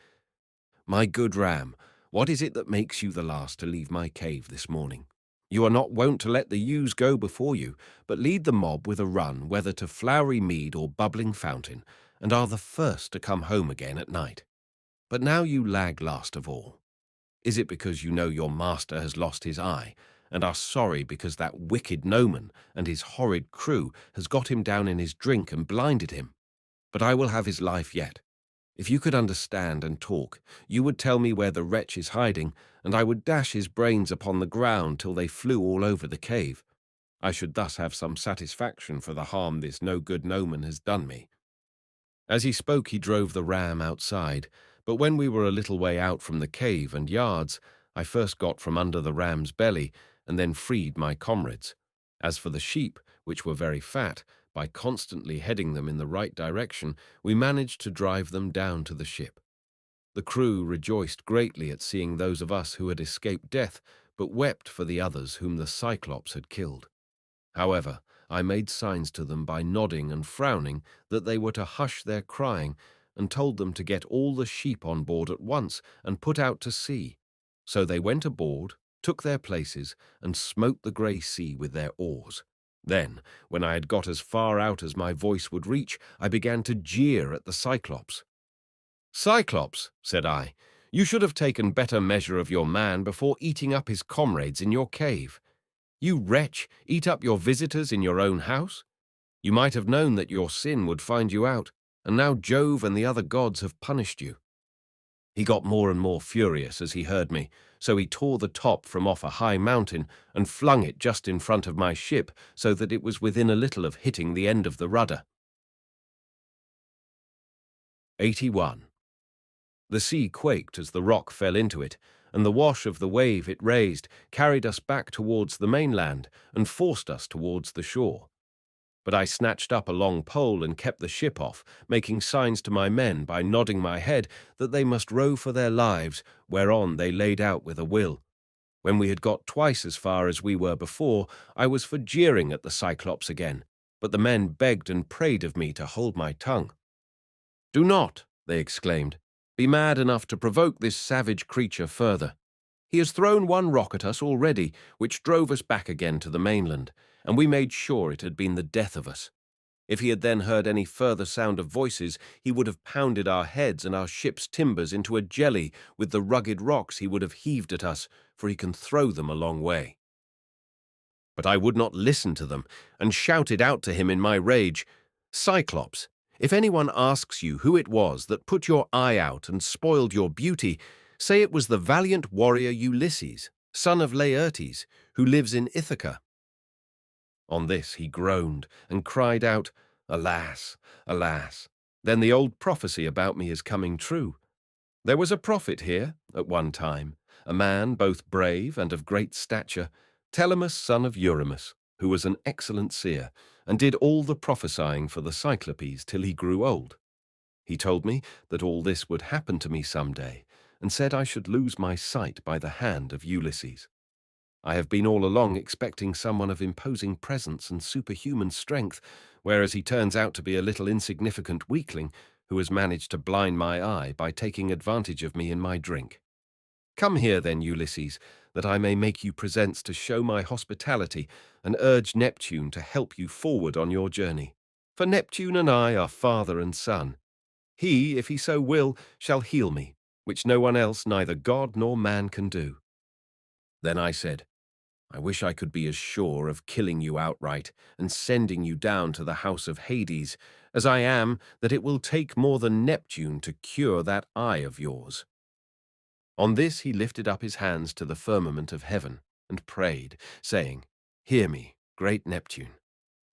[SPEAKER 1] "My good ram, what is it that makes you the last to leave my cave this morning? You are not wont to let the ewes go before you, but lead the mob with a run, whether to flowery mead or bubbling fountain, and are the first to come home again at night. But now you lag last of all. Is it because you know your master has lost his eye, and are sorry because that wicked gnomon and his horrid crew has got him down in his drink and blinded him? But I will have his life yet. If you could understand and talk, you would tell me where the wretch is hiding, and I would dash his brains upon the ground till they flew all over the cave. I should thus have some satisfaction for the harm this no-good gnomon has done me." As he spoke, he drove the ram outside, but when we were a little way out from the cave and yards, I first got from under the ram's belly, and then freed my comrades. As for the sheep, which were very fat, by constantly heading them in the right direction, we managed to drive them down to the ship. The crew rejoiced greatly at seeing those of us who had escaped death, but wept for the others whom the Cyclops had killed. However, I made signs to them by nodding and frowning that they were to hush their crying, and told them to get all the sheep on board at once and put out to sea. So they went aboard, took their places, and smote the grey sea with their oars. Then, when I had got as far out as my voice would reach, I began to jeer at the Cyclops. "Cyclops," said I, "you should have taken better measure of your man before eating up his comrades in your cave. You wretch, eat up your visitors in your own house? You might have known that your sin would find you out, and now Jove and the other gods have punished you." He got more and more furious as he heard me, so he tore the top from off a high mountain and flung it just in front of my ship, so that it was within a little of hitting the end of the rudder. 81. The sea quaked as the rock fell into it, and the wash of the wave it raised carried us back towards the mainland and forced us towards the shore. But I snatched up a long pole and kept the ship off, making signs to my men by nodding my head that they must row for their lives, whereon they laid out with a will. When we had got twice as far as we were before, I was for jeering at the Cyclops again, but the men begged and prayed of me to hold my tongue. "Do not," they exclaimed, "be mad enough to provoke this savage creature further. He has thrown one rock at us already, which drove us back again to the mainland, and we made sure it had been the death of us. If he had then heard any further sound of voices, he would have pounded our heads and our ship's timbers into a jelly with the rugged rocks he would have heaved at us, for he can throw them a long way." But I would not listen to them, and shouted out to him in my rage, "Cyclops, if anyone asks you who it was that put your eye out and spoiled your beauty, say it was the valiant warrior Ulysses, son of Laertes, who lives in Ithaca." On this he groaned and cried out, "Alas, alas, then the old prophecy about me is coming true. There was a prophet here at one time, a man both brave and of great stature, Telemus son of Eurymus, who was an excellent seer, and did all the prophesying for the Cyclopes till he grew old. He told me that all this would happen to me some day, and said I should lose my sight by the hand of Ulysses. I have been all along expecting someone of imposing presence and superhuman strength, whereas he turns out to be a little insignificant weakling who has managed to blind my eye by taking advantage of me in my drink. Come here then, Ulysses, that I may make you presents to show my hospitality and urge Neptune to help you forward on your journey. For Neptune and I are father and son. He, if he so will, shall heal me, which no one else, neither god nor man, can do." Then I said, "I wish I could be as sure of killing you outright and sending you down to the house of Hades as I am that it will take more than Neptune to cure that eye of yours." On this he lifted up his hands to the firmament of heaven and prayed, saying, "Hear me, great Neptune.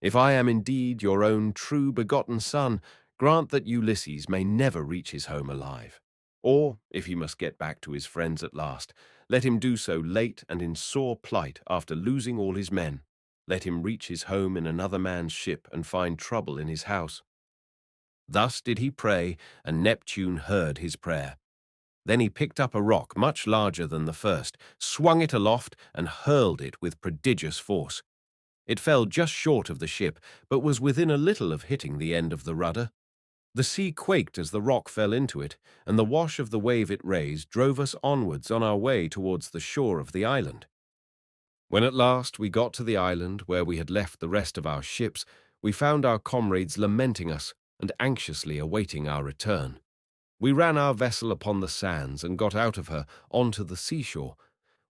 [SPEAKER 1] If I am indeed your own true begotten son, grant that Ulysses may never reach his home alive. Or, if he must get back to his friends at last, let him do so late and in sore plight after losing all his men. Let him reach his home in another man's ship and find trouble in his house." Thus did he pray, and Neptune heard his prayer. Then he picked up a rock much larger than the first, swung it aloft, and hurled it with prodigious force. It fell just short of the ship, but was within a little of hitting the end of the rudder. The sea quaked as the rock fell into it, and the wash of the wave it raised drove us onwards on our way towards the shore of the island. When at last we got to the island where we had left the rest of our ships, we found our comrades lamenting us and anxiously awaiting our return. We ran our vessel upon the sands and got out of her onto the seashore.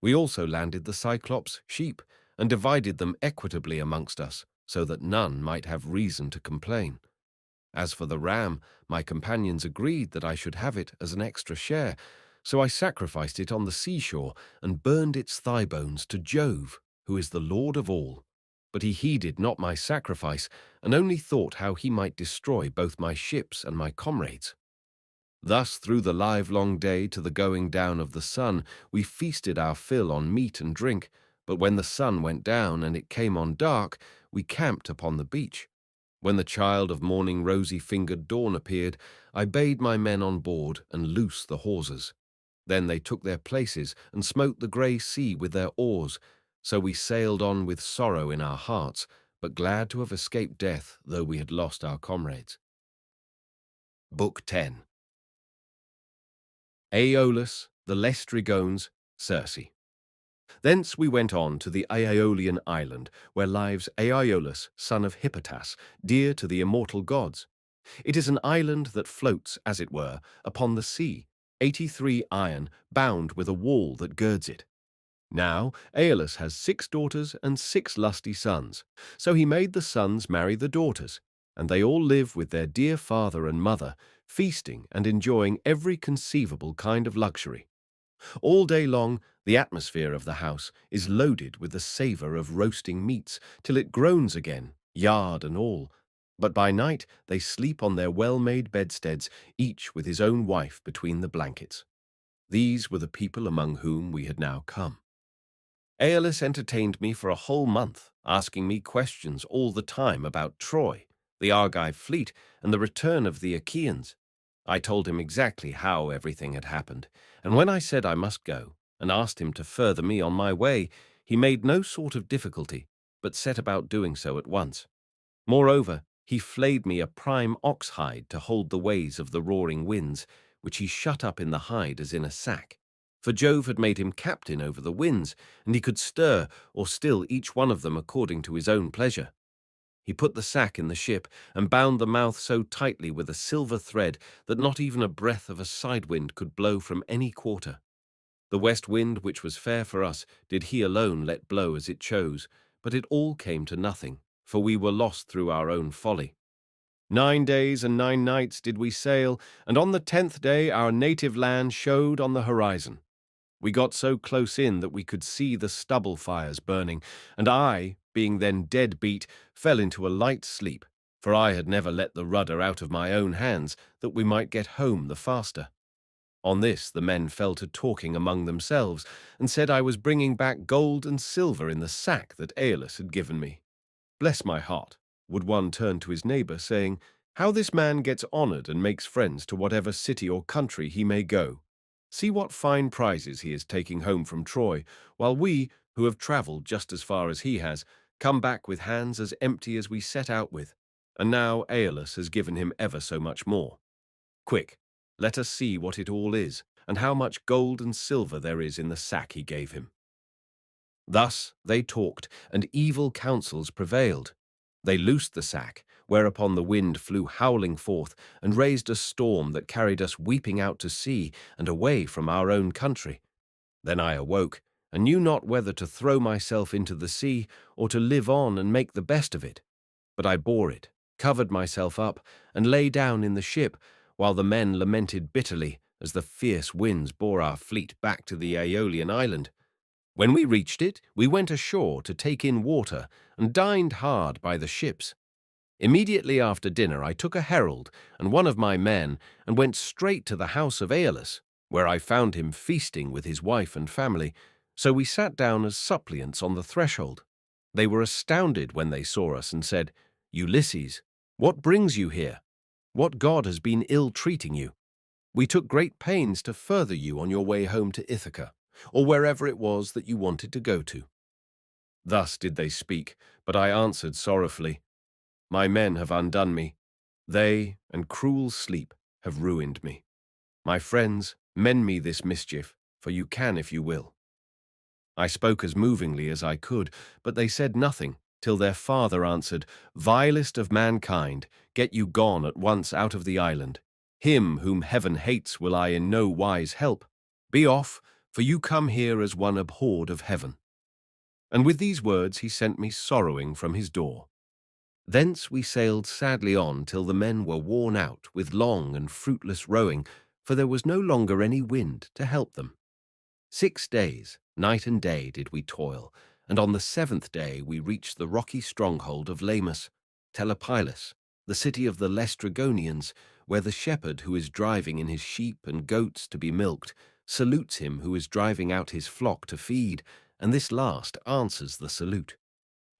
[SPEAKER 1] We also landed the Cyclops' sheep and divided them equitably amongst us, so that none might have reason to complain. As for the ram, my companions agreed that I should have it as an extra share, so I sacrificed it on the seashore and burned its thigh bones to Jove, who is the Lord of all. But he heeded not my sacrifice, and only thought how he might destroy both my ships and my comrades. Thus, through the livelong day to the going down of the sun, we feasted our fill on meat and drink, but when the sun went down and it came on dark, we camped upon the beach. When the child of morning rosy-fingered dawn appeared, I bade my men on board and loose the hawsers. Then they took their places and smote the grey sea with their oars, so we sailed on with sorrow in our hearts, but glad to have escaped death, though we had lost our comrades. Book 10. Aeolus, the Laestrygones, Circe. Thence we went on to the Aeolian island, where lives Aeolus, son of Hippotas, dear to the immortal gods. It is an island that floats, as it were, upon the sea, 83 iron, bound with a wall that girds it. Now Aeolus has 6 daughters and 6 lusty sons, so he made the sons marry the daughters, and they all live with their dear father and mother, feasting and enjoying every conceivable kind of luxury. All day long, the atmosphere of the house is loaded with the savour of roasting meats, till it groans again, yard and all. But by night they sleep on their well-made bedsteads, each with his own wife between the blankets. These were the people among whom we had now come. Aeolus entertained me for a whole month, asking me questions all the time about Troy, the Argive fleet, and the return of the Achaeans. I told him exactly how everything had happened, and when I said I must go, and asked him to further me on my way, he made no sort of difficulty, but set about doing so at once. Moreover, he flayed me a prime ox hide to hold the ways of the roaring winds, which he shut up in the hide as in a sack. For Jove had made him captain over the winds, and he could stir or still each one of them according to his own pleasure. He put the sack in the ship and bound the mouth so tightly with a silver thread that not even a breath of a side wind could blow from any quarter. The west wind, which was fair for us, did he alone let blow as it chose, but it all came to nothing, for we were lost through our own folly. 9 days and 9 nights did we sail, and on the 10th day our native land showed on the horizon. We got so close in that we could see the stubble fires burning, and I, being then dead beat, fell into a light sleep, for I had never let the rudder out of my own hands, that we might get home the faster. On this the men fell to talking among themselves, and said I was bringing back gold and silver in the sack that Aeolus had given me. Bless my heart, would one turn to his neighbour, saying, how this man gets honoured and makes friends to whatever city or country he may go. See what fine prizes he is taking home from Troy, while we, who have travelled just as far as he has, come back with hands as empty as we set out with, and now Aeolus has given him ever so much more. Quick, let us see what it all is, and how much gold and silver there is in the sack he gave him. Thus they talked, and evil counsels prevailed. They loosed the sack, whereupon the wind flew howling forth, and raised a storm that carried us weeping out to sea and away from our own country. Then I awoke, and knew not whether to throw myself into the sea, or to live on and make the best of it. But I bore it, covered myself up, and lay down in the ship, while the men lamented bitterly, as the fierce winds bore our fleet back to the Aeolian island. When we reached it, we went ashore to take in water, and dined hard by the ships. Immediately after dinner I took a herald and one of my men, and went straight to the house of Aeolus, where I found him feasting with his wife and family, so we sat down as suppliants on the threshold. They were astounded when they saw us, and said, Ulysses, what brings you here? What god has been ill-treating you? We took great pains to further you on your way home to Ithaca, or wherever it was that you wanted to go to. Thus did they speak, but I answered sorrowfully, my men have undone me. They and cruel sleep have ruined me. My friends, mend me this mischief, for you can if you will. I spoke as movingly as I could, but they said nothing, till their father answered, Vilest of mankind, get you gone at once out of the island. Him whom heaven hates will I in no wise help. Be off, for you come here as one abhorred of heaven. And with these words he sent me sorrowing from his door. Thence we sailed sadly on till the men were worn out with long and fruitless rowing, for there was no longer any wind to help them. 6 days, night and day, did we toil, and on the 7th day we reached the rocky stronghold of Lamus, Telepylus, the city of the Laestrygonians, where the shepherd who is driving in his sheep and goats to be milked salutes him who is driving out his flock to feed, and this last answers the salute.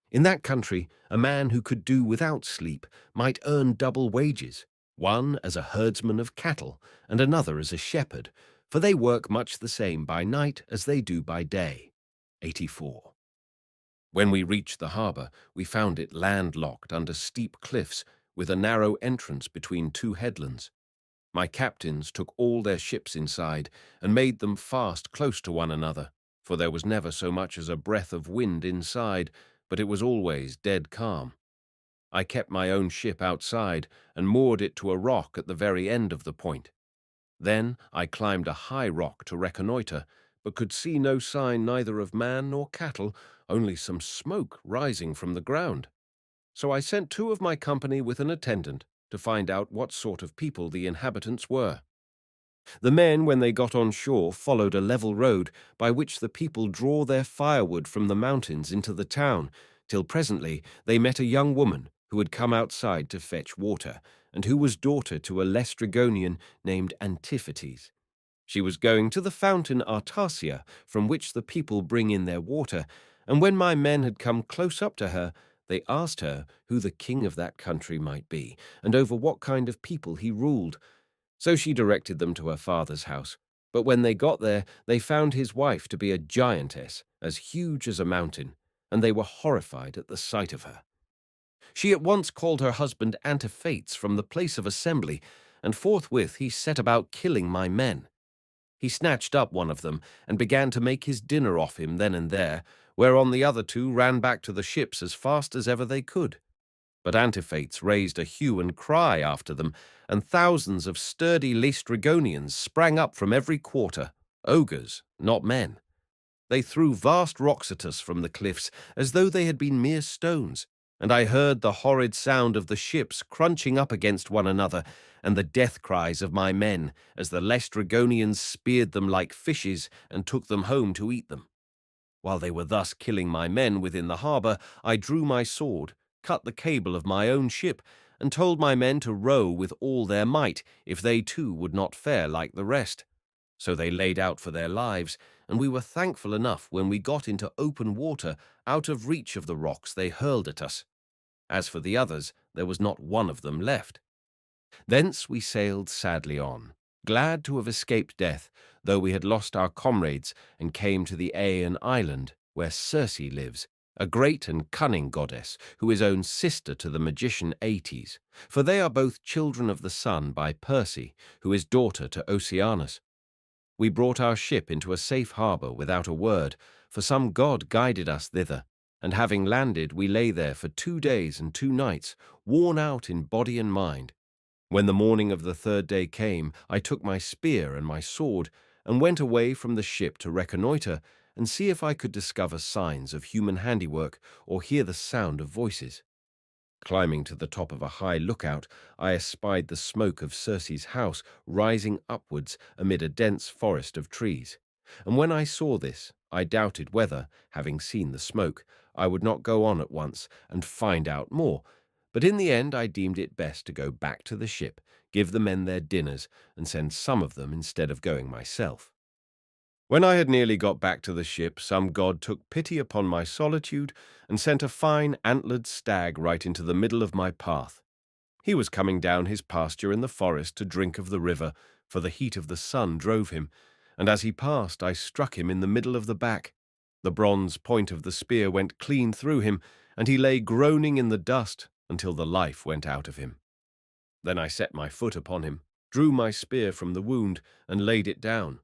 [SPEAKER 1] In that country, a man who could do without sleep might earn double wages, one as a herdsman of cattle and another as a shepherd, for they work much the same by night as they do by day. 84. When we reached the harbour, we found it landlocked under steep cliffs with a narrow entrance between two headlands. My captains took all their ships inside and made them fast close to one another, for there was never so much as a breath of wind inside, but it was always dead calm. I kept my own ship outside and moored it to a rock at the very end of the point. Then I climbed a high rock to reconnoitre, but could see no sign neither of man nor cattle, only some smoke rising from the ground. So I sent 2 of my company with an attendant to find out what sort of people the inhabitants were. The men, when they got on shore, followed a level road by which the people draw their firewood from the mountains into the town, till presently they met a young woman who had come outside to fetch water, and who was daughter to a Laestrygonian named Antiphates. She was going to the fountain Phaeacia, from which the people bring in their water, and when my men had come close up to her, they asked her who the king of that country might be, and over what kind of people he ruled. So she directed them to her father's house. But when they got there, they found his wife to be a giantess, as huge as a mountain, and they were horrified at the sight of her. She at once called her husband Antiphates from the place of assembly, and forthwith he set about killing my men. He snatched up one of them, and began to make his dinner off him then and there, whereon the other 2 ran back to the ships as fast as ever they could. But Antiphates raised a hue and cry after them, and thousands of sturdy Laestrygonians sprang up from every quarter, ogres, not men. They threw vast rocks at us from the cliffs, as though they had been mere stones, and I heard the horrid sound of the ships crunching up against one another, and the death cries of my men, as the Laestrygonians speared them like fishes and took them home to eat them. While they were thus killing my men within the harbour, I drew my sword, cut the cable of my own ship, and told my men to row with all their might, if they too would not fare like the rest. So they laid out for their lives, and we were thankful enough when we got into open water, out of reach of the rocks they hurled at us. As for the others, there was not one of them left. Thence we sailed sadly on, glad to have escaped death, though we had lost our comrades, and came to the Aeaean island, where Circe lives, a great and cunning goddess, who is own sister to the magician Aeetes, for they are both children of the sun by Perse, who is daughter to Oceanus. We brought our ship into a safe harbour without a word, for some god guided us thither, and having landed we lay there for 2 days and 2 nights, worn out in body and mind. When the morning of the 3rd day came, I took my spear and my sword, and went away from the ship to reconnoitre, and see if I could discover signs of human handiwork, or hear the sound of voices. Climbing to the top of a high lookout, I espied the smoke of Circe's house rising upwards amid a dense forest of trees. And when I saw this, I doubted whether, having seen the smoke, I would not go on at once and find out more. But in the end I deemed it best to go back to the ship, give the men their dinners, and send some of them instead of going myself. When I had nearly got back to the ship, some god took pity upon my solitude and sent a fine antlered stag right into the middle of my path. He was coming down his pasture in the forest to drink of the river, for the heat of the sun drove him, and as he passed I struck him in the middle of the back. The bronze point of the spear went clean through him, and he lay groaning in the dust until the life went out of him. Then I set my foot upon him, drew my spear from the wound, and laid it down.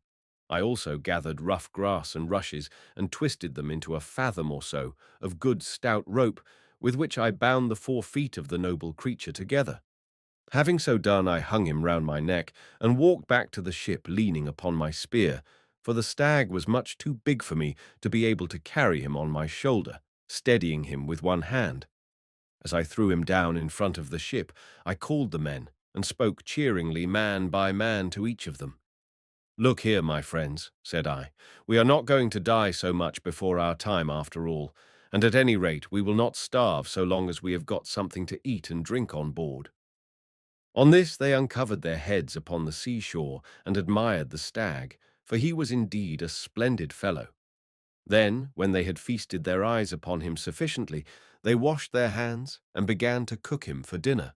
[SPEAKER 1] I also gathered rough grass and rushes, and twisted them into a fathom or so of good stout rope, with which I bound the 4 feet of the noble creature together. Having so done, I hung him round my neck, and walked back to the ship leaning upon my spear, for the stag was much too big for me to be able to carry him on my shoulder, steadying him with one hand. As I threw him down in front of the ship, I called the men, and spoke cheeringly man by man to each of them. "Look here, my friends," said I, "we are not going to die so much before our time after all, and at any rate we will not starve so long as we have got something to eat and drink on board." On this they uncovered their heads upon the seashore and admired the stag, for he was indeed a splendid fellow. Then, when they had feasted their eyes upon him sufficiently, they washed their hands and began to cook him for dinner.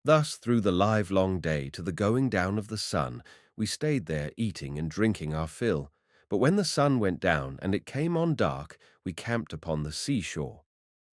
[SPEAKER 1] Thus, through the livelong day to the going down of the sun, we stayed there eating and drinking our fill. But when the sun went down and it came on dark, we camped upon the seashore.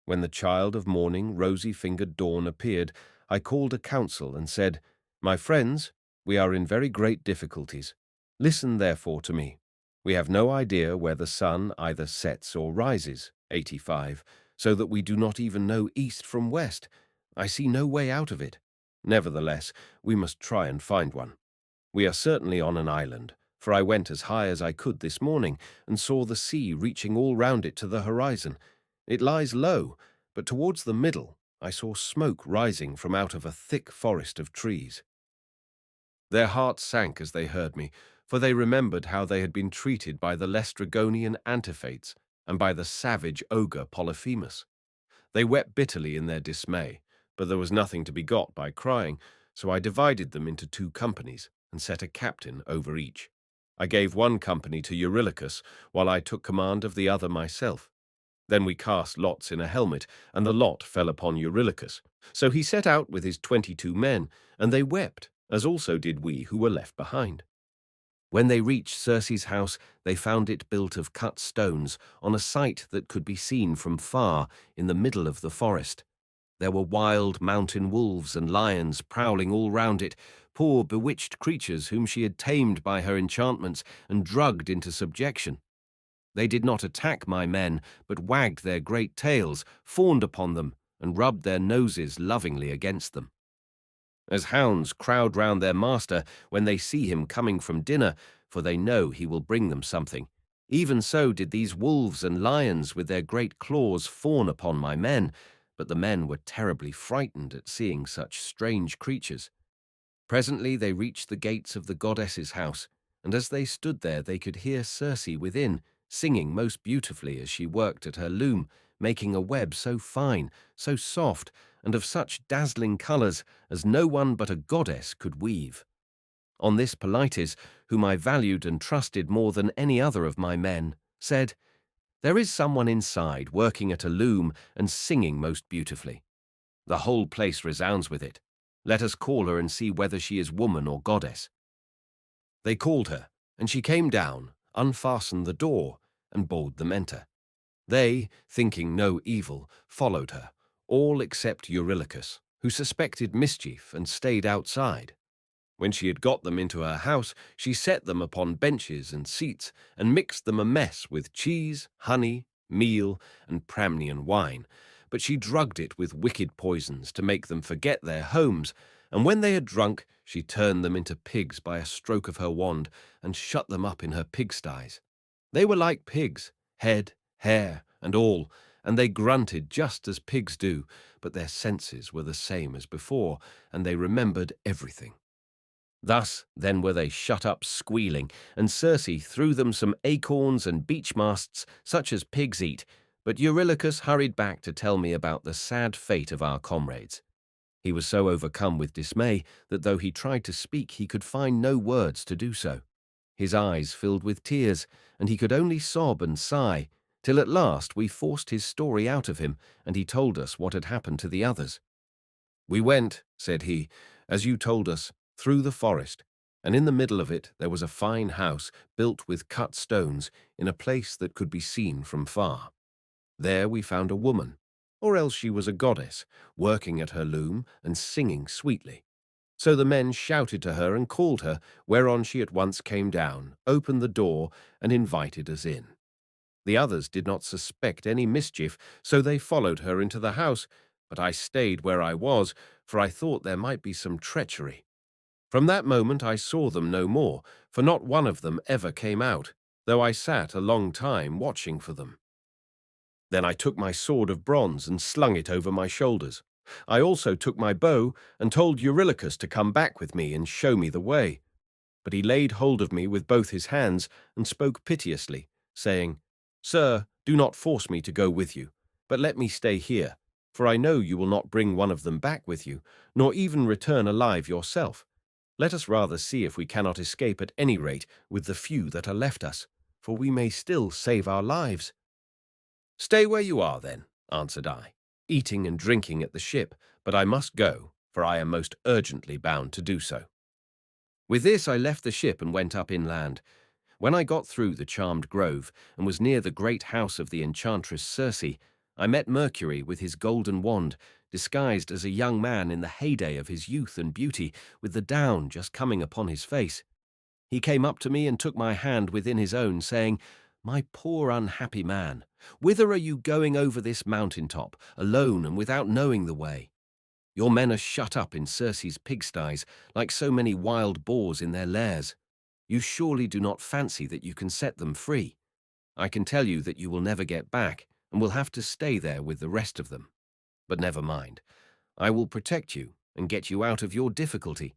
[SPEAKER 1] When the child of morning, rosy-fingered dawn appeared, I called a council and said, "My friends, we are in very great difficulties. Listen therefore to me. We have no idea where the sun either sets or rises, 85, so that we do not even know east from west. I see no way out of it. Nevertheless, we must try and find one. We are certainly on an island, for I went as high as I could this morning and saw the sea reaching all round it to the horizon. It lies low, but towards the middle I saw smoke rising from out of a thick forest of trees." Their hearts sank as they heard me, for they remembered how they had been treated by the Laestrygonian Antiphates and by the savage ogre Polyphemus. They wept bitterly in their dismay, but there was nothing to be got by crying, so I divided them into 2 companies and set a captain over each. I gave one company to Eurylochus, while I took command of the other myself. Then we cast lots in a helmet, and the lot fell upon Eurylochus. So he set out with his 22 men, and they wept, as also did we who were left behind. When they reached Circe's house, they found it built of cut stones on a site that could be seen from far in the middle of the forest. There were wild mountain wolves and lions prowling all round it, poor bewitched creatures whom she had tamed by her enchantments and drugged into subjection. They did not attack my men, but wagged their great tails, fawned upon them, and rubbed their noses lovingly against them. As hounds crowd round their master when they see him coming from dinner, for they know he will bring them something, even so did these wolves and lions with their great claws fawn upon my men, but the men were terribly frightened at seeing such strange creatures. Presently they reached the gates of the goddess's house, and as they stood there they could hear Circe within, singing most beautifully as she worked at her loom, making a web so fine, so soft, and of such dazzling colours as no one but a goddess could weave. On this Polites, whom I valued and trusted more than any other of my men, said, "There is someone inside working at a loom and singing most beautifully. The whole place resounds with it. Let us call her and see whether she is woman or goddess." They called her, and she came down, unfastened the door, and bade them enter. They, thinking no evil, followed her, all except Eurylochus, who suspected mischief and stayed outside. When she had got them into her house, she set them upon benches and seats, and mixed them a mess with cheese, honey, meal, and Pramnian wine. But she drugged it with wicked poisons to make them forget their homes, and when they had drunk, she turned them into pigs by a stroke of her wand, and shut them up in her pigsties. They were like pigs, head, hair, and all, and they grunted just as pigs do, but their senses were the same as before, and they remembered everything. Thus then were they shut up squealing, and Circe threw them some acorns and beech masts, such as pigs eat, but Eurylochus hurried back to tell me about the sad fate of our comrades. He was so overcome with dismay that though he tried to speak, he could find no words to do so. His eyes filled with tears, and he could only sob and sigh, till at last we forced his story out of him, and he told us what had happened to the others. "We went," said he, "as you told us, through the forest, and in the middle of it there was a fine house built with cut stones in a place that could be seen from far. There we found a woman, or else she was a goddess, working at her loom and singing sweetly. So the men shouted to her and called her, whereon she at once came down, opened the door, and invited us in. The others did not suspect any mischief, so they followed her into the house, but I stayed where I was, for I thought there might be some treachery. From that moment I saw them no more, for not one of them ever came out, though I sat a long time watching for them. Then I took my sword of bronze and slung it over my shoulders. I also took my bow and told Eurylochus to come back with me and show me the way. But he laid hold of me with both his hands and spoke piteously, saying, "Sir, do not force me to go with you, but let me stay here, for I know you will not bring one of them back with you, nor even return alive yourself. Let us rather see if we cannot escape at any rate with the few that are left us, for we may still save our lives." "Stay where you are, then," answered I, "eating and drinking at the ship, but I must go, for I am most urgently bound to do so." With this I left the ship and went up inland. When I got through the charmed grove and was near the great house of the enchantress Circe, I met Mercury with his golden wand, disguised as a young man in the heyday of his youth and beauty, with the down just coming upon his face. He came up to me and took my hand within his own, saying, "My poor unhappy man, whither are you going over this mountain top, alone and without knowing the way? Your men are shut up in Circe's pigsties, like so many wild boars in their lairs. You surely do not fancy that you can set them free. I can tell you that you will never get back, and will have to stay there with the rest of them. But never mind. I will protect you and get you out of your difficulty.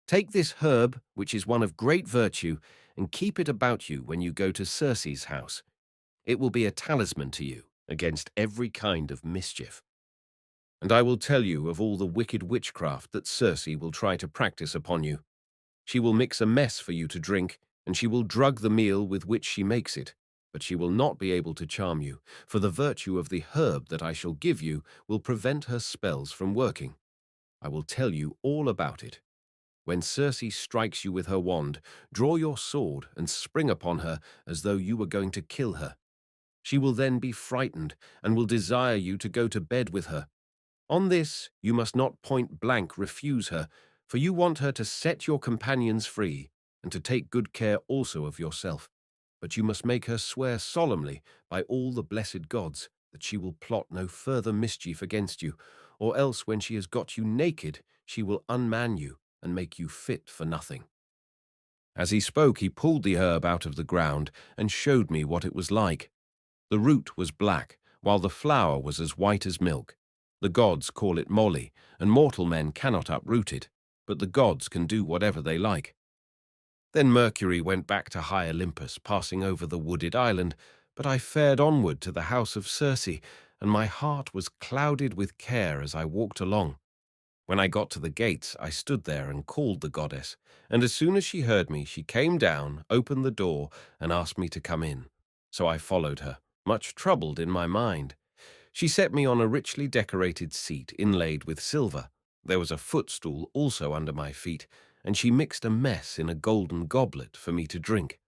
[SPEAKER 1] Take this herb, which is one of great virtue, and keep it about you when you go to Circe's house. It will be a talisman to you against every kind of mischief. And I will tell you of all the wicked witchcraft that Circe will try to practice upon you. She will mix a mess for you to drink, and she will drug the meal with which she makes it, but she will not be able to charm you, for the virtue of the herb that I shall give you will prevent her spells from working. I will tell you all about it. When Circe strikes you with her wand, draw your sword and spring upon her as though you were going to kill her. She will then be frightened and will desire you to go to bed with her. On this, you must not point blank refuse her, for you want her to set your companions free and to take good care also of yourself. But you must make her swear solemnly by all the blessed gods that she will plot no further mischief against you, or else when she has got you naked, she will unman you and make you fit for nothing." As he spoke, he pulled the herb out of the ground and showed me what it was like. The root was black, while the flower was as white as milk. The gods call it moly, and mortal men cannot uproot it, but the gods can do whatever they like. Then Mercury went back to high Olympus, passing over the wooded island, but I fared onward to the house of Circe, and my heart was clouded with care as I walked along. When I got to the gates, I stood there and called the goddess, and as soon as she heard me, she came down, opened the door, and asked me to come in. So I followed her, much troubled in my mind. She set me on a richly decorated seat inlaid with silver. There was a footstool also under my feet, and she mixed a mess in a golden goblet for me to drink.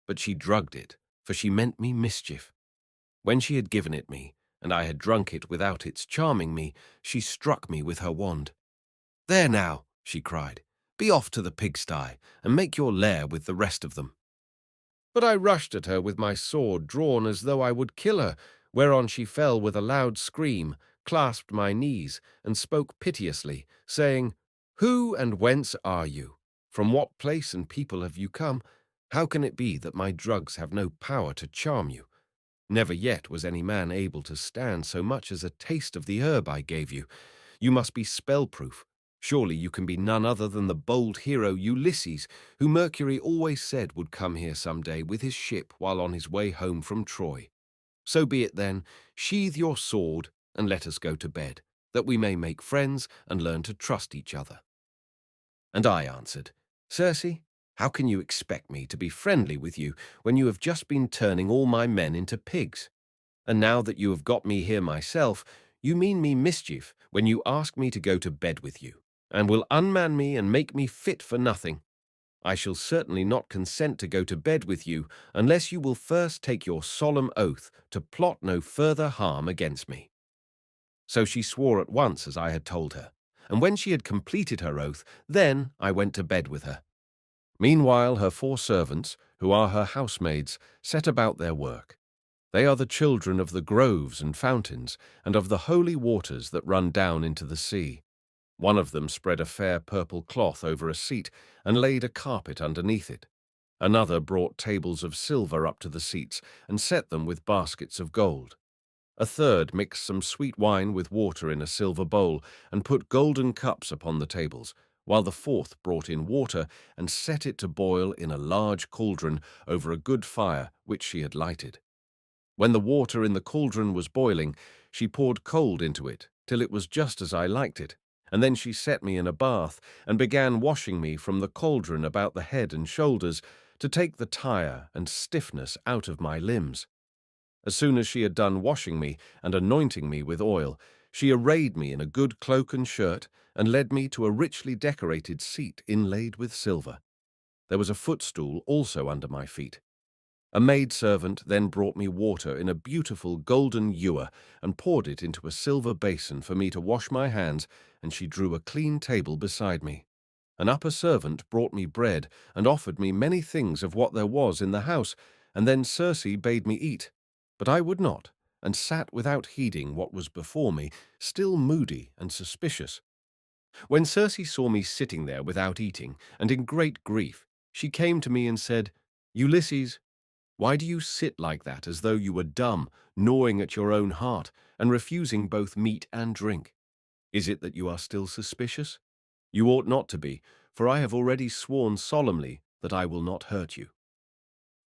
[SPEAKER 1] But she drugged it, for she meant me mischief. When she had given it me, and I had drunk it without its charming me, she struck me with her wand. "There now," she cried, "be off to the pigsty, and make your lair with the rest of them." But I rushed at her with my sword drawn as though I would kill her, whereon she fell with a loud scream, clasped my knees, and spoke piteously, saying, "Who and whence are you? From what place and people have you come? How can it be that my drugs have no power to charm you? Never yet was any man able to stand so much as a taste of the herb I gave you. You must be spell-proof. Surely you can be none other than the bold hero Ulysses, who Mercury always said would come here some day with his ship while on his way home from Troy. So be it then, sheathe your sword and let us go to bed, that we may make friends and learn to trust each other." And I answered, "Circe, how can you expect me to be friendly with you when you have just been turning all my men into pigs? And now that you have got me here myself, you mean me mischief when you ask me to go to bed with you, and will unman me and make me fit for nothing. I shall certainly not consent to go to bed with you unless you will first take your solemn oath to plot no further harm against me." So she swore at once as I had told her, and when she had completed her oath, then I went to bed with her. Meanwhile her 4 servants, who are her housemaids, set about their work. They are the children of the groves and fountains, and of the holy waters that run down into the sea. One of them spread a fair purple cloth over a seat, and laid a carpet underneath it. Another brought tables of silver up to the seats, and set them with baskets of gold. A third mixed some sweet wine with water in a silver bowl, and put golden cups upon the tables, while the fourth brought in water, and set it to boil in a large cauldron over a good fire which she had lighted. When the water in the cauldron was boiling, she poured cold into it, till it was just as I liked it, and then she set me in a bath, and began washing me from the cauldron about the head and shoulders, to take the tire and stiffness out of my limbs. As soon as she had done washing me and anointing me with oil, she arrayed me in a good cloak and shirt, and led me to a richly decorated seat inlaid with silver. There was a footstool also under my feet. A maidservant then brought me water in a beautiful golden ewer, and poured it into a silver basin for me to wash my hands, and she drew a clean table beside me. An upper servant brought me bread, and offered me many things of what there was in the house, and then Circe bade me eat. But I would not, and sat without heeding what was before me, still moody and suspicious. When Circe saw me sitting there without eating, and in great grief, she came to me and said, "Ulysses, why do you sit like that, as though you were dumb, gnawing at your own heart, and refusing both meat and drink? Is it that you are still suspicious? You ought not to be, for I have already sworn solemnly that I will not hurt you."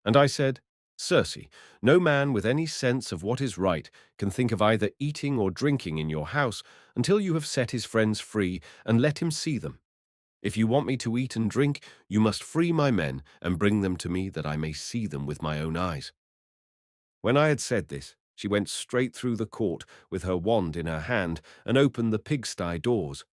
[SPEAKER 1] And I said, "Circe, no man with any sense of what is right can think of either eating or drinking in your house until you have set his friends free and let him see them. If you want me to eat and drink, you must free my men and bring them to me that I may see them with my own eyes." When I had said this, she went straight through the court with her wand in her hand and opened the pigsty doors.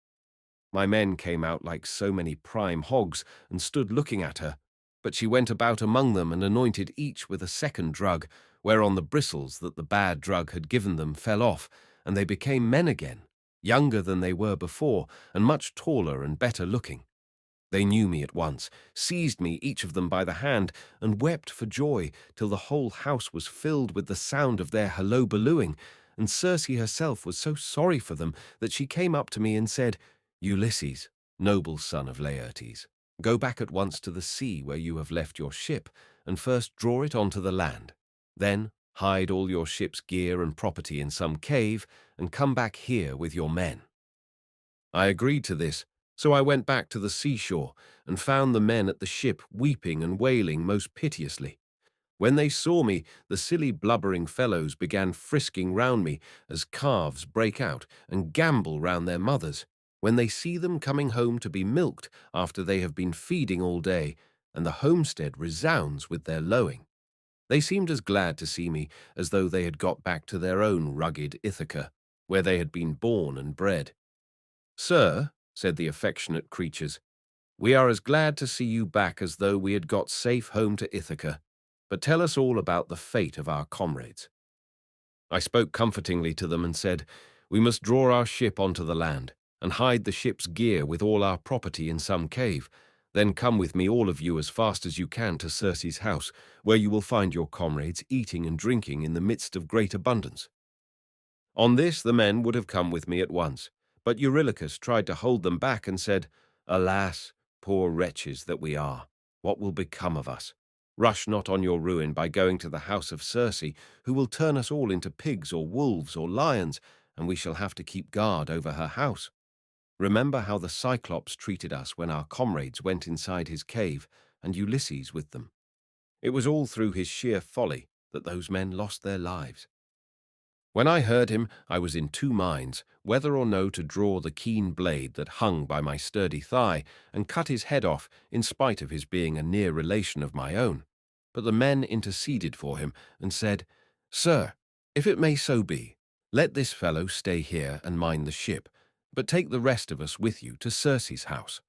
[SPEAKER 1] My men came out like so many prime hogs and stood looking at her, but she went about among them and anointed each with a second drug, whereon the bristles that the bad drug had given them fell off, and they became men again, younger than they were before, and much taller and better looking. They knew me at once, seized me each of them by the hand, and wept for joy till the whole house was filled with the sound of their hullaballooing, and Circe herself was so sorry for them that she came up to me and said, "Ulysses, noble son of Laertes, go back at once to the sea where you have left your ship, and first draw it onto the land. Then hide all your ship's gear and property in some cave, and come back here with your men." I agreed to this, so I went back to the seashore, and found the men at the ship weeping and wailing most piteously. When they saw me, the silly blubbering fellows began frisking round me, as calves break out and gambol round their mothers, when they see them coming home to be milked after they have been feeding all day, and the homestead resounds with their lowing. They seemed as glad to see me as though they had got back to their own rugged Ithaca, where they had been born and bred. "Sir," said the affectionate creatures, "we are as glad to see you back as though we had got safe home to Ithaca. But tell us all about the fate of our comrades." I spoke comfortingly to them and said, "We must draw our ship onto the land, and hide the ship's gear with all our property in some cave. Then come with me, all of you, as fast as you can to Circe's house, where you will find your comrades eating and drinking in the midst of great abundance." On this the men would have come with me at once, but Eurylochus tried to hold them back and said, "Alas, poor wretches that we are, what will become of us? Rush not on your ruin by going to the house of Circe, who will turn us all into pigs or wolves or lions, and we shall have to keep guard over her house. Remember how the Cyclops treated us when our comrades went inside his cave, and Ulysses with them. It was all through his sheer folly that those men lost their lives." When I heard him, I was in 2 minds, whether or no to draw the keen blade that hung by my sturdy thigh and cut his head off, in spite of his being a near relation of my own. But the men interceded for him and said, "Sir, if it may so be, let this fellow stay here and mind the ship, but take the rest of us with you to Circe's house."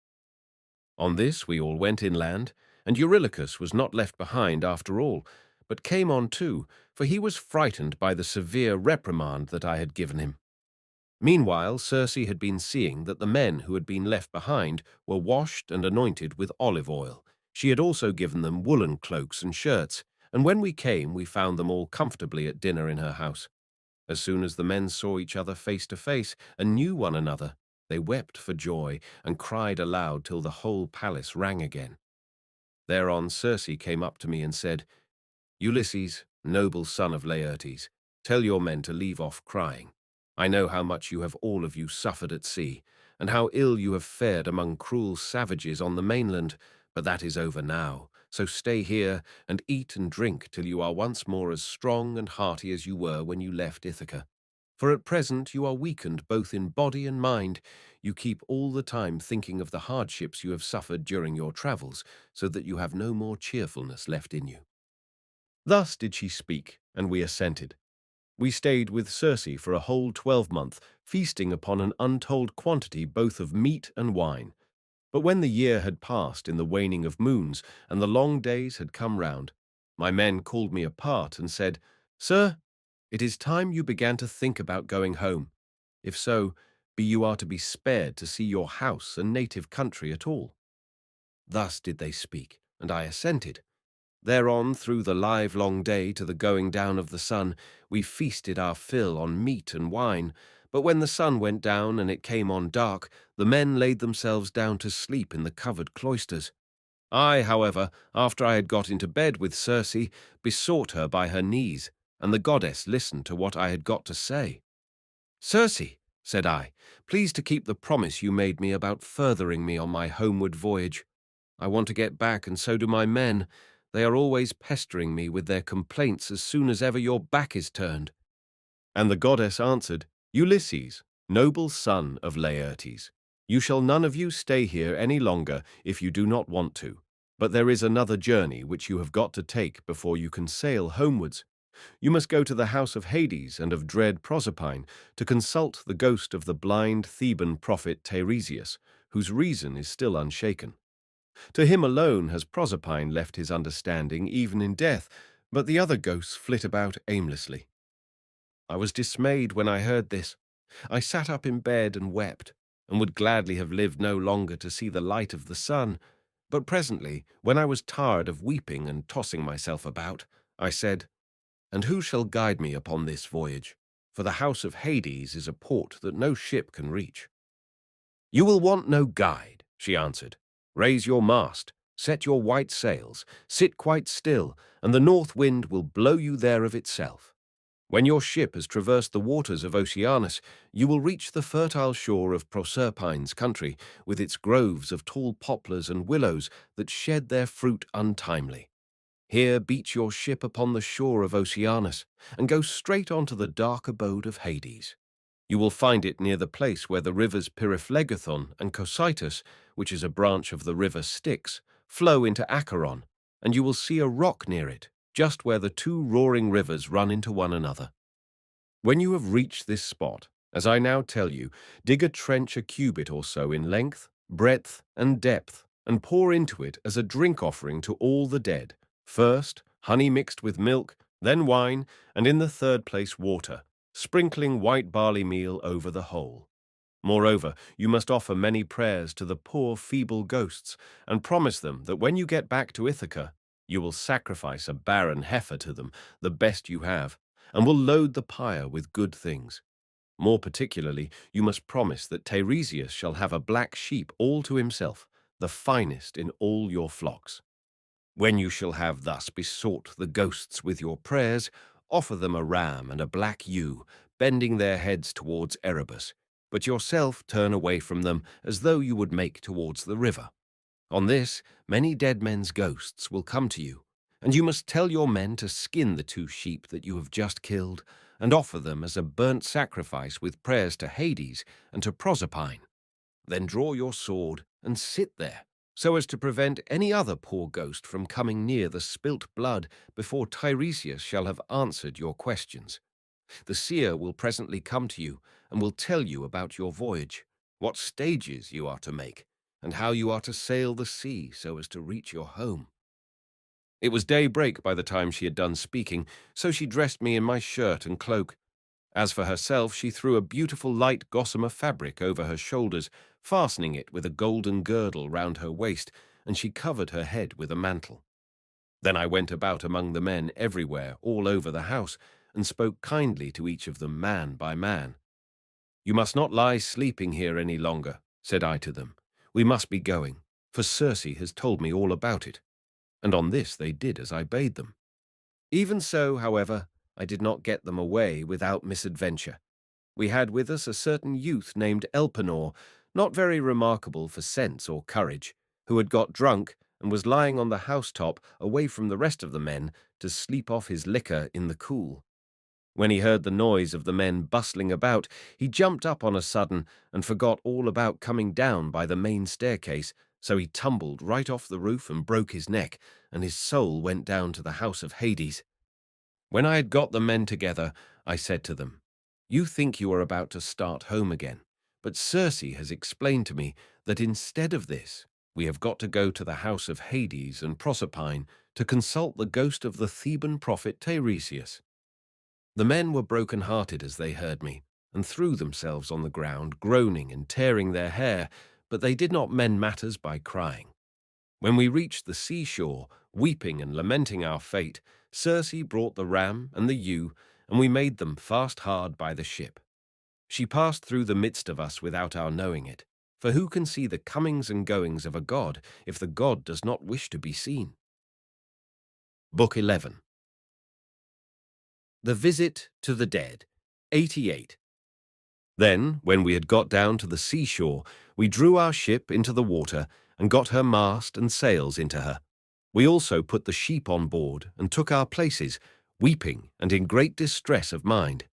[SPEAKER 1] On this we all went inland, and Eurylochus was not left behind after all, but came on too, for he was frightened by the severe reprimand that I had given him. Meanwhile, Circe had been seeing that the men who had been left behind were washed and anointed with olive oil. She had also given them woolen cloaks and shirts, and when we came, we found them all comfortably at dinner in her house. As soon as the men saw each other face to face and knew one another, they wept for joy and cried aloud till the whole palace rang again. Thereon Circe came up to me and said, "Ulysses, noble son of Laertes, tell your men to leave off crying. I know how much you have all of you suffered at sea, and how ill you have fared among cruel savages on the mainland, but that is over now. So stay here and eat and drink till you are once more as strong and hearty as you were when you left Ithaca. For at present you are weakened both in body and mind. You keep all the time thinking of the hardships you have suffered during your travels, so that you have no more cheerfulness left in you." Thus did she speak, and we assented. We stayed with Circe for a whole 12-month, feasting upon an untold quantity both of meat and wine. But when the year had passed in the waning of moons, and the long days had come round, my men called me apart and said, "Sir, it is time you began to think about going home. If so, you are to be spared to see your house and native country at all." Thus did they speak, and I assented. Thereon, through the livelong day to the going down of the sun, we feasted our fill on meat and wine. But when the sun went down and it came on dark, the men laid themselves down to sleep in the covered cloisters. I, however, after I had got into bed with Circe, besought her by her knees, and the goddess listened to what I had got to say. "Circe," said I, "please to keep the promise you made me about furthering me on my homeward voyage. I want to get back, and so do my men. They are always pestering me with their complaints as soon as ever your back is turned." And the goddess answered, "Ulysses, noble son of Laertes, you shall none of you stay here any longer if you do not want to. But there is another journey which you have got to take before you can sail homewards. You must go to the house of Hades and of dread Proserpine to consult the ghost of the blind Theban prophet Teiresias, whose reason is still unshaken. To him alone has Proserpine left his understanding even in death, but the other ghosts flit about aimlessly." I was dismayed when I heard this. I sat up in bed and wept, and would gladly have lived no longer to see the light of the sun. But presently, when I was tired of weeping and tossing myself about, I said, "And who shall guide me upon this voyage? For the house of Hades is a port that no ship can reach." "You will want no guide," she answered. "Raise your mast, set your white sails, sit quite still, and the north wind will blow you there of itself. When your ship has traversed the waters of Oceanus, you will reach the fertile shore of Proserpine's country, with its groves of tall poplars and willows that shed their fruit untimely. Here beach your ship upon the shore of Oceanus, and go straight on to the dark abode of Hades. You will find it near the place where the rivers Pyriphlegethon and Cocytus, which is a branch of the river Styx, flow into Acheron, and you will see a rock near it, just where the two roaring rivers run into one another. When you have reached this spot, as I now tell you, dig a trench a cubit or so in length, breadth, and depth, and pour into it as a drink offering to all the dead, first honey mixed with milk, then wine, and in the third place water, sprinkling white barley meal over the whole. Moreover, you must offer many prayers to the poor feeble ghosts, and promise them that when you get back to Ithaca, you will sacrifice a barren heifer to them, the best you have, and will load the pyre with good things. More particularly, you must promise that Teiresias shall have a black sheep all to himself, the finest in all your flocks. When you shall have thus besought the ghosts with your prayers, offer them a ram and a black ewe, bending their heads towards Erebus, but yourself turn away from them as though you would make towards the river. On this, many dead men's ghosts will come to you, and you must tell your men to skin the two sheep that you have just killed, and offer them as a burnt sacrifice with prayers to Hades and to Proserpine. Then draw your sword and sit there, so as to prevent any other poor ghost from coming near the spilt blood before Tiresias shall have answered your questions. The seer will presently come to you and will tell you about your voyage, what stages you are to make, and how you are to sail the sea so as to reach your home." It was daybreak by the time she had done speaking, so she dressed me in my shirt and cloak. As for herself, she threw a beautiful light gossamer fabric over her shoulders, fastening it with a golden girdle round her waist, and she covered her head with a mantle. Then I went about among the men everywhere, all over the house, and spoke kindly to each of them, man by man. "You must not lie sleeping here any longer," said I to them. "We must be going, for Circe has told me all about it." And on this they did as I bade them. Even so, however, I did not get them away without misadventure. We had with us a certain youth named Elpenor, not very remarkable for sense or courage, who had got drunk and was lying on the housetop away from the rest of the men to sleep off his liquor in the cool. When he heard the noise of the men bustling about, he jumped up on a sudden and forgot all about coming down by the main staircase, so he tumbled right off the roof and broke his neck, and his soul went down to the house of Hades. When I had got the men together, I said to them, "You think you are about to start home again, but Circe has explained to me that instead of this, we have got to go to the house of Hades and Proserpine to consult the ghost of the Theban prophet Tiresias." The men were broken-hearted as they heard me, and threw themselves on the ground, groaning and tearing their hair, but they did not mend matters by crying. When we reached the seashore, weeping and lamenting our fate, Circe brought the ram and the ewe, and we made them fast hard by the ship. She passed through the midst of us without our knowing it, for who can see the comings and goings of a god if the god does not wish to be seen? Book 11. The Visit to the Dead, 88. Then, when we had got down to the seashore, we drew our ship into the water and got her mast and sails into her. We also put the sheep on board and took our places, weeping and in great distress of mind.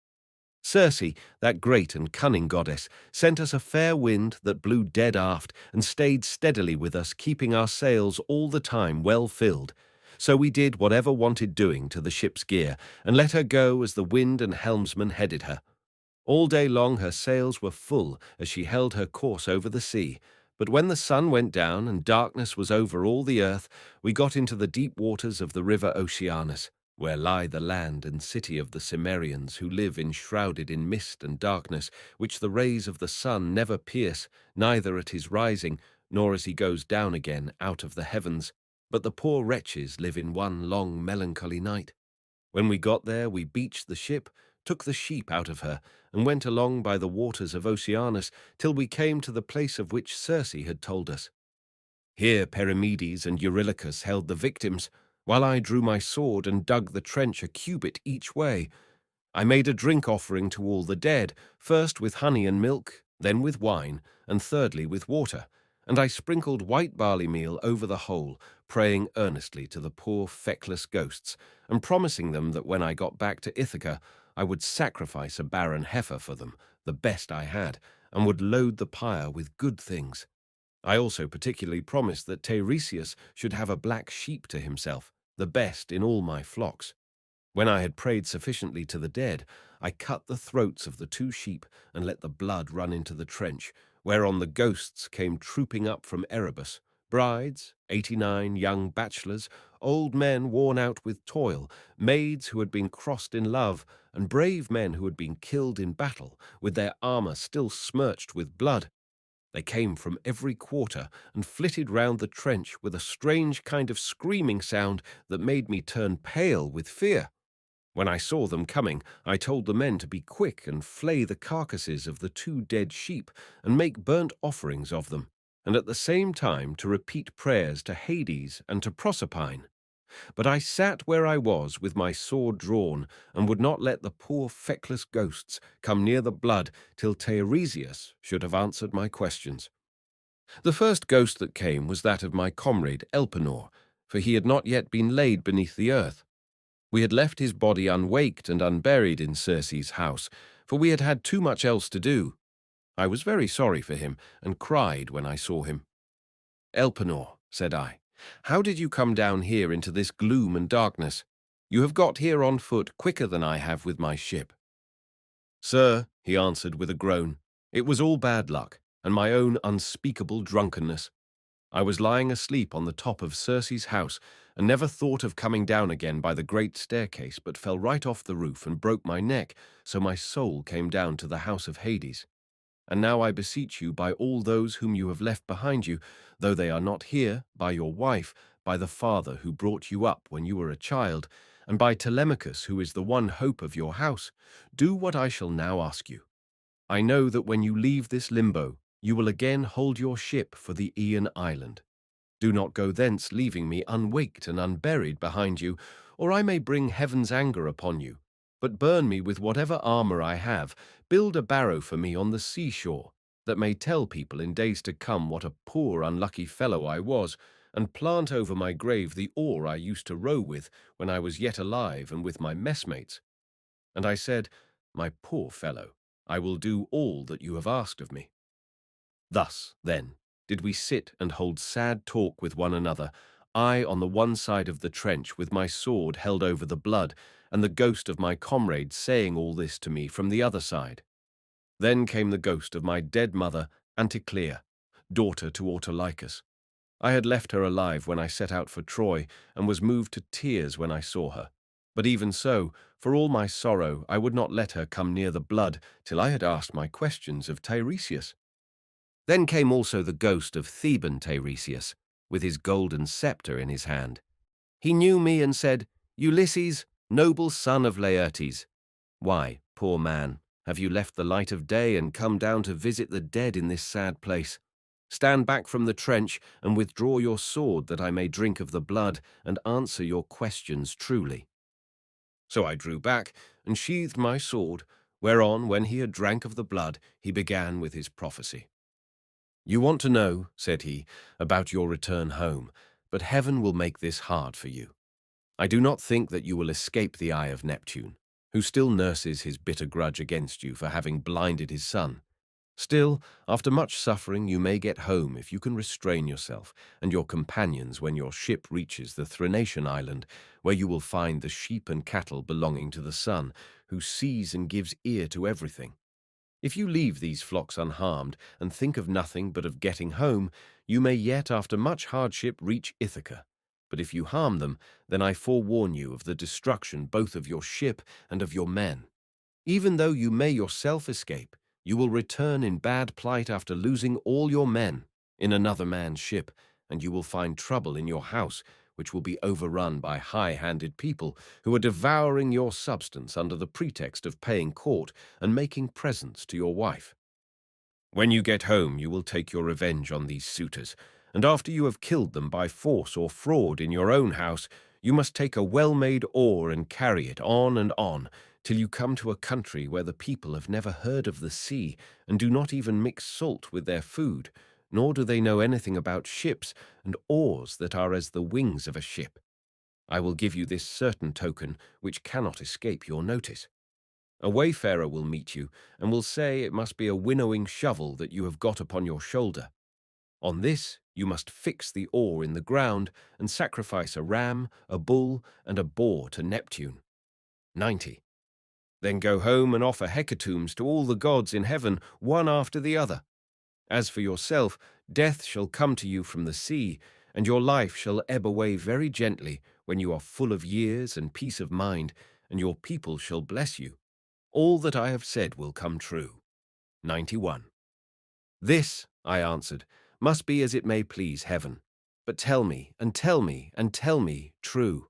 [SPEAKER 1] Circe, that great and cunning goddess, sent us a fair wind that blew dead aft and stayed steadily with us, keeping our sails all the time well filled. So we did whatever wanted doing to the ship's gear, and let her go as the wind and helmsman headed her. All day long her sails were full as she held her course over the sea, but when the sun went down and darkness was over all the earth, we got into the deep waters of the river Oceanus, where lie the land and city of the Cimmerians, who live enshrouded in mist and darkness, which the rays of the sun never pierce, neither at his rising, nor as he goes down again out of the heavens. But the poor wretches live in one long melancholy night. When we got there, we beached the ship, took the sheep out of her, and went along by the waters of Oceanus till we came to the place of which Circe had told us. Here Perimedes and Eurylochus held the victims, while I drew my sword and dug the trench a cubit each way. I made a drink offering to all the dead, first with honey and milk, then with wine, and thirdly with water, and I sprinkled white barley meal over the whole, praying earnestly to the poor feckless ghosts, and promising them that when I got back to Ithaca, I would sacrifice a barren heifer for them, the best I had, and would load the pyre with good things. I also particularly promised that Tiresias should have a black sheep to himself, the best in all my flocks. When I had prayed sufficiently to the dead, I cut the throats of the 2 sheep and let the blood run into the trench, whereon the ghosts came trooping up from Erebus, brides, 89 young bachelors, old men worn out with toil, maids who had been crossed in love, and brave men who had been killed in battle, with their armour still smirched with blood. They came from every quarter and flitted round the trench with a strange kind of screaming sound that made me turn pale with fear. When I saw them coming, I told the men to be quick and flay the carcasses of the 2 dead sheep and make burnt offerings of them, and at the same time to repeat prayers to Hades and to Proserpine. But I sat where I was with my sword drawn, and would not let the poor feckless ghosts come near the blood till Tiresias should have answered my questions. The first ghost that came was that of my comrade Elpenor, for he had not yet been laid beneath the earth. We had left his body unwaked and unburied in Circe's house, for we had had too much else to do. I was very sorry for him, and cried when I saw him. "Elpenor," said I, "how did you come down here into this gloom and darkness? You have got here on foot quicker than I have with my ship." "Sir," he answered with a groan, "it was all bad luck, and my own unspeakable drunkenness. I was lying asleep on the top of Circe's house, and never thought of coming down again by the great staircase, but fell right off the roof and broke my neck, so my soul came down to the house of Hades. And now I beseech you by all those whom you have left behind you, though they are not here, by your wife, by the father who brought you up when you were a child, and by Telemachus, who is the one hope of your house, do what I shall now ask you. I know that when you leave this limbo, you will again hold your ship for the Aeaean island. Do not go thence, leaving me unwaked and unburied behind you, or I may bring heaven's anger upon you. But burn me with whatever armor I have, build a barrow for me on the seashore, that may tell people in days to come what a poor unlucky fellow I was, and plant over my grave the oar I used to row with when I was yet alive and with my messmates. And I said, My poor fellow, I will do all that you have asked of me. Thus, then, did we sit and hold sad talk with one another, I on the one side of the trench with my sword held over the blood, and the ghost of my comrade saying all this to me from the other side. Then came the ghost of my dead mother, Anticlea, daughter to Autolycus. I had left her alive when I set out for Troy, and was moved to tears when I saw her. But even so, for all my sorrow, I would not let her come near the blood till I had asked my questions of Tiresias. Then came also the ghost of Theban Tiresias, with his golden scepter in his hand. He knew me and said, Ulysses, noble son of Laertes, why, poor man, have you left the light of day and come down to visit the dead in this sad place? Stand back from the trench and withdraw your sword that I may drink of the blood and answer your questions truly. So I drew back and sheathed my sword, whereon, when he had drank of the blood, he began with his prophecy. You want to know, said he, about your return home, but heaven will make this hard for you. I do not think that you will escape the eye of Neptune, who still nurses his bitter grudge against you for having blinded his son. Still, after much suffering, you may get home if you can restrain yourself and your companions when your ship reaches the Thrinacian island, where you will find the sheep and cattle belonging to the sun, who sees and gives ear to everything. If you leave these flocks unharmed and think of nothing but of getting home, you may yet after much hardship reach Ithaca. But if you harm them, then I forewarn you of the destruction both of your ship and of your men. Even though you may yourself escape, you will return in bad plight after losing all your men in another man's ship, and you will find trouble in your house, which will be overrun by high-handed people who are devouring your substance under the pretext of paying court and making presents to your wife. When you get home, you will take your revenge on these suitors, and after you have killed them by force or fraud in your own house, you must take a well-made oar and carry it on, till you come to a country where the people have never heard of the sea and do not even mix salt with their food, nor do they know anything about ships and oars that are as the wings of a ship. I will give you this certain token, which cannot escape your notice. A wayfarer will meet you, and will say it must be a winnowing shovel that you have got upon your shoulder. On this you must fix the oar in the ground, and sacrifice a ram, a bull, and a boar to Neptune. 90. Then go home and offer hecatombs to all the gods in heaven, one after the other. As for yourself, death shall come to you from the sea, and your life shall ebb away very gently when you are full of years and peace of mind, and your people shall bless you. All that I have said will come true. 91. This, I answered, must be as it may please heaven. But tell me, and tell me, and tell me, true.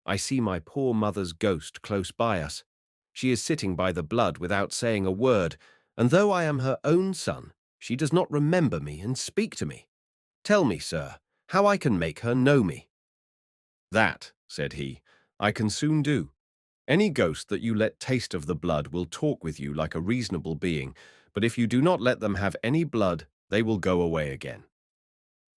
[SPEAKER 1] I see my poor mother's ghost close by us. She is sitting by the blood without saying a word, and though I am her own son, she does not remember me and speak to me. Tell me, sir, how I can make her know me. That, said he, I can soon do. Any ghost that you let taste of the blood will talk with you like a reasonable being, but if you do not let them have any blood, they will go away again.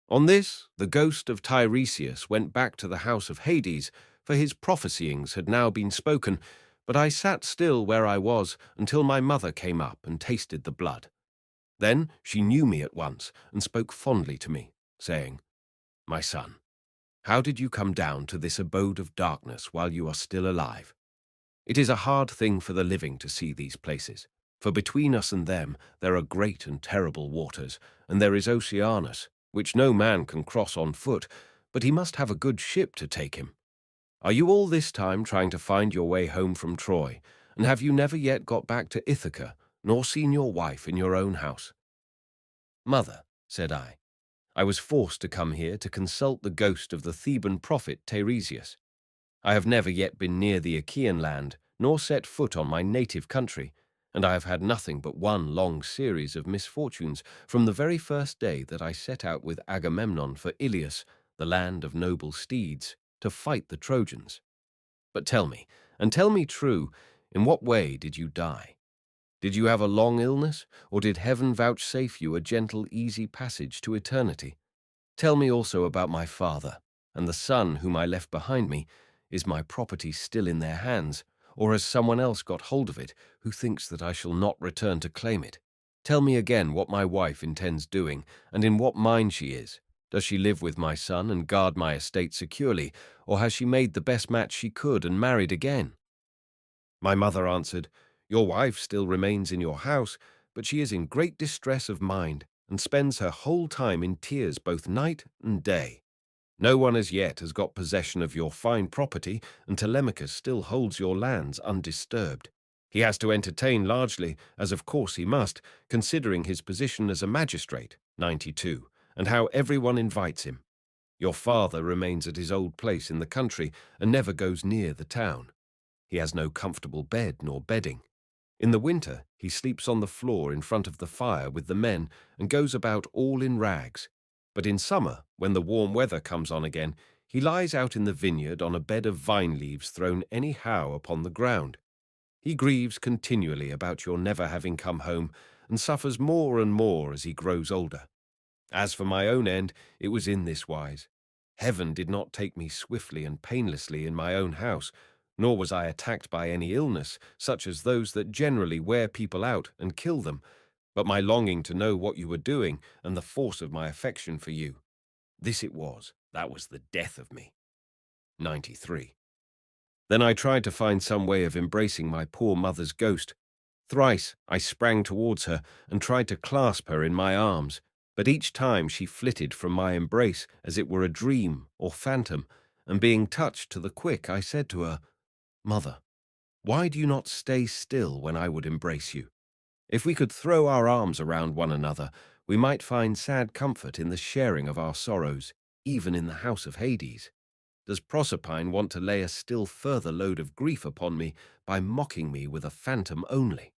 [SPEAKER 1] On this, the ghost of Tiresias went back to the house of Hades, for his prophesyings had now been spoken, but I sat still where I was until my mother came up and tasted the blood. Then she knew me at once and spoke fondly to me, saying, My son, how did you come down to this abode of darkness while you are still alive? It is a hard thing for the living to see these places, for between us and them there are great and terrible waters, and there is Oceanus, which no man can cross on foot, but he must have a good ship to take him. Are you all this time trying to find your way home from Troy, and have you never yet got back to Ithaca, nor seen your wife in your own house?" "Mother," said I was forced to come here to consult the ghost of the Theban prophet Tiresias. I have never yet been near the Achaean land, nor set foot on my native country, and I have had nothing but one long series of misfortunes from the very first day that I set out with Agamemnon for Ilius, the land of noble steeds, to fight the Trojans. But tell me, and tell me true, in what way did you die? Did you have a long illness, or did heaven vouchsafe you a gentle, easy passage to eternity? Tell me also about my father, and the son whom I left behind me. Is my property still in their hands, or has someone else got hold of it who thinks that I shall not return to claim it? Tell me again what my wife intends doing, and in what mind she is. Does she live with my son and guard my estate securely, or has she made the best match she could and married again?" My mother answered, "Your wife still remains in your house, but she is in great distress of mind, and spends her whole time in tears both night and day. No one as yet has got possession of your fine property, and Telemachus still holds your lands undisturbed. He has to entertain largely, as of course he must, considering his position as a magistrate, 92, and how everyone invites him. Your father remains at his old place in the country, and never goes near the town. He has no comfortable bed nor bedding. In the winter, he sleeps on the floor in front of the fire with the men, and goes about all in rags. But in summer, when the warm weather comes on again, he lies out in the vineyard on a bed of vine leaves thrown anyhow upon the ground. He grieves continually about your never having come home, and suffers more and more as he grows older. As for my own end, it was in this wise. Heaven did not take me swiftly and painlessly in my own house, nor was I attacked by any illness, such as those that generally wear people out and kill them, but my longing to know what you were doing, and the force of my affection for you. This it was, that was the death of me. 93. Then I tried to find some way of embracing my poor mother's ghost. Thrice I sprang towards her and tried to clasp her in my arms, but each time she flitted from my embrace as it were a dream or phantom, and being touched to the quick, I said to her, "Mother, why do you not stay still when I would embrace you? If we could throw our arms around one another, we might find sad comfort in the sharing of our sorrows, even in the house of Hades. Does Proserpine want to lay a still further load of grief upon me by mocking me with a phantom only?"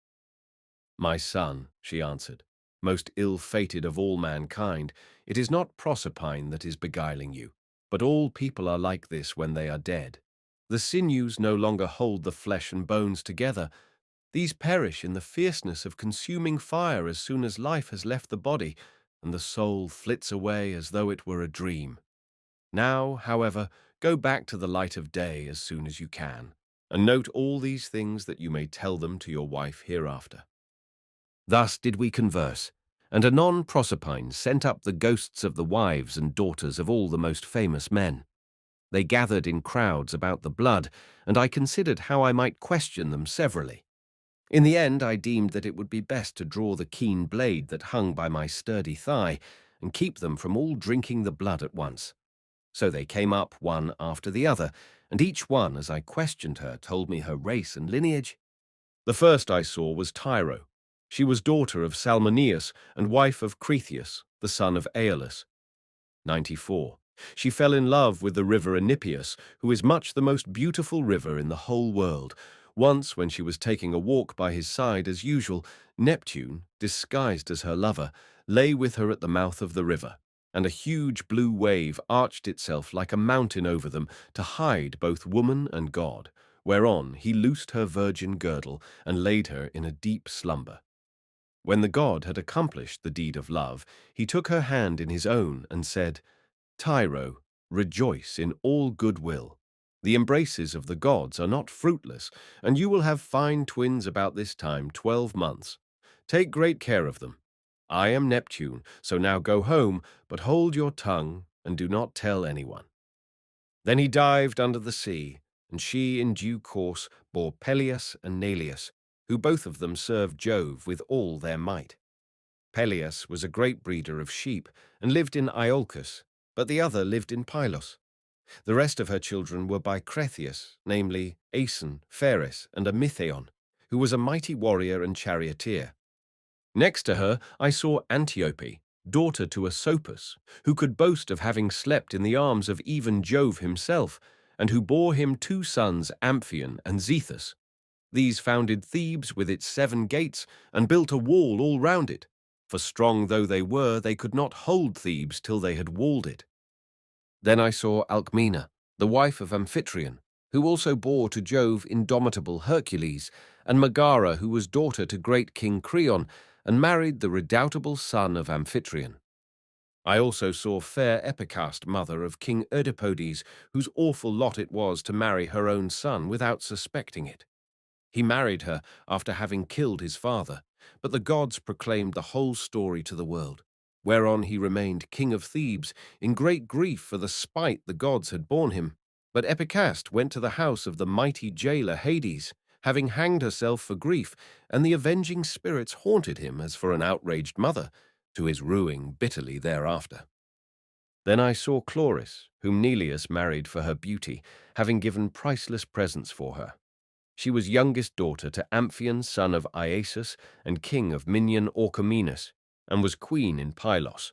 [SPEAKER 1] "My son," she answered, "most ill-fated of all mankind, it is not Proserpine that is beguiling you, but all people are like this when they are dead. The sinews no longer hold the flesh and bones together. These perish in the fierceness of consuming fire as soon as life has left the body, and the soul flits away as though it were a dream. Now, however, go back to the light of day as soon as you can, and note all these things that you may tell them to your wife hereafter." Thus did we converse, and anon Proserpine sent up the ghosts of the wives and daughters of all the most famous men. They gathered in crowds about the blood, and I considered how I might question them severally. In the end, I deemed that it would be best to draw the keen blade that hung by my sturdy thigh, and keep them from all drinking the blood at once. So they came up one after the other, and each one, as I questioned her, told me her race and lineage. The first I saw was Tyro. She was daughter of Salmoneus and wife of Cretheus, the son of Aeolus. 94. She fell in love with the river Enipeus, who is much the most beautiful river in the whole world. Once, when she was taking a walk by his side as usual, Neptune, disguised as her lover, lay with her at the mouth of the river, and a huge blue wave arched itself like a mountain over them to hide both woman and god, whereon he loosed her virgin girdle and laid her in a deep slumber. When the god had accomplished the deed of love, he took her hand in his own and said, "Tyro, rejoice in all good will. The embraces of the gods are not fruitless, and you will have fine twins about this time 12 months. Take great care of them. I am Neptune, so now go home, but hold your tongue and do not tell anyone." Then he dived under the sea, and she in due course bore Peleus and Neleus, who both of them served Jove with all their might. Peleus was a great breeder of sheep, and lived in Iolcus, but the other lived in Pylos. The rest of her children were by Cretheus, namely Aeson, Phares, and Amythaon, who was a mighty warrior and charioteer. Next to her I saw Antiope, daughter to Asopus, who could boast of having slept in the arms of even Jove himself, and who bore him 2 sons, Amphion and Zethus. These founded Thebes with its 7 gates and built a wall all round it, for strong though they were, they could not hold Thebes till they had walled it. Then I saw Alcmena, the wife of Amphitryon, who also bore to Jove indomitable Hercules, and Megara, who was daughter to great King Creon, and married the redoubtable son of Amphitryon. I also saw fair Epicaste, mother of King Oedipodes, whose awful lot it was to marry her own son without suspecting it. He married her after having killed his father, but the gods proclaimed the whole story to the world, whereon he remained king of Thebes in great grief for the spite the gods had borne him. But Epicaste went to the house of the mighty jailer Hades, having hanged herself for grief, and the avenging spirits haunted him as for an outraged mother, to his ruing bitterly thereafter. Then I saw Chloris, whom Neleus married for her beauty, having given priceless presents for her. She was youngest daughter to Amphion, son of Iasus and king of Minion Orchomenus, and was queen in Pylos.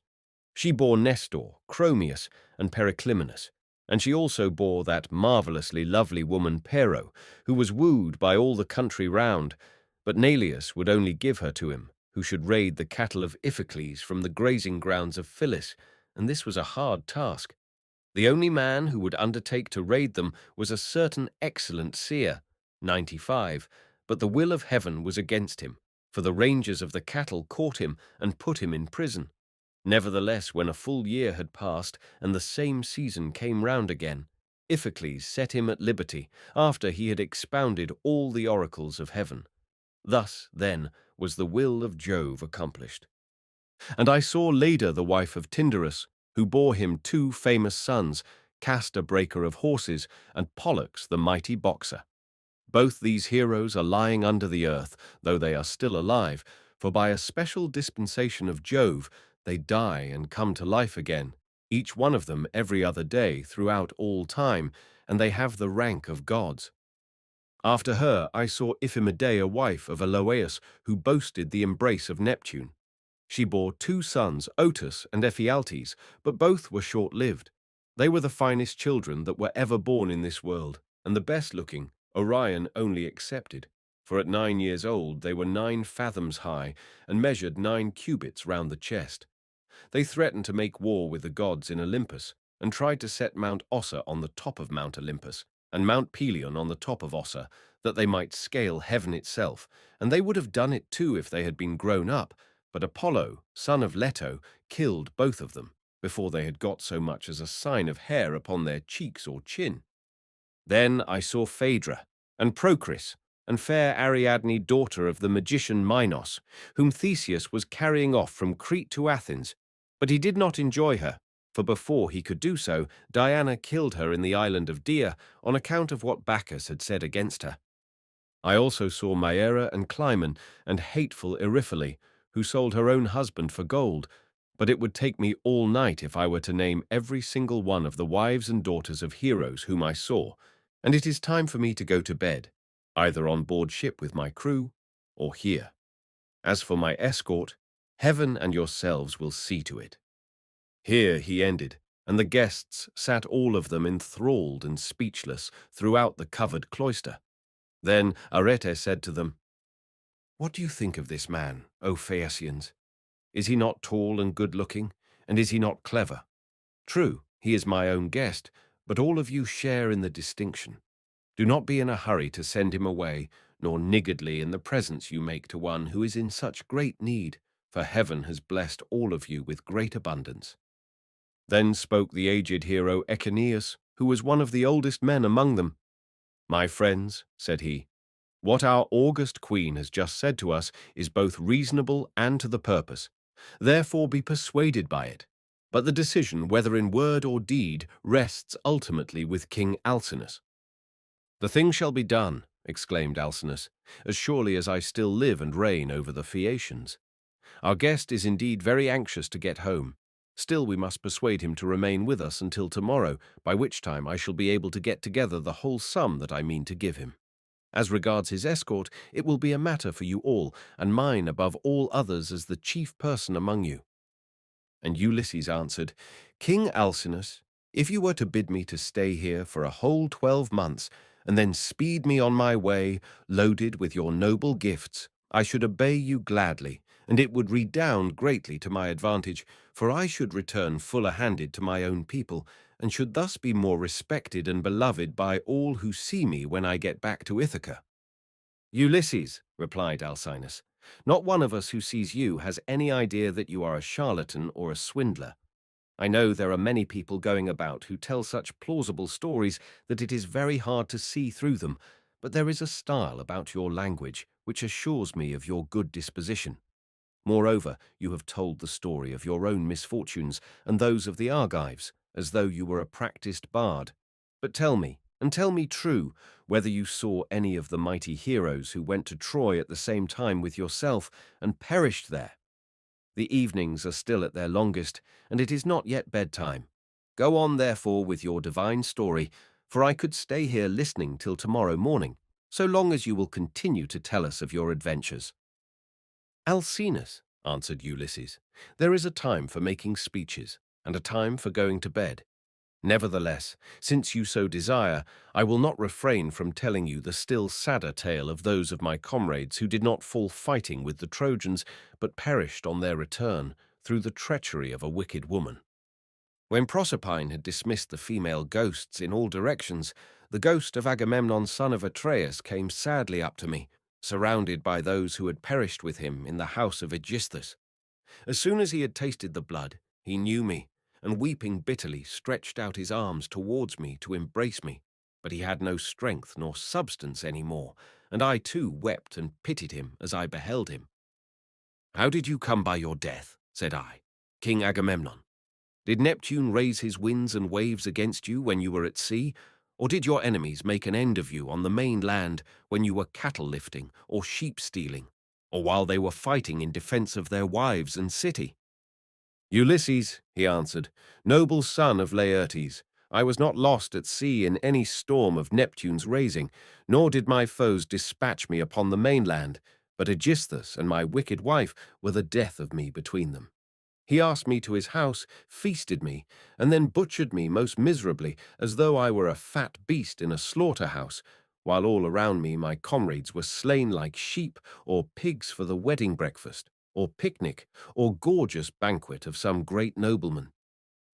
[SPEAKER 1] She bore Nestor, Chromius, and Periclymenus, and she also bore that marvellously lovely woman Pero, who was wooed by all the country round, but Neleus would only give her to him, who should raid the cattle of Iphicles from the grazing grounds of Phyllis, and this was a hard task. The only man who would undertake to raid them was a certain excellent seer, 95, but the will of heaven was against him, for the rangers of the cattle caught him and put him in prison. Nevertheless, when a full year had passed and the same season came round again, Iphicles set him at liberty, after he had expounded all the oracles of heaven. Thus, then, was the will of Jove accomplished. And I saw Leda, the wife of Tyndarus, who bore him 2 famous sons, Castor, breaker of horses, and Pollux, the mighty boxer. Both these heroes are lying under the earth, though they are still alive, for by a special dispensation of Jove they die and come to life again, each one of them every other day throughout all time, and they have the rank of gods. After her I saw Iphimedeia, wife of Aloeus, who boasted the embrace of Neptune. She bore 2 sons, Otus and Ephialtes, but both were short-lived. They were the finest children that were ever born in this world, and the best-looking, Orion only excepted, for at 9 years old they were 9 fathoms high and measured 9 cubits round the chest. They threatened to make war with the gods in Olympus, and tried to set Mount Ossa on the top of Mount Olympus, and Mount Pelion on the top of Ossa, that they might scale heaven itself, and they would have done it too if they had been grown up, but Apollo, son of Leto, killed both of them, before they had got so much as a sign of hair upon their cheeks or chin. Then I saw Phaedra, and Procris, and fair Ariadne, daughter of the magician Minos, whom Theseus was carrying off from Crete to Athens, but he did not enjoy her, for before he could do so, Diana killed her in the island of Dia on account of what Bacchus had said against her. I also saw Maera and Climon, and hateful Eriphyle, who sold her own husband for gold, but it would take me all night if I were to name every single one of the wives and daughters of heroes whom I saw, and it is time for me to go to bed, either on board ship with my crew, or here. As for my escort, heaven and yourselves will see to it." Here he ended, and the guests sat all of them enthralled and speechless throughout the covered cloister. Then Arete said to them, "What do you think of this man, O Phaeacians? Is he not tall and good-looking, and is he not clever? True, he is my own guest, but all of you share in the distinction. Do not be in a hurry to send him away, nor niggardly in the presents you make to one who is in such great need, for heaven has blessed all of you with great abundance." Then spoke the aged hero Echeneus, who was one of the oldest men among them. "My friends," said he, "what our august queen has just said to us is both reasonable and to the purpose. Therefore be persuaded by it. But the decision, whether in word or deed, rests ultimately with King Alcinous." "The thing shall be done," exclaimed Alcinous, "as surely as I still live and reign over the Phaeacians. Our guest is indeed very anxious to get home. Still, we must persuade him to remain with us until tomorrow, by which time I shall be able to get together the whole sum that I mean to give him. As regards his escort, it will be a matter for you all, and mine above all others as the chief person among you." And Ulysses answered, "King Alcinous, if you were to bid me to stay here for a whole 12 months, and then speed me on my way, loaded with your noble gifts, I should obey you gladly, and it would redound greatly to my advantage, for I should return fuller-handed to my own people, and should thus be more respected and beloved by all who see me when I get back to Ithaca." "Ulysses," replied Alcinous, "not one of us who sees you has any idea that you are a charlatan or a swindler. I know there are many people going about who tell such plausible stories that it is very hard to see through them, but there is a style about your language which assures me of your good disposition. Moreover, you have told the story of your own misfortunes and those of the Argives, as though you were a practiced bard. But tell me, and tell me true, whether you saw any of the mighty heroes who went to Troy at the same time with yourself and perished there. The evenings are still at their longest, and it is not yet bedtime. Go on, therefore, with your divine story, for I could stay here listening till tomorrow morning, so long as you will continue to tell us of your adventures." "Alcinous," answered Ulysses, "there is a time for making speeches, and a time for going to bed. Nevertheless, since you so desire, I will not refrain from telling you the still sadder tale of those of my comrades who did not fall fighting with the Trojans, but perished on their return through the treachery of a wicked woman. When Proserpine had dismissed the female ghosts in all directions, the ghost of Agamemnon son of Atreus came sadly up to me, surrounded by those who had perished with him in the house of Aegisthus. As soon as he had tasted the blood, he knew me, and weeping bitterly stretched out his arms towards me to embrace me. But he had no strength nor substance any more, and I too wept and pitied him as I beheld him. 'How did you come by your death?' said I, 'King Agamemnon? Did Neptune raise his winds and waves against you when you were at sea, or did your enemies make an end of you on the main land when you were cattle lifting or sheep stealing, or while they were fighting in defense of their wives and city?' 'Ulysses,' he answered, 'noble son of Laertes, I was not lost at sea in any storm of Neptune's raising, nor did my foes dispatch me upon the mainland, but Aegisthus and my wicked wife were the death of me between them. He asked me to his house, feasted me, and then butchered me most miserably, as though I were a fat beast in a slaughter-house, while all around me my comrades were slain like sheep or pigs for the wedding breakfast, or picnic, or gorgeous banquet of some great nobleman.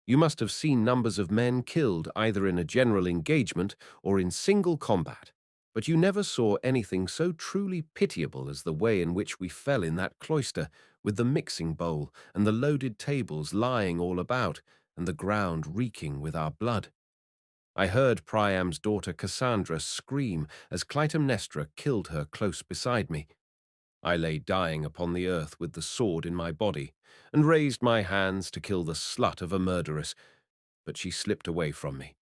[SPEAKER 1] You must have seen numbers of men killed either in a general engagement or in single combat, but you never saw anything so truly pitiable as the way in which we fell in that cloister, with the mixing bowl and the loaded tables lying all about, and the ground reeking with our blood. I heard Priam's daughter Cassandra scream as Clytemnestra killed her close beside me. I lay dying upon the earth with the sword in my body, and raised my hands to kill the slut of a murderess, but she slipped away from me.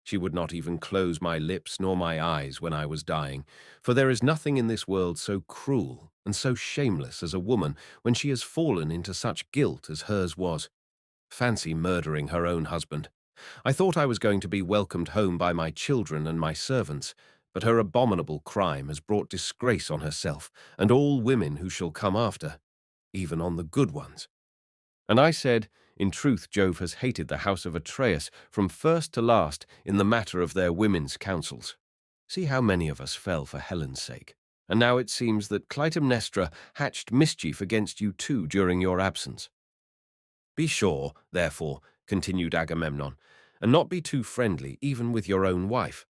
[SPEAKER 1] She would not even close my lips nor my eyes when I was dying, for there is nothing in this world so cruel and so shameless as a woman when she has fallen into such guilt as hers was. Fancy murdering her own husband. I thought I was going to be welcomed home by my children and my servants, but her abominable crime has brought disgrace on herself and all women who shall come after, even on the good ones." And I said, "In truth, Jove has hated the house of Atreus from first to last in the matter of their women's counsels. See how many of us fell for Helen's sake, and now it seems that Clytemnestra hatched mischief against you too during your absence. Be sure, therefore," continued Agamemnon, "and not be too friendly even with your own wife.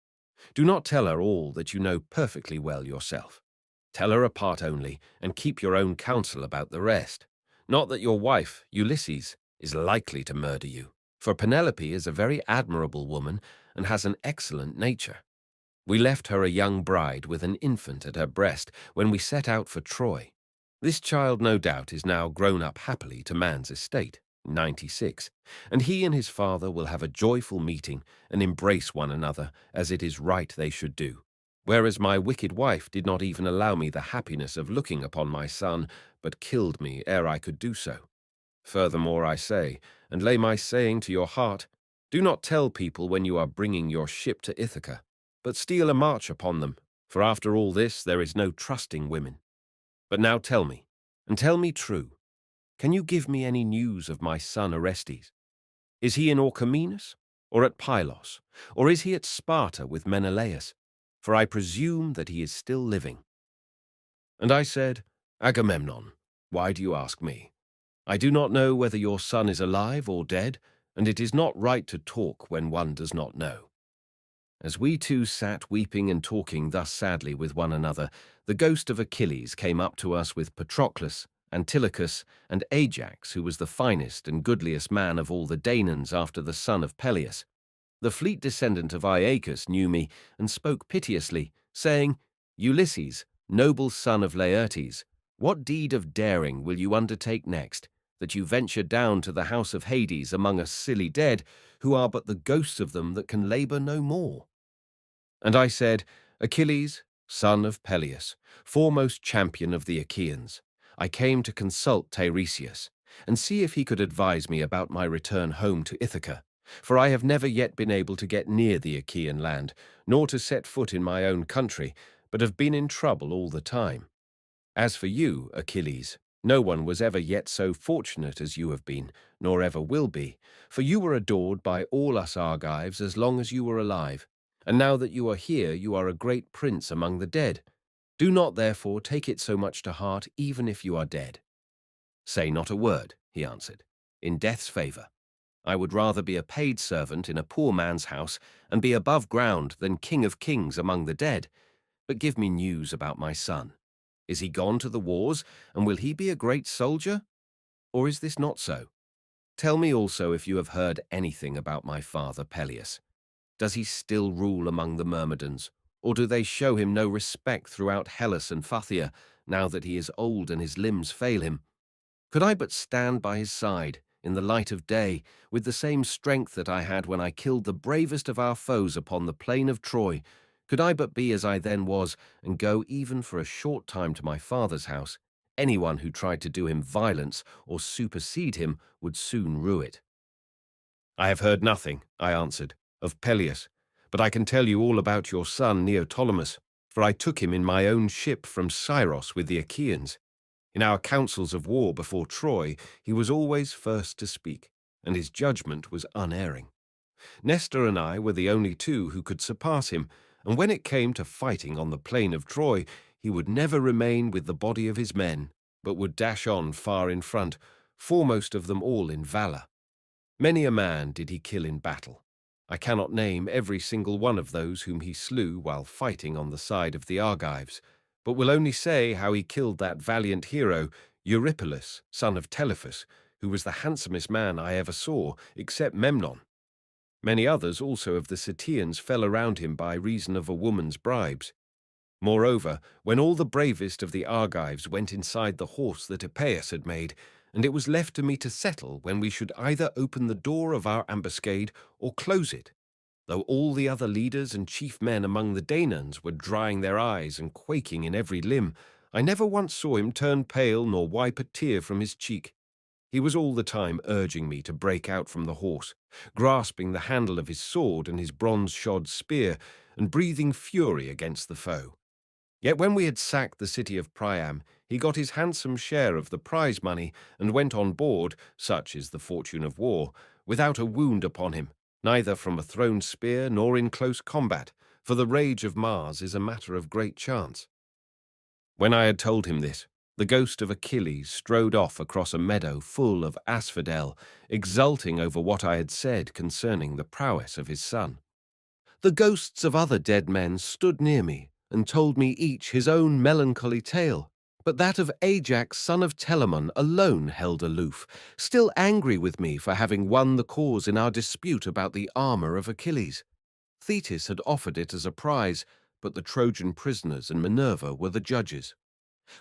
[SPEAKER 1] Do not tell her all that you know perfectly well yourself. Tell her a part only, and keep your own counsel about the rest. Not that your wife, Ulysses, is likely to murder you, for Penelope is a very admirable woman and has an excellent nature. We left her a young bride with an infant at her breast when we set out for Troy. This child, no doubt, is now grown up happily to man's estate, 96, and he and his father will have a joyful meeting and embrace one another as it is right they should do, whereas my wicked wife did not even allow me the happiness of looking upon my son, but killed me ere I could do so. Furthermore, I say, and lay my saying to your heart. Do not tell people when you are bringing your ship to Ithaca, but steal a march upon them, for after all this there is no trusting women. But now tell me, and tell me true, can you give me any news of my son Orestes? Is he in Orchomenus, or at Pylos, or is he at Sparta with Menelaus? For I presume that he is still living. And I said, Agamemnon, why do you ask me? I do not know whether your son is alive or dead, and it is not right to talk when one does not know. As we two sat weeping and talking thus sadly with one another, the ghost of Achilles came up to us with Patroclus, Antilochus, and Ajax, who was the finest and goodliest man of all the Danaans after the son of Peleus. The fleet descendant of Aeacus knew me and spoke piteously, saying, Ulysses, noble son of Laertes, what deed of daring will you undertake next, that you venture down to the house of Hades among us silly dead, who are but the ghosts of them that can labour no more? And I said, Achilles, son of Peleus, foremost champion of the Achaeans, I came to consult Tiresias, and see if he could advise me about my return home to Ithaca, for I have never yet been able to get near the Achaean land, nor to set foot in my own country, but have been in trouble all the time. As for you, Achilles, no one was ever yet so fortunate as you have been, nor ever will be, for you were adored by all us Argives as long as you were alive, and now that you are here you are a great prince among the dead. Do not therefore take it so much to heart even if you are dead. Say not a word, he answered, in death's favour. I would rather be a paid servant in a poor man's house and be above ground than king of kings among the dead. But give me news about my son. Is he gone to the wars, and will he be a great soldier? Or is this not so? Tell me also if you have heard anything about my father Peleus. Does he still rule among the Myrmidons, or do they show him no respect throughout Hellas and Phthia, now that he is old and his limbs fail him? Could I but stand by his side, in the light of day, with the same strength that I had when I killed the bravest of our foes upon the plain of Troy, could I but be as I then was, and go even for a short time to my father's house, anyone who tried to do him violence or supersede him would soon rue it. I have heard nothing, I answered, of Peleus, but I can tell you all about your son Neoptolemus, for I took him in my own ship from Scyros with the Achaeans. In our councils of war before Troy, he was always first to speak, and his judgment was unerring. Nestor and I were the only two who could surpass him, and when it came to fighting on the plain of Troy, he would never remain with the body of his men, but would dash on far in front, foremost of them all in valour. Many a man did he kill in battle. I cannot name every single one of those whom he slew while fighting on the side of the Argives, but will only say how he killed that valiant hero, Eurypylus, son of Telephus, who was the handsomest man I ever saw, except Memnon. Many others also of the Cettians fell around him by reason of a woman's bribes. Moreover, when all the bravest of the Argives went inside the horse that Epeius had made, and it was left to me to settle when we should either open the door of our ambuscade or close it, though all the other leaders and chief men among the Danaans were drying their eyes and quaking in every limb, I never once saw him turn pale nor wipe a tear from his cheek. He was all the time urging me to break out from the horse, grasping the handle of his sword and his bronze-shod spear, and breathing fury against the foe. Yet when we had sacked the city of Priam, he got his handsome share of the prize money and went on board, such is the fortune of war, without a wound upon him, neither from a thrown spear nor in close combat, for the rage of Mars is a matter of great chance. When I had told him this, the ghost of Achilles strode off across a meadow full of asphodel, exulting over what I had said concerning the prowess of his son. The ghosts of other dead men stood near me, and told me each his own melancholy tale, but that of Ajax son of Telamon alone held aloof, still angry with me for having won the cause in our dispute about the armour of Achilles. Thetis had offered it as a prize, but the Trojan prisoners and Minerva were the judges.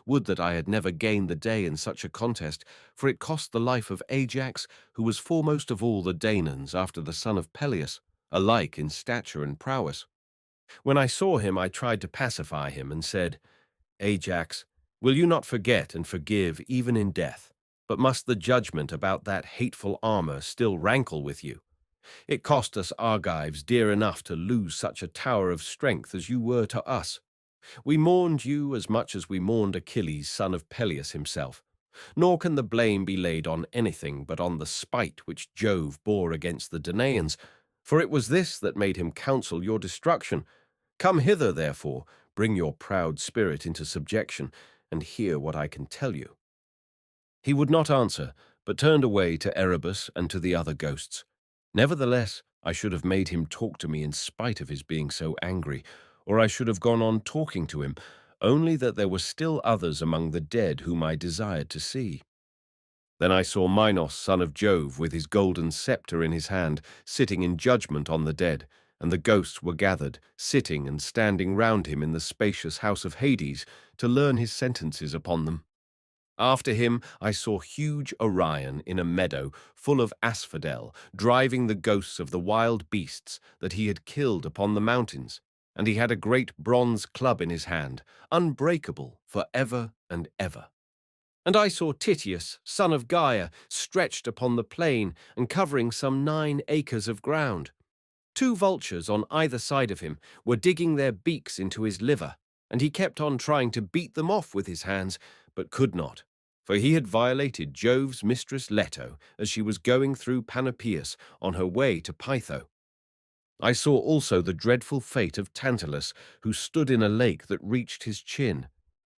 [SPEAKER 1] Would that I had never gained the day in such a contest, for it cost the life of Ajax, who was foremost of all the Danaans after the son of Peleus, alike in stature and prowess. When I saw him, I tried to pacify him and said, Ajax, will you not forget and forgive even in death? But must the judgment about that hateful armor still rankle with you? It cost us Argives dear enough to lose such a tower of strength as you were to us. We mourned you as much as we mourned Achilles, son of Peleus himself. Nor can the blame be laid on anything but on the spite which Jove bore against the Danaans, for it was this that made him counsel your destruction. Come hither, therefore, bring your proud spirit into subjection, and hear what I can tell you." He would not answer, but turned away to Erebus and to the other ghosts. Nevertheless, I should have made him talk to me in spite of his being so angry, or I should have gone on talking to him, only that there were still others among the dead whom I desired to see. Then I saw Minos, son of Jove, with his golden scepter in his hand, sitting in judgment on the dead, and the ghosts were gathered, sitting and standing round him in the spacious house of Hades, to learn his sentences upon them. After him I saw huge Orion in a meadow full of asphodel, driving the ghosts of the wild beasts that he had killed upon the mountains, and he had a great bronze club in his hand, unbreakable for ever and ever. And I saw Tityus, son of Gaia, stretched upon the plain and covering some 9 acres of ground. 2 vultures on either side of him were digging their beaks into his liver, and he kept on trying to beat them off with his hands, but could not, for he had violated Jove's mistress Leto as she was going through Panopeus on her way to Pytho. I saw also the dreadful fate of Tantalus, who stood in a lake that reached his chin.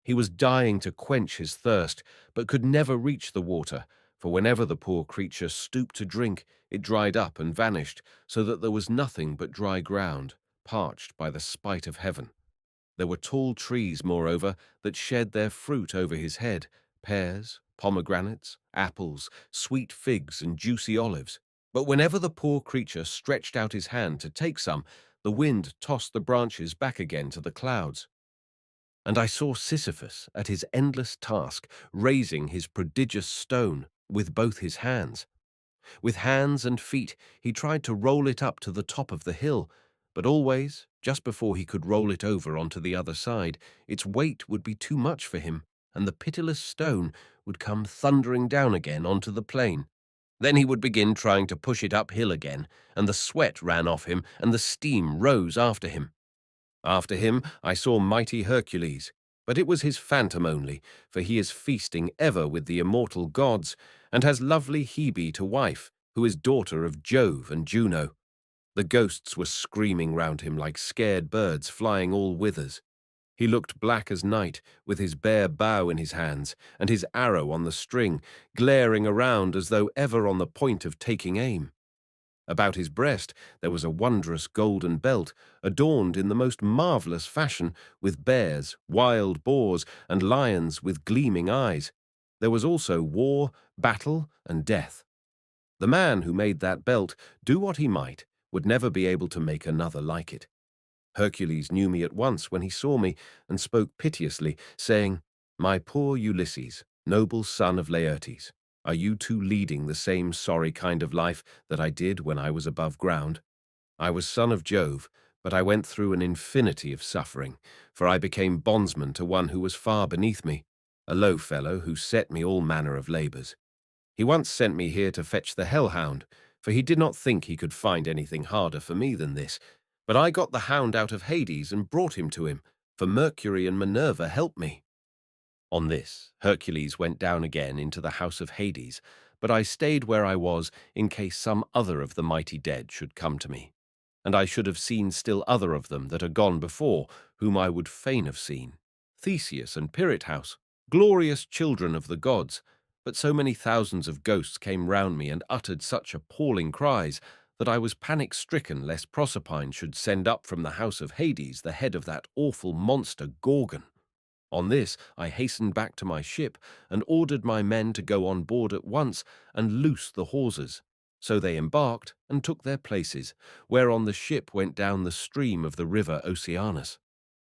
[SPEAKER 1] He was dying to quench his thirst, but could never reach the water, for whenever the poor creature stooped to drink, it dried up and vanished, so that there was nothing but dry ground, parched by the spite of heaven. There were tall trees, moreover, that shed their fruit over his head, pears, pomegranates, apples, sweet figs, and juicy olives. But whenever the poor creature stretched out his hand to take some, the wind tossed the branches back again to the clouds. And I saw Sisyphus at his endless task, raising his prodigious stone with both his hands. With hands and feet he tried to roll it up to the top of the hill, but always, just before he could roll it over onto the other side, its weight would be too much for him, and the pitiless stone would come thundering down again onto the plain. Then he would begin trying to push it uphill again, and the sweat ran off him, and the steam rose after him. After him I saw mighty Hercules, but it was his phantom only, for he is feasting ever with the immortal gods, and has lovely Hebe to wife, who is daughter of Jove and Juno. The ghosts were screaming round him like scared birds flying all whithers. He looked black as night, with his bare bow in his hands, and his arrow on the string, glaring around as though ever on the point of taking aim. About his breast there was a wondrous golden belt, adorned in the most marvellous fashion, with bears, wild boars, and lions with gleaming eyes. There was also war, battle, and death. The man who made that belt, do what he might, would never be able to make another like it. Hercules knew me at once when he saw me, and spoke piteously, saying, "My poor Ulysses, noble son of Laertes, are you too leading the same sorry kind of life that I did when I was above ground? I was son of Jove, but I went through an infinity of suffering, for I became bondsman to one who was far beneath me, a low fellow who set me all manner of labours. He once sent me here to fetch the hellhound, for he did not think he could find anything harder for me than this. But I got the hound out of Hades and brought him to him, for Mercury and Minerva helped me." On this, Hercules went down again into the house of Hades, but I stayed where I was in case some other of the mighty dead should come to me. And I should have seen still other of them that are gone before, whom I would fain have seen, Theseus and Pirithous, glorious children of the gods. But so many thousands of ghosts came round me and uttered such appalling cries that I was panic-stricken lest Proserpine should send up from the house of Hades the head of that awful monster Gorgon. On this I hastened back to my ship and ordered my men to go on board at once and loose the hawsers. So they embarked and took their places, whereon the ship went down the stream of the river Oceanus.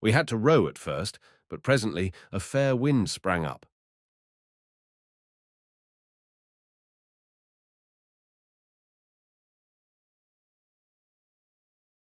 [SPEAKER 1] We had to row at first, but presently a fair wind sprang up,